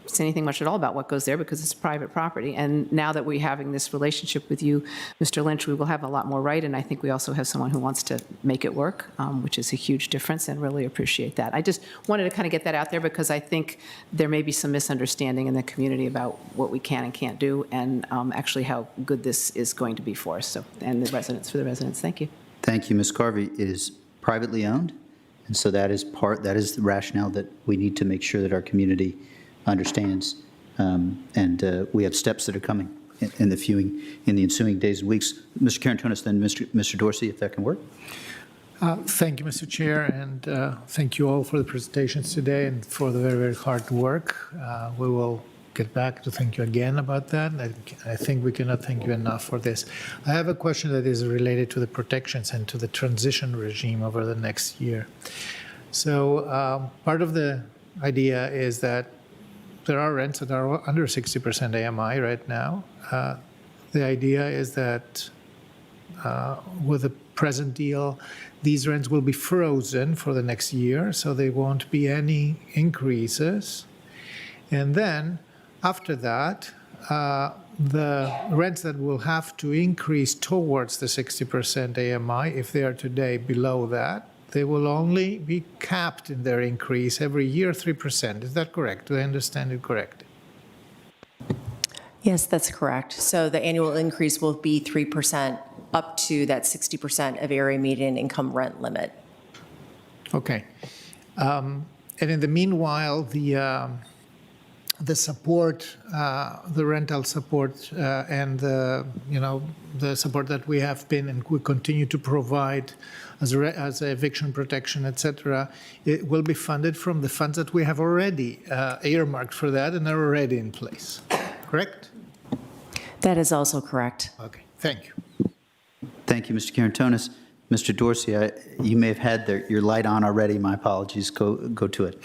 say anything much at all about what goes there because it's private property. And now that we're having this relationship with you, Mr. Lynch, we will have a lot more right. And I think we also have someone who wants to make it work, which is a huge difference, and really appreciate that. I just wanted to kind of get that out there because I think there may be some misunderstanding in the community about what we can and can't do, and actually how good this is going to be for us. So, and the residents, for the residents. Thank you. Thank you, Ms. Carvey. It is privately owned, and so that is the rationale that we need to make sure that our community understands, and we have steps that are coming in the ensuing days and weeks. Mr. Carantonis, then Mr. Dorsey, if that can work. Thank you, Mr. Chair, and thank you all for the presentations today and for the very, very hard work. We will get back to thank you again about that. I think we cannot thank you enough for this. I have a question that is related to the protections and to the transition regime over the next year. So part of the idea is that there are rents that are under 60% AMI right now. The idea is that with the present deal, these rents will be frozen for the next year, so there won't be any increases. And then after that, the rents that will have to increase towards the 60% AMI, if they are today below that, they will only be capped in their increase every year 3%. Is that correct? Do I understand it correctly? Yes, that's correct. So the annual increase will be 3% up to that 60% of area median income rent limit. Okay. And in the meanwhile, the support, the rental support, and the support that we have been and we continue to provide as eviction protection, et cetera, it will be funded from the funds that we have already earmarked for that and are already in place. Correct? That is also correct. Okay. Thank you. Thank you, Mr. Carantonis. Mr. Dorsey, you may have had your light on already. My apologies. Go to it.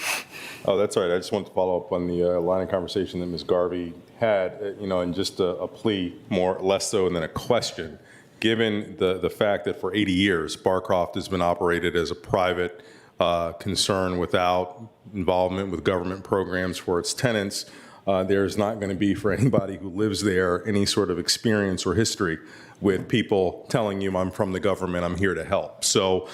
Oh, that's all right. I just want to follow up on the line of conversation that Ms. Garvey had, and just a plea, less so than a question. Given the fact that for 80 years, Barcroft has been operated as a private concern without involvement with government programs for its tenants. There's not going to be, for anybody who lives there, any sort of experience or history with people telling you, I'm from the government, I'm here to help. So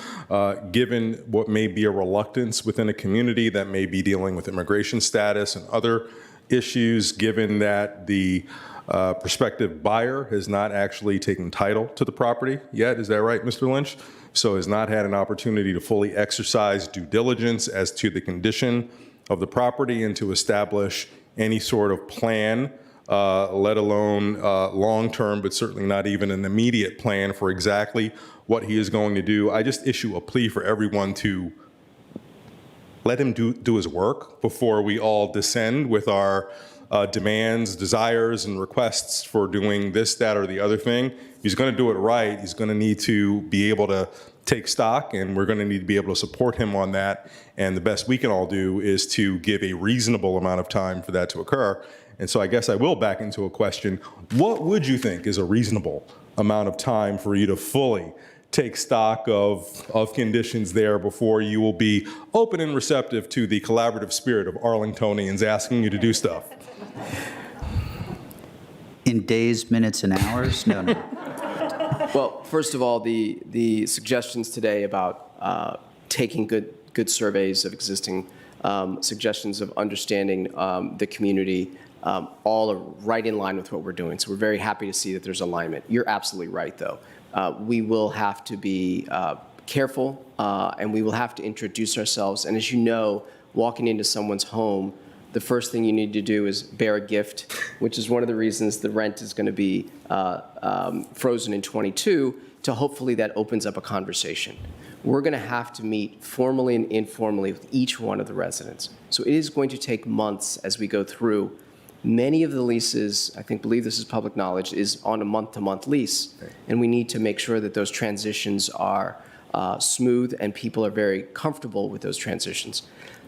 given what may be a reluctance within a community that may be dealing with immigration status and other issues, given that the prospective buyer has not actually taken title to the property yet, is that right, Mr. Lynch? So has not had an opportunity to fully exercise due diligence as to the condition of the property and to establish any sort of plan, let alone long-term, but certainly not even an immediate plan for exactly what he is going to do. I just issue a plea for everyone to let him do his work before we all descend with our demands, desires, and requests for doing this, that, or the other thing. He's going to do it right. He's going to need to be able to take stock, and we're going to need to be able to support him on that. And the best we can all do is to give a reasonable amount of time for that to occur. And so I guess I will back into a question. What would you think is a reasonable amount of time for you to fully take stock of conditions there before you will be open and receptive to the collaborative spirit of Arlingtonians asking you to do stuff? In days, minutes, and hours? No. Well, first of all, the suggestions today about taking good surveys of existing, suggestions of understanding the community, all are right in line with what we're doing. So we're very happy to see that there's alignment. You're absolutely right, though. We will have to be careful, and we will have to introduce ourselves. And as you know, walking into someone's home, the first thing you need to do is bear a gift, which is one of the reasons the rent is going to be frozen in 22, to hopefully that opens up a conversation. We're going to have to meet formally and informally with each one of the residents. So it is going to take months as we go through. Many of the leases, I believe this is public knowledge, is on a month-to-month lease, and we need to make sure that those transitions are smooth and people are very comfortable with those transitions.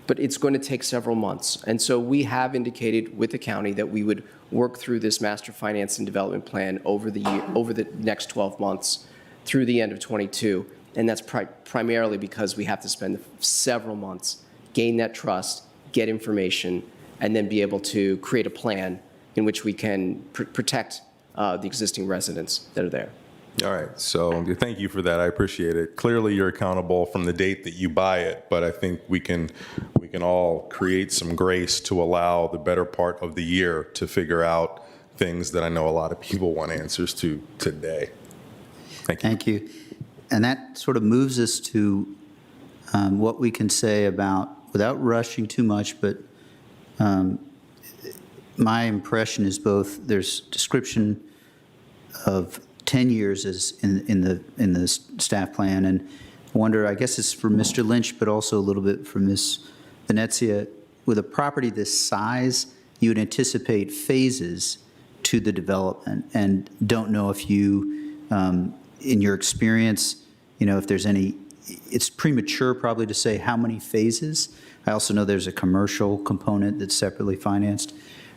But it's going to take several months. And so we have indicated with the county that we would work through this master finance and development plan over the next 12 months through the end of 22. And that's primarily because we have to spend several months, gain that trust, get information, and then be able to create a plan in which we can protect the existing residents that are there. All right, so thank you for that. I appreciate it. Clearly, you're accountable from the date that you buy it, but I think we can all create some grace to allow the better part of the year to figure out things that I know a lot of people want answers to today. Thank you. Thank you. And that sort of moves us to what we can say about, without rushing too much, but my impression is both there's description of 10 years as in the staff plan, and I wonder, I guess it's for Mr. Lynch, but also a little bit for Ms. Venezia. With a property this size, you would anticipate phases to the development, and don't know if you, in your experience, if there's any, it's premature probably to say how many phases. I also know there's a commercial component that's separately financed.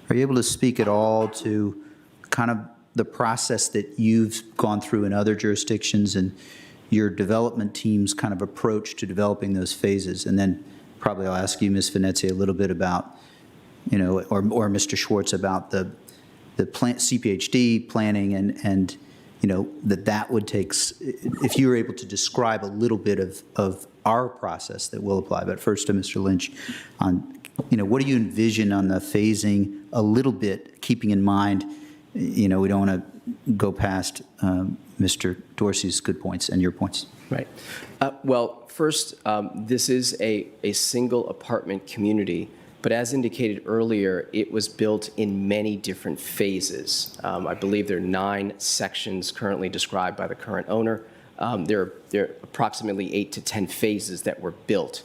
Are you able to speak at all to kind of the process that you've gone through in other jurisdictions and your development team's kind of approach to developing those phases? And then probably I'll ask you, Ms. Venezia, a little bit about, or Mr. Schwartz, about the CPHD planning and that would take, if you were able to describe a little bit of our process that will apply. But first to Mr. Lynch on, what do you envision on the phasing a little bit, keeping in mind, we don't want to go past Mr. Dorsey's good points and your points. Right. Well, first, this is a single apartment community, but as indicated earlier, it was built in many different phases. I believe there are 9 sections currently described by the current owner. There are approximately 8 to 10 phases that were built.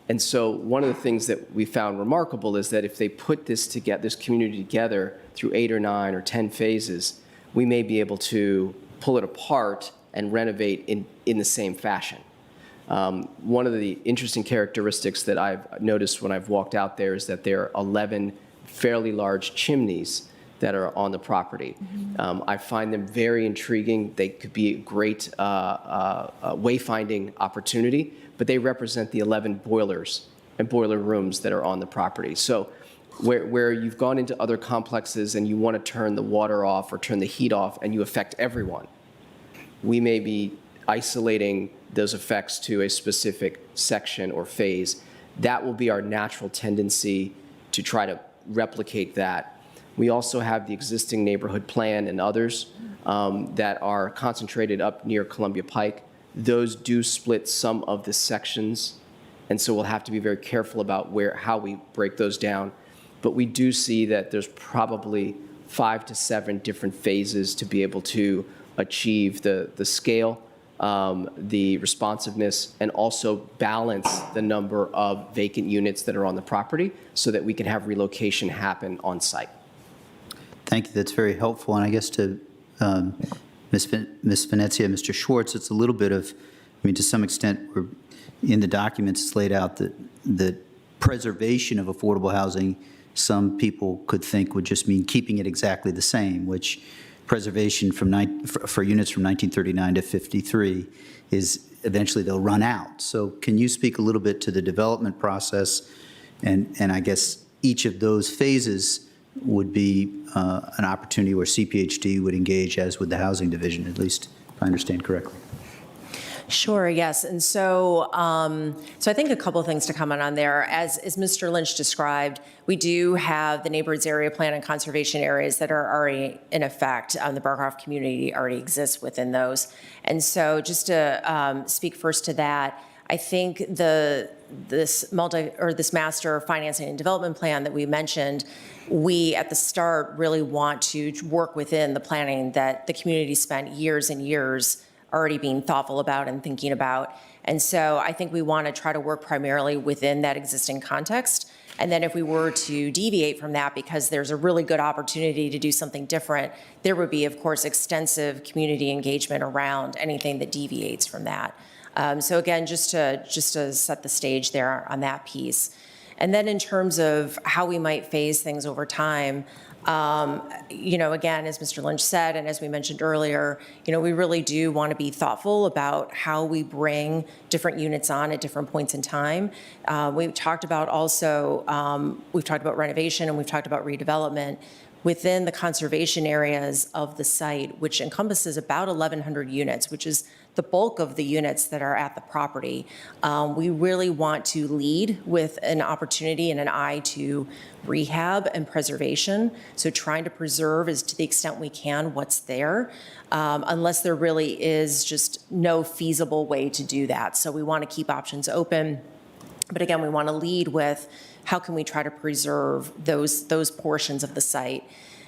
And so one of the things that we found remarkable is that if they put this community together through 8 or 9 or 10 phases, we may be able to pull it apart and renovate in the same fashion. One of the interesting characteristics that I've noticed when I've walked out there is that there are 11 fairly large chimneys that are on the property. I find them very intriguing. They could be a great wayfinding opportunity, but they represent the 11 boilers and boiler rooms that are on the property. So where you've gone into other complexes and you want to turn the water off or turn the heat off and you affect everyone, we may be isolating those effects to a specific section or phase. That will be our natural tendency to try to replicate that. We also have the existing neighborhood plan and others that are concentrated up near Columbia Pike. Those do split some of the sections, and so we'll have to be very careful about how we break those down. But we do see that there's probably 5 to 7 different phases to be able to achieve the scale, the responsiveness, and also balance the number of vacant units that are on the property so that we can have relocation happen on site. Thank you. That's very helpful. And I guess to Ms. Venezia, Mr. Schwartz, it's a little bit of, I mean, to some extent, we're, in the documents, it's laid out that the preservation of affordable housing, some people could think would just mean keeping it exactly the same, which preservation for units from 1939 to 53 is eventually they'll run out. So can you speak a little bit to the development process? And I guess each of those phases would be an opportunity where CPHD would engage, as with the housing division, at least if I understand correctly. Sure, yes. And so I think a couple of things to comment on there. As Mr. Lynch described, we do have the neighborhoods area plan and conservation areas that are already in effect. The Barcroft community already exists within those. And so just to speak first to that, I think this master financing and development plan that we mentioned, we at the start really want to work within the planning that the community spent years and years already being thoughtful about and thinking about. And so I think we want to try to work primarily within that existing context. And then if we were to deviate from that because there's a really good opportunity to do something different, there would be, of course, extensive community engagement around anything that deviates from that. So again, just to set the stage there on that piece. And then in terms of how we might phase things over time, again, as Mr. Lynch said, and as we mentioned earlier, we really do want to be thoughtful about how we bring different units on at different points in time. We've talked about renovation and we've talked about redevelopment within the conservation areas of the site, which encompasses about 1,100 units, which is the bulk of the units that are at the property. We really want to lead with an opportunity and an eye to rehab and preservation. So trying to preserve is, to the extent we can, what's there, unless there really is just no feasible way to do that. So we want to keep options open. But again, we want to lead with how can we try to preserve those portions of the site.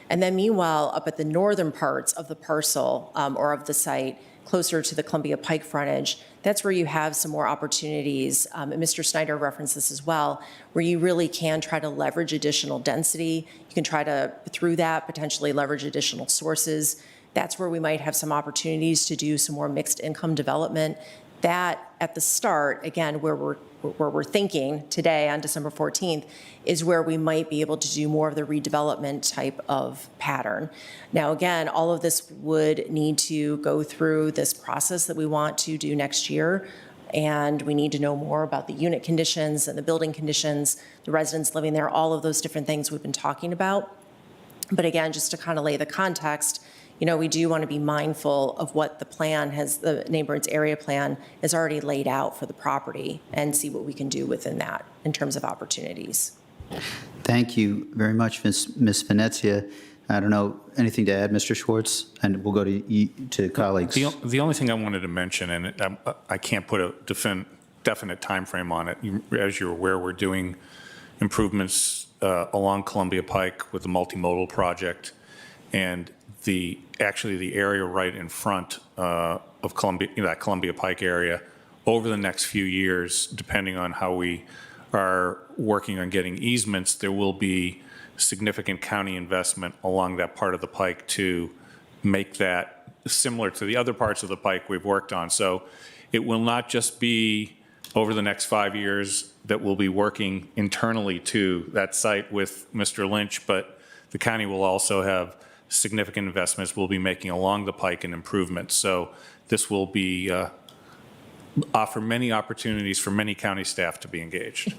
And then meanwhile, up at the northern parts of the parcel or of the site, closer to the Columbia Pike frontage, that's where you have some more opportunities, and Mr. Snyder referenced this as well, where you really can try to leverage additional density. You can try to, through that, potentially leverage additional sources. That's where we might have some opportunities to do some more mixed income development. That, at the start, again, where we're thinking today on December 14th, is where we might be able to do more of the redevelopment type of pattern. Now, again, all of this would need to go through this process that we want to do next year, and we need to know more about the unit conditions and the building conditions, the residents living there, all of those different things we've been talking about. But again, just to kind of lay the context, we do want to be mindful of what the plan the neighborhoods area plan has already laid out for the property and see what we can do within that in terms of opportunities. Thank you very much, Ms. Venezia. I don't know, anything to add, Mr. Schwartz? And we'll go to colleagues. The only thing I wanted to mention, and I can't put a definite time frame on it. As you're aware, we're doing improvements along Columbia Pike with the multimodal project, and the area right in front of Columbia, that Columbia Pike area, over the next few years, depending on how we are working on getting easements, there will be significant county investment along that part of the pike to make that similar to the other parts of the pike we've worked on. So it will not just be over the next 5 years that we'll be working internally to that site with Mr. Lynch, but the county will also have significant investments we'll be making along the pike and improvements. So this will be offer many opportunities for many county staff to be engaged.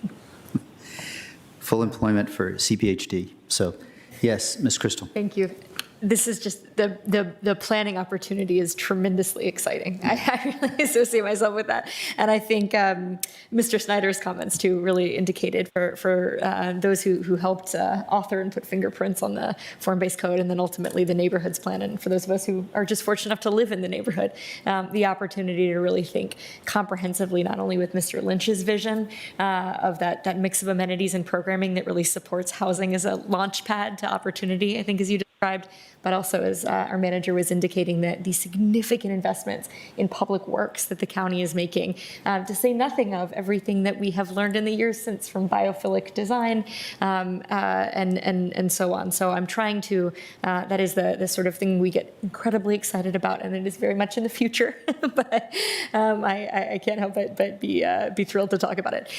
Full employment for CPHD. So, yes, Ms. Crystal. Thank you. This is just, the planning opportunity is tremendously exciting. I really associate myself with that. And I think Mr. Snyder's comments too really indicated for those who helped author and put fingerprints on the form-based code and then ultimately the neighborhoods plan. And for those of us who are just fortunate enough to live in the neighborhood, the opportunity to really think comprehensively, not only with Mr. Lynch's vision of that mix of amenities and programming that really supports housing as a launch pad to opportunity, I think as you described, but also as our manager was indicating that the significant investments in public works that the county is making, to say nothing of everything that we have learned in the years since from biophilic design and so on. So I'm trying to, that is the sort of thing we get incredibly excited about, and it is very much in the future, but I can't help but be thrilled to talk about it.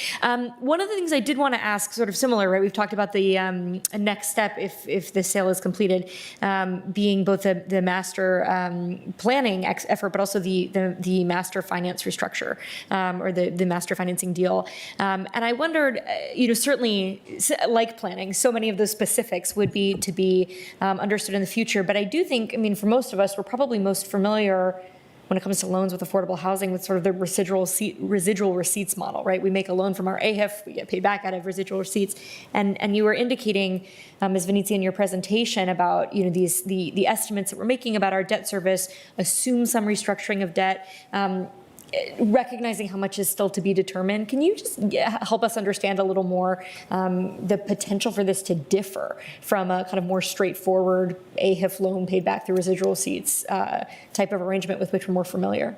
One of the things I did want to ask, sort of similar, right? We've talked about the next step if the sale is completed, being both the master planning effort, but also the master finance restructure or the master financing deal. And I wondered, certainly like planning, so many of those specifics would be to be understood in the future. But I do think, for most of us, we're probably most familiar when it comes to loans with affordable housing with sort of the residual receipts model, right? We make a loan from our AHIF, we get paid back out of residual receipts. And you were indicating, Ms. Venezia, in your presentation about, the estimates that we're making about our debt service assume some restructuring of debt, recognizing how much is still to be determined. Can you just help us understand a little more the potential for this to differ from a kind of more straightforward AHIF loan paid back through residual receipts type of arrangement with which we're more familiar?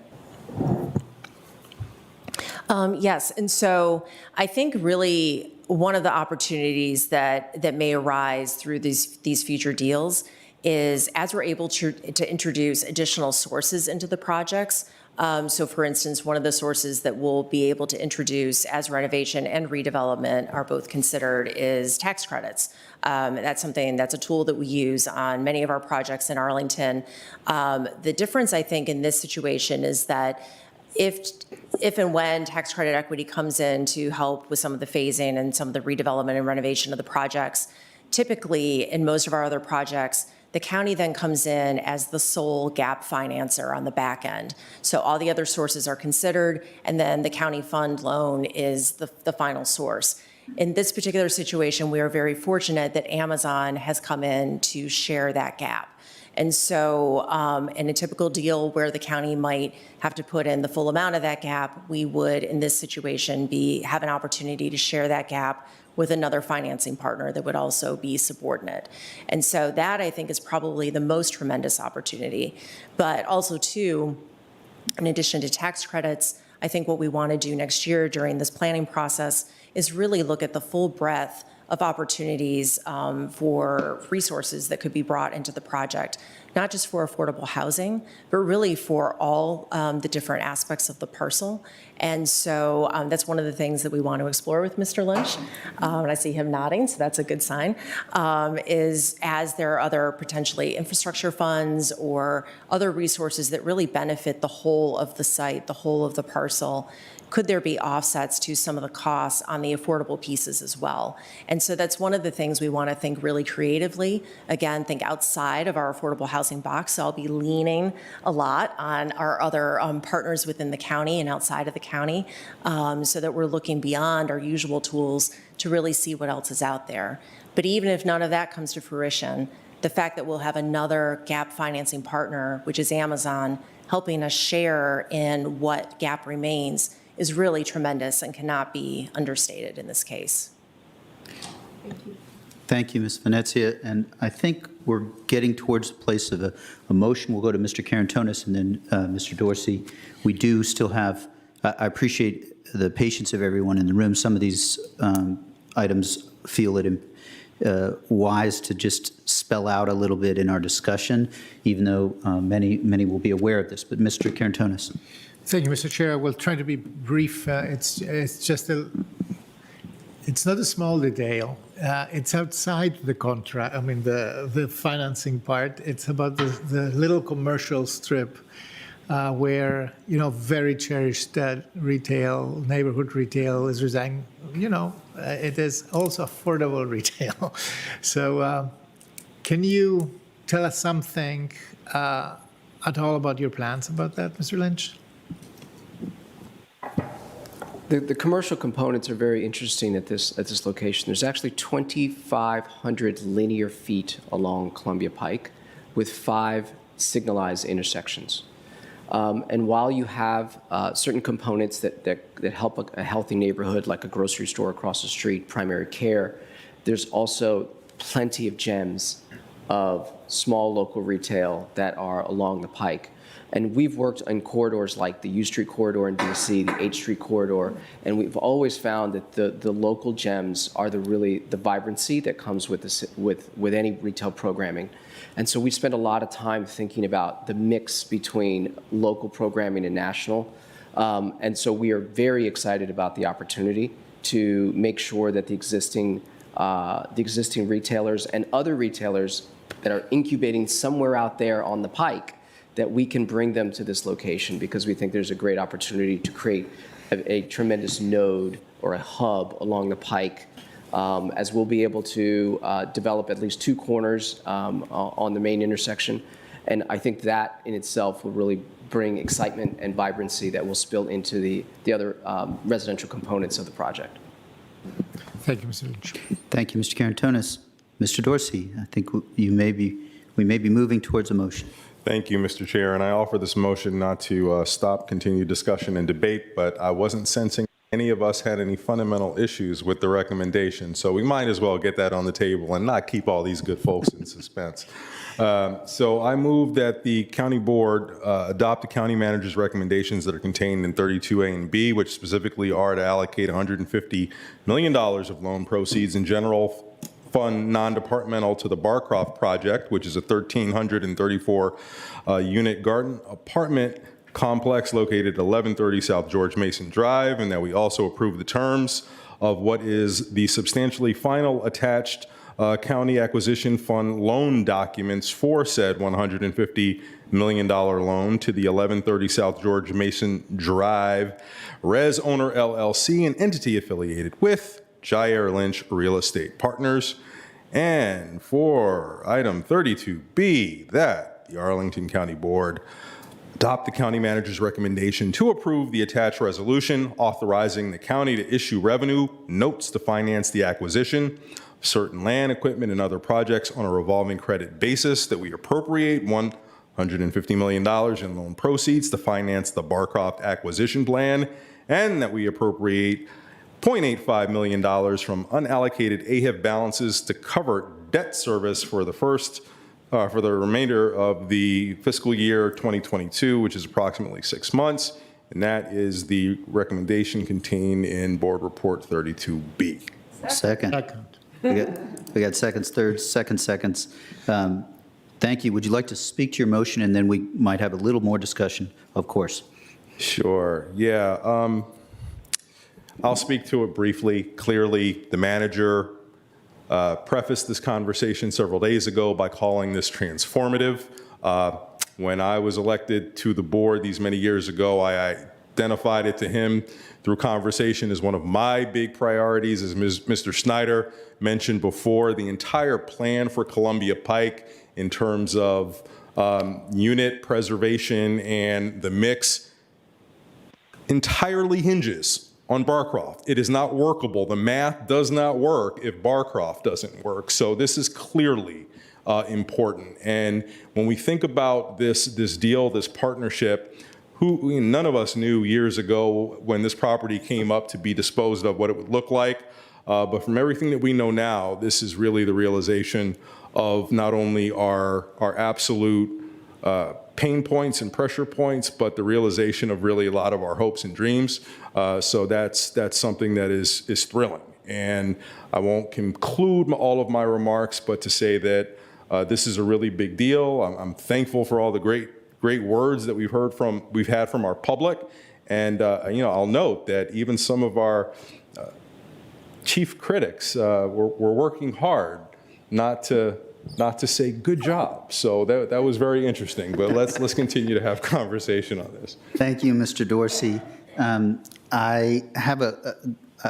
Yes, and so I think really one of the opportunities that may arise through these future deals is as we're able to introduce additional sources into the projects. So for instance, one of the sources that we'll be able to introduce as renovation and redevelopment are both considered is tax credits. That's a tool that we use on many of our projects in Arlington. The difference, I think, in this situation is that if and when tax credit equity comes in to help with some of the phasing and some of the redevelopment and renovation of the projects, typically in most of our other projects, the county then comes in as the sole gap financer on the back end. So all the other sources are considered, and then the county fund loan is the final source. In this particular situation, we are very fortunate that Amazon has come in to share that gap. And so in a typical deal where the county might have to put in the full amount of that gap, we would, in this situation, have an opportunity to share that gap with another financing partner that would also be subordinate. And so that, I think, is probably the most tremendous opportunity. But also, too, in addition to tax credits, I think what we want to do next year during this planning process is really look at the full breadth of opportunities for resources that could be brought into the project, not just for affordable housing, but really for all the different aspects of the parcel. And so that's one of the things that we want to explore with Mr. Lynch. And I see him nodding, so that's a good sign, is as there are other potentially infrastructure funds or other resources that really benefit the whole of the site, the whole of the parcel, could there be offsets to some of the costs on the affordable pieces as well? And so that's one of the things we want to think really creatively. Again, think outside of our affordable housing box. So I'll be leaning a lot on our other partners within the county and outside of the county so that we're looking beyond our usual tools to really see what else is out there. But even if none of that comes to fruition, the fact that we'll have another gap financing partner, which is Amazon, helping us share in what gap remains is really tremendous and cannot be understated in this case. Thank you, Ms. Venezia. And I think we're getting towards the place of a motion. We'll go to Mr. Carantonis and then Mr. Dorsey. We do still have, I appreciate the patience of everyone in the room. Some of these items feel it wise to just spell out a little bit in our discussion, even though many will be aware of this. But Mr. Carantonis. Thank you, Mr. Chair. I will try to be brief. It's not a small detail. It's outside the contract. The financing part. It's about the little commercial strip where, very cherished retail, neighborhood retail is residing, it is also affordable retail. So can you tell us something at all about your plans about that, Mr. Lynch? The commercial components are very interesting at this location. There's actually 2,500 linear feet along Columbia Pike with 5 signalized intersections. And while you have certain components that help a healthy neighborhood, like a grocery store across the street, primary care, there's also plenty of gems of small local retail that are along the Pike. And we've worked in corridors like the U Street corridor in DC, the H Street corridor, and we've always found that the local gems are the vibrancy that comes with any retail programming. And so we spend a lot of time thinking about the mix between local programming and national. And so we are very excited about the opportunity to make sure that the existing retailers and other retailers that are incubating somewhere out there on the Pike, that we can bring them to this location, because we think there's a great opportunity to create a tremendous node or a hub along the Pike, as we'll be able to develop at least 2 corners on the main intersection. And I think that in itself will really bring excitement and vibrancy that will spill into the other residential components of the project. Thank you, Mr. Lynch. Thank you, Mr. Karantonis. Mr. Dorsey, I think we may be moving towards a motion. Thank you, Mr. Chair, and I offer this motion not to stop continued discussion and debate, but I wasn't sensing any of us had any fundamental issues with the recommendation, so we might as well get that on the table and not keep all these good folks in suspense. So I move that the county board adopt the county manager's recommendations that are contained in 32A and B, which specifically are to allocate $150 million of loan proceeds in general fund non-departmental to the Barcroft project, which is a 1,334 unit garden apartment complex located at 1130 South George Mason Drive, and that we also approve the terms of what is the substantially final attached county acquisition fund loan documents for said $150 million loan to the 1130 South George Mason Drive Res Owner LLC, an entity affiliated with Jair Lynch Real Estate Partners. And for item 32B, that the Arlington County Board adopt the county manager's recommendation to approve the attached resolution authorizing the county to issue revenue notes to finance the acquisition of certain land, equipment, and other projects on a revolving credit basis, that we appropriate $150 million in loan proceeds to finance the Barcroft acquisition plan, and that we appropriate $0.85 million from unallocated AHIP balances to cover debt service for the remainder of the fiscal year 2022, which is approximately 6 months. And that is the recommendation contained in Board Report 32B. Second. We got seconds, thirds, seconds. Thank you. Would you like to speak to your motion, and then we might have a little more discussion, of course. Sure. Yeah. I'll speak to it briefly. Clearly, the manager prefaced this conversation several days ago by calling this transformative. When I was elected to the board these many years ago, I identified it to him through conversation as one of my big priorities. As Mr. Snyder mentioned before, the entire plan for Columbia Pike in terms of unit preservation and the mix entirely hinges on Barcroft. It is not workable. The math does not work if Barcroft doesn't work. So this is clearly important. And when we think about this deal, this partnership, none of us knew years ago when this property came up to be disposed of what it would look like. But from everything that we know now, this is really the realization of not only our absolute pain points and pressure points, but the realization of really a lot of our hopes and dreams. So that's something that is thrilling. And I won't conclude all of my remarks, but to say that this is a really big deal. I'm thankful for all the great words that we've had from our public. And I'll note that even some of our chief critics were working hard not to not to say good job. So that was very interesting. But let's continue to have conversation on this. Thank you, Mr. Dorsey.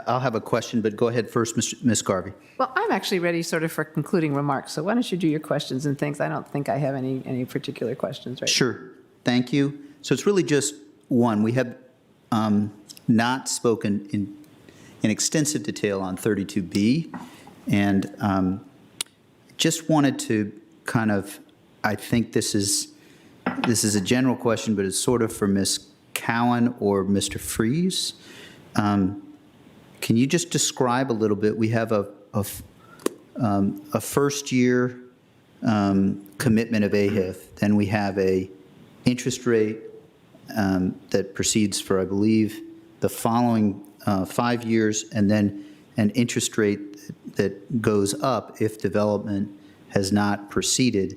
I'll have a question, but go ahead first, Ms. Garvey. Well, I'm actually ready sort of for concluding remarks, so why don't you do your questions and things? I don't think I have any particular questions right now. Sure. Thank you. So it's really just one. We have not spoken in extensive detail on 32B, and just wanted to kind of, I think this is a general question, but it's sort of for Ms. Cowan or Mr. Freeze. Can you just describe a little bit? We have a first-year commitment of AHIF. Then we have a interest rate that proceeds for, I believe, the following 5 years, and then an interest rate that goes up if development has not proceeded.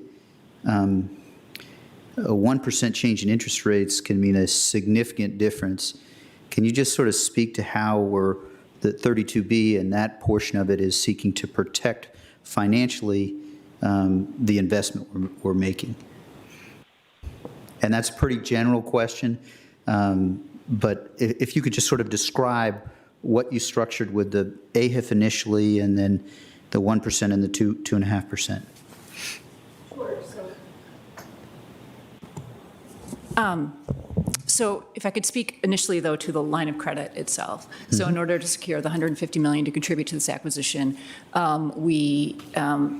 A 1% change in interest rates can mean a significant difference. Can you just sort of speak to how the 32B and that portion of it is seeking to protect financially the investment we're making? And that's a pretty general question, but if you could just sort of describe what you structured with the AHIF initially and then the 1% and the 2.5%. So if I could speak initially, though, to the line of credit itself. So in order to secure the $150 million to contribute to this acquisition, we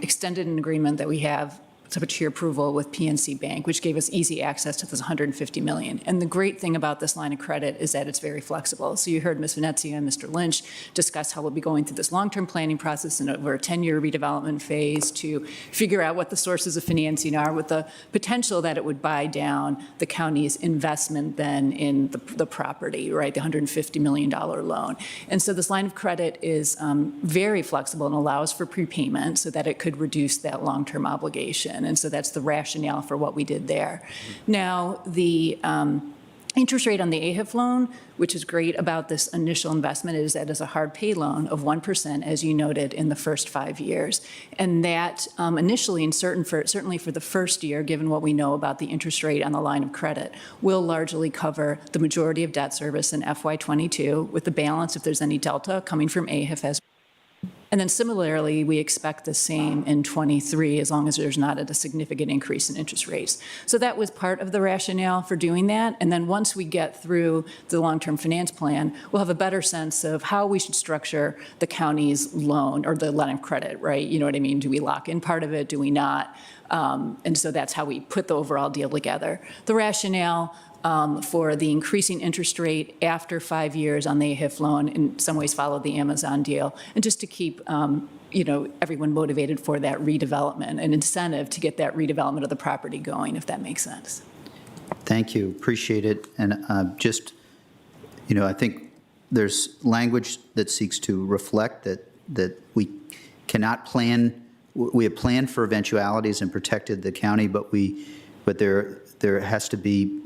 extended an agreement that we have subject to your approval with PNC Bank, which gave us easy access to this $150 million. And the great thing about this line of credit is that it's very flexible. So you heard Ms. Venezia and Mr. Lynch discuss how we'll be going through this long-term planning process and over a 10-year redevelopment phase to figure out what the sources of financing are with the potential that it would buy down the county's investment then in the property, right, the $150 million loan. And so this line of credit is very flexible and allows for prepayment so that it could reduce that long-term obligation. And so that's the rationale for what we did there. Now, the interest rate on the AHIF loan, which is great about this initial investment, is that it's a hard pay loan of 1%, as you noted, in the first 5 years. And that initially, and certainly for the first year, given what we know about the interest rate on the line of credit, will largely cover the majority of debt service in FY22, with the balance, if there's any delta, coming from AHIF as. And then similarly, we expect the same in 23, as long as there's not a significant increase in interest rates. So that was part of the rationale for doing that. And then once we get through the long-term finance plan, we'll have a better sense of how we should structure the county's loan or the line of credit, right? You know what I mean? Do we lock in part of it? Do we not? And so that's how we put the overall deal together. The rationale for the increasing interest rate after 5 years on the AHIF loan in some ways followed the Amazon deal, and just to keep everyone motivated for that redevelopment, an incentive to get that redevelopment of the property going, if that makes sense. Thank you, appreciate it. And I think there's language that seeks to reflect that we cannot plan. We have planned for eventualities and protected the county, but there has to be,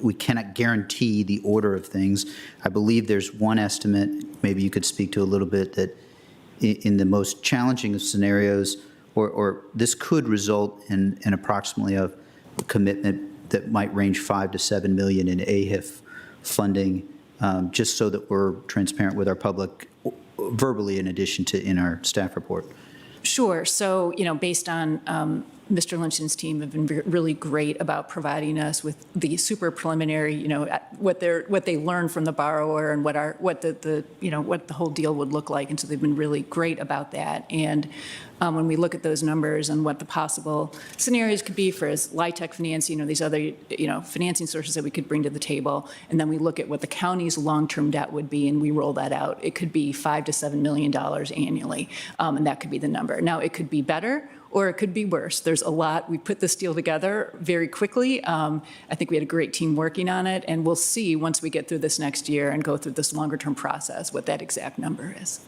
we cannot guarantee the order of things. I believe there's one estimate, maybe you could speak to a little bit, that in the most challenging of scenarios, or this could result in approximately a commitment that might range $5 to $7 million in AHIF funding, just so that we're transparent with our public verbally in addition to in our staff report. Sure. So, based on Mr. Lynch's team have been really great about providing us with the super preliminary, what they learned from the borrower and what the whole deal would look like, and so they've been really great about that. And when we look at those numbers and what the possible scenarios could be for as LIHTC financing or these other financing sources that we could bring to the table, and then we look at what the county's long-term debt would be, and we roll that out, it could be $5 to $7 million annually, and that could be the number. Now, it could be better, or it could be worse. There's a lot. We put this deal together very quickly. I think we had a great team working on it, and we'll see once we get through this next year and go through this longer-term process what that exact number is.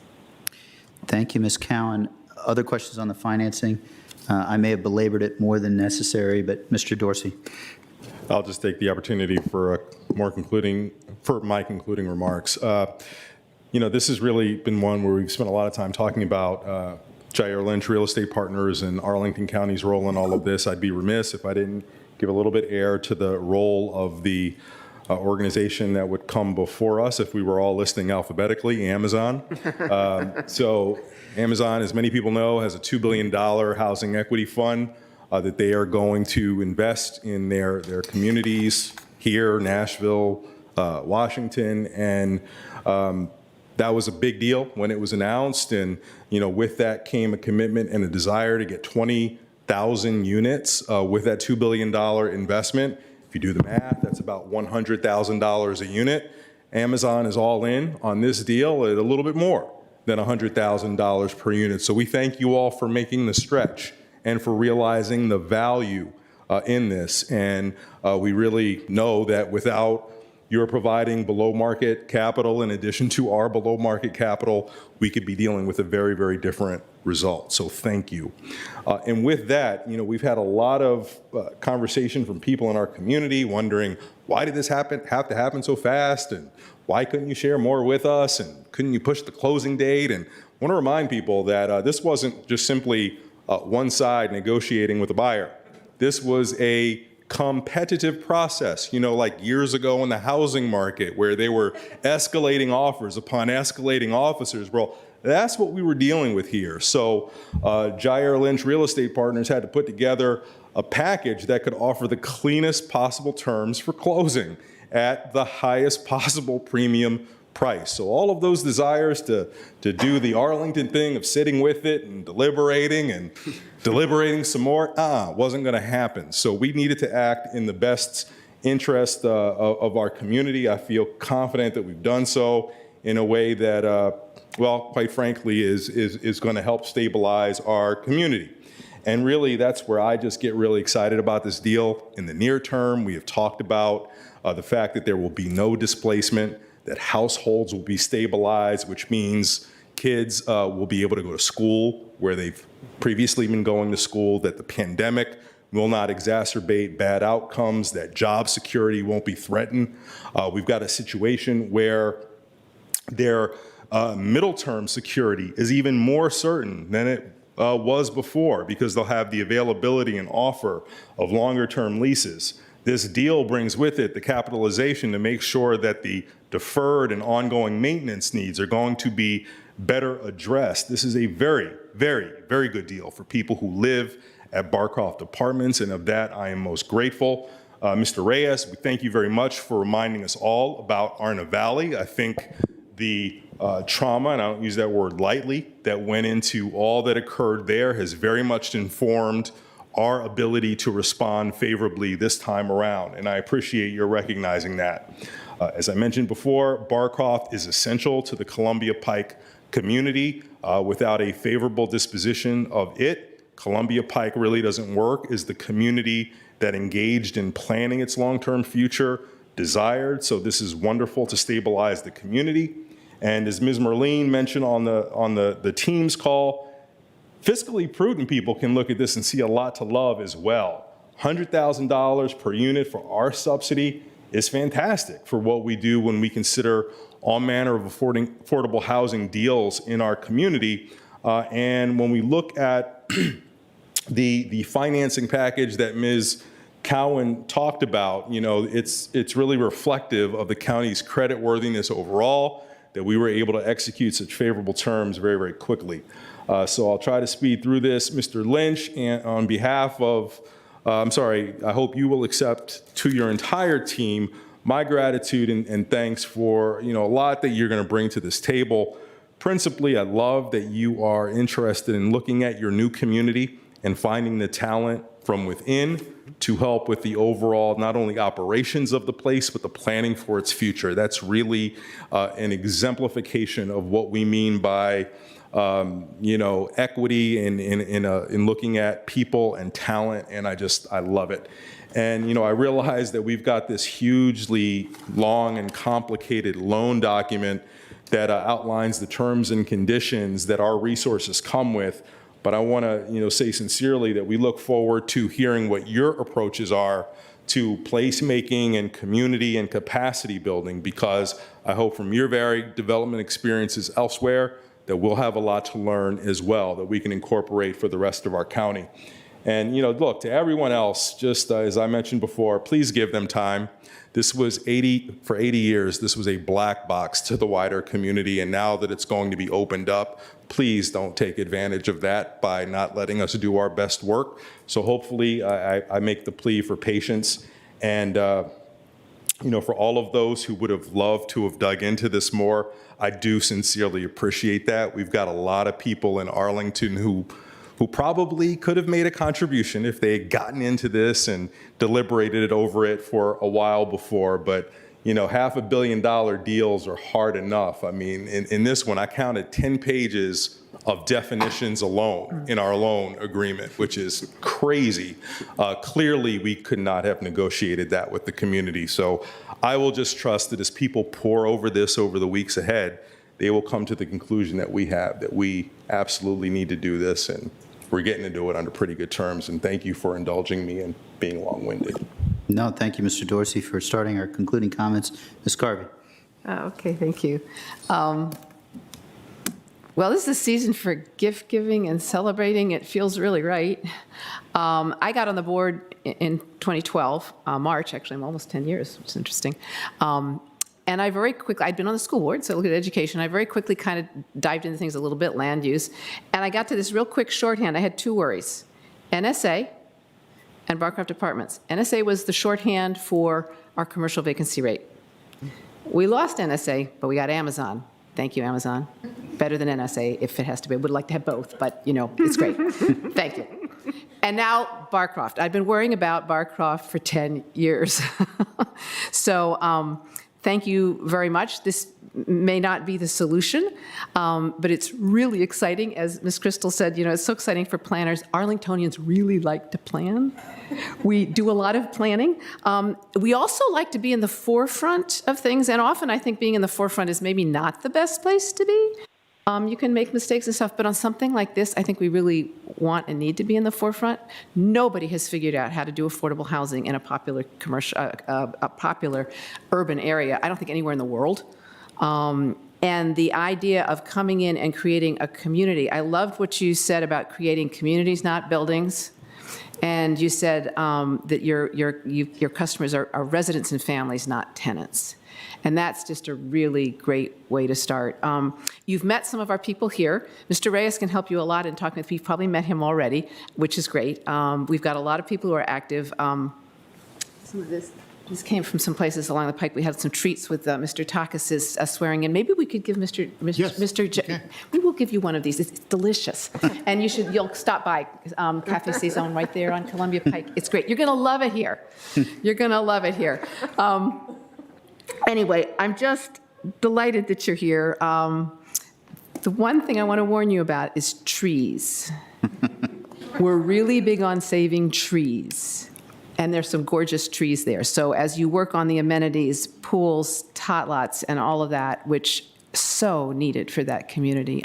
Thank you, Ms. Cowan. Other questions on the financing? I may have belabored it more than necessary, but Mr. Dorsey. I'll just take the opportunity for my concluding remarks. This has really been one where we've spent a lot of time talking about Jair Lynch Real Estate Partners and Arlington County's role in all of this. I'd be remiss if I didn't give a little bit air to the role of the organization that would come before us if we were all listing alphabetically, Amazon. So Amazon, as many people know, has a $2 billion housing equity fund that they are going to invest in their communities here, Nashville, Washington, and that was a big deal when it was announced. And with that came a commitment and a desire to get 20,000 units with that $2 billion investment. If you do the math, that's about $100,000 a unit. Amazon is all in on this deal at a little bit more than $100,000 per unit. So we thank you all for making the stretch and for realizing the value in this. And we really know that without your providing below market capital in addition to our below market capital, we could be dealing with a very, very different result. So thank you. And with that, we've had a lot of conversation from people in our community wondering, why did this have to happen so fast? And why couldn't you share more with us? And couldn't you push the closing date? And I want to remind people that this wasn't just simply one side negotiating with a buyer. This was a competitive process, like years ago in the housing market where they were escalating offers upon escalating officers. Well, that's what we were dealing with here. So Jair Lynch Real Estate Partners had to put together a package that could offer the cleanest possible terms for closing at the highest possible premium price. So all of those desires to do the Arlington thing of sitting with it and deliberating some more, wasn't going to happen. So we needed to act in the best interest of our community. I feel confident that we've done so in a way that, quite frankly, is going to help stabilize our community. And really, that's where I just get really excited about this deal. In the near term, we have talked about the fact that there will be no displacement, that households will be stabilized, which means kids will be able to go to school where they've previously been going to school, that the pandemic will not exacerbate bad outcomes, that job security won't be threatened. We've got a situation where their middle-term security is even more certain than it was before because they'll have the availability and offer of longer-term leases. This deal brings with it the capitalization to make sure that the deferred and ongoing maintenance needs are going to be better addressed. This is a very, very, very good deal for people who live at Barcroft Apartments, and of that I am most grateful. Mr. Reyes, we thank you very much for reminding us all about Arna Valley. I think the trauma, and I don't use that word lightly, that went into all that occurred there has very much informed our ability to respond favorably this time around, and I appreciate your recognizing that. As I mentioned before, Barcroft is essential to the Columbia Pike community. Without a favorable disposition of it, Columbia Pike really doesn't work as the community that engaged in planning its long-term future desired. So this is wonderful to stabilize the community. And as Ms. Merlene mentioned on the team's call, fiscally prudent people can look at this and see a lot to love as well. $100,000 per unit for our subsidy is fantastic for what we do when we consider all manner of affordable housing deals in our community. And when we look at the financing package that Ms. Cowan talked about, it's really reflective of the county's creditworthiness overall, that we were able to execute such favorable terms very, very quickly. So I'll try to speed through this. Mr. Lynch, and on behalf of, I hope you will accept to your entire team my gratitude and thanks for a lot that you're going to bring to this table. Principally, I love that you are interested in looking at your new community and finding the talent from within to help with the overall, not only operations of the place, but the planning for its future. That's really an exemplification of what we mean by equity in looking at people and talent, and I love it. And I realize that we've got this hugely long and complicated loan document that outlines the terms and conditions that our resources come with. But I want to say sincerely that we look forward to hearing what your approaches are to placemaking and community and capacity building, because I hope from your varied development experiences elsewhere that we'll have a lot to learn as well that we can incorporate for the rest of our county. And, look, to everyone else, just as I mentioned before, please give them time. This was for 80 years, this was a black box to the wider community. And now that it's going to be opened up, please don't take advantage of that by not letting us do our best work. So hopefully I make the plea for patience. And, for all of those who would have loved to have dug into this more, I do sincerely appreciate that. We've got a lot of people in Arlington who probably could have made a contribution if they had gotten into this and deliberated over it for a while before. But, $500 million deals are hard enough. I mean, in this one, I counted 10 pages of definitions alone in our loan agreement, which is crazy. Clearly, we could not have negotiated that with the community. So I will just trust that as people pore over this over the weeks ahead, they will come to the conclusion that we absolutely need to do this, and we're getting to do it under pretty good terms. And thank you for indulging me and being long-winded. No, thank you, Mr. Dorsey, for starting our concluding comments. Ms. Carvey. Okay, thank you. Well, this is a season for gift giving and celebrating. It feels really right. I got on the board in 2012, March, actually. I'm almost 10 years, which is interesting. And I very quickly, I'd been on the school board, so I looked at education. I very quickly kind of dived into things a little bit, land use. And I got to this real quick shorthand. I had two worries, NSA and Barcroft Apartments. NSA was the shorthand for our commercial vacancy rate. We lost NSA, but we got Amazon. Thank you, Amazon. Better than NSA if it has to be. I would like to have both, but it's great. Thank you. And now Barcroft. I've been worrying about Barcroft for 10 years. So thank you very much. This may not be the solution, but it's really exciting. As Ms. Crystal said, it's so exciting for planners. Arlingtonians really like to plan. We do a lot of planning. We also like to be in the forefront of things, and often I think being in the forefront is maybe not the best place to be. You can make mistakes and stuff, but on something like this, I think we really want and need to be in the forefront. Nobody has figured out how to do affordable housing in a popular popular urban area. I don't think anywhere in the world. And the idea of coming in and creating a community. I loved what you said about creating communities, not buildings. And you said that your customers are residents and families, not tenants. And that's just a really great way to start. You've met some of our people here. Mr. Reyes can help you a lot in talking with people. You've probably met him already, which is great. We've got a lot of people who are active. Some of this came from some places along the pike. We had some treats with Mr. Takis's swearing in. Maybe we could give we will give you one of these. It's delicious. And you'll stop by Cafe Saison right there on Columbia Pike. It's great. You're going to love it here. You're going to love it here. Anyway, I'm just delighted that you're here. The one thing I want to warn you about is trees. We're really big on saving trees, and there's some gorgeous trees there. So as you work on the amenities, pools, tot lots, and all of that, which so needed for that community.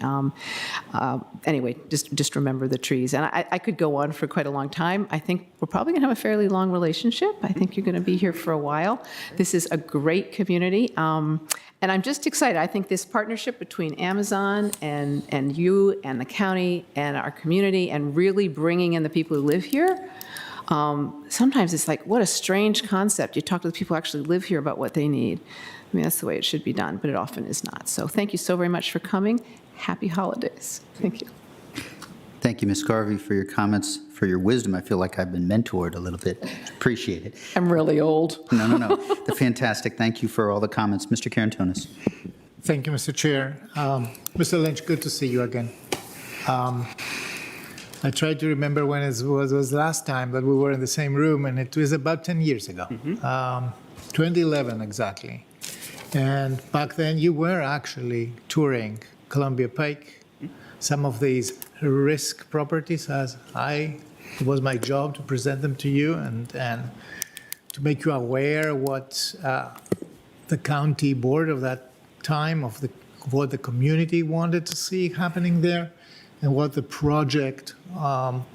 Anyway, just remember the trees. And I could go on for quite a long time. I think we're probably going to have a fairly long relationship. I think you're going to be here for a while. This is a great community. And I'm just excited. I think this partnership between Amazon and you and the county and our community and really bringing in the people who live here, sometimes it's like, what a strange concept. You talk to the people who actually live here about what they need. I mean, that's the way it should be done, but it often is not. So thank you so very much for coming. Happy holidays. Thank you. Thank you, Ms. Garvey, for your comments, for your wisdom. I feel like I've been mentored a little bit. Appreciate it. I'm really old. No. They're fantastic. Thank you for all the comments. Mr. Karantonis. Thank you, Mr. Chair. Mr. Lynch, good to see you again. I tried to remember when it was last time that we were in the same room, and it was about 10 years ago, 2011 exactly. And back then, you were actually touring Columbia Pike, some of these risk properties, as it was my job to present them to you and to make you aware what the county board of that time, what the community wanted to see happening there, and what the project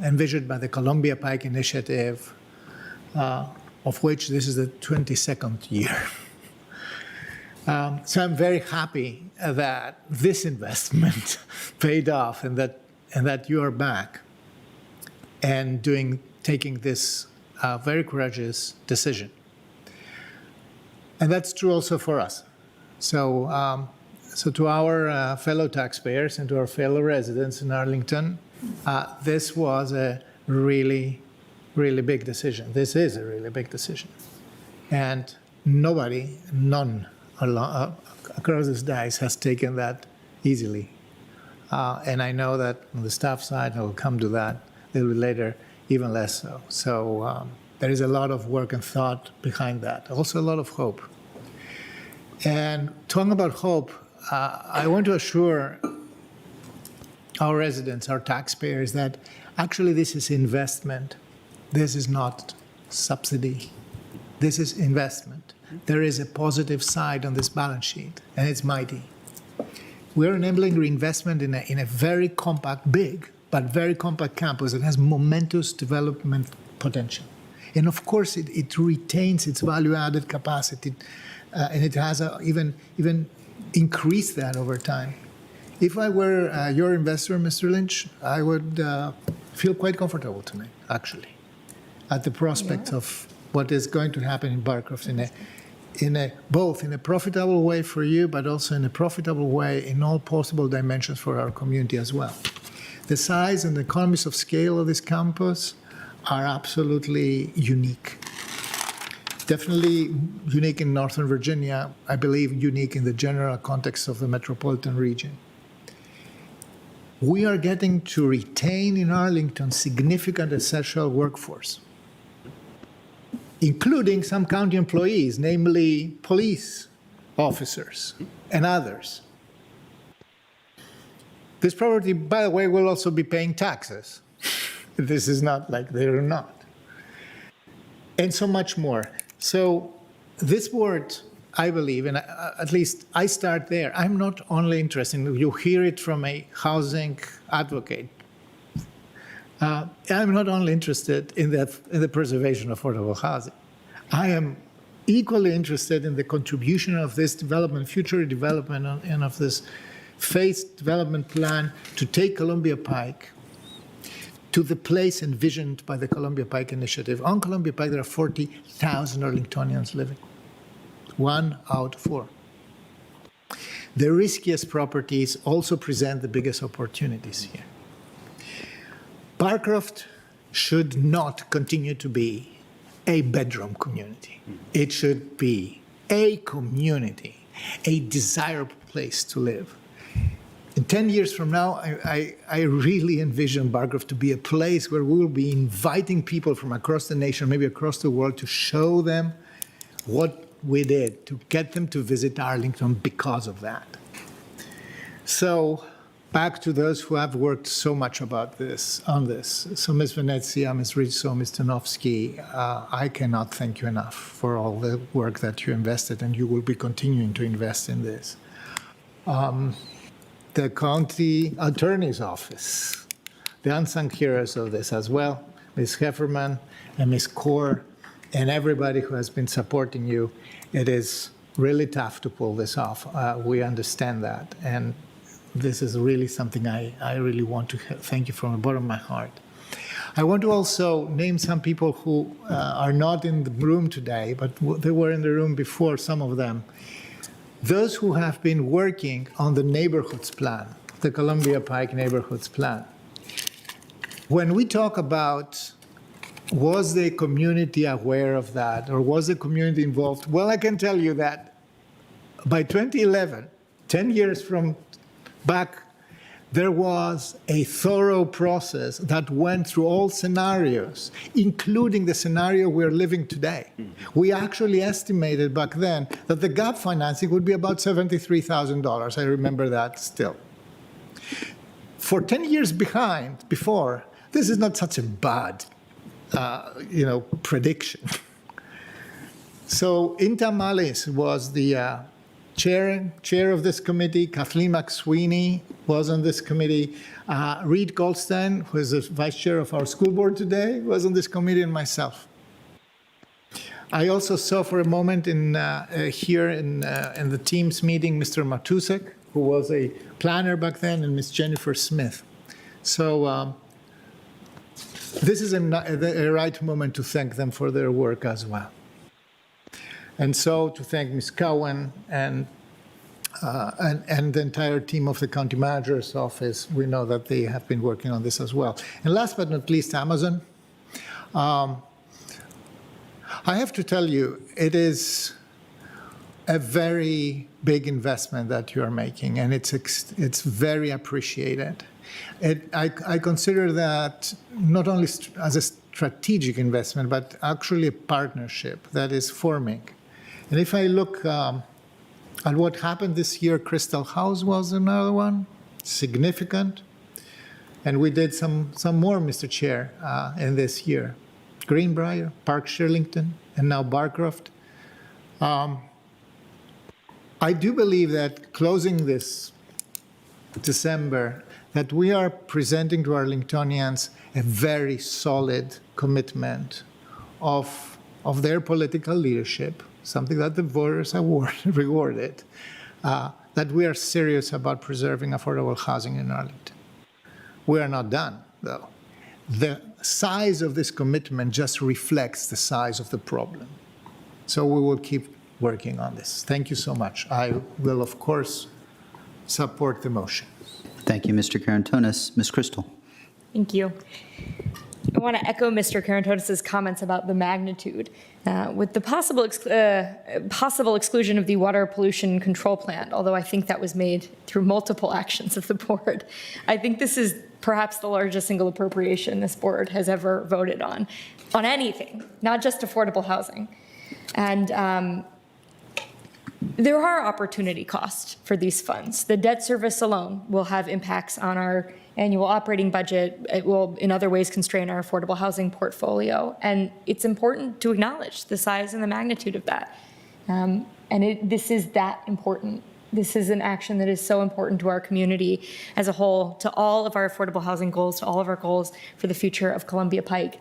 envisioned by the Columbia Pike Initiative, of which this is the 22nd year. So I'm very happy that this investment paid off and that you are back and taking this very courageous decision. And that's true also for us. So, so to our fellow taxpayers and to our fellow residents in Arlington, this was a really, really big decision. This is a really big decision. And none across this dice has taken that easily. And I know that on the staff side, I will come to that a little bit later, even less so. So there is a lot of work and thought behind that, also a lot of hope. And talking about hope, I want to assure our residents, our taxpayers, that actually this is investment. This is not subsidy. This is investment. There is a positive side on this balance sheet, and it's mighty. We're enabling reinvestment in a very compact, big, but very compact campus that has momentous development potential. And of course, it retains its value-added capacity, and it has even increased that over time. If I were your investor, Mr. Lynch, I would feel quite comfortable tonight, actually, at the prospect of what is going to happen in Barcroft both in a profitable way for you, but also in a profitable way in all possible dimensions for our community as well. The size and the economies of scale of this campus are absolutely unique. Definitely unique in Northern Virginia, I believe unique in the general context of the metropolitan region. We are getting to retain in Arlington significant essential workforce, including some county employees, namely police officers and others. This property, by the way, will also be paying taxes. This is not like they're not. And so much more. So this board, I believe, and at least I start there, I'm not only interested, you hear it from a housing advocate, I'm not only interested in the preservation of affordable housing. I am equally interested in the contribution of this development, future development, and of this phased development plan to take Columbia Pike to the place envisioned by the Columbia Pike Initiative. On Columbia Pike, there are 40,000 Arlingtonians living, 1 out of 4. The riskiest properties also present the biggest opportunities here. Barcroft should not continue to be a bedroom community. It should be a community, a desirable place to live. In 10 years from now, I really envision Barcroft to be a place where we will be inviting people from across the nation, maybe across the world, to show them what we did, to get them to visit Arlington because of that. So back to those who have worked so much on this. So Ms. Venezia, Ms. Rizzo, Ms. Stanovsky, I cannot thank you enough for all the work that you invested, and you will be continuing to invest in this. The county attorney's office, the unsung heroes of this as well, Ms. Hefferman and Ms. Kaur, and everybody who has been supporting you. It is really tough to pull this off. We understand that. And this is really something I really want to thank you from the bottom of my heart. I want to also name some people who are not in the room today, but they were in the room before, some of them. Those who have been working on the neighborhoods plan, the Columbia Pike neighborhoods plan. When we talk about was the community aware of that, or was the community involved? Well, I can tell you that by 2011, 10 years from back, there was a thorough process that went through all scenarios, including the scenario we're living today. We actually estimated back then that the gap financing would be about $73,000. I remember that still. For 10 years before, this is not such a bad prediction. So Inta Malis was the chair of this committee. Kathleen McSweeney was on this committee. Reed Goldstein, who is the vice chair of our school board today, was on this committee, and myself. I also saw for a moment here in the Teams meeting Mr. Matusek, who was a planner back then, and Ms. Jennifer Smith. So this is a right moment to thank them for their work as well. And so to thank Ms. Cowan and the entire team of the county manager's office. We know that they have been working on this as well. And last but not least, Amazon. I have to tell you, it is a very big investment that you are making, and it's very appreciated. I consider that not only as a strategic investment, but actually a partnership that is forming. And if I look at what happened this year, Crystal House was another one, significant. And we did some more, Mr. Chair, in this year. Greenbrier, Park Shirlington, and now Barcroft. I do believe that closing this December, that we are presenting to Arlingtonians a very solid commitment of their political leadership, something that the voters have rewarded, that we are serious about preserving affordable housing in Arlington. We are not done, though. The size of this commitment just reflects the size of the problem. So we will keep working on this. Thank you so much. I will, of course, support the motion. Thank you, Mr. Karantonis. Ms. Crystal. Thank you. I want to echo Mr. Karantonis' comments about the magnitude. With the possible exclusion of the water pollution control plan, although I think that was made through multiple actions of the board, I think this is perhaps the largest single appropriation this board has ever voted on anything, not just affordable housing. And there are opportunity costs for these funds. The debt service alone will have impacts on our annual operating budget. It will, in other ways, constrain our affordable housing portfolio. And it's important to acknowledge the size and the magnitude of that. This is that important. This is an action that is so important to our community as a whole, to all of our affordable housing goals, to all of our goals for the future of Columbia Pike,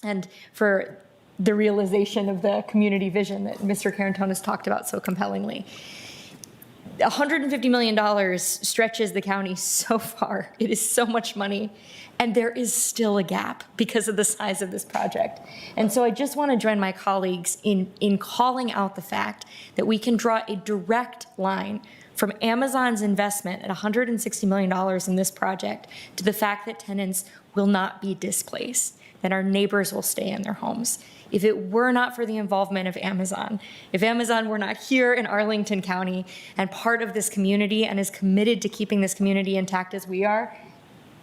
and for the realization of the community vision that Mr. Karantonis talked about so compellingly. $150 million stretches the county so far. It is so much money, and there is still a gap because of the size of this project. And so I just want to join my colleagues in calling out the fact that we can draw a direct line from Amazon's investment at $160 million in this project to the fact that tenants will not be displaced, that our neighbors will stay in their homes. If it were not for the involvement of Amazon, if Amazon were not here in Arlington County and part of this community and is committed to keeping this community intact as we are,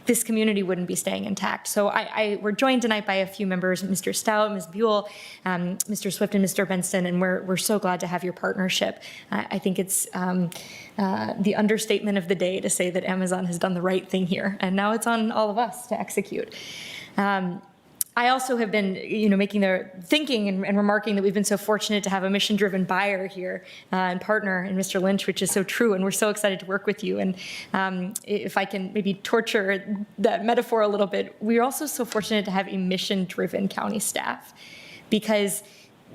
this community wouldn't be staying intact. So we're joined tonight by a few members, Mr. Stout, Ms. Buell, Mr. Swift, and Mr. Benson, and we're so glad to have your partnership. I think it's the understatement of the day to say that Amazon has done the right thing here, and now it's on all of us to execute. I also have been, thinking and remarking that we've been so fortunate to have a mission-driven buyer here and partner in Mr. Lynch, which is so true, and we're so excited to work with you. And if I can maybe torture that metaphor a little bit, we're also so fortunate to have a mission-driven county staff, because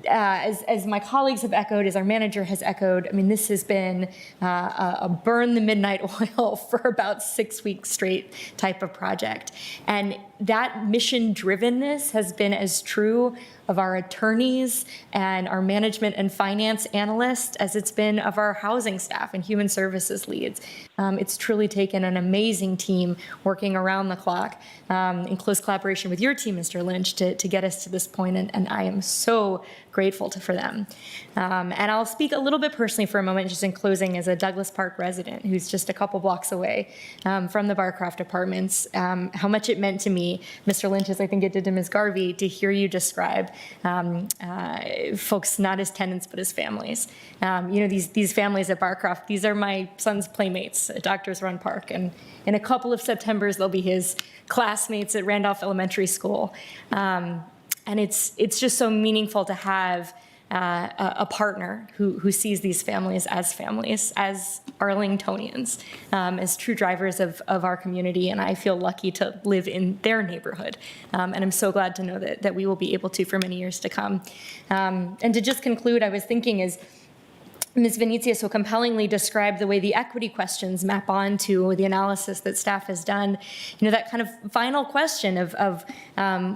as my colleagues have echoed, as our manager has echoed, I mean, this has been a burn the midnight oil for about 6 weeks straight type of project. And that mission drivenness has been as true of our attorneys and our management and finance analysts as it's been of our housing staff and human services leads. It's truly taken an amazing team working around the clock in close collaboration with your team, Mr. Lynch, to get us to this point, and I am so grateful for them. And I'll speak a little bit personally for a moment, just in closing, as a Douglas Park resident who's just a couple blocks away from the Barcroft Apartments, how much it meant to me, Mr. Lynch, as I think it did to Ms. Garvey, to hear you describe folks not as tenants but as families. These families at Barcroft, these are my son's playmates at Doctors Run Park, and in a couple of Septembers they'll be his classmates at Randolph Elementary School. And it's just so meaningful to have a partner who sees these families, as Arlingtonians, as true drivers of our community. And I feel lucky to live in their neighborhood. And I'm so glad to know that we will be able to for many years to come. And to just conclude, I was thinking as Ms. Venezia so compellingly described the way the equity questions map onto the analysis that staff has done, that kind of final question of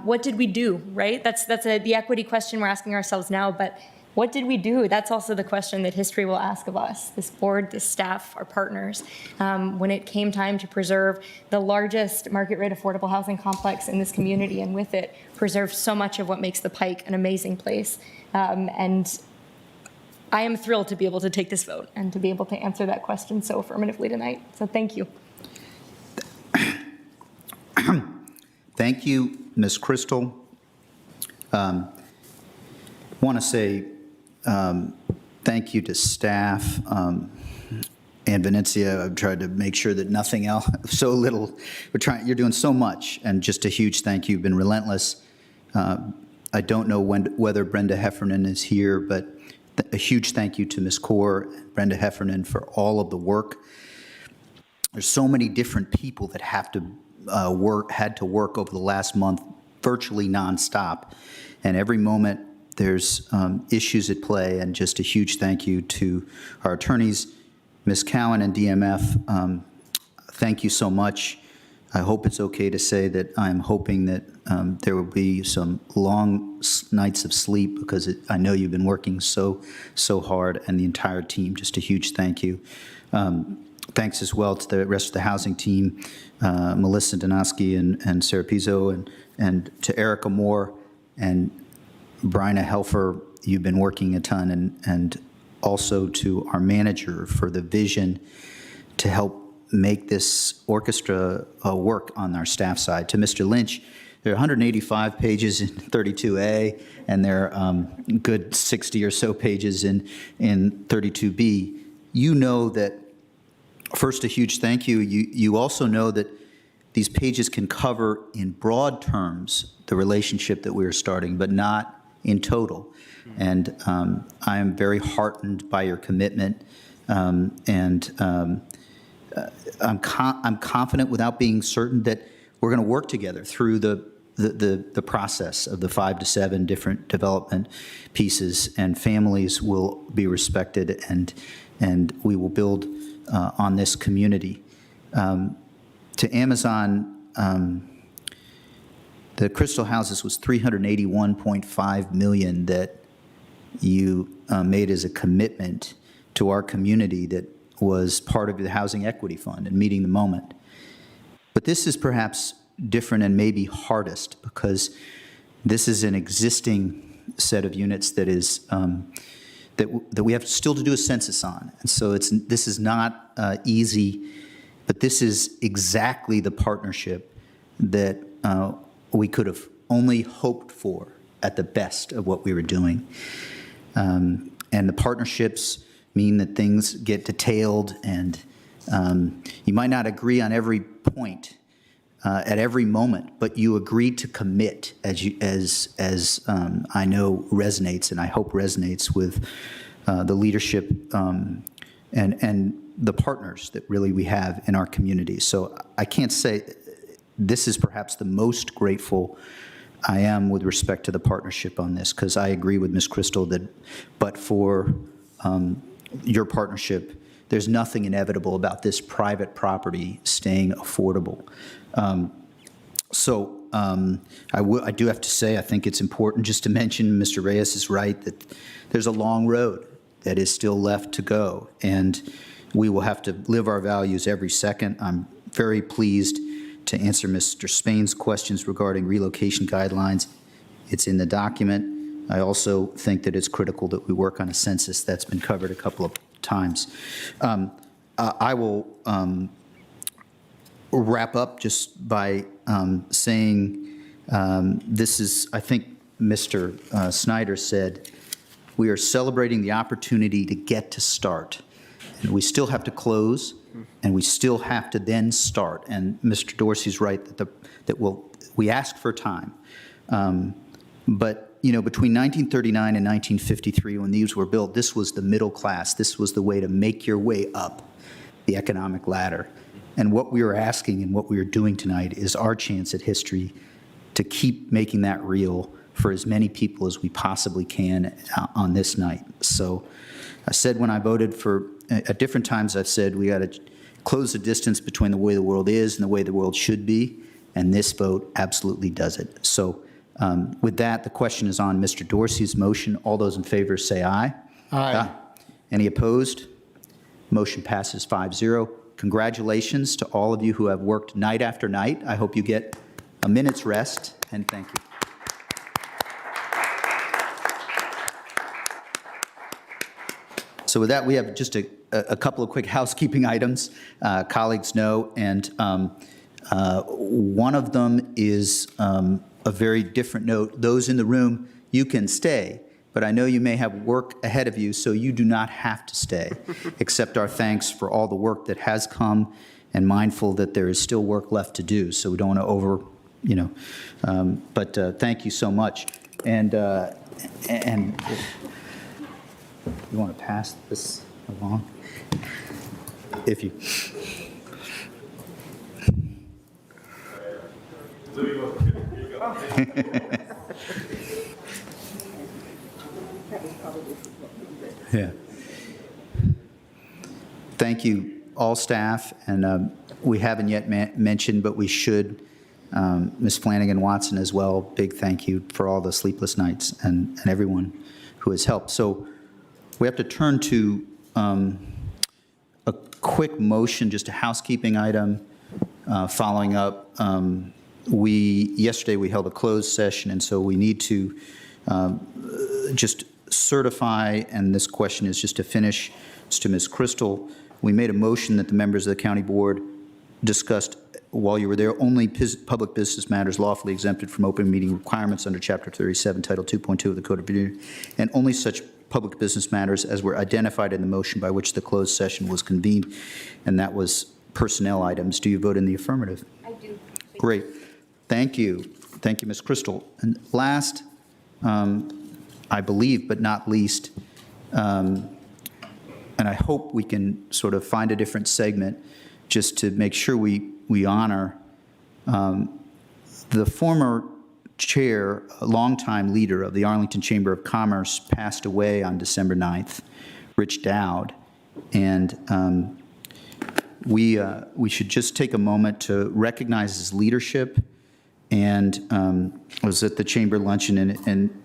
what did we do, right? That's the equity question we're asking ourselves now, but what did we do? That's also the question that history will ask of us, this board, this staff, our partners, when it came time to preserve the largest market rate affordable housing complex in this community, and with it, preserve so much of what makes the Pike an amazing place. And I am thrilled to be able to take this vote and to be able to answer that question so affirmatively tonight. So thank you. Thank you, Ms. Crystal. Want to say thank you to staff and Venezia. I've tried to make sure that nothing else, so little, you're doing so much, and just a huge thank you. You've been relentless. I don't know whether Brenda Heffernan is here, but a huge thank you to Ms. Kaur and Brenda Heffernan for all of the work. There's so many different people that had to work over the last month, virtually nonstop. And every moment there's issues at play, and just a huge thank you to our attorneys, Ms. Cowan and DMF. Thank you so much. I hope it's okay to say that I'm hoping that there will be some long nights of sleep, because I know you've been working so hard, and the entire team. Just a huge thank you. Thanks as well to the rest of the housing team, Melissa Donosky and Sarah Pizzo, and to Erica Moore and Bryna Helfer. You've been working a ton, and also to our manager for the vision to help make this orchestra work on our staff side. To Mr. Lynch, there are 185 pages in 32A, and there are good 60 or so pages in 32B. You know that, first, a huge thank you. You also know that these pages can cover in broad terms the relationship that we're starting, but not in total. And I am very heartened by your commitment, I'm confident, without being certain, that we're going to work together through the process of the 5 to 7 different development pieces, and families will be respected, and we will build on this community. To Amazon, the Crystal Houses was $381.5 million that you made as a commitment to our community that was part of the Housing Equity Fund and meeting the moment. But this is perhaps different and maybe hardest, because this is an existing set of units that is that we have still to do a census on. And so this is not easy, but this is exactly the partnership that we could have only hoped for at the best of what we were doing. And the partnerships mean that things get detailed, and you might not agree on every point at every moment, but you agreed to commit, as I know resonates, and I hope resonates with the leadership and the partners that really we have in our community. So I can't say this is perhaps the most grateful I am with respect to the partnership on this, because I agree with Ms. Crystal that, but for your partnership, there's nothing inevitable about this private property staying affordable. I do have to say, I think it's important just to mention, Mr. Reyes is right, that there's a long road that is still left to go, and we will have to live our values every second. I'm very pleased to answer Mr. Spain's questions regarding relocation guidelines. It's in the document. I also think that it's critical that we work on a census. That's been covered a couple of times. I will wrap up just by saying this is, I think Mr. Snyder said, we are celebrating the opportunity to get to start. And we still have to close, and we still have to then start. And Mr. Dorsey's right that we ask for time. But between 1939 and 1953, when these were built, this was the middle class. This was the way to make your way up the economic ladder. And what we are asking and what we are doing tonight is our chance at history to keep making that real for as many people as we possibly can on this night. So I said when I voted for, at different times I've said we got to close the distance between the way the world is and the way the world should be, and this vote absolutely does it. So with that, the question is on Mr. Dorsey's motion. All those in favor say aye. Aye. Any opposed? Motion passes 5-0. Congratulations to all of you who have worked night after night. I hope you get a minute's rest, and thank you. So with that, we have just a couple of quick housekeeping items colleagues know, and one of them is a very different note. Those in the room, you can stay, but I know you may have work ahead of you, so you do not have to stay. Accept our thanks for all the work that has come, and mindful that there is still work left to do, so we don't want to but thank you so much. And you want to pass this along? If you. Yeah. Thank you, all staff, and we haven't yet mentioned, but we should, Ms. Flanagan Watson as well, big thank you for all the sleepless nights and everyone who has helped. So we have to turn to a quick motion, just a housekeeping item, following up. Yesterday we held a closed session, and so we need to just certify, and this question is just to finish, it's to Ms. Crystal. We made a motion that the members of the county board discussed while you were there only public business matters lawfully exempted from open meeting requirements under Chapter 37, Title 2.2 of the Code of Procedure, and only such public business matters as were identified in the motion by which the closed session was convened, and that was personnel items. Do you vote in the affirmative? I do. Great. Thank you. Thank you, Ms. Crystal. And last, I believe, but not least, and I hope we can sort of find a different segment just to make sure we honor the former chair, a longtime leader of the Arlington Chamber of Commerce, passed away on December 9th, Rich Dowd. And we should just take a moment to recognize his leadership. And I was at the Chamber luncheon, and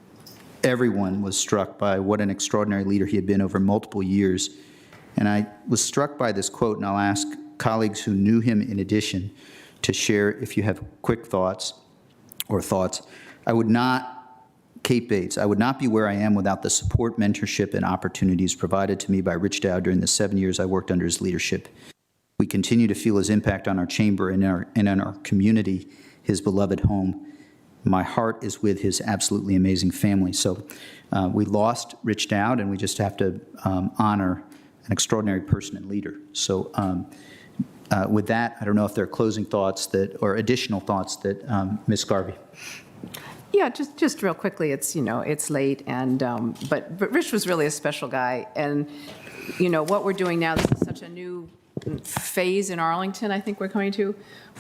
everyone was struck by what an extraordinary leader he had been over multiple years. And I was struck by this quote, and I'll ask colleagues who knew him in addition to share if you have quick thoughts or thoughts. Kate Bates, I would not be where I am without the support, mentorship, and opportunities provided to me by Rich Dowd during the 7 years I worked under his leadership. We continue to feel his impact on our chamber and in our community, his beloved home. My heart is with his absolutely amazing family. So we lost Rich Dowd, and we just have to honor an extraordinary person and leader. So with that, I don't know if there are closing thoughts or additional thoughts that Ms. Garvey. Yeah, just real quickly, it's late, and but Rich was really a special guy, and what we're doing now, this is such a new phase in Arlington, I think we're coming to,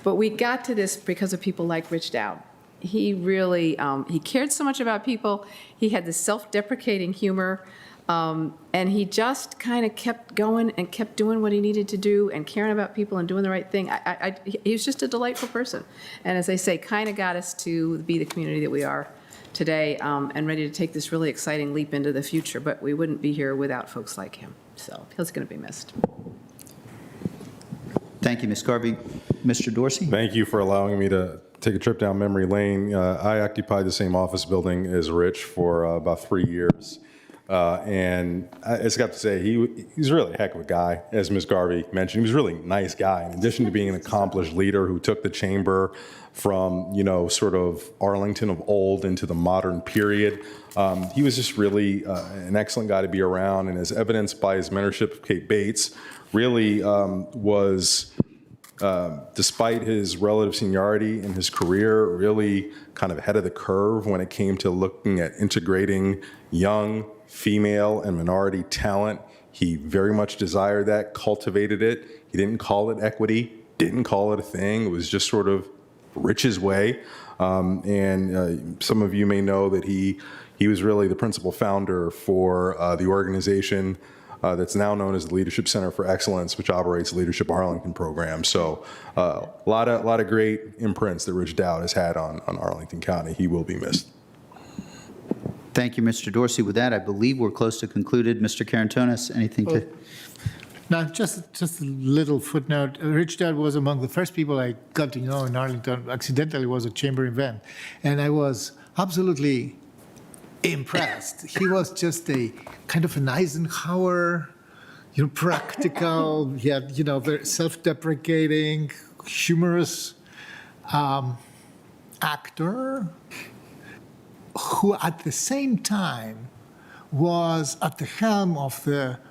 but we got to this because of people like Rich Dowd. He really, he cared so much about people. He had this self-deprecating humor, and he just kind of kept going and kept doing what he needed to do and caring about people and doing the right thing. He was just a delightful person. And as I say, kind of got us to be the community that we are today, and ready to take this really exciting leap into the future. But we wouldn't be here without folks like him. So he's going to be missed. Thank you, Ms. Garvey. Mr. Dorsey? Thank you for allowing me to take a trip down memory lane. I occupied the same office building as Rich for about 3 years. And I just got to say, he's really a heck of a guy, as Ms. Garvey mentioned. He was a really nice guy. In addition to being an accomplished leader who took the chamber from, sort of Arlington of old into the modern period, he was just really an excellent guy to be around. And as evidenced by his mentorship of Kate Bates, really was despite his relative seniority in his career, really kind of ahead of the curve when it came to looking at integrating young, female, and minority talent. He very much desired that, cultivated it. He didn't call it equity, didn't call it a thing. It was just sort of Rich's way. Some of you may know that he was really the principal founder for the organization that's now known as the Leadership Center for Excellence, which operates the Leadership Arlington program. So a lot of great imprints that Rich Dowd has had on Arlington County. He will be missed. Thank you, Mr. Dorsey. With that, I believe we're close to concluded. Mr. Carantonis, anything to? Now, just a little footnote. Rich Dowd was among the first people I got to know in Arlington. Accidentally, was a chamber event, and I was absolutely impressed. He was just a kind of an Eisenhower, practical. He had, very self-deprecating, humorous actor who, at the same time, was at the helm of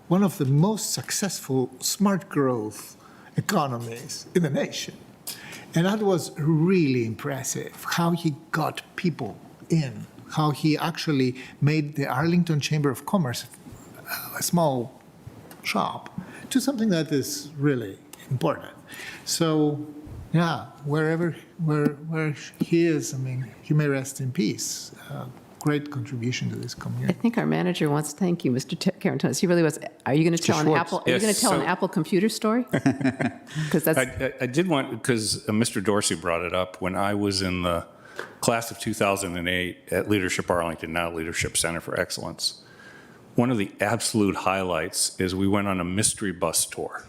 one of the most successful smart growth economies in the nation. And that was really impressive, how he got people in, how he actually made the Arlington Chamber of Commerce, a small shop, to something that is really important. So, yeah, where he is, he may rest in peace. Great contribution to this I community. think our manager wants to thank you, Mr. Carantonis. He really was. Are you going to tell an Schwartz. Apple? Are you going to tell an Apple computer story? Because that's. I did want, because Mr. Dorsey brought it up, when I was in the class of 2008 at Leadership Arlington, now Leadership Center for Excellence, one of the absolute highlights is we went on a mystery bus tour.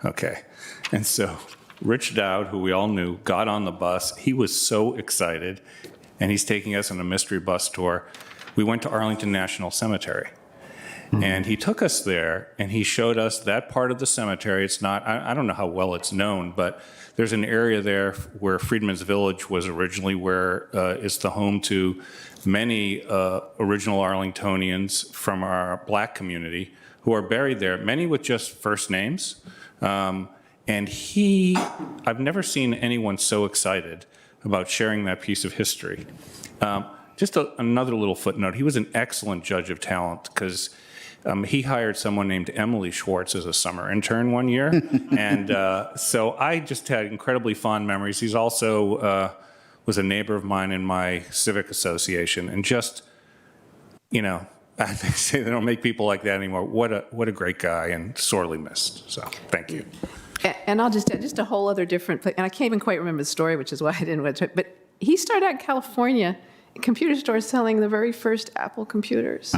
Okay. And so Rich Dowd, who we all knew, got on the bus. He was so excited, and he's taking us on a mystery bus tour. We went to Arlington National Cemetery. And he took us there, and he showed us that part of the cemetery. It's not, I don't know how well it's known, but there's an area there where Freedman's Village was originally, where it's the home to many original Arlingtonians from our Black community who are buried there, many with just first names. And I've never seen anyone so excited about sharing that piece of history. Just another little footnote, he was an excellent judge of talent, because he hired someone named Emily Schwartz as a summer intern one year. And so I just had incredibly fond memories. He's also was a neighbor of mine in my civic association. And just, I say they don't make people like that anymore. What a great guy, and sorely missed. So thank you. And I'll just a whole other different, and I can't even quite remember the story, which is why I didn't want to, but he started out in California, computer stores selling the very first Apple computers,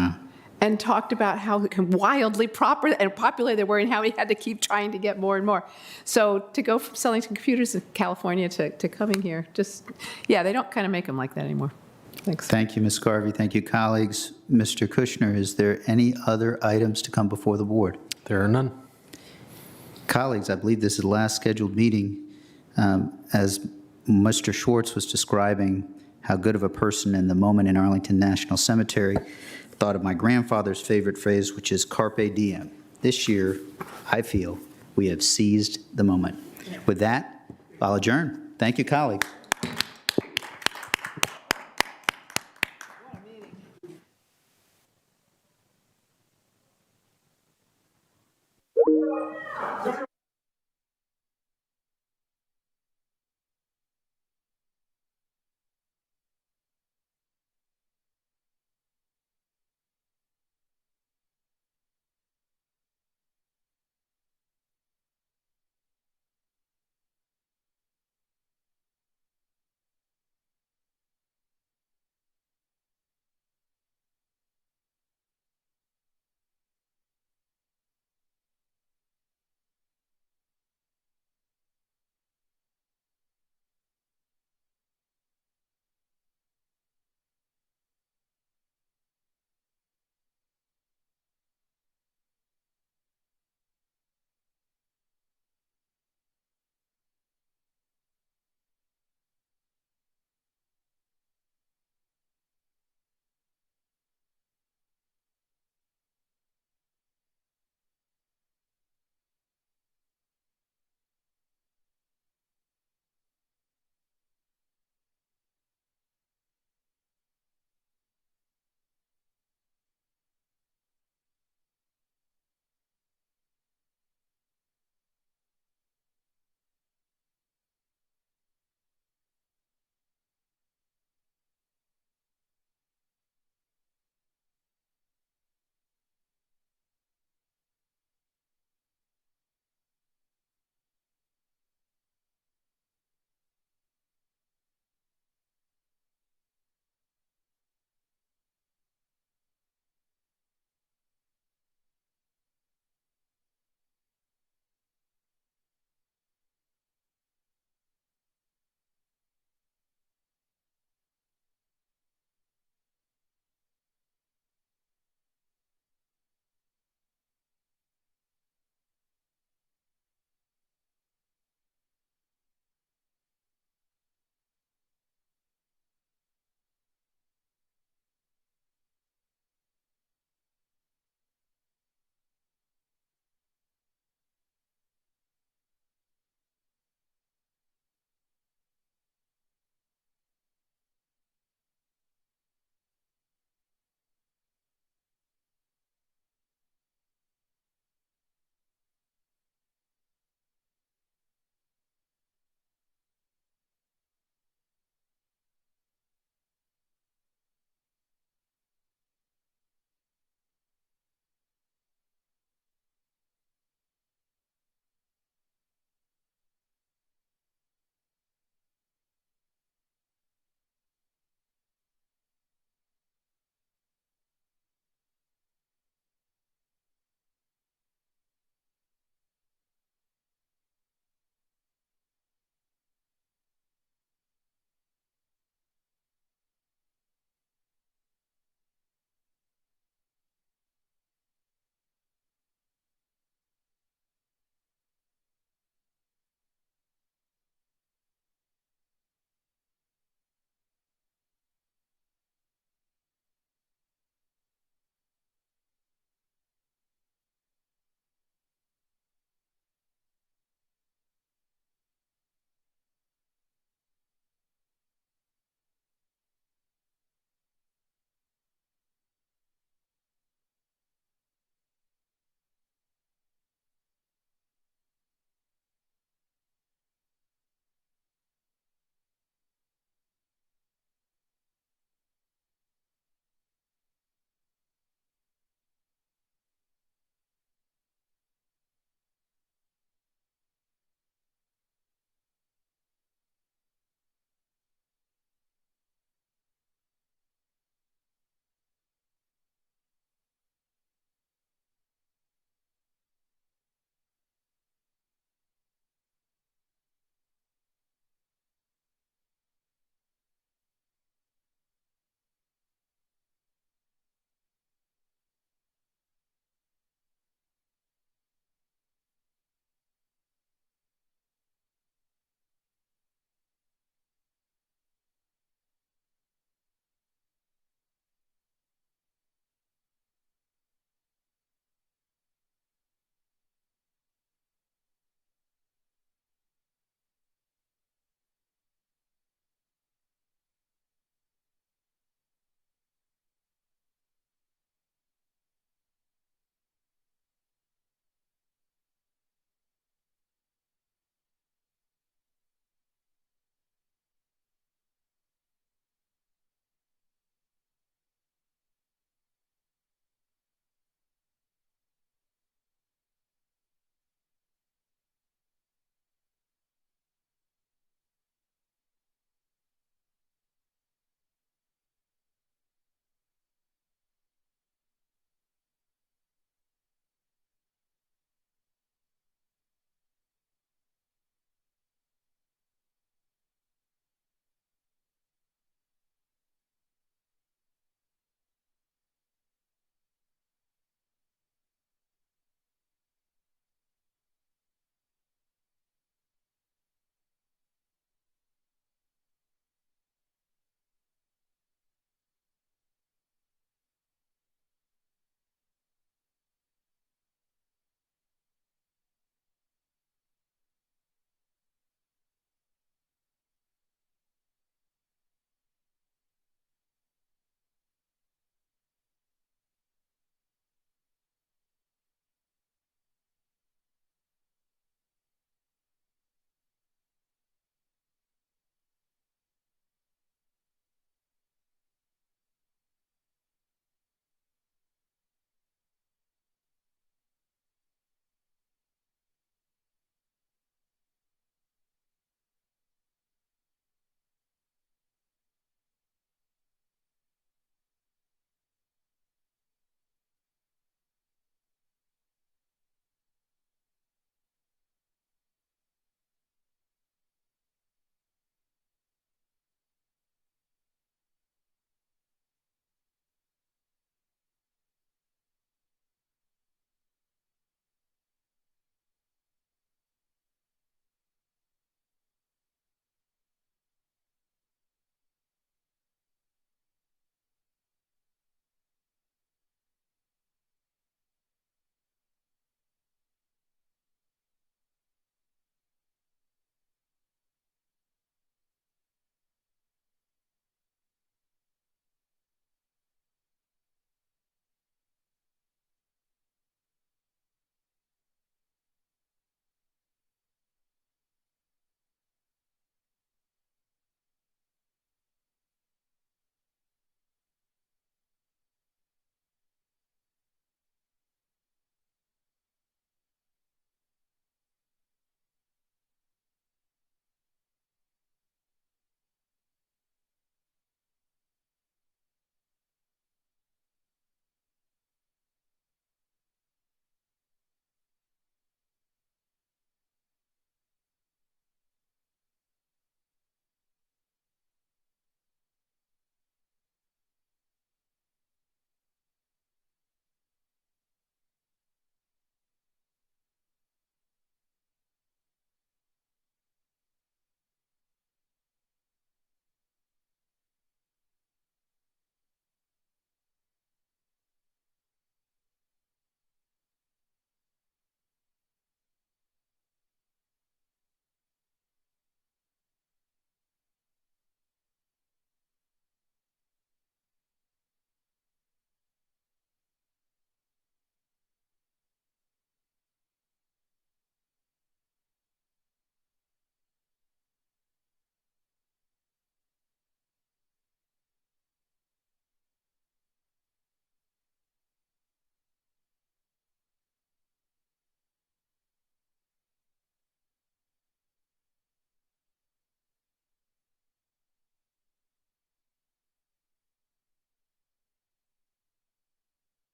and talked about how wildly popular they were and how he had to keep trying to get more and more. So to go from selling computers in California to coming here, they don't kind of make them like that anymore. Thanks. Thank you, Ms. Garvey. Thank you, colleagues. Mr. Kushner, is there any other items to come before the board? There are none. Colleagues, I believe this is the last scheduled meeting. As Mr. Schwartz was describing how good of a person in the moment in Arlington National Cemetery, thought of my grandfather's favorite phrase, which is carpe diem. This year, I feel we have seized the moment. With that, I'll adjourn. Thank you, colleagues.